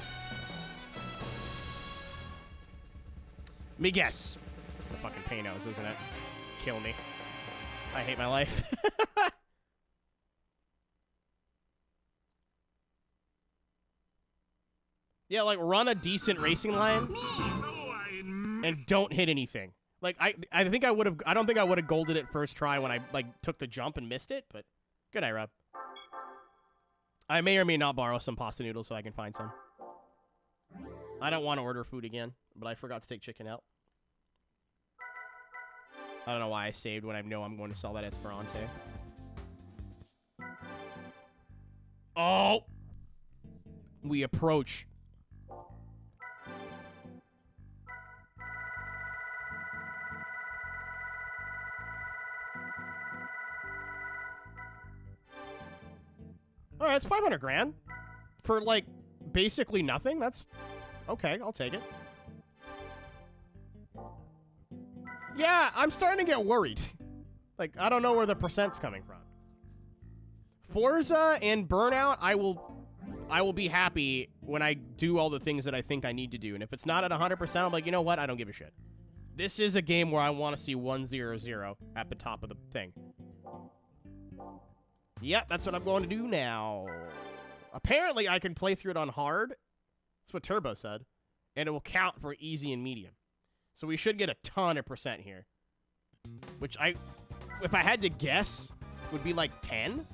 Let me guess. It's the fucking Panos, isn't it? Kill me. I hate my life. Yeah, like, run a decent racing line and don't hit anything. Like, I think I would have... I don't think I would have golded it first try when I, like, took the jump and missed it, but... Good night, Rob. I may or may not borrow some pasta noodles so I can find some. I don't want to order food again, but I forgot to take chicken out. I don't know why I saved when I know I'm going to sell that Esperante. Oh! We approach. All right, it's 500 grand for, like, basically nothing. That's okay. I'll take it. Yeah, I'm starting to get worried. Like, I don't know where the percent's coming from. Forza and Burnout, I will be happy when I do all the things that I think I need to do. And if it's not at 100%, I'm like, you know what? I don't give a shit. This is a game where I want to see 1-0-0 at the top of the thing. Yep, that's what I'm going to do now. Apparently, I can play through it on hard. That's what Turbo said. And it will count for easy and medium. So we should get a ton of percent here. Which if I had to guess, would be like 10.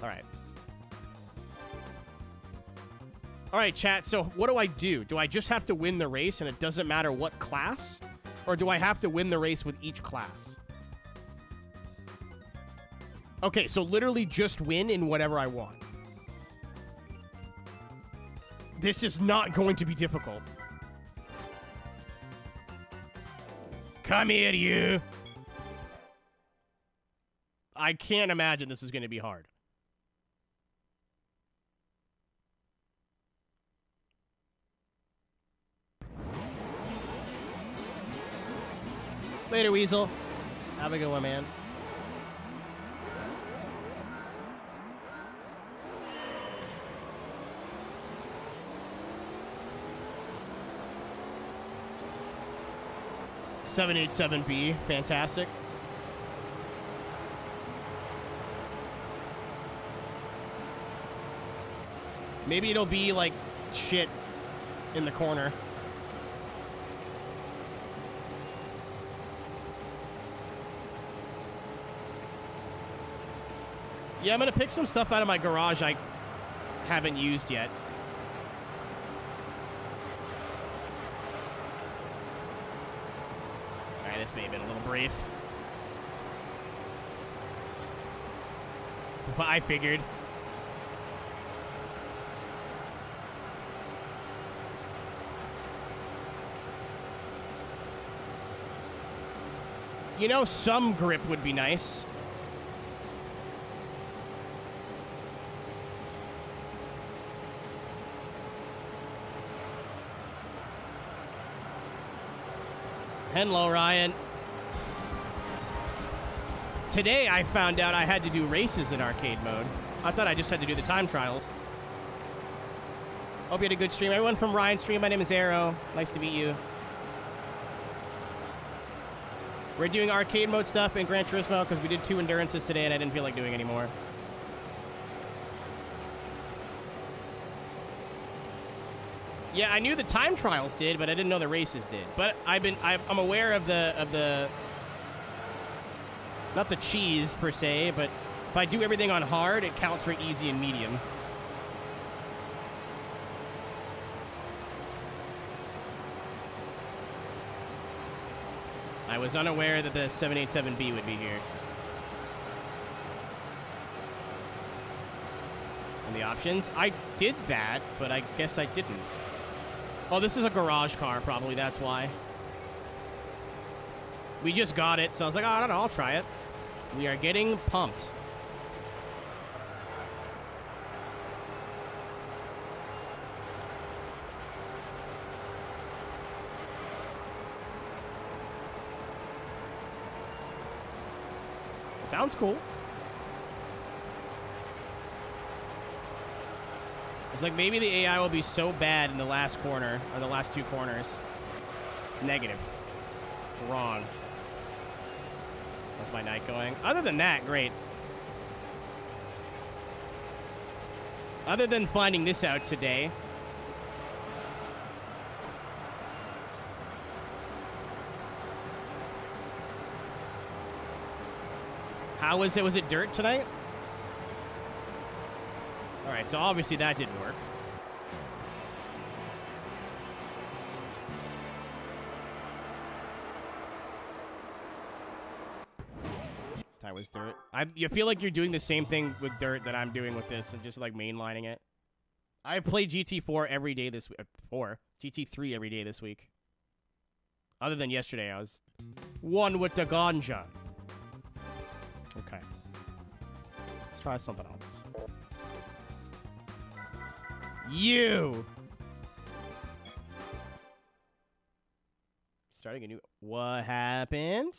All right. All right, chat. So what do I do? Do I just have to win the race and it doesn't matter what class? Or do I have to win the race with each class? Okay, so literally just win in whatever I want. This is not going to be difficult. Come here, you. I can't imagine this is going to be hard. Later, Weasel. Have a good one, man. $787B, fantastic. Maybe it'll be like shit in the corner. Yeah, I'm gonna pick some stuff out of my garage I haven't used yet. Alright, this may have been a little brief. But I figured. You know, some grip would be nice. Hello, Ryan. Today I found out I had to do races in arcade mode. I thought I just had to do the time trials. Hope you had a good stream. Everyone from Ryan's stream, my name is Arrow. Nice to meet you. We're doing arcade mode stuff in Gran Turismo because we did 2 endurances today and I didn't feel like doing anymore. Yeah, I knew the time trials did, but I didn't know the races did. But I'm aware of the not the cheese per se, but if I do everything on hard, it counts for easy and medium. I was unaware that the 787B would be here. And the options, I did that, but I guess I didn't. Oh, this is a garage car, probably. That's why. We just got it, so I was like, oh, I don't know, I'll try it. We are getting pumped. It sounds cool. It's like maybe the AI will be so bad in the last corner, or the last 2 corners. Negative. Wrong. How's my night going? Other than that, great. Other than finding this out today. How was it? Was it dirt tonight? Alright, so obviously that didn't work. That was dirt. You feel like you're doing the same thing with dirt that I'm doing with this and just like mainlining it. I played GT4 every day this week. GT3 every day this week. Other than yesterday, I was one with the ganja. Okay. Let's try something else. You! Starting a new... What happened?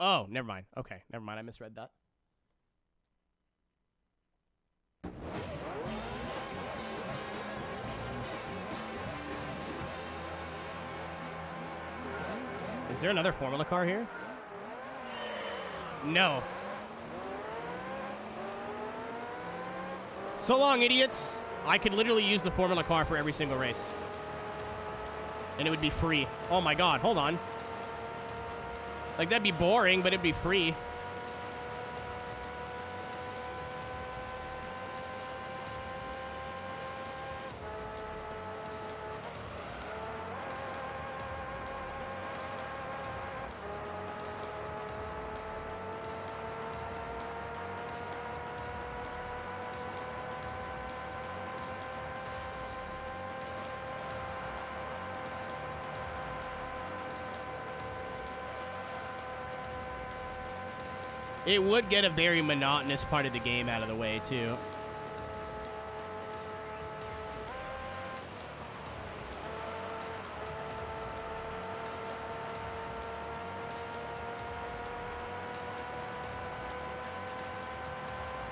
Oh, never mind. Okay, never mind. I misread that. Is there another Formula car here? No. So long, idiots. I could literally use the Formula car for every single race. And it would be free. Oh my god, hold on. Like, that'd be boring, but it'd be free. It would get a very monotonous part of the game out of the way, too.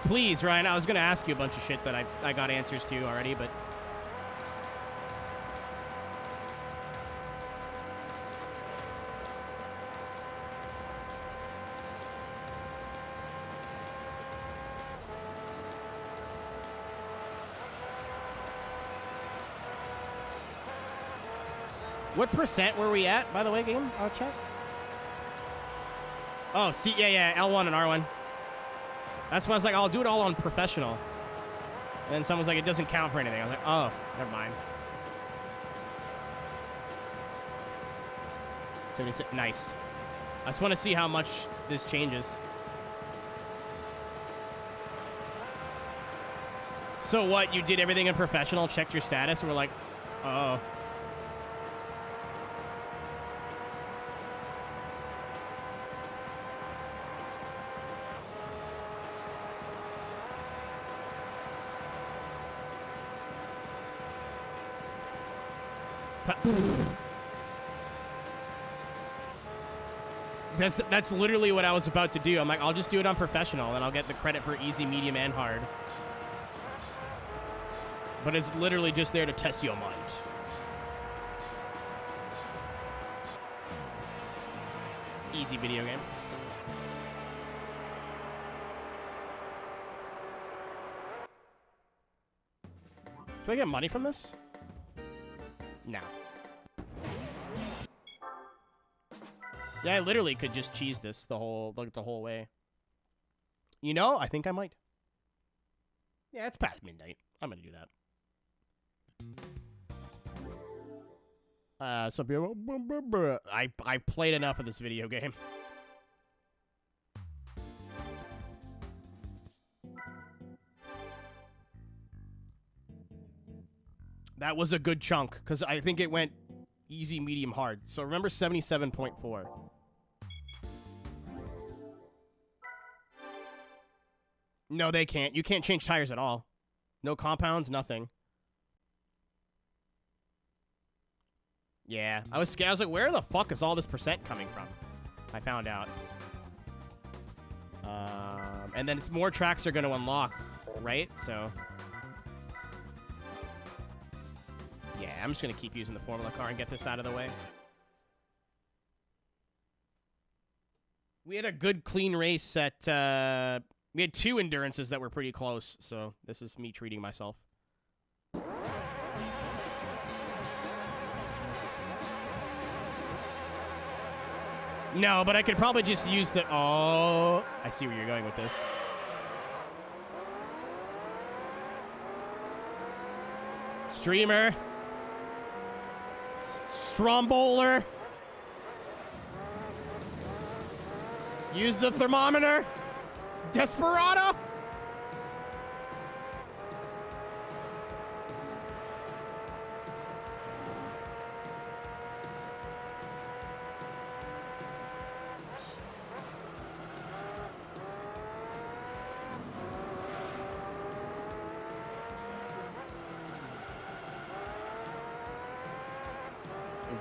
Please, Ryan, I was going to ask you a bunch of shit that I got answers to already, but... What percent were we at, by the way, game? I'll check. Oh, see, yeah, L1 and R1. That's why I was like, I'll do it all on professional. And then someone's like, it doesn't count for anything. I was like, oh, never mind. 76, nice. I just want to see how much this changes. So what, you did everything in professional, checked your status, and we're like, oh. That's literally what I was about to do. I'm like, I'll just do it on professional, and I'll get the credit for easy, medium, and hard. But it's literally just there to test your mind. Easy video game. Do I get money from this? No. Yeah, I literally could just cheese this the whole way. You know, I think I might. Yeah, it's past midnight. I'm gonna do that. Some people, I played enough of this video game. That was a good chunk, because I think it went easy, medium, hard. So remember 77.4. No, they can't. You can't change tires at all. No compounds, nothing. Yeah, I was scared. I was like, where the fuck is all this percent coming from? I found out. And then it's more tracks are going to unlock, right? So... yeah, I'm just going to keep using the Formula car and get this out of the way. We had a good, clean race at... we had 2 endurances that were pretty close, so this is me treating myself. No, but I could probably just use the... oh, I see where you're going with this. Streamer. Stromboler. Use the thermometer. Desperado.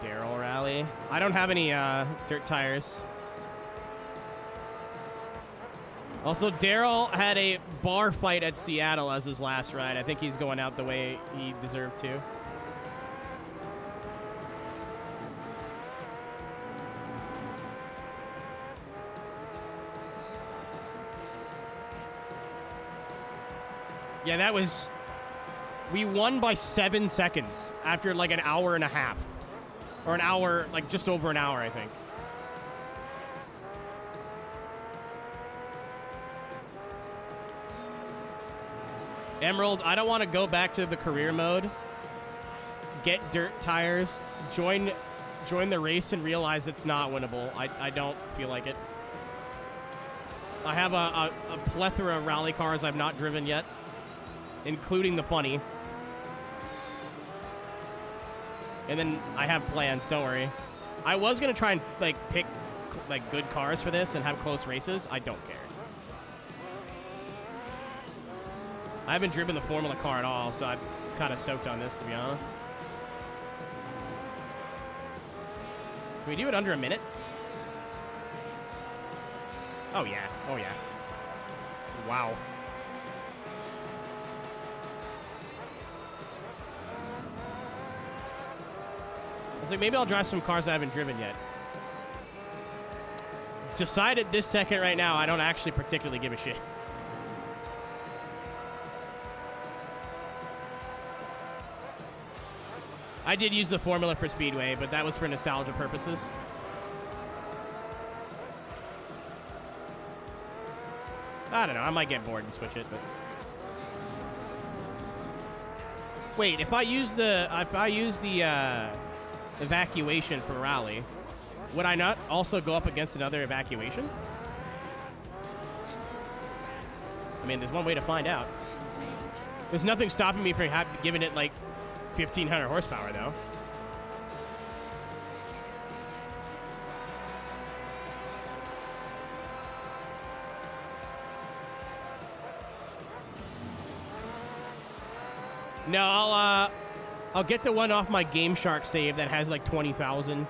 Daryl rally. I don't have any dirt tires. Also, Daryl had a bar fight at Seattle as his last ride. I think he's going out the way he deserved to. Yeah, that was... we won by 7 seconds after like an hour and a half. Or an hour, like just over an hour, I think. Emerald, I don't want to go back to the career mode. Get dirt tires. Join the race and realize it's not winnable. I don't feel like it. I have a plethora of rally cars I've not driven yet, including the funny. And then I have plans, don't worry. I was going to try and like pick like good cars for this and have close races. I don't care. I haven't driven the Formula car at all, so I'm kind of stoked on this, to be honest. Can we do it under a minute? Oh, yeah. Oh, yeah. Wow. I was like, maybe I'll drive some cars I haven't driven yet. Decided this second right now, I don't actually particularly give a shit. I did use the Formula for Speedway, but that was for nostalgia purposes. I don't know. I might get bored and switch it, but wait, if I use the evacuation for rally, would I not also go up against another evacuation? I mean, there's one way to find out. There's nothing stopping me from giving it like 1,500 horsepower, though. No, I'll get the one off my Game Shark save that has like 20,000.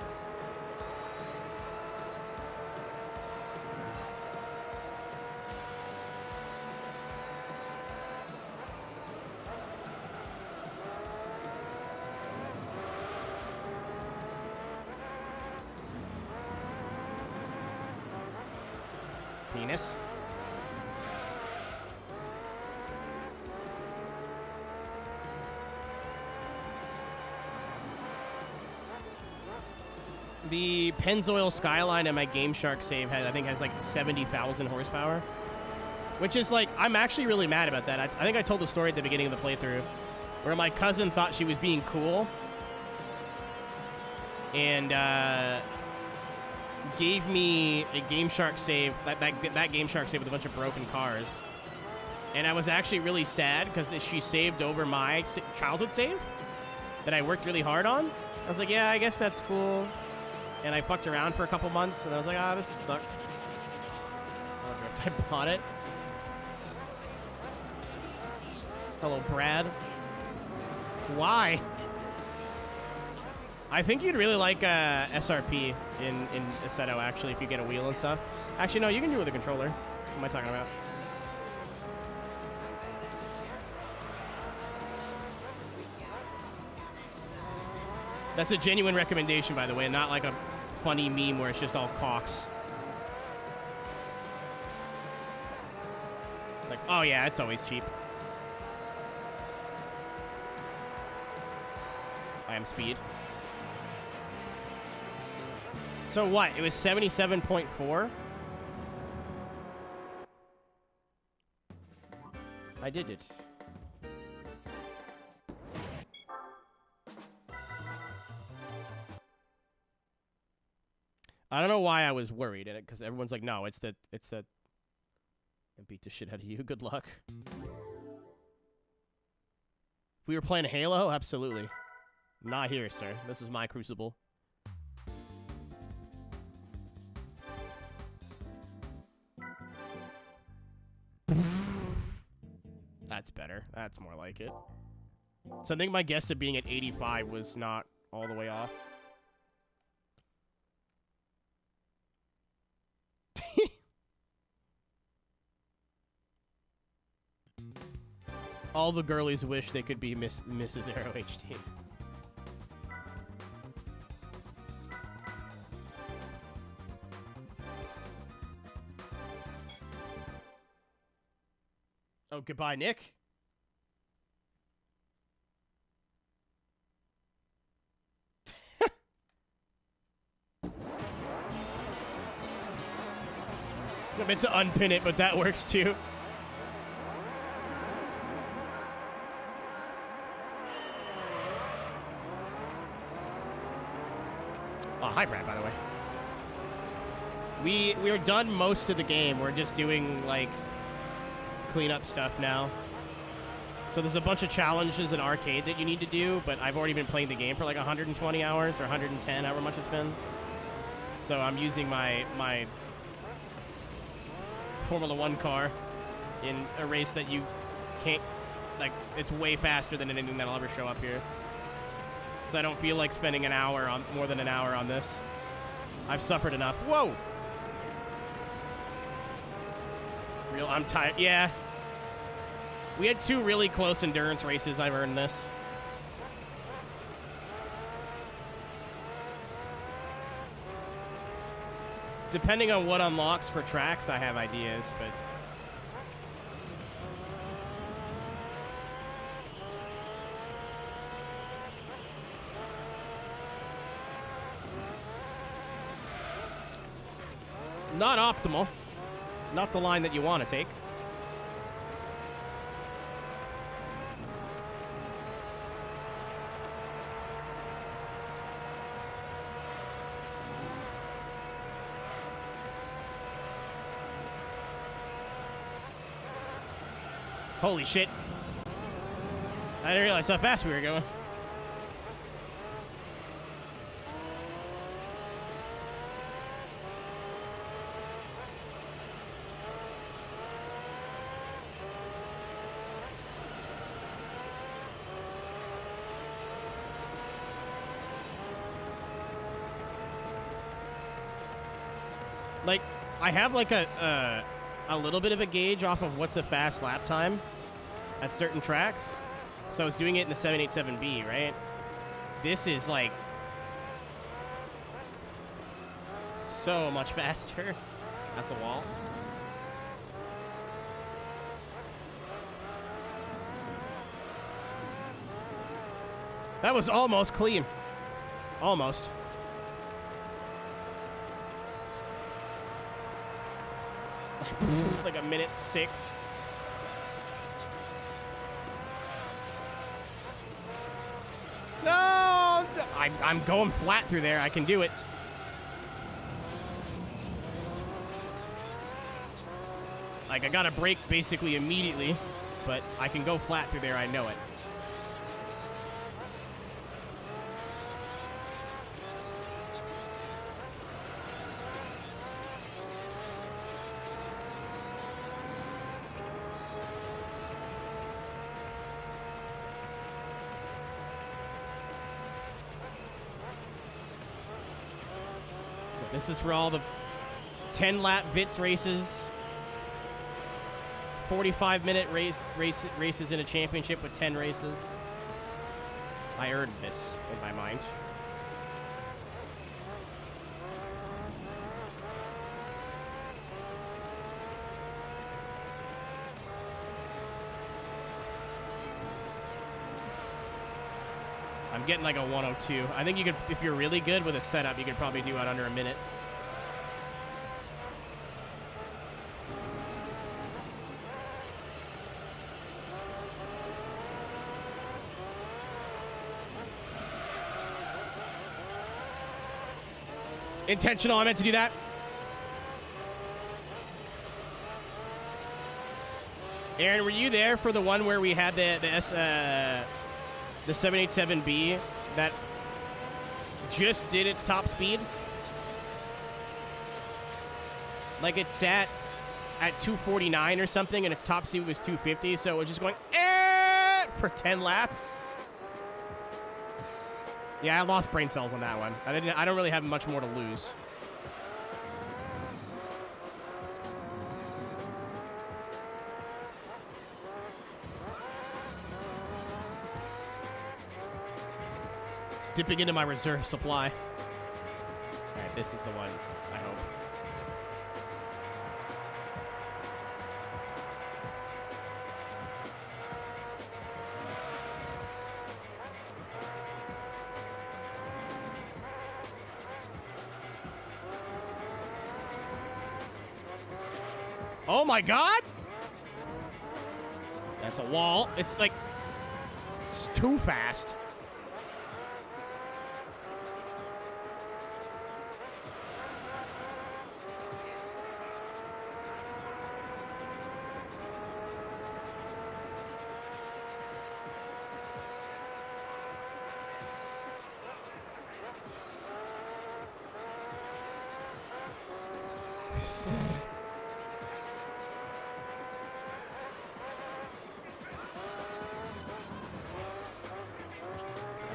Penis. The Pennzoil Skyline at my Game Shark save I think has like 70,000 horsepower, which is like, I'm actually really mad about that. I think I told the story at the beginning of the playthrough where my cousin thought she was being cool and gave me a Game Shark save, that Game Shark save with a bunch of broken cars. And I was actually really sad because she saved over my childhood save that I worked really hard on. I was like, yeah, I guess that's cool. And I fucked around for a couple months, and I was like, ah, this sucks. I bought it. Hello, Brad. Why? I think you'd really like SRP in Assetto, actually, if you get a wheel and stuff. Actually, no, you can do it with a controller. What am I talking about? That's a genuine recommendation, by the way, not like a funny meme where it's just all cocks. Like, oh yeah, it's always cheap. I am speed. So what? It was 77.4? I did it. I don't know why I was worried in it, because everyone's like, no, it's the... I beat the shit out of you. Good luck. If we were playing Halo, absolutely. Not here, sir. This is my Crucible. That's better. That's more like it. So I think my guess of being at 85 was not all the way off. All the girlies wish they could be Mrs. Aero HD. Oh, goodbye, Nick. I meant to unpin it, but that works too. Oh, hi, Brad, by the way. We're done most of the game. We're just doing, like, cleanup stuff now. So there's a bunch of challenges in arcade that you need to do, but I've already been playing the game for like 120 hours or 110, however much it's been. So I'm using my Formula 1 car in a race that you can't like, it's way faster than anything that'll ever show up here. Because I don't feel like spending more than an hour on this. I've suffered enough. Whoa! I'm tired. Yeah. We had 2 really close endurance races. I've earned this. Depending on what unlocks for tracks, I have ideas, but... Not optimal. Not the line that you want to take. Holy shit. I didn't realize how fast we were going. Like, I have like a little bit of a gauge off of what's a fast lap time at certain tracks. So I was doing it in the 787B, right? This is like so much faster. That's a wall. That was almost clean. Almost. Like a minute 6. No! I'm going flat through there. I can do it. Like, I gotta brake basically immediately, but I can go flat through there. I know it. This is for all the 10-lap VITS races, 45-minute races in a championship with 10 races. I earned this in my mind. I'm getting like a 102. I think you could, if you're really good with a setup, you could probably do it under a minute. Intentional, I meant to do that. Aaron, were you there for the one where we had the 787B that just did its top speed? Like, it sat at 249 or something, and its top speed was 250, so it was just going for 10 laps. Yeah, I lost brain cells on that one. I don't really have much more to lose. It's dipping into my reserve supply. All right, this is the one, I hope. Oh my god! That's a wall. It's like, it's too fast.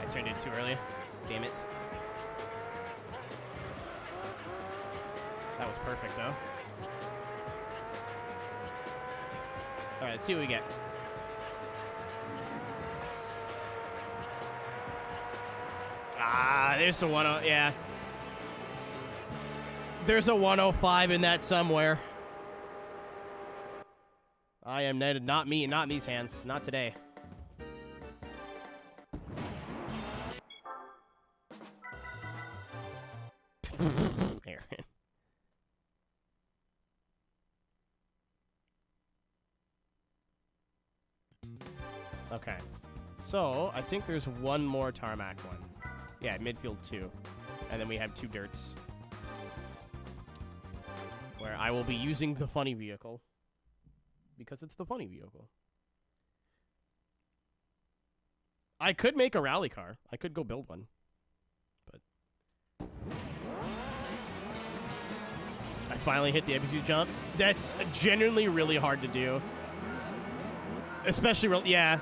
I turned it too early. Damn it. That was perfect, though. All right, let's see what we get. Ah, there's a 10. Yeah. There's a 105 in that somewhere. I am netted. Not me. Not in these hands. Not today. Aaron. Okay. So, I think there's one more tarmac one. Yeah, midfield 2. And then we have 2 dirts. Where I will be using the funny vehicle. Because it's the funny vehicle. I could make a rally car. I could go build one. But I finally hit the MP2 jump. That's genuinely really hard to do. Especially, yeah.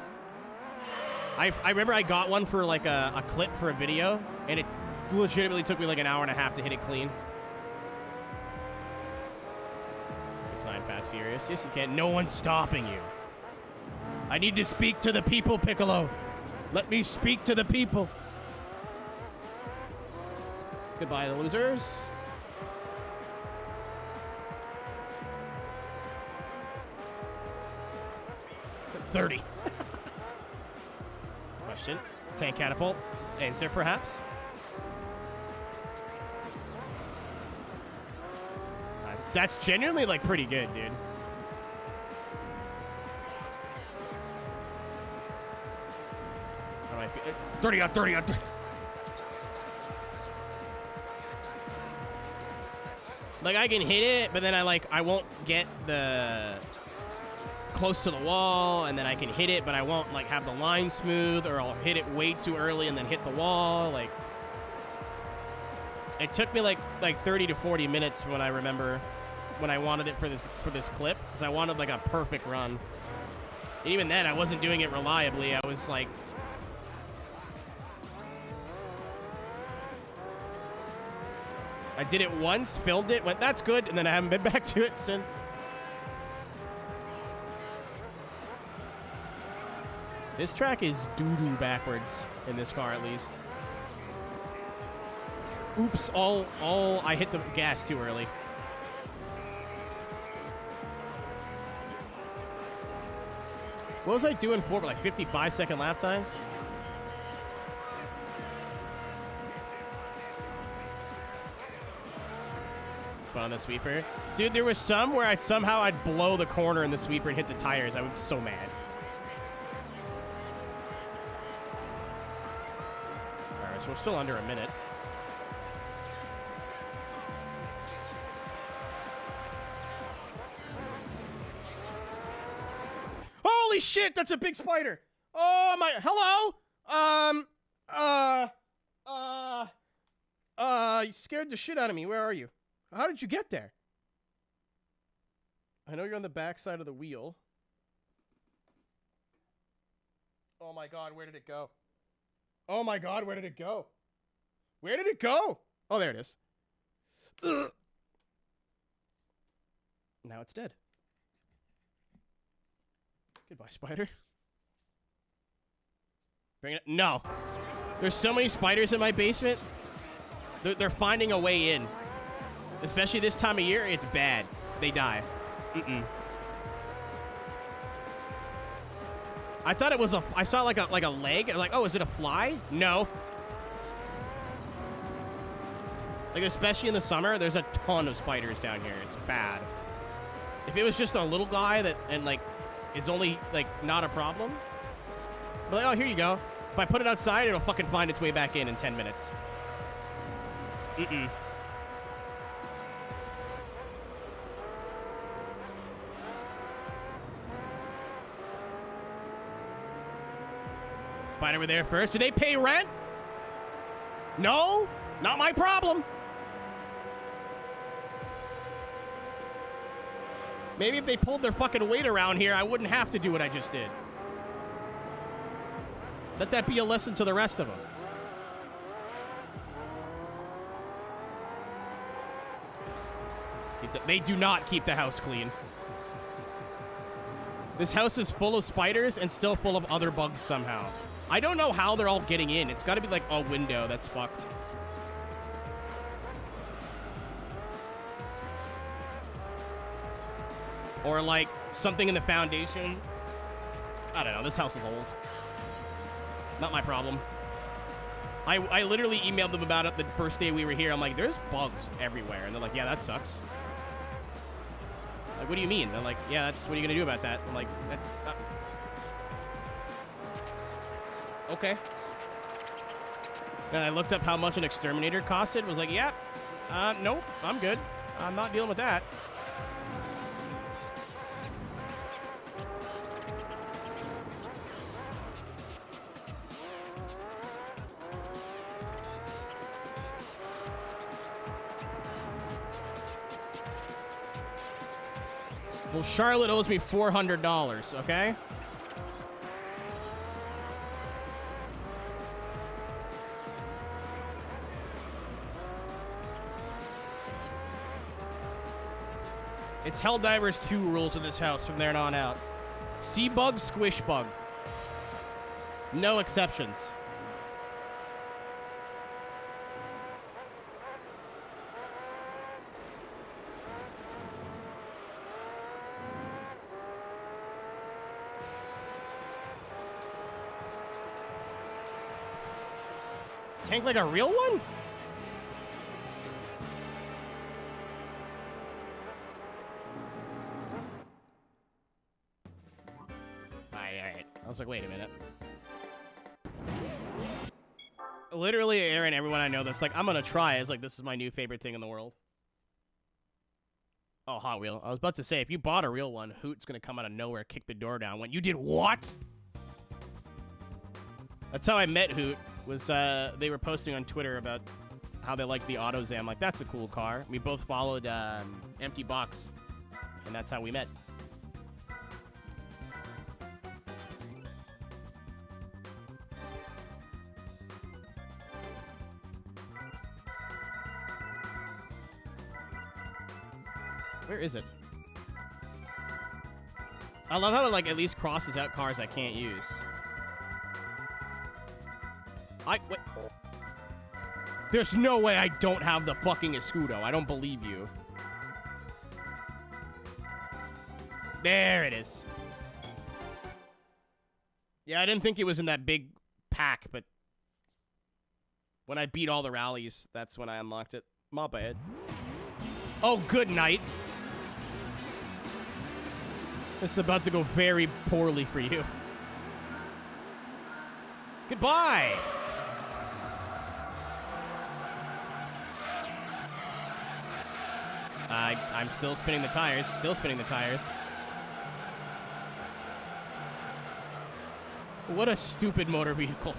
I remember I got one for like a clip for a video, and it legitimately took me like an hour and a half to hit it clean. 6'9" Fast Furious. Yes, you can. No one's stopping you. I need to speak to the people, Piccolo. Let me speak to the people. Goodbye, the losers. $30. Question. Tank catapult. Answer, perhaps. That's genuinely, like, pretty good, dude. How do I feel? 30 on 30 on 30. Like, I can hit it, but then I won't get the close to the wall, and then I can hit it, but I won't, like, have the line smooth, or I'll hit it way too early and then hit the wall. Like, it took me, like 30 to 40 minutes when I remember when I wanted it for this clip, because I wanted, like, a perfect run. And even then, I wasn't doing it reliably. I was, like... I did it once, filmed it, went, that's good, and then I haven't been back to it since. This track is doo-doo backwards in this car, at least. Oops, I hit the gas too early. What was I doing for, like, 55-second lap times? On the sweeper. Dude, there was some where I'd blow the corner in the sweeper and hit the tires. I was so mad. Alright, so we're still under a minute. Holy shit, that's a big spider! Oh my, hello? You scared the shit out of me. Where are you? How did you get there? I know you're on the back side of the wheel. Oh my god, where did it go? Oh my god, where did it go? Where did it go? Oh, there it is. Ugh. Now it's dead. Goodbye, spider. Bring it. No. There's so many spiders in my basement. They're finding a way in. Especially this time of year, it's bad. They die. I thought it was I saw like a leg. I'm like, oh, is it a fly? No. Like, especially in the summer, there's a ton of spiders down here. It's bad. If it was just a little guy and like is only like not a problem, but like, oh, here you go. If I put it outside, it'll fucking find its way back in 10 minutes. Spider were there first. Do they pay rent? No? Not my problem. Maybe if they pulled their fucking weight around here, I wouldn't have to do what I just did. Let that be a lesson to the rest of them. They do not keep the house clean. This house is full of spiders and still full of other bugs somehow. I don't know how they're all getting in. It's got to be like a window that's fucked. Or like something in the foundation. I don't know. This house is old. Not my problem. I literally emailed them about it the first day we were here. I'm like, there's bugs everywhere. And they're like, yeah, that sucks. Like, what do you mean? They're like, yeah, that's, what are you going to do about that? I'm like, that's... okay. And I looked up how much an exterminator costed. Was like, yeah, nope, I'm good. I'm not dealing with that. Well, Charlotte owes me $400, okay? It's Helldivers 2 rules in this house from there on out. Sea bug, squish bug. No exceptions. Tank like a real one? Alright. I was like, wait a minute. Literally, Aaron, everyone I know that's like, I'm gonna try. It's like, this is my new favorite thing in the world. Oh, Hot Wheel. I was about to say, if you bought a real one, Hoot's gonna come out of nowhere, kick the door down. When you did what? That's how I met Hoot. Was they were posting on Twitter about how they liked the AutoZam. Like, that's a cool car. We both followed Empty Box, and that's how we met. Where is it? I love how it, like, at least crosses out cars I can't use. Wait. There's no way I don't have the fucking Escudo. I don't believe you. There it is. Yeah, I didn't think it was in that big pack, but when I beat all the rallies, that's when I unlocked it. My bad. Oh, good night. This is about to go very poorly for you. Goodbye. I'm still spinning the tires. Still spinning the tires. What a stupid motor vehicle.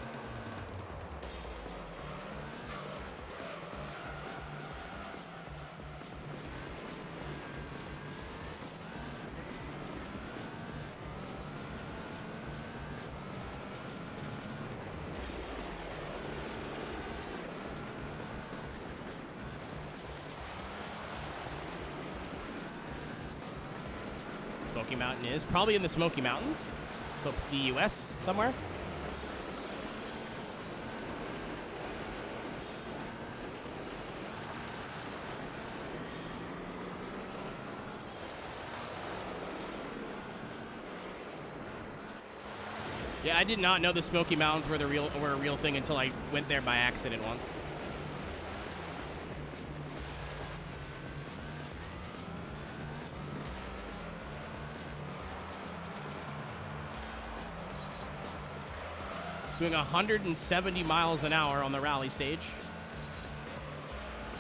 Smoky Mountain is probably in the Smoky Mountains, so the U.S. somewhere. Yeah, I did not know the Smoky Mountains were a real thing until I went there by accident once. Doing 170 miles an hour on the rally stage.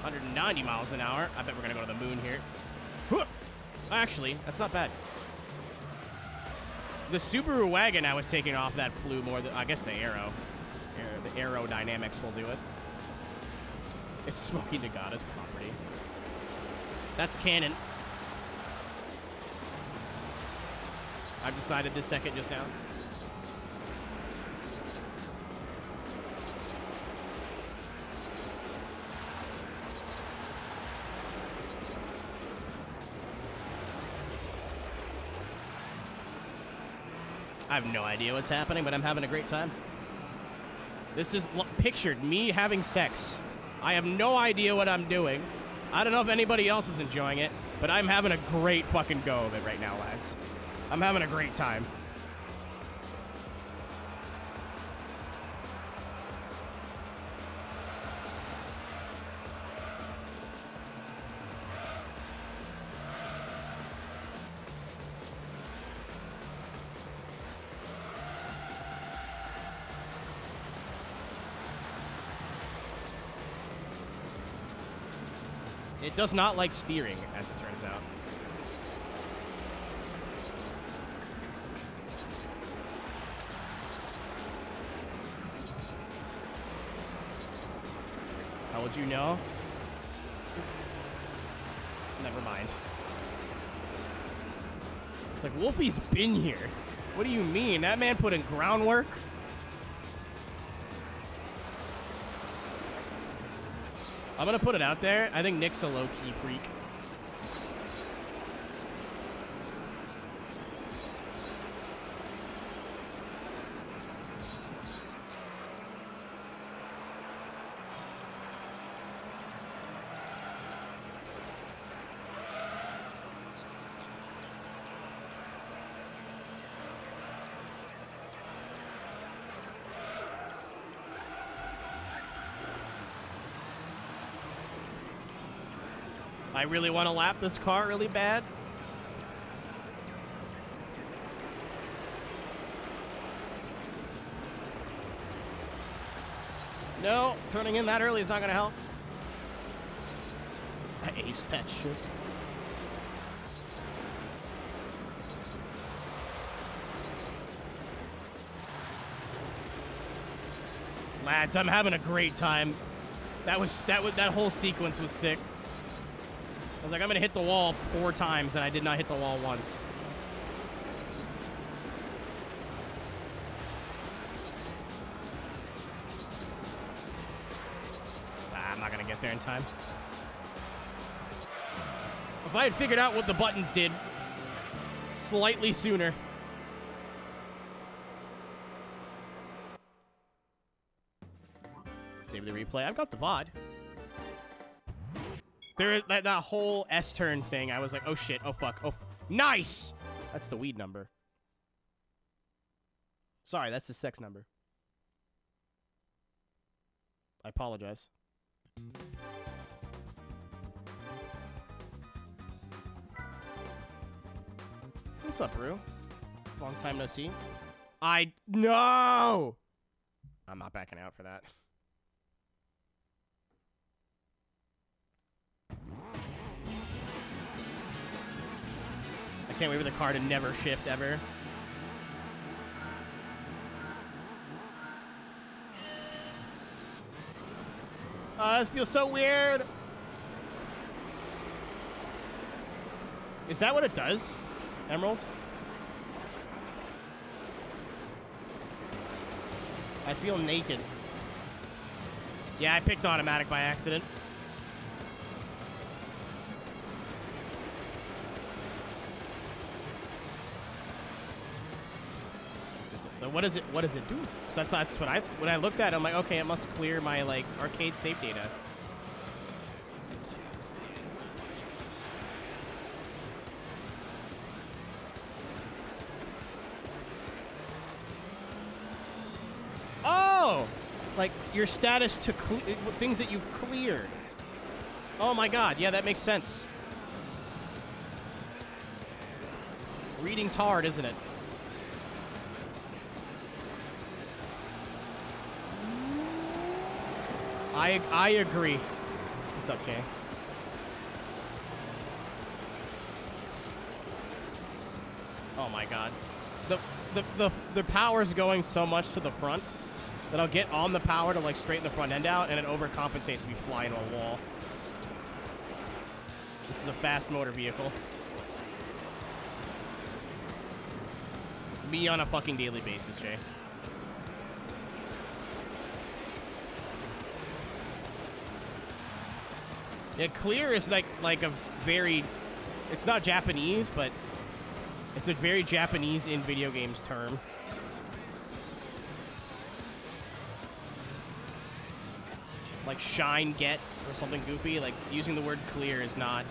190 miles an hour. I bet we're going to go to the moon here. Actually, that's not bad. The Subaru wagon I was taking off that flew more than, I guess the Aero. The aerodynamics will do it. It's Smokey Nagata's property. That's canon. I've decided this second just now. I have no idea what's happening, but I'm having a great time. This is pictured me having sex. I have no idea what I'm doing. I don't know if anybody else is enjoying it, but I'm having a great fucking go of it right now, lads. I'm having a great time. It does not like steering, as it turns out. How would you know? Never mind. It's like, Wolfie's been here. What do you mean? That man put in groundwork? I'm gonna put it out there. I think Nick's a low-key freak. I really want to lap this car really bad. No, turning in that early is not going to help. I aced that shit. Lads, I'm having a great time. That whole sequence was sick. I was like, I'm gonna hit the wall 4 times, and I did not hit the wall once. I'm not gonna get there in time. If I had figured out what the buttons did slightly sooner. Save the replay. I've got the VOD. There, that whole S-turn thing, I was like, oh shit, oh fuck, oh, nice! That's the weed number. Sorry, that's the sex number. I apologize. What's up, Rue? Long time no see. No! I'm not backing out for that. I can't wait for the car to never shift ever. This feels so weird. Is that what it does, Emerald? I feel naked. Yeah, I picked automatic by accident. What does it do? So that's what when I looked at it, I'm like, okay, it must clear my like arcade save data. Oh, like your status to things that you've cleared. Oh my god, yeah, that makes sense. Reading's hard, isn't it? I agree. What's up, Jay? Oh my god. The power's going so much to the front that I'll get on the power to like straighten the front end out, and it overcompensates and we fly into a wall. This is a fast motor vehicle. Me on a fucking daily basis, Jay. Yeah, clear is like a very, it's not Japanese, but it's a very Japanese in video games term. like shine get or something goofy. Like using the word clear is not,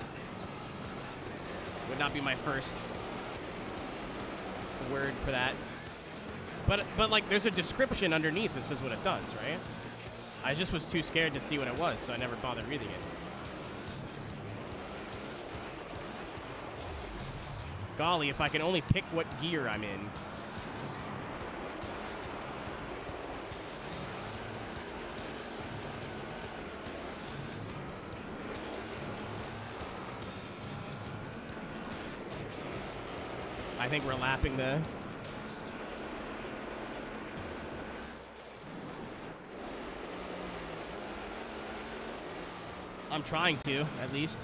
would not be my first word for that. But like there's a description underneath that says what it does, right? I just was too scared to see what it was, so I never bothered reading it. Golly, if I can only pick what gear I'm in. I think we're lapping the... I'm trying to, at least.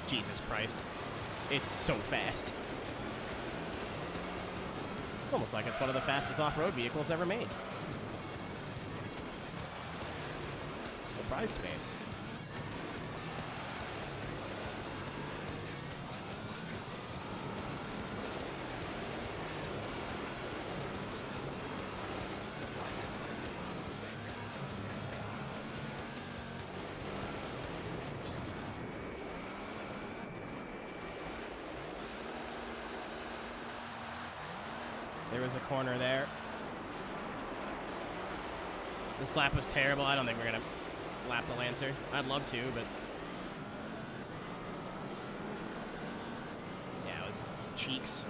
Jesus Christ. It's so fast. It's almost like it's one of the fastest off-road vehicles ever made. Surprised me. There was a corner there. This lap was terrible. I don't think we're gonna lap the Lancer. I'd love to, but yeah, it was cheeks.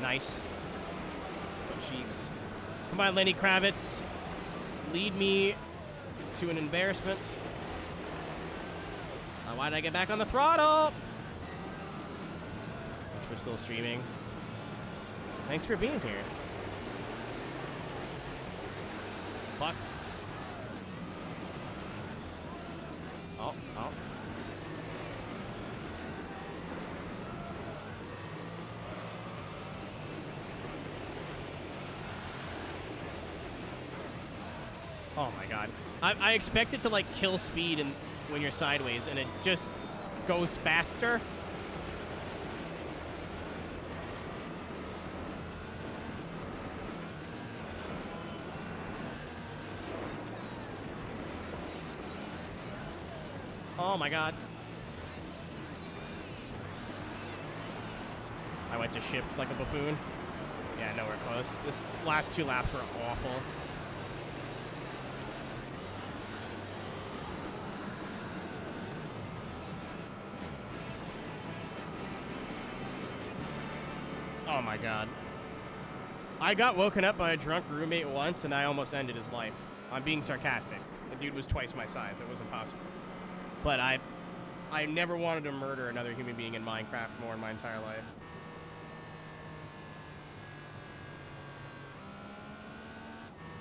Nice. Cheeks. Come on, Lenny Kravitz. Lead me to an embarrassment. Why did I get back on the throttle? Guess we're still streaming. Thanks for being here. Fuck. Oh. Oh my god. I expect it to like kill speed and when you're sideways and it just goes faster. Oh my god. I went to shift like a buffoon. Yeah, nowhere close. This last two laps were awful. Oh my god. I got woken up by a drunk roommate once and I almost ended his life. I'm being sarcastic. The dude was twice my size. It was impossible. But I never wanted to murder another human being in Minecraft more in my entire life.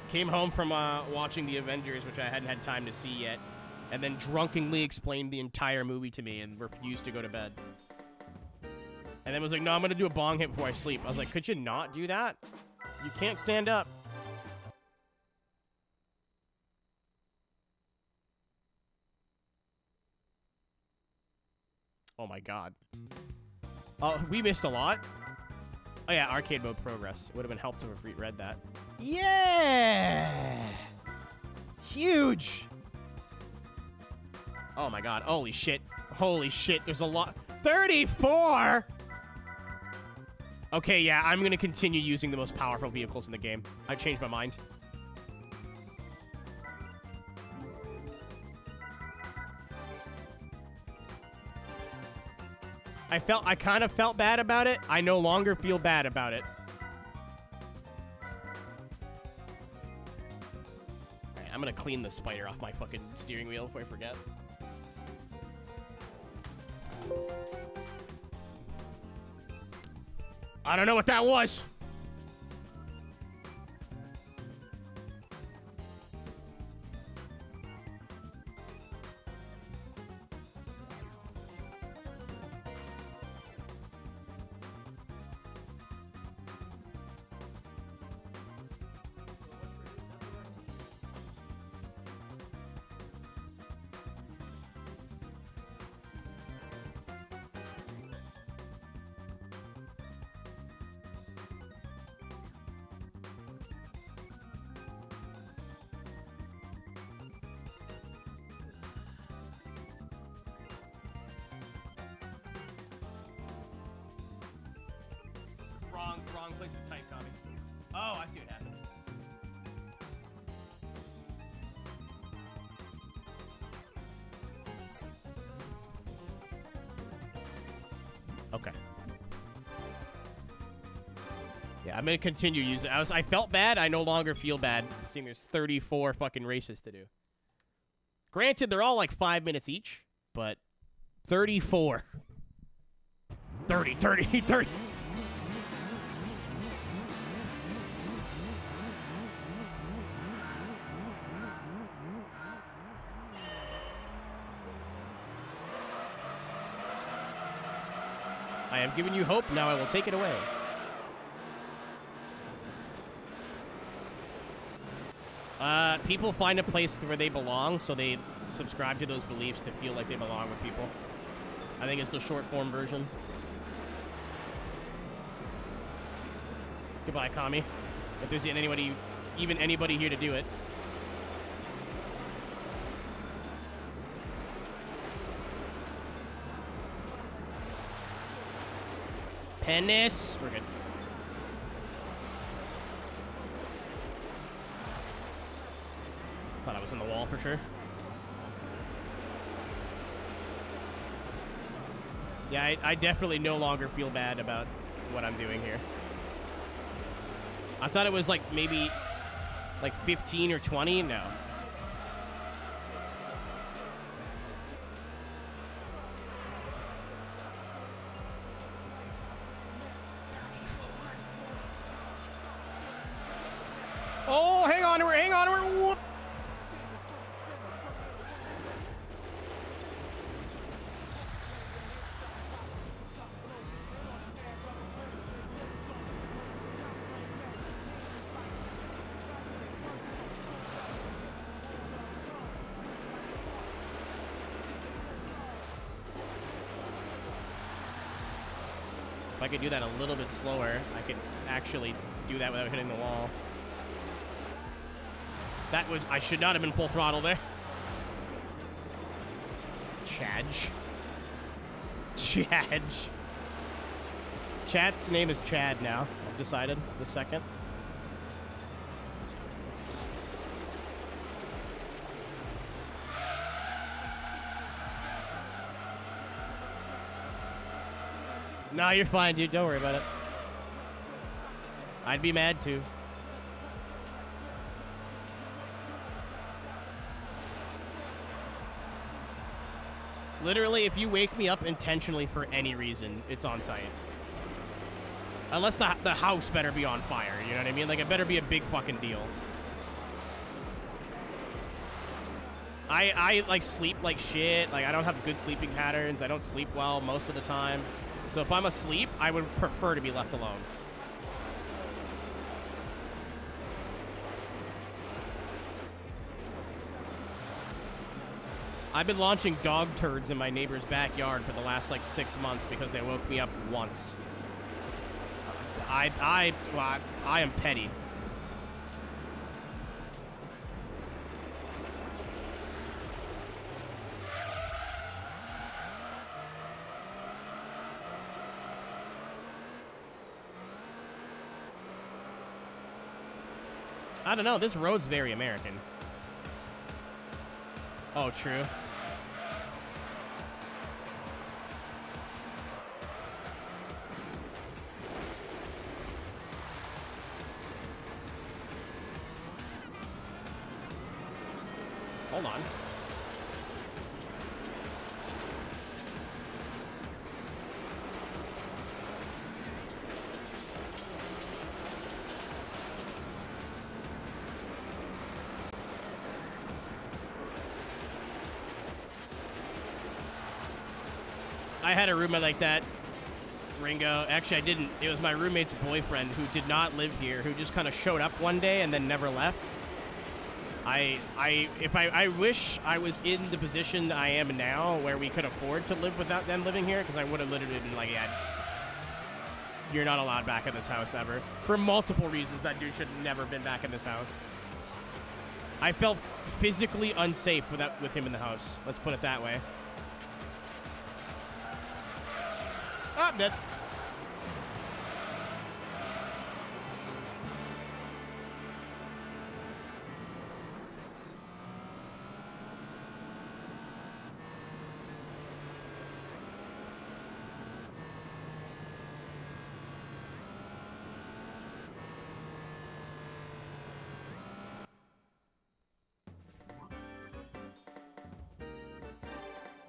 Came home from watching The Avengers, which I hadn't had time to see yet, and then drunkenly explained the entire movie to me and refused to go to bed. And then was like, no, I'm going to do a bong hit before I sleep. I was like, could you not do that? You can't stand up. Oh my god. Oh, we missed a lot. Oh yeah, arcade mode progress. Would have been helpful if we read that. Yeah! Huge! Oh my god, holy shit. Holy shit, there's a lot. 34?! Okay, yeah, I'm gonna continue using the most powerful vehicles in the game. I changed my mind. I kind of felt bad about it. I no longer feel bad about it. Alright, I'm gonna clean the spider off my fucking steering wheel before I forget. I don't know what that was. wrong place to type, Tommy. Oh, I see what happened. Okay. Yeah, I'm gonna continue using it. I felt bad. I no longer feel bad, seeing there's 34 fucking races to do. Granted, they're all like 5 minutes each, but 34. 30. I have given you hope, now I will take it away. People find a place where they belong, so they subscribe to those beliefs to feel like they belong with people. I think it's the short form version. Goodbye, Kami. If there's anybody, even anybody here to do it. Penis. We're good. Thought I was in the wall for sure. Yeah, I definitely no longer feel bad about what I'm doing here. I thought it was like maybe like 15 or 20. No. Oh, hang on to her, whoop. If I could do that a little bit slower, I could actually do that without hitting the wall. That was... I should not have been full throttle there. Chadge. Chat's name is Chad now. I've decided. The second. No, you're fine, dude. Don't worry about it. I'd be mad, too. Literally, if you wake me up intentionally for any reason, it's on site. Unless the house better be on fire, you know what I mean? Like, it better be a big fucking deal. I like, sleep like shit. Like, I don't have good sleeping patterns. I don't sleep well most of the time. So if I'm asleep, I would prefer to be left alone. I've been launching dog turds in my neighbor's backyard for the last, like, 6 months because they woke me up once. I am petty. I don't know. This road's very American. Oh, true. Hold on. I had a roommate like that, Ringo. Actually, I didn't. It was my roommate's boyfriend who did not live here, who just kind of showed up one day and then never left. I wish I was in the position I am now where we could afford to live without them living here, because I would have literally been like, yeah, you're not allowed back in this house ever. For multiple reasons, that dude should have never been back in this house. I felt physically unsafe with him in the house. Let's put it that way. Oh, I'm dead.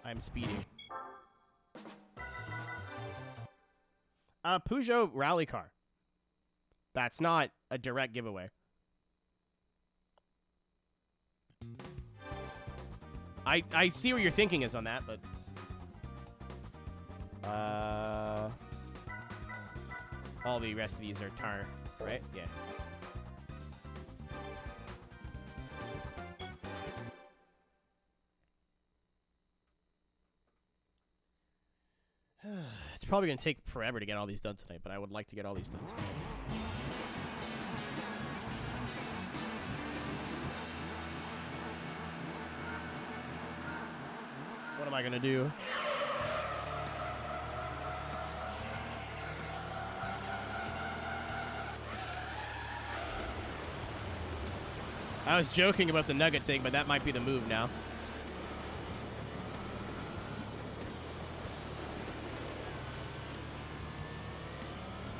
I'm speeding. Peugeot rally car. That's not a direct giveaway. I see what your thinking is on that, but all the rest of these are tar, right? Yeah. It's probably going to take forever to get all these done tonight, but I would like to get all these done tonight. What am I going to do? I was joking about the nugget thing, but that might be the move now.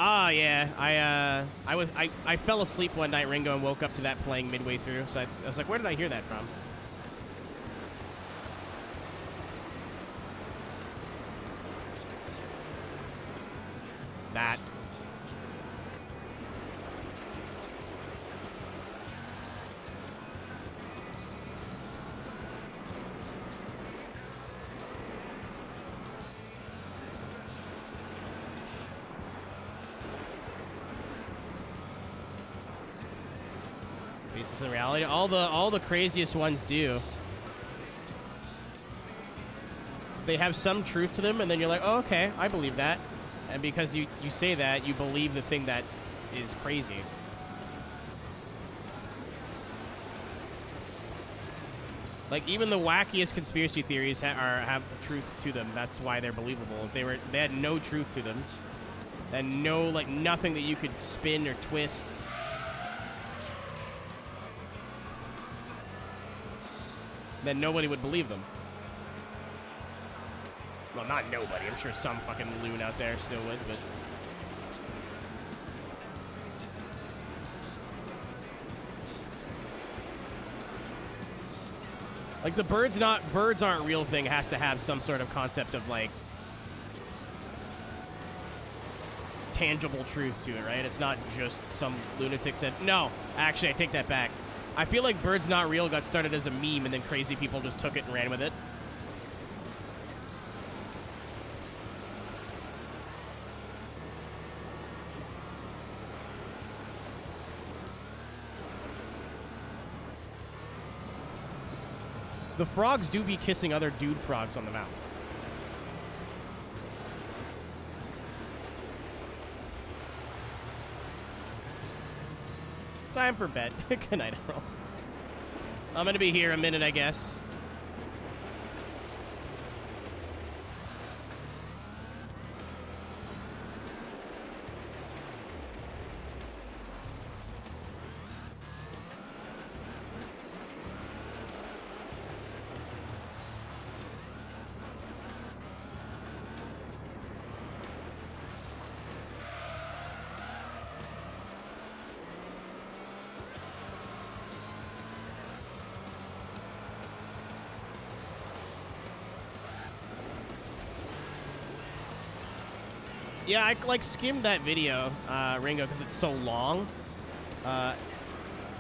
Ah, yeah. I fell asleep one night, Ringo, and woke up to that playing midway through. So I was like, where did I hear that from? That. Basis in reality. All the craziest ones do. They have some truth to them, and then you're like, oh, okay, I believe that. And because you say that, you believe the thing that is crazy. Like, even the wackiest conspiracy theories have truth to them. That's why they're believable. If they had no truth to them, and no, like, nothing that you could spin or twist, then nobody would believe them. Well, not nobody. I'm sure some fucking loon out there still would, but... Like, the birds aren't real thing has to have some sort of concept of, like, tangible truth to it, right? It's not just some lunatic said... No, actually, I take that back. I feel like Birds Not Real got started as a meme, and then crazy people just took it and ran with it. The frogs do be kissing other dude frogs on the mouth. Time for bed. Good night, Emerald. I'm gonna be here a minute, I guess. Yeah, I like skimmed that video, Ringo, because it's so long.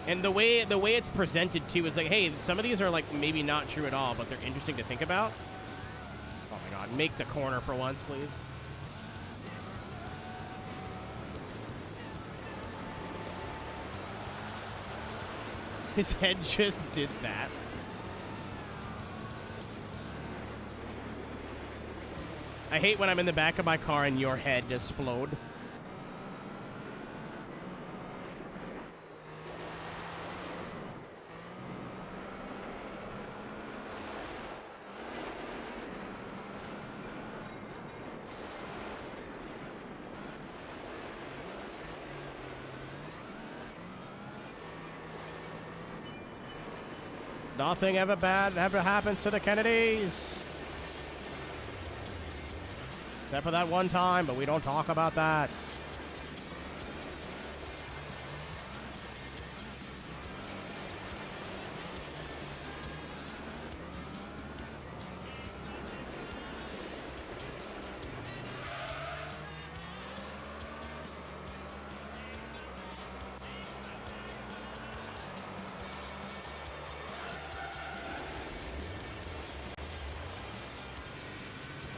And the way it's presented too is like, hey, some of these are like maybe not true at all, but they're interesting to think about. Oh my god, make the corner for once, please. His head just did that. I hate when I'm in the back of my car and your head explode. Nothing ever bad ever happens to the Kennedys. Except for that one time, but we don't talk about that.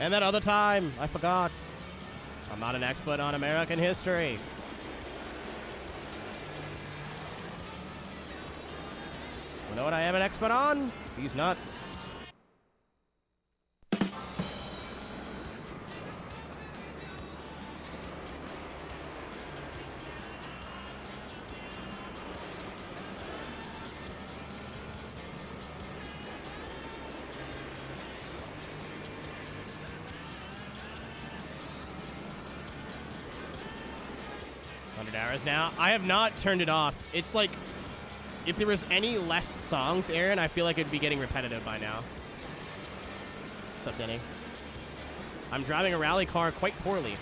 And that other time, I forgot. I'm not an expert on American history. You know what I am an expert on? These nuts. Hours now. I have not turned it off. It's like, if there was any less songs, Aaron, I feel like it'd be getting repetitive by now. What's up, Denny? I'm driving a rally car quite poorly.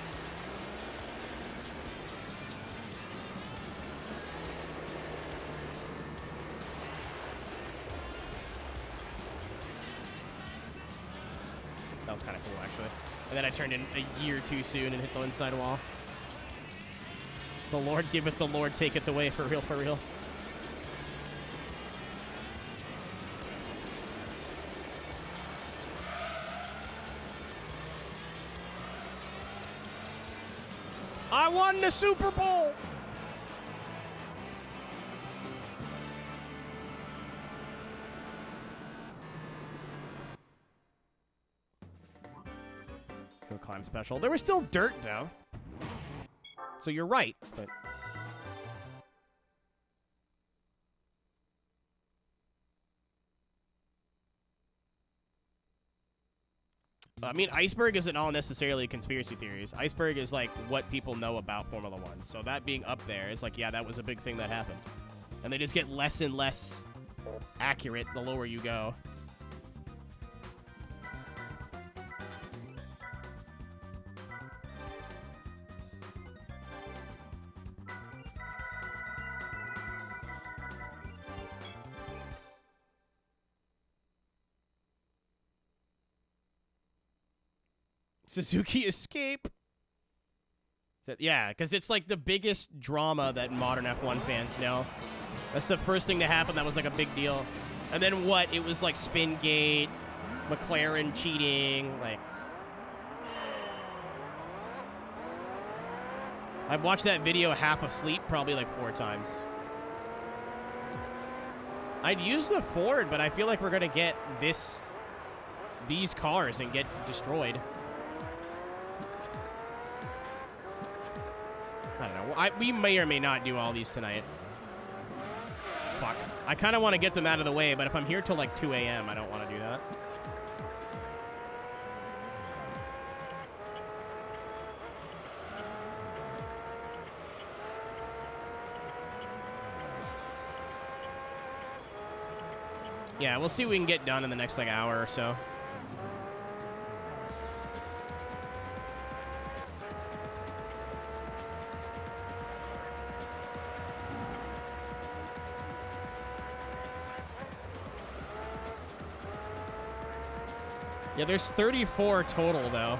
That was kind of cool, actually. And then I turned in a year too soon and hit the inside wall. The Lord giveth, the Lord taketh away, for real, for real. I won the Super Bowl! Go climb special. There was still dirt, though. So you're right, but... I mean, Iceberg isn't all necessarily conspiracy theories. Iceberg is, like, what people know about Formula 1. So that being up there is like, yeah, that was a big thing that happened. And they just get less and less accurate the lower you go. Suzuki Escape. Yeah, because it's like the biggest drama that modern F1 fans know. That's the first thing to happen that was like a big deal. And then what? It was like Spingate, McLaren cheating, like... I've watched that video half asleep probably like 4 times. I'd use the Ford, but I feel like we're gonna get these cars and get destroyed. I don't know. We may or may not do all these tonight. Fuck. I kind of want to get them out of the way, but if I'm here till like 2 a.m., I don't want to do that. Yeah, we'll see what we can get done in the next like hour or so. Yeah, there's 34 total, though.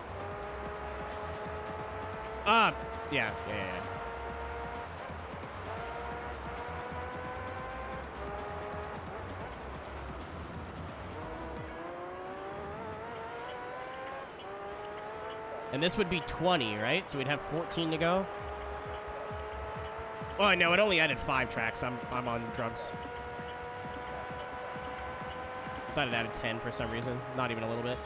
Yeah. And this would be 20, right? So we'd have 14 to go. Oh, no, it only added 5 tracks. I'm on drugs. I thought it added 10 for some reason. Not even a little bit.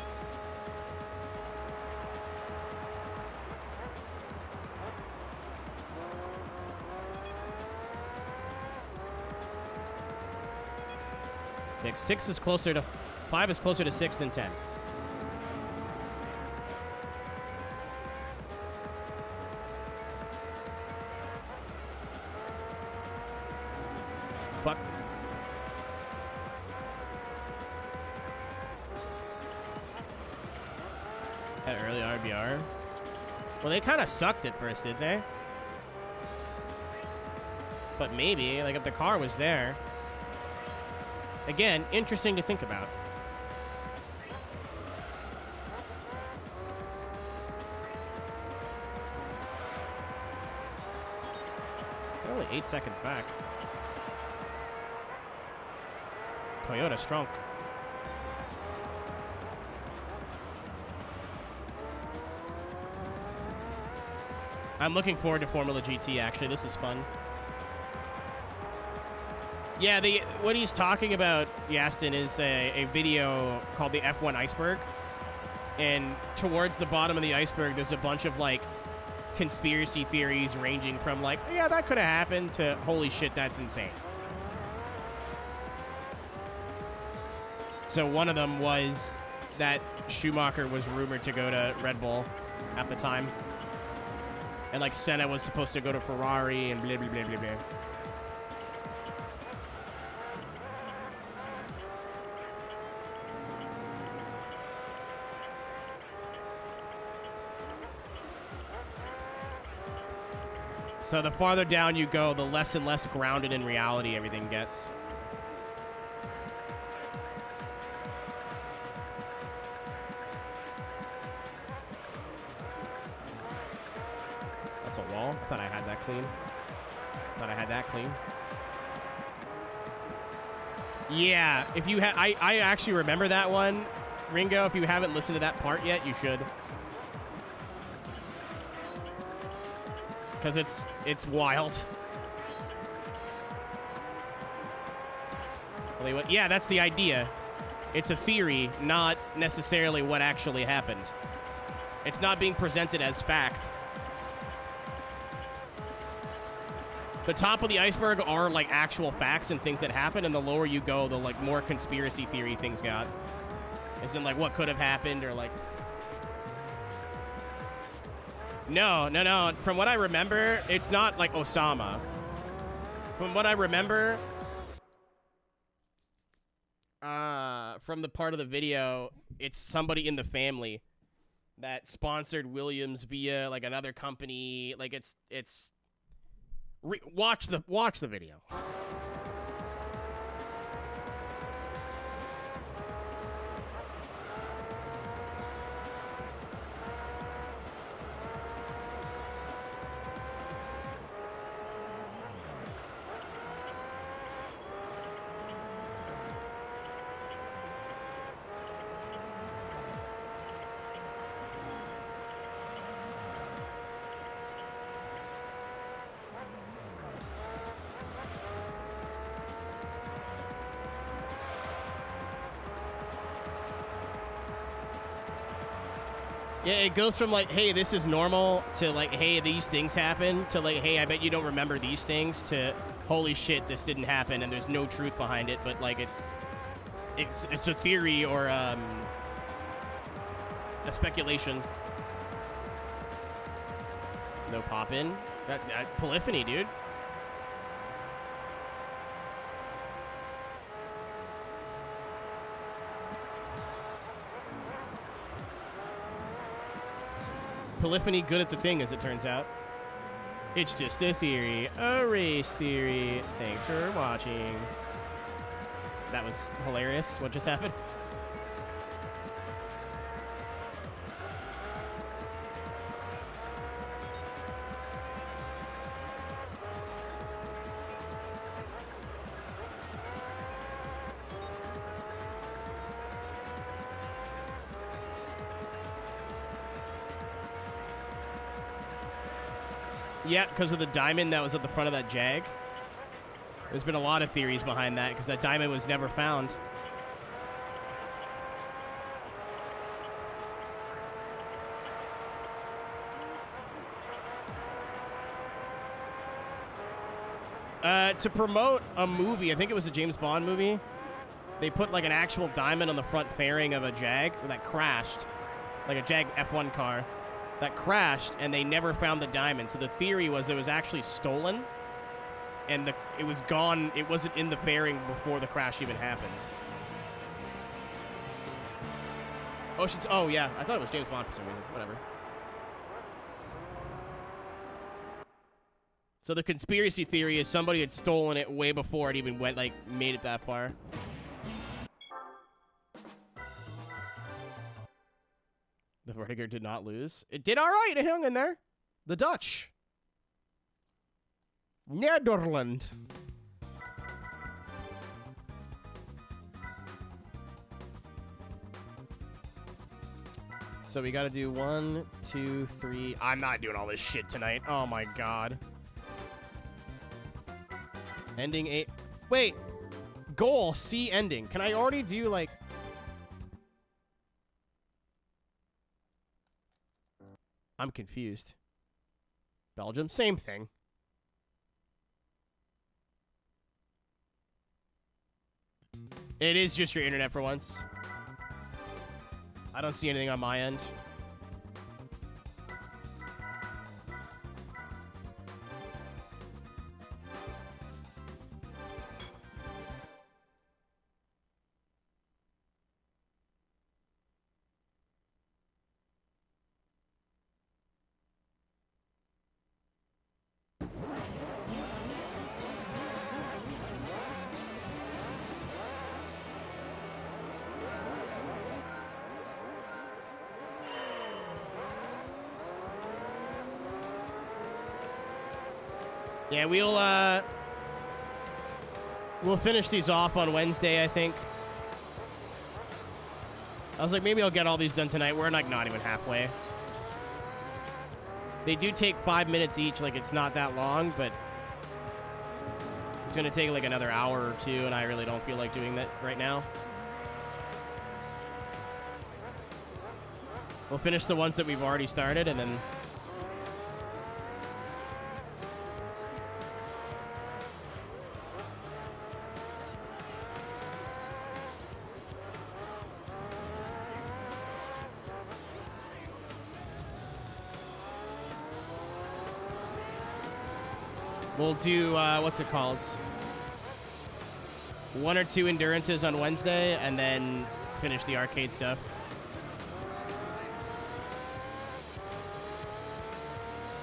Six is closer to... 5 is closer to 6 than 10. Fuck. That early RBR. Well, they kind of sucked at first, did they? But maybe, like, if the car was there... Again, interesting to think about. They're only 8 seconds back. Toyota strong. I'm looking forward to Formula GT, actually. This is fun. Yeah, what he's talking about, Yastin, is a video called the F1 Iceberg. And towards the bottom of the iceberg, there's a bunch of, like, conspiracy theories ranging from, like, yeah, that could have happened, to holy shit, that's insane. So one of them was that Schumacher was rumored to go to Red Bull at the time. And, like, Senna was supposed to go to Ferrari and blah, blah, blah, blah, blah. So the farther down you go, the less and less grounded in reality everything gets. That's a wall. I thought I had that clean. Yeah, if you I actually remember that one, Ringo. If you haven't listened to that part yet, you should. Because it's wild. Yeah, that's the idea. It's a theory, not necessarily what actually happened. It's not being presented as fact. The top of the iceberg are, like, actual facts and things that happen, and the lower you go, the, like, more conspiracy theory things got. As in, like, what could have happened, or, like... No. From what I remember, it's not like Osama. From what I remember, from the part of the video, it's somebody in the family that sponsored Williams via, like, another company. Like, watch the video. Yeah, it goes from, like, hey, this is normal, to, like, hey, these things happen, to, like, hey, I bet you don't remember these things, to, holy shit, this didn't happen, and there's no truth behind it, but, like, it's a theory or a speculation. No pop-in? That polyphony, dude. Polyphony good at the thing, as it turns out. It's just a theory. A race theory. Thanks for watching. That was hilarious. What just happened? Yeah, because of the diamond that was at the front of that Jag. There's been a lot of theories behind that, because that diamond was never found. To promote a movie, I think it was a James Bond movie, they put, like, an actual diamond on the front fairing of a Jag that crashed. Like a Jag F1 car. That crashed, and they never found the diamond. So the theory was it was actually stolen, and it was gone. It wasn't in the fairing before the crash even happened. Oh, yeah. I thought it was James Bond for some reason. Whatever. So the conspiracy theory is somebody had stolen it way before it even went, like, made it that far. The Vertigo did not lose. It did all right. It hung in there. The Dutch. Netherlands. So we got to do 1, 2, 3. I'm not doing all this shit tonight. Oh my god. Ending 8. Wait. Goal C ending. Can I already do like... I'm confused. Belgium, same thing. It is just your internet for once. I don't see anything on my end. Yeah, we'll finish these off on Wednesday, I think. I was like, maybe I'll get all these done tonight. We're like not even halfway. They do take 5 minutes each, like it's not that long, but it's gonna take like another hour or two, and I really don't feel like doing that right now. We'll finish the ones that we've already started, and then... we'll do, what's it called? 1 or 2 endurances on Wednesday, and then finish the arcade stuff.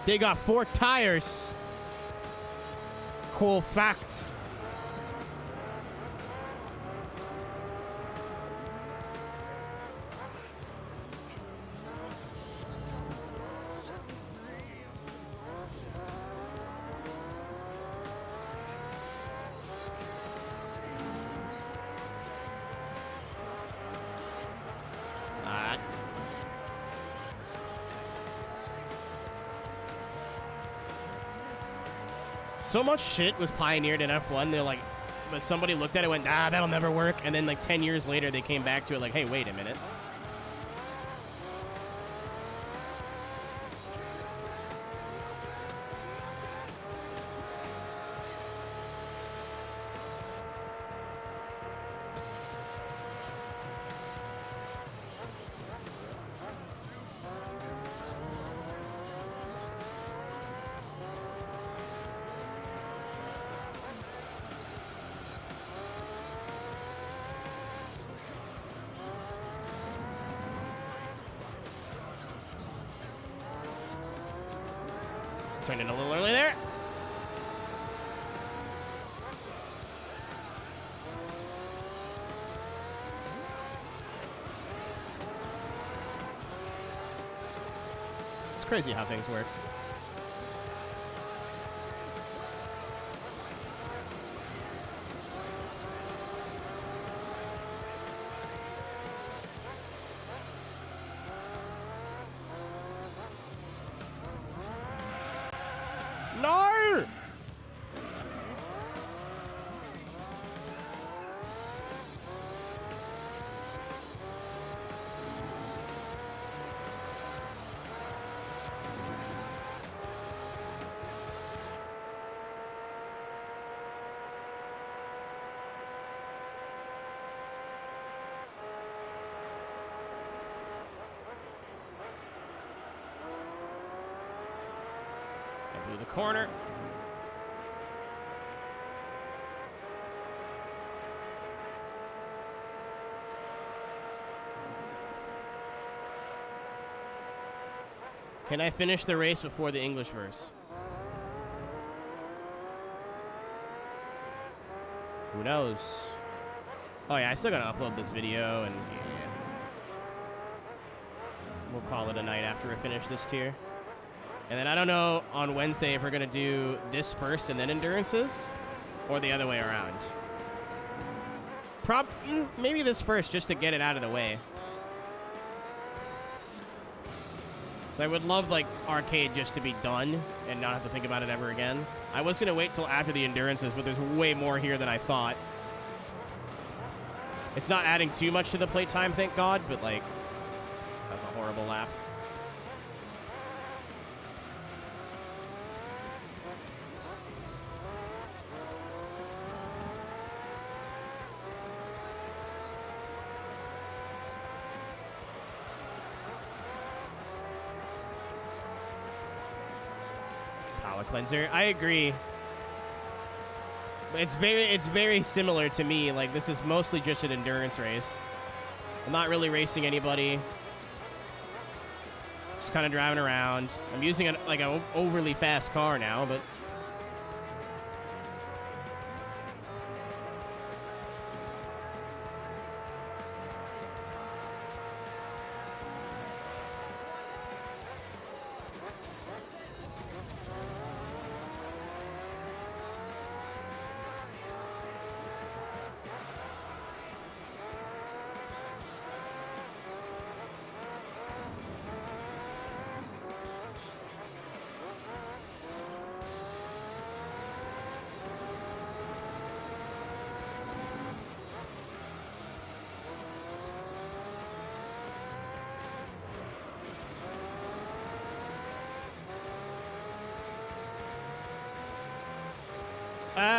They got 4 tires. Cool fact. So much shit was pioneered in F1. They're like, but somebody looked at it and went, ah, that'll never work. And then like 10 years later, they came back to it like, hey, wait a minute. Turned in a little early there. It's crazy how things work. No! Through the corner. Can I finish the race before the English verse? Who knows? Oh yeah, I still gotta upload this video, and yeah. We'll call it a night after we finish this tier. And then I don't know on Wednesday if we're gonna do this first and then endurances, or the other way around. Maybe this first, just to get it out of the way. So I would love, like, arcade just to be done and not have to think about it ever again. I was going to wait till after the endurances, but there's way more here than I thought. It's not adding too much to the playtime, thank God, but, like, that's a horrible lap. Cleanser. I agree. It's very similar to me. Like, this is mostly just an endurance race. I'm not really racing anybody. Just kind of driving around. I'm using an overly fast car now, but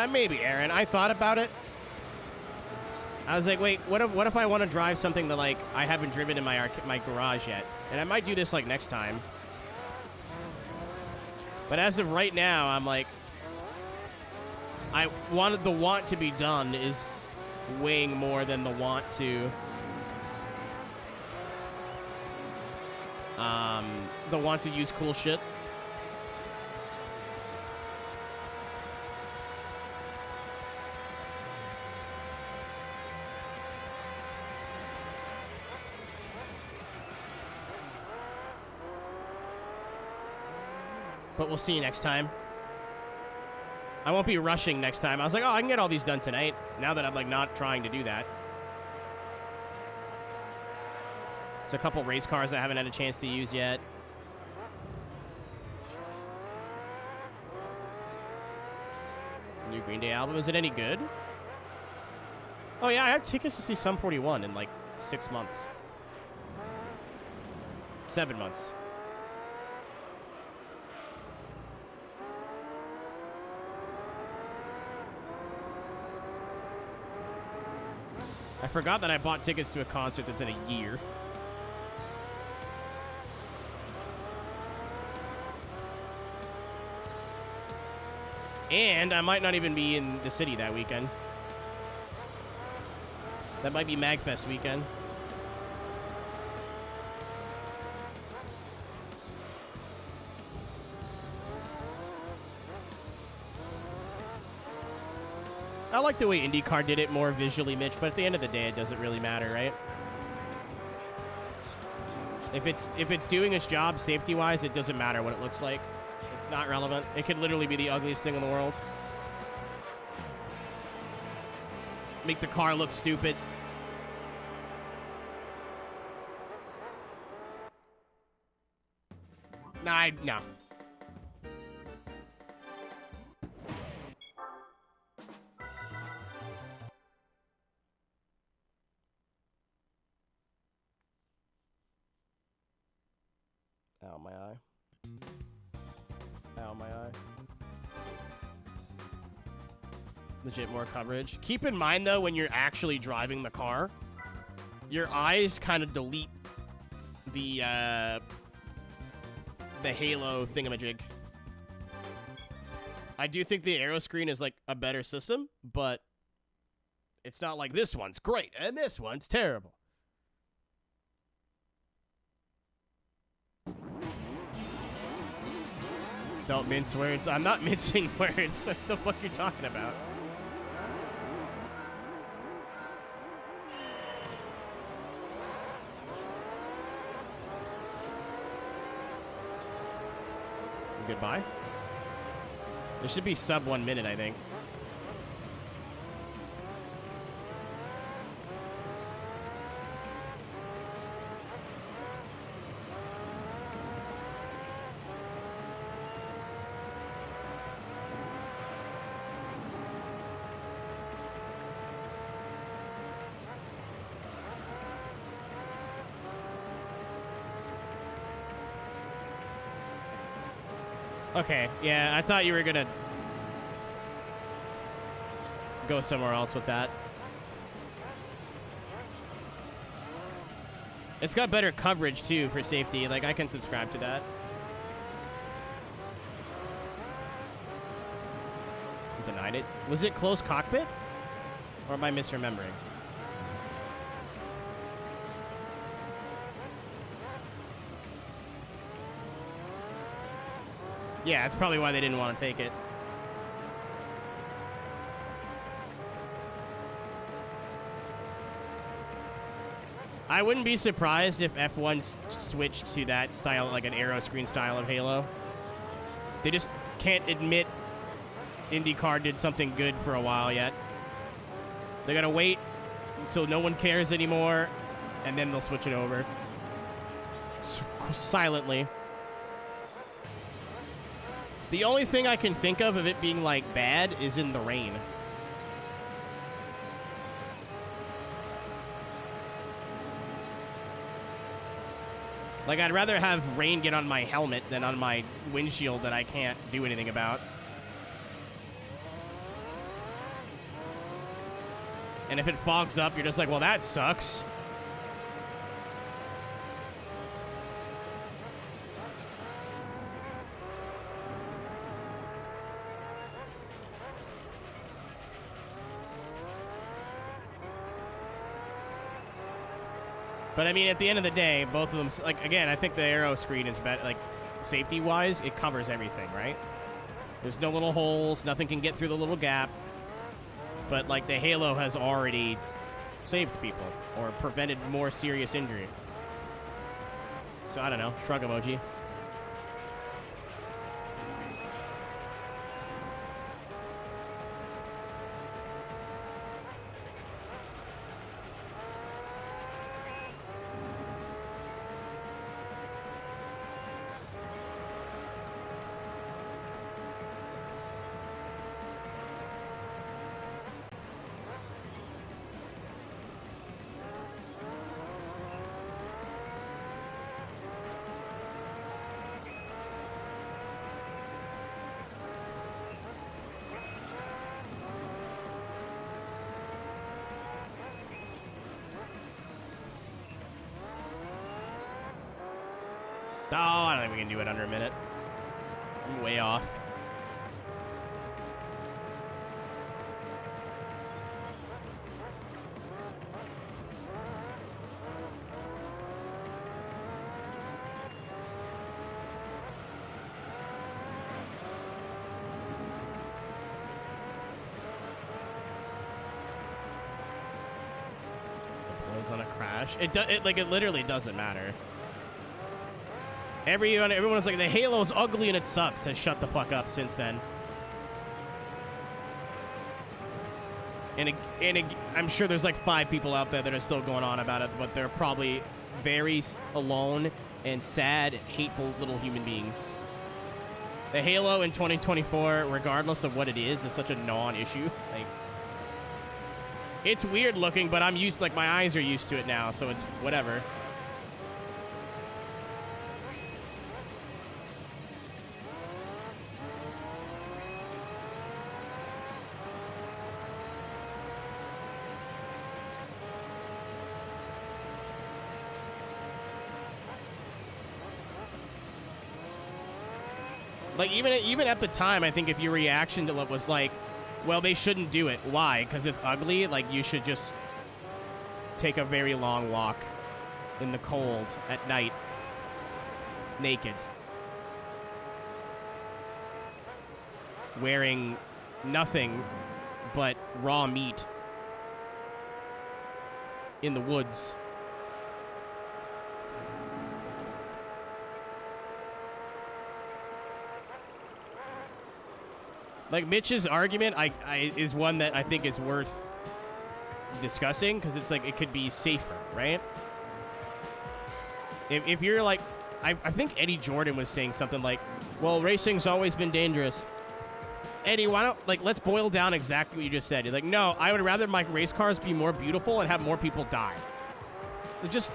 maybe, Aaron. I thought about it. I was like, wait, what if I want to drive something that, like, I haven't driven in my garage yet? And I might do this, like, next time. But as of right now, I'm like, the want to be done is weighing more than the want to. The want to use cool shit. But we'll see you next time. I won't be rushing next time. I was like, oh, I can get all these done tonight. Now that I'm, like, not trying to do that. There's a couple race cars I haven't had a chance to use yet. New Green Day album. Is it any good? Oh, yeah, I have tickets to see Sum 41 in, like, 6 months. 7 months. I forgot that I bought tickets to a concert that's in a year. And I might not even be in the city that weekend. That might be MagFest weekend. I like the way IndyCar did it more visually, Mitch, but at the end of the day, it doesn't really matter, right? If it's doing its job safety-wise, it doesn't matter what it looks like. It's not relevant. It could literally be the ugliest thing in the world. Make the car look stupid. No. Ow, my eye. Ow, my eye. Legit more coverage. Keep in mind, though, when you're actually driving the car, your eyes kind of delete the halo thingamajig. I do think the aero screen is, like, a better system, but it's not like this one's great and this one's terrible. Don't mince words. I'm not mincing words. What the fuck are you talking about? Goodbye. There should be sub 1 minute, I think. Okay, yeah, I thought you were gonna go somewhere else with that. It's got better coverage, too, for safety. Like, I can subscribe to that. Denied it. Was it closed cockpit? Or am I misremembering? Yeah, that's probably why they didn't want to take it. I wouldn't be surprised if F1 switched to that style, like an aero screen style of Halo. They just can't admit IndyCar did something good for a while yet. They gotta wait until no one cares anymore, and then they'll switch it over. Silently. The only thing I can think of it being, like, bad is in the rain. Like, I'd rather have rain get on my helmet than on my windshield that I can't do anything about. And if it fogs up, you're just like, well, that sucks. But I mean, at the end of the day, both of them, like, again, I think the aero screen is better, like, safety-wise, it covers everything, right? There's no little holes, nothing can get through the little gap. But, like, the Halo has already saved people or prevented more serious injury. So, I don't know. Shrug emoji. Oh, I don't think we can do it under a minute. I'm way off. Deploys on a crash. It literally doesn't matter. Everyone was like, the Halo's ugly and it sucks, has shut the fuck up since then. And I'm sure there's like 5 people out there that are still going on about it, but they're probably very alone and sad, hateful little human beings. The Halo in 2024, regardless of what it is such a non-issue. Like, it's weird looking, but I'm used, like, my eyes are used to it now, so it's whatever. Like, even at the time, I think if your reaction to it was like, well, they shouldn't do it. Why? Because it's ugly? Like, you should just take a very long walk in the cold at night, naked, wearing nothing but raw meat in the woods. Like, Mitch's argument is one that I think is worth discussing, because it's like, it could be safer, right? If you're like, I think Eddie Jordan was saying something like, well, racing's always been dangerous. Eddie, why don't, like, let's boil down exactly what you just said. You're like, no, I would rather my race cars be more beautiful and have more people die. Just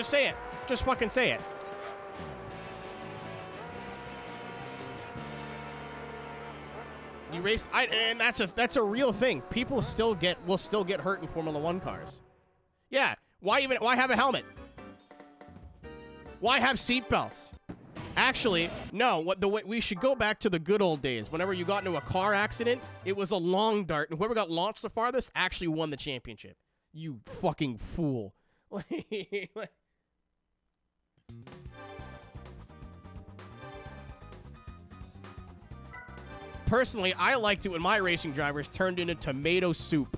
say it. Just fucking say it. You race, and that's a real thing. People will still get hurt in Formula 1 cars. Yeah, why have a helmet? Why have seatbelts? Actually, no. We should go back to the good old days. Whenever you got into a car accident, it was a long dart, and whoever got launched the farthest actually won the championship. You fucking fool. Personally, I liked it when my racing drivers turned into tomato soup.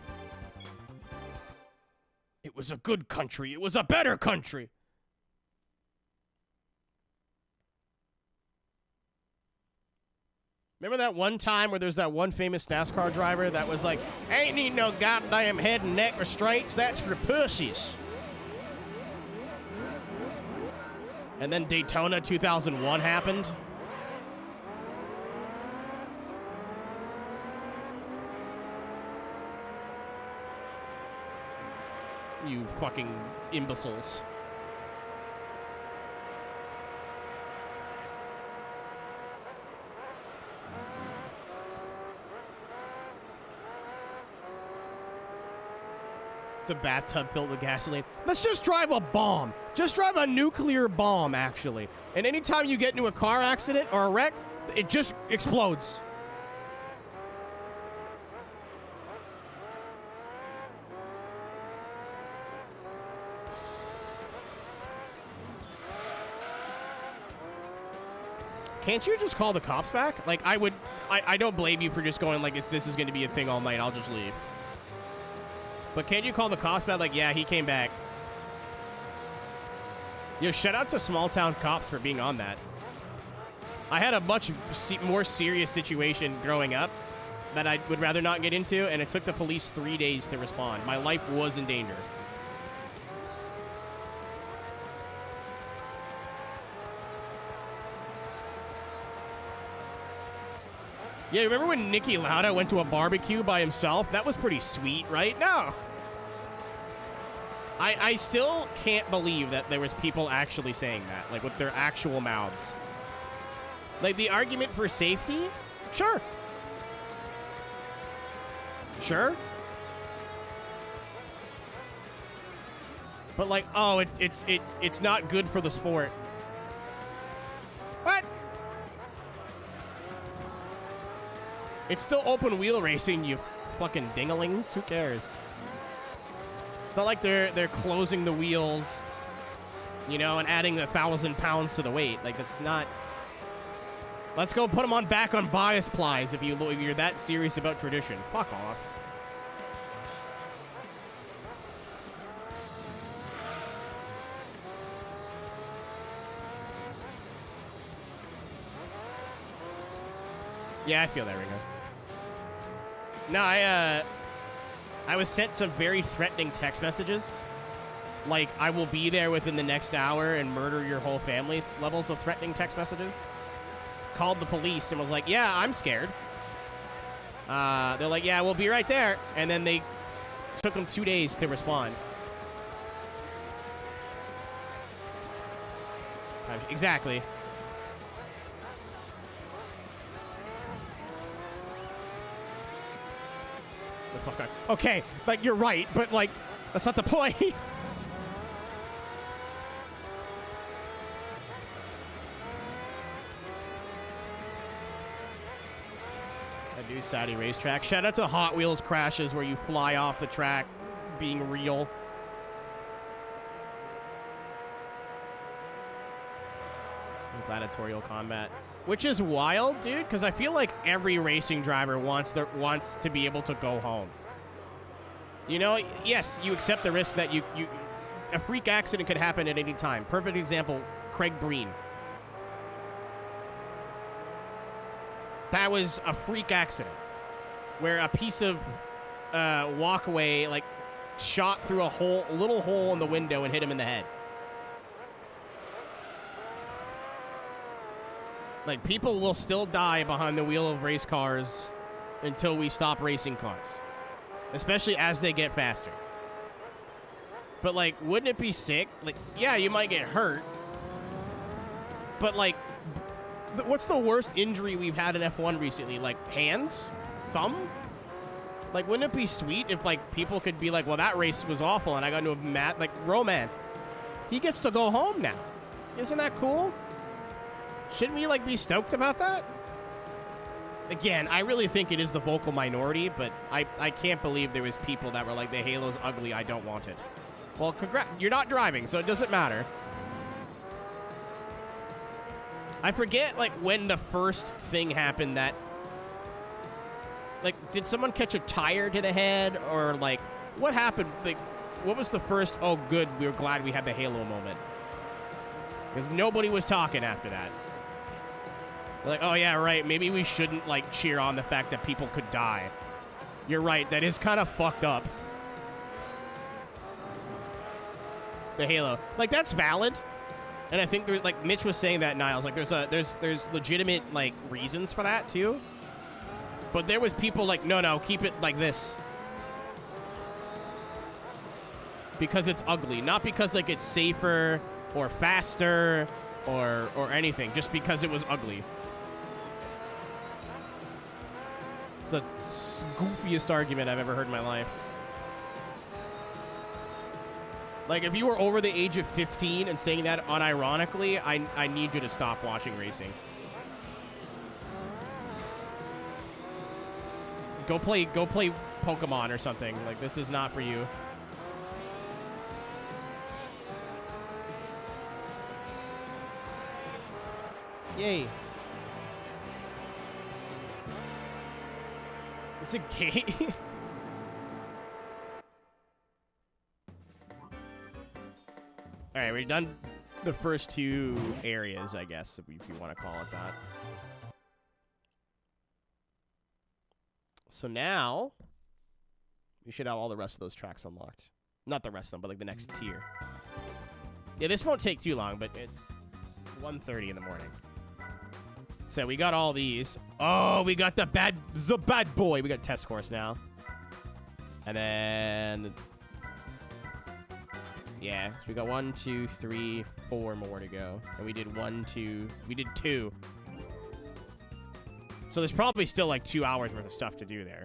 It was a good country. It was a better country. Remember that one time where there's that one famous NASCAR driver that was like, ain't need no goddamn head and neck restraints, that's for pussies. And then Daytona 2001 happened. You fucking imbeciles. It's a bathtub filled with gasoline. Let's just drive a bomb. Just drive a nuclear bomb, actually. And anytime you get into a car accident or a wreck, it just explodes. Can't you just call the cops back? Like, I don't blame you for just going like, this is going to be a thing all night. I'll just leave. But can't you call the cops back? Like, yeah, he came back. Yo, shout out to small town cops for being on that. I had a much more serious situation growing up that I would rather not get into, and it took the police 3 days to respond. My life was in danger. Yeah, remember when Niki Lauda went to a barbecue by himself? That was pretty sweet, right? No. I still can't believe that there was people actually saying that, like with their actual mouths. Like the argument for safety? Sure. Sure. But like, oh, it's not good for the sport. What? It's still open wheel racing, you fucking dinglings. Who cares? It's not like they're closing the wheels, you know, and adding 1,000 pounds to the weight. Like, that's not... Let's go put them on back on bias plies if you're that serious about tradition. Fuck off. Yeah, I feel that right now. No, I was sent some very threatening text messages. Like, I will be there within the next hour and murder your whole family levels of threatening text messages. Called the police and was like, yeah, I'm scared. They're like, yeah, we'll be right there. And then they took them 2 days to respond. Exactly. Okay, like, you're right, but, like, that's not the point. A new Saudi racetrack. Shout out to Hot Wheels crashes where you fly off the track being real. Gladiatorial combat. Which is wild, dude, because I feel like every racing driver wants to be able to go home. You know, yes, you accept the risk that a freak accident could happen at any time. Perfect example, Craig Breen. That was a freak accident where a piece of walkway, like, shot through a little hole in the window and hit him in the head. Like, people will still die behind the wheel of race cars until we stop racing cars. Especially as they get faster. But, like, wouldn't it be sick? Like, yeah, you might get hurt. But, like, what's the worst injury we've had in F1 recently? Like, hands? thumb? Like, wouldn't it be sweet if, like, people could be like, well, that race was awful, and I got into a mat, like, Roman. He gets to go home now. Isn't that cool? Shouldn't we, like, be stoked about that? Again, I really think it is the vocal minority, but I can't believe there was people that were like, the Halo's ugly, I don't want it. Well, congrats. You're not driving, so it doesn't matter. I forget, like, when the first thing happened that... Like, did someone catch a tire to the head? Or, like, what happened? Like, what was the first, oh, good, we were glad we had the Halo moment? Because nobody was talking after that. Like, oh, yeah, right, maybe we shouldn't, like, cheer on the fact that people could die. You're right, that is kind of fucked up. The Halo. Like, that's valid. And I think there's, like, Mitch was saying that, Niles, like, there's legitimate, like, reasons for that, too. But there was people like, no, keep it like this. Because it's ugly. Not because, like, it's safer or faster or anything. Just because it was ugly. It's the goofiest argument I've ever heard in my life. Like, if you were over the age of 15 and saying that unironically, I need you to stop watching racing. Go play Pokemon or something. Like, this is not for you. Yay. Is it gay? Alright, we've done the first two areas, I guess, if you want to call it that. So now, we should have all the rest of those tracks unlocked. Not the rest of them, but like the next tier. Yeah, this won't take too long, but it's 1:30 in the morning. So we got all these. Oh, we got the bad boy. We got test course now. And then... Yeah, so we got 1, 2, 3, 4 more to go. And we did 2. So there's probably still like 2 hours worth of stuff to do there.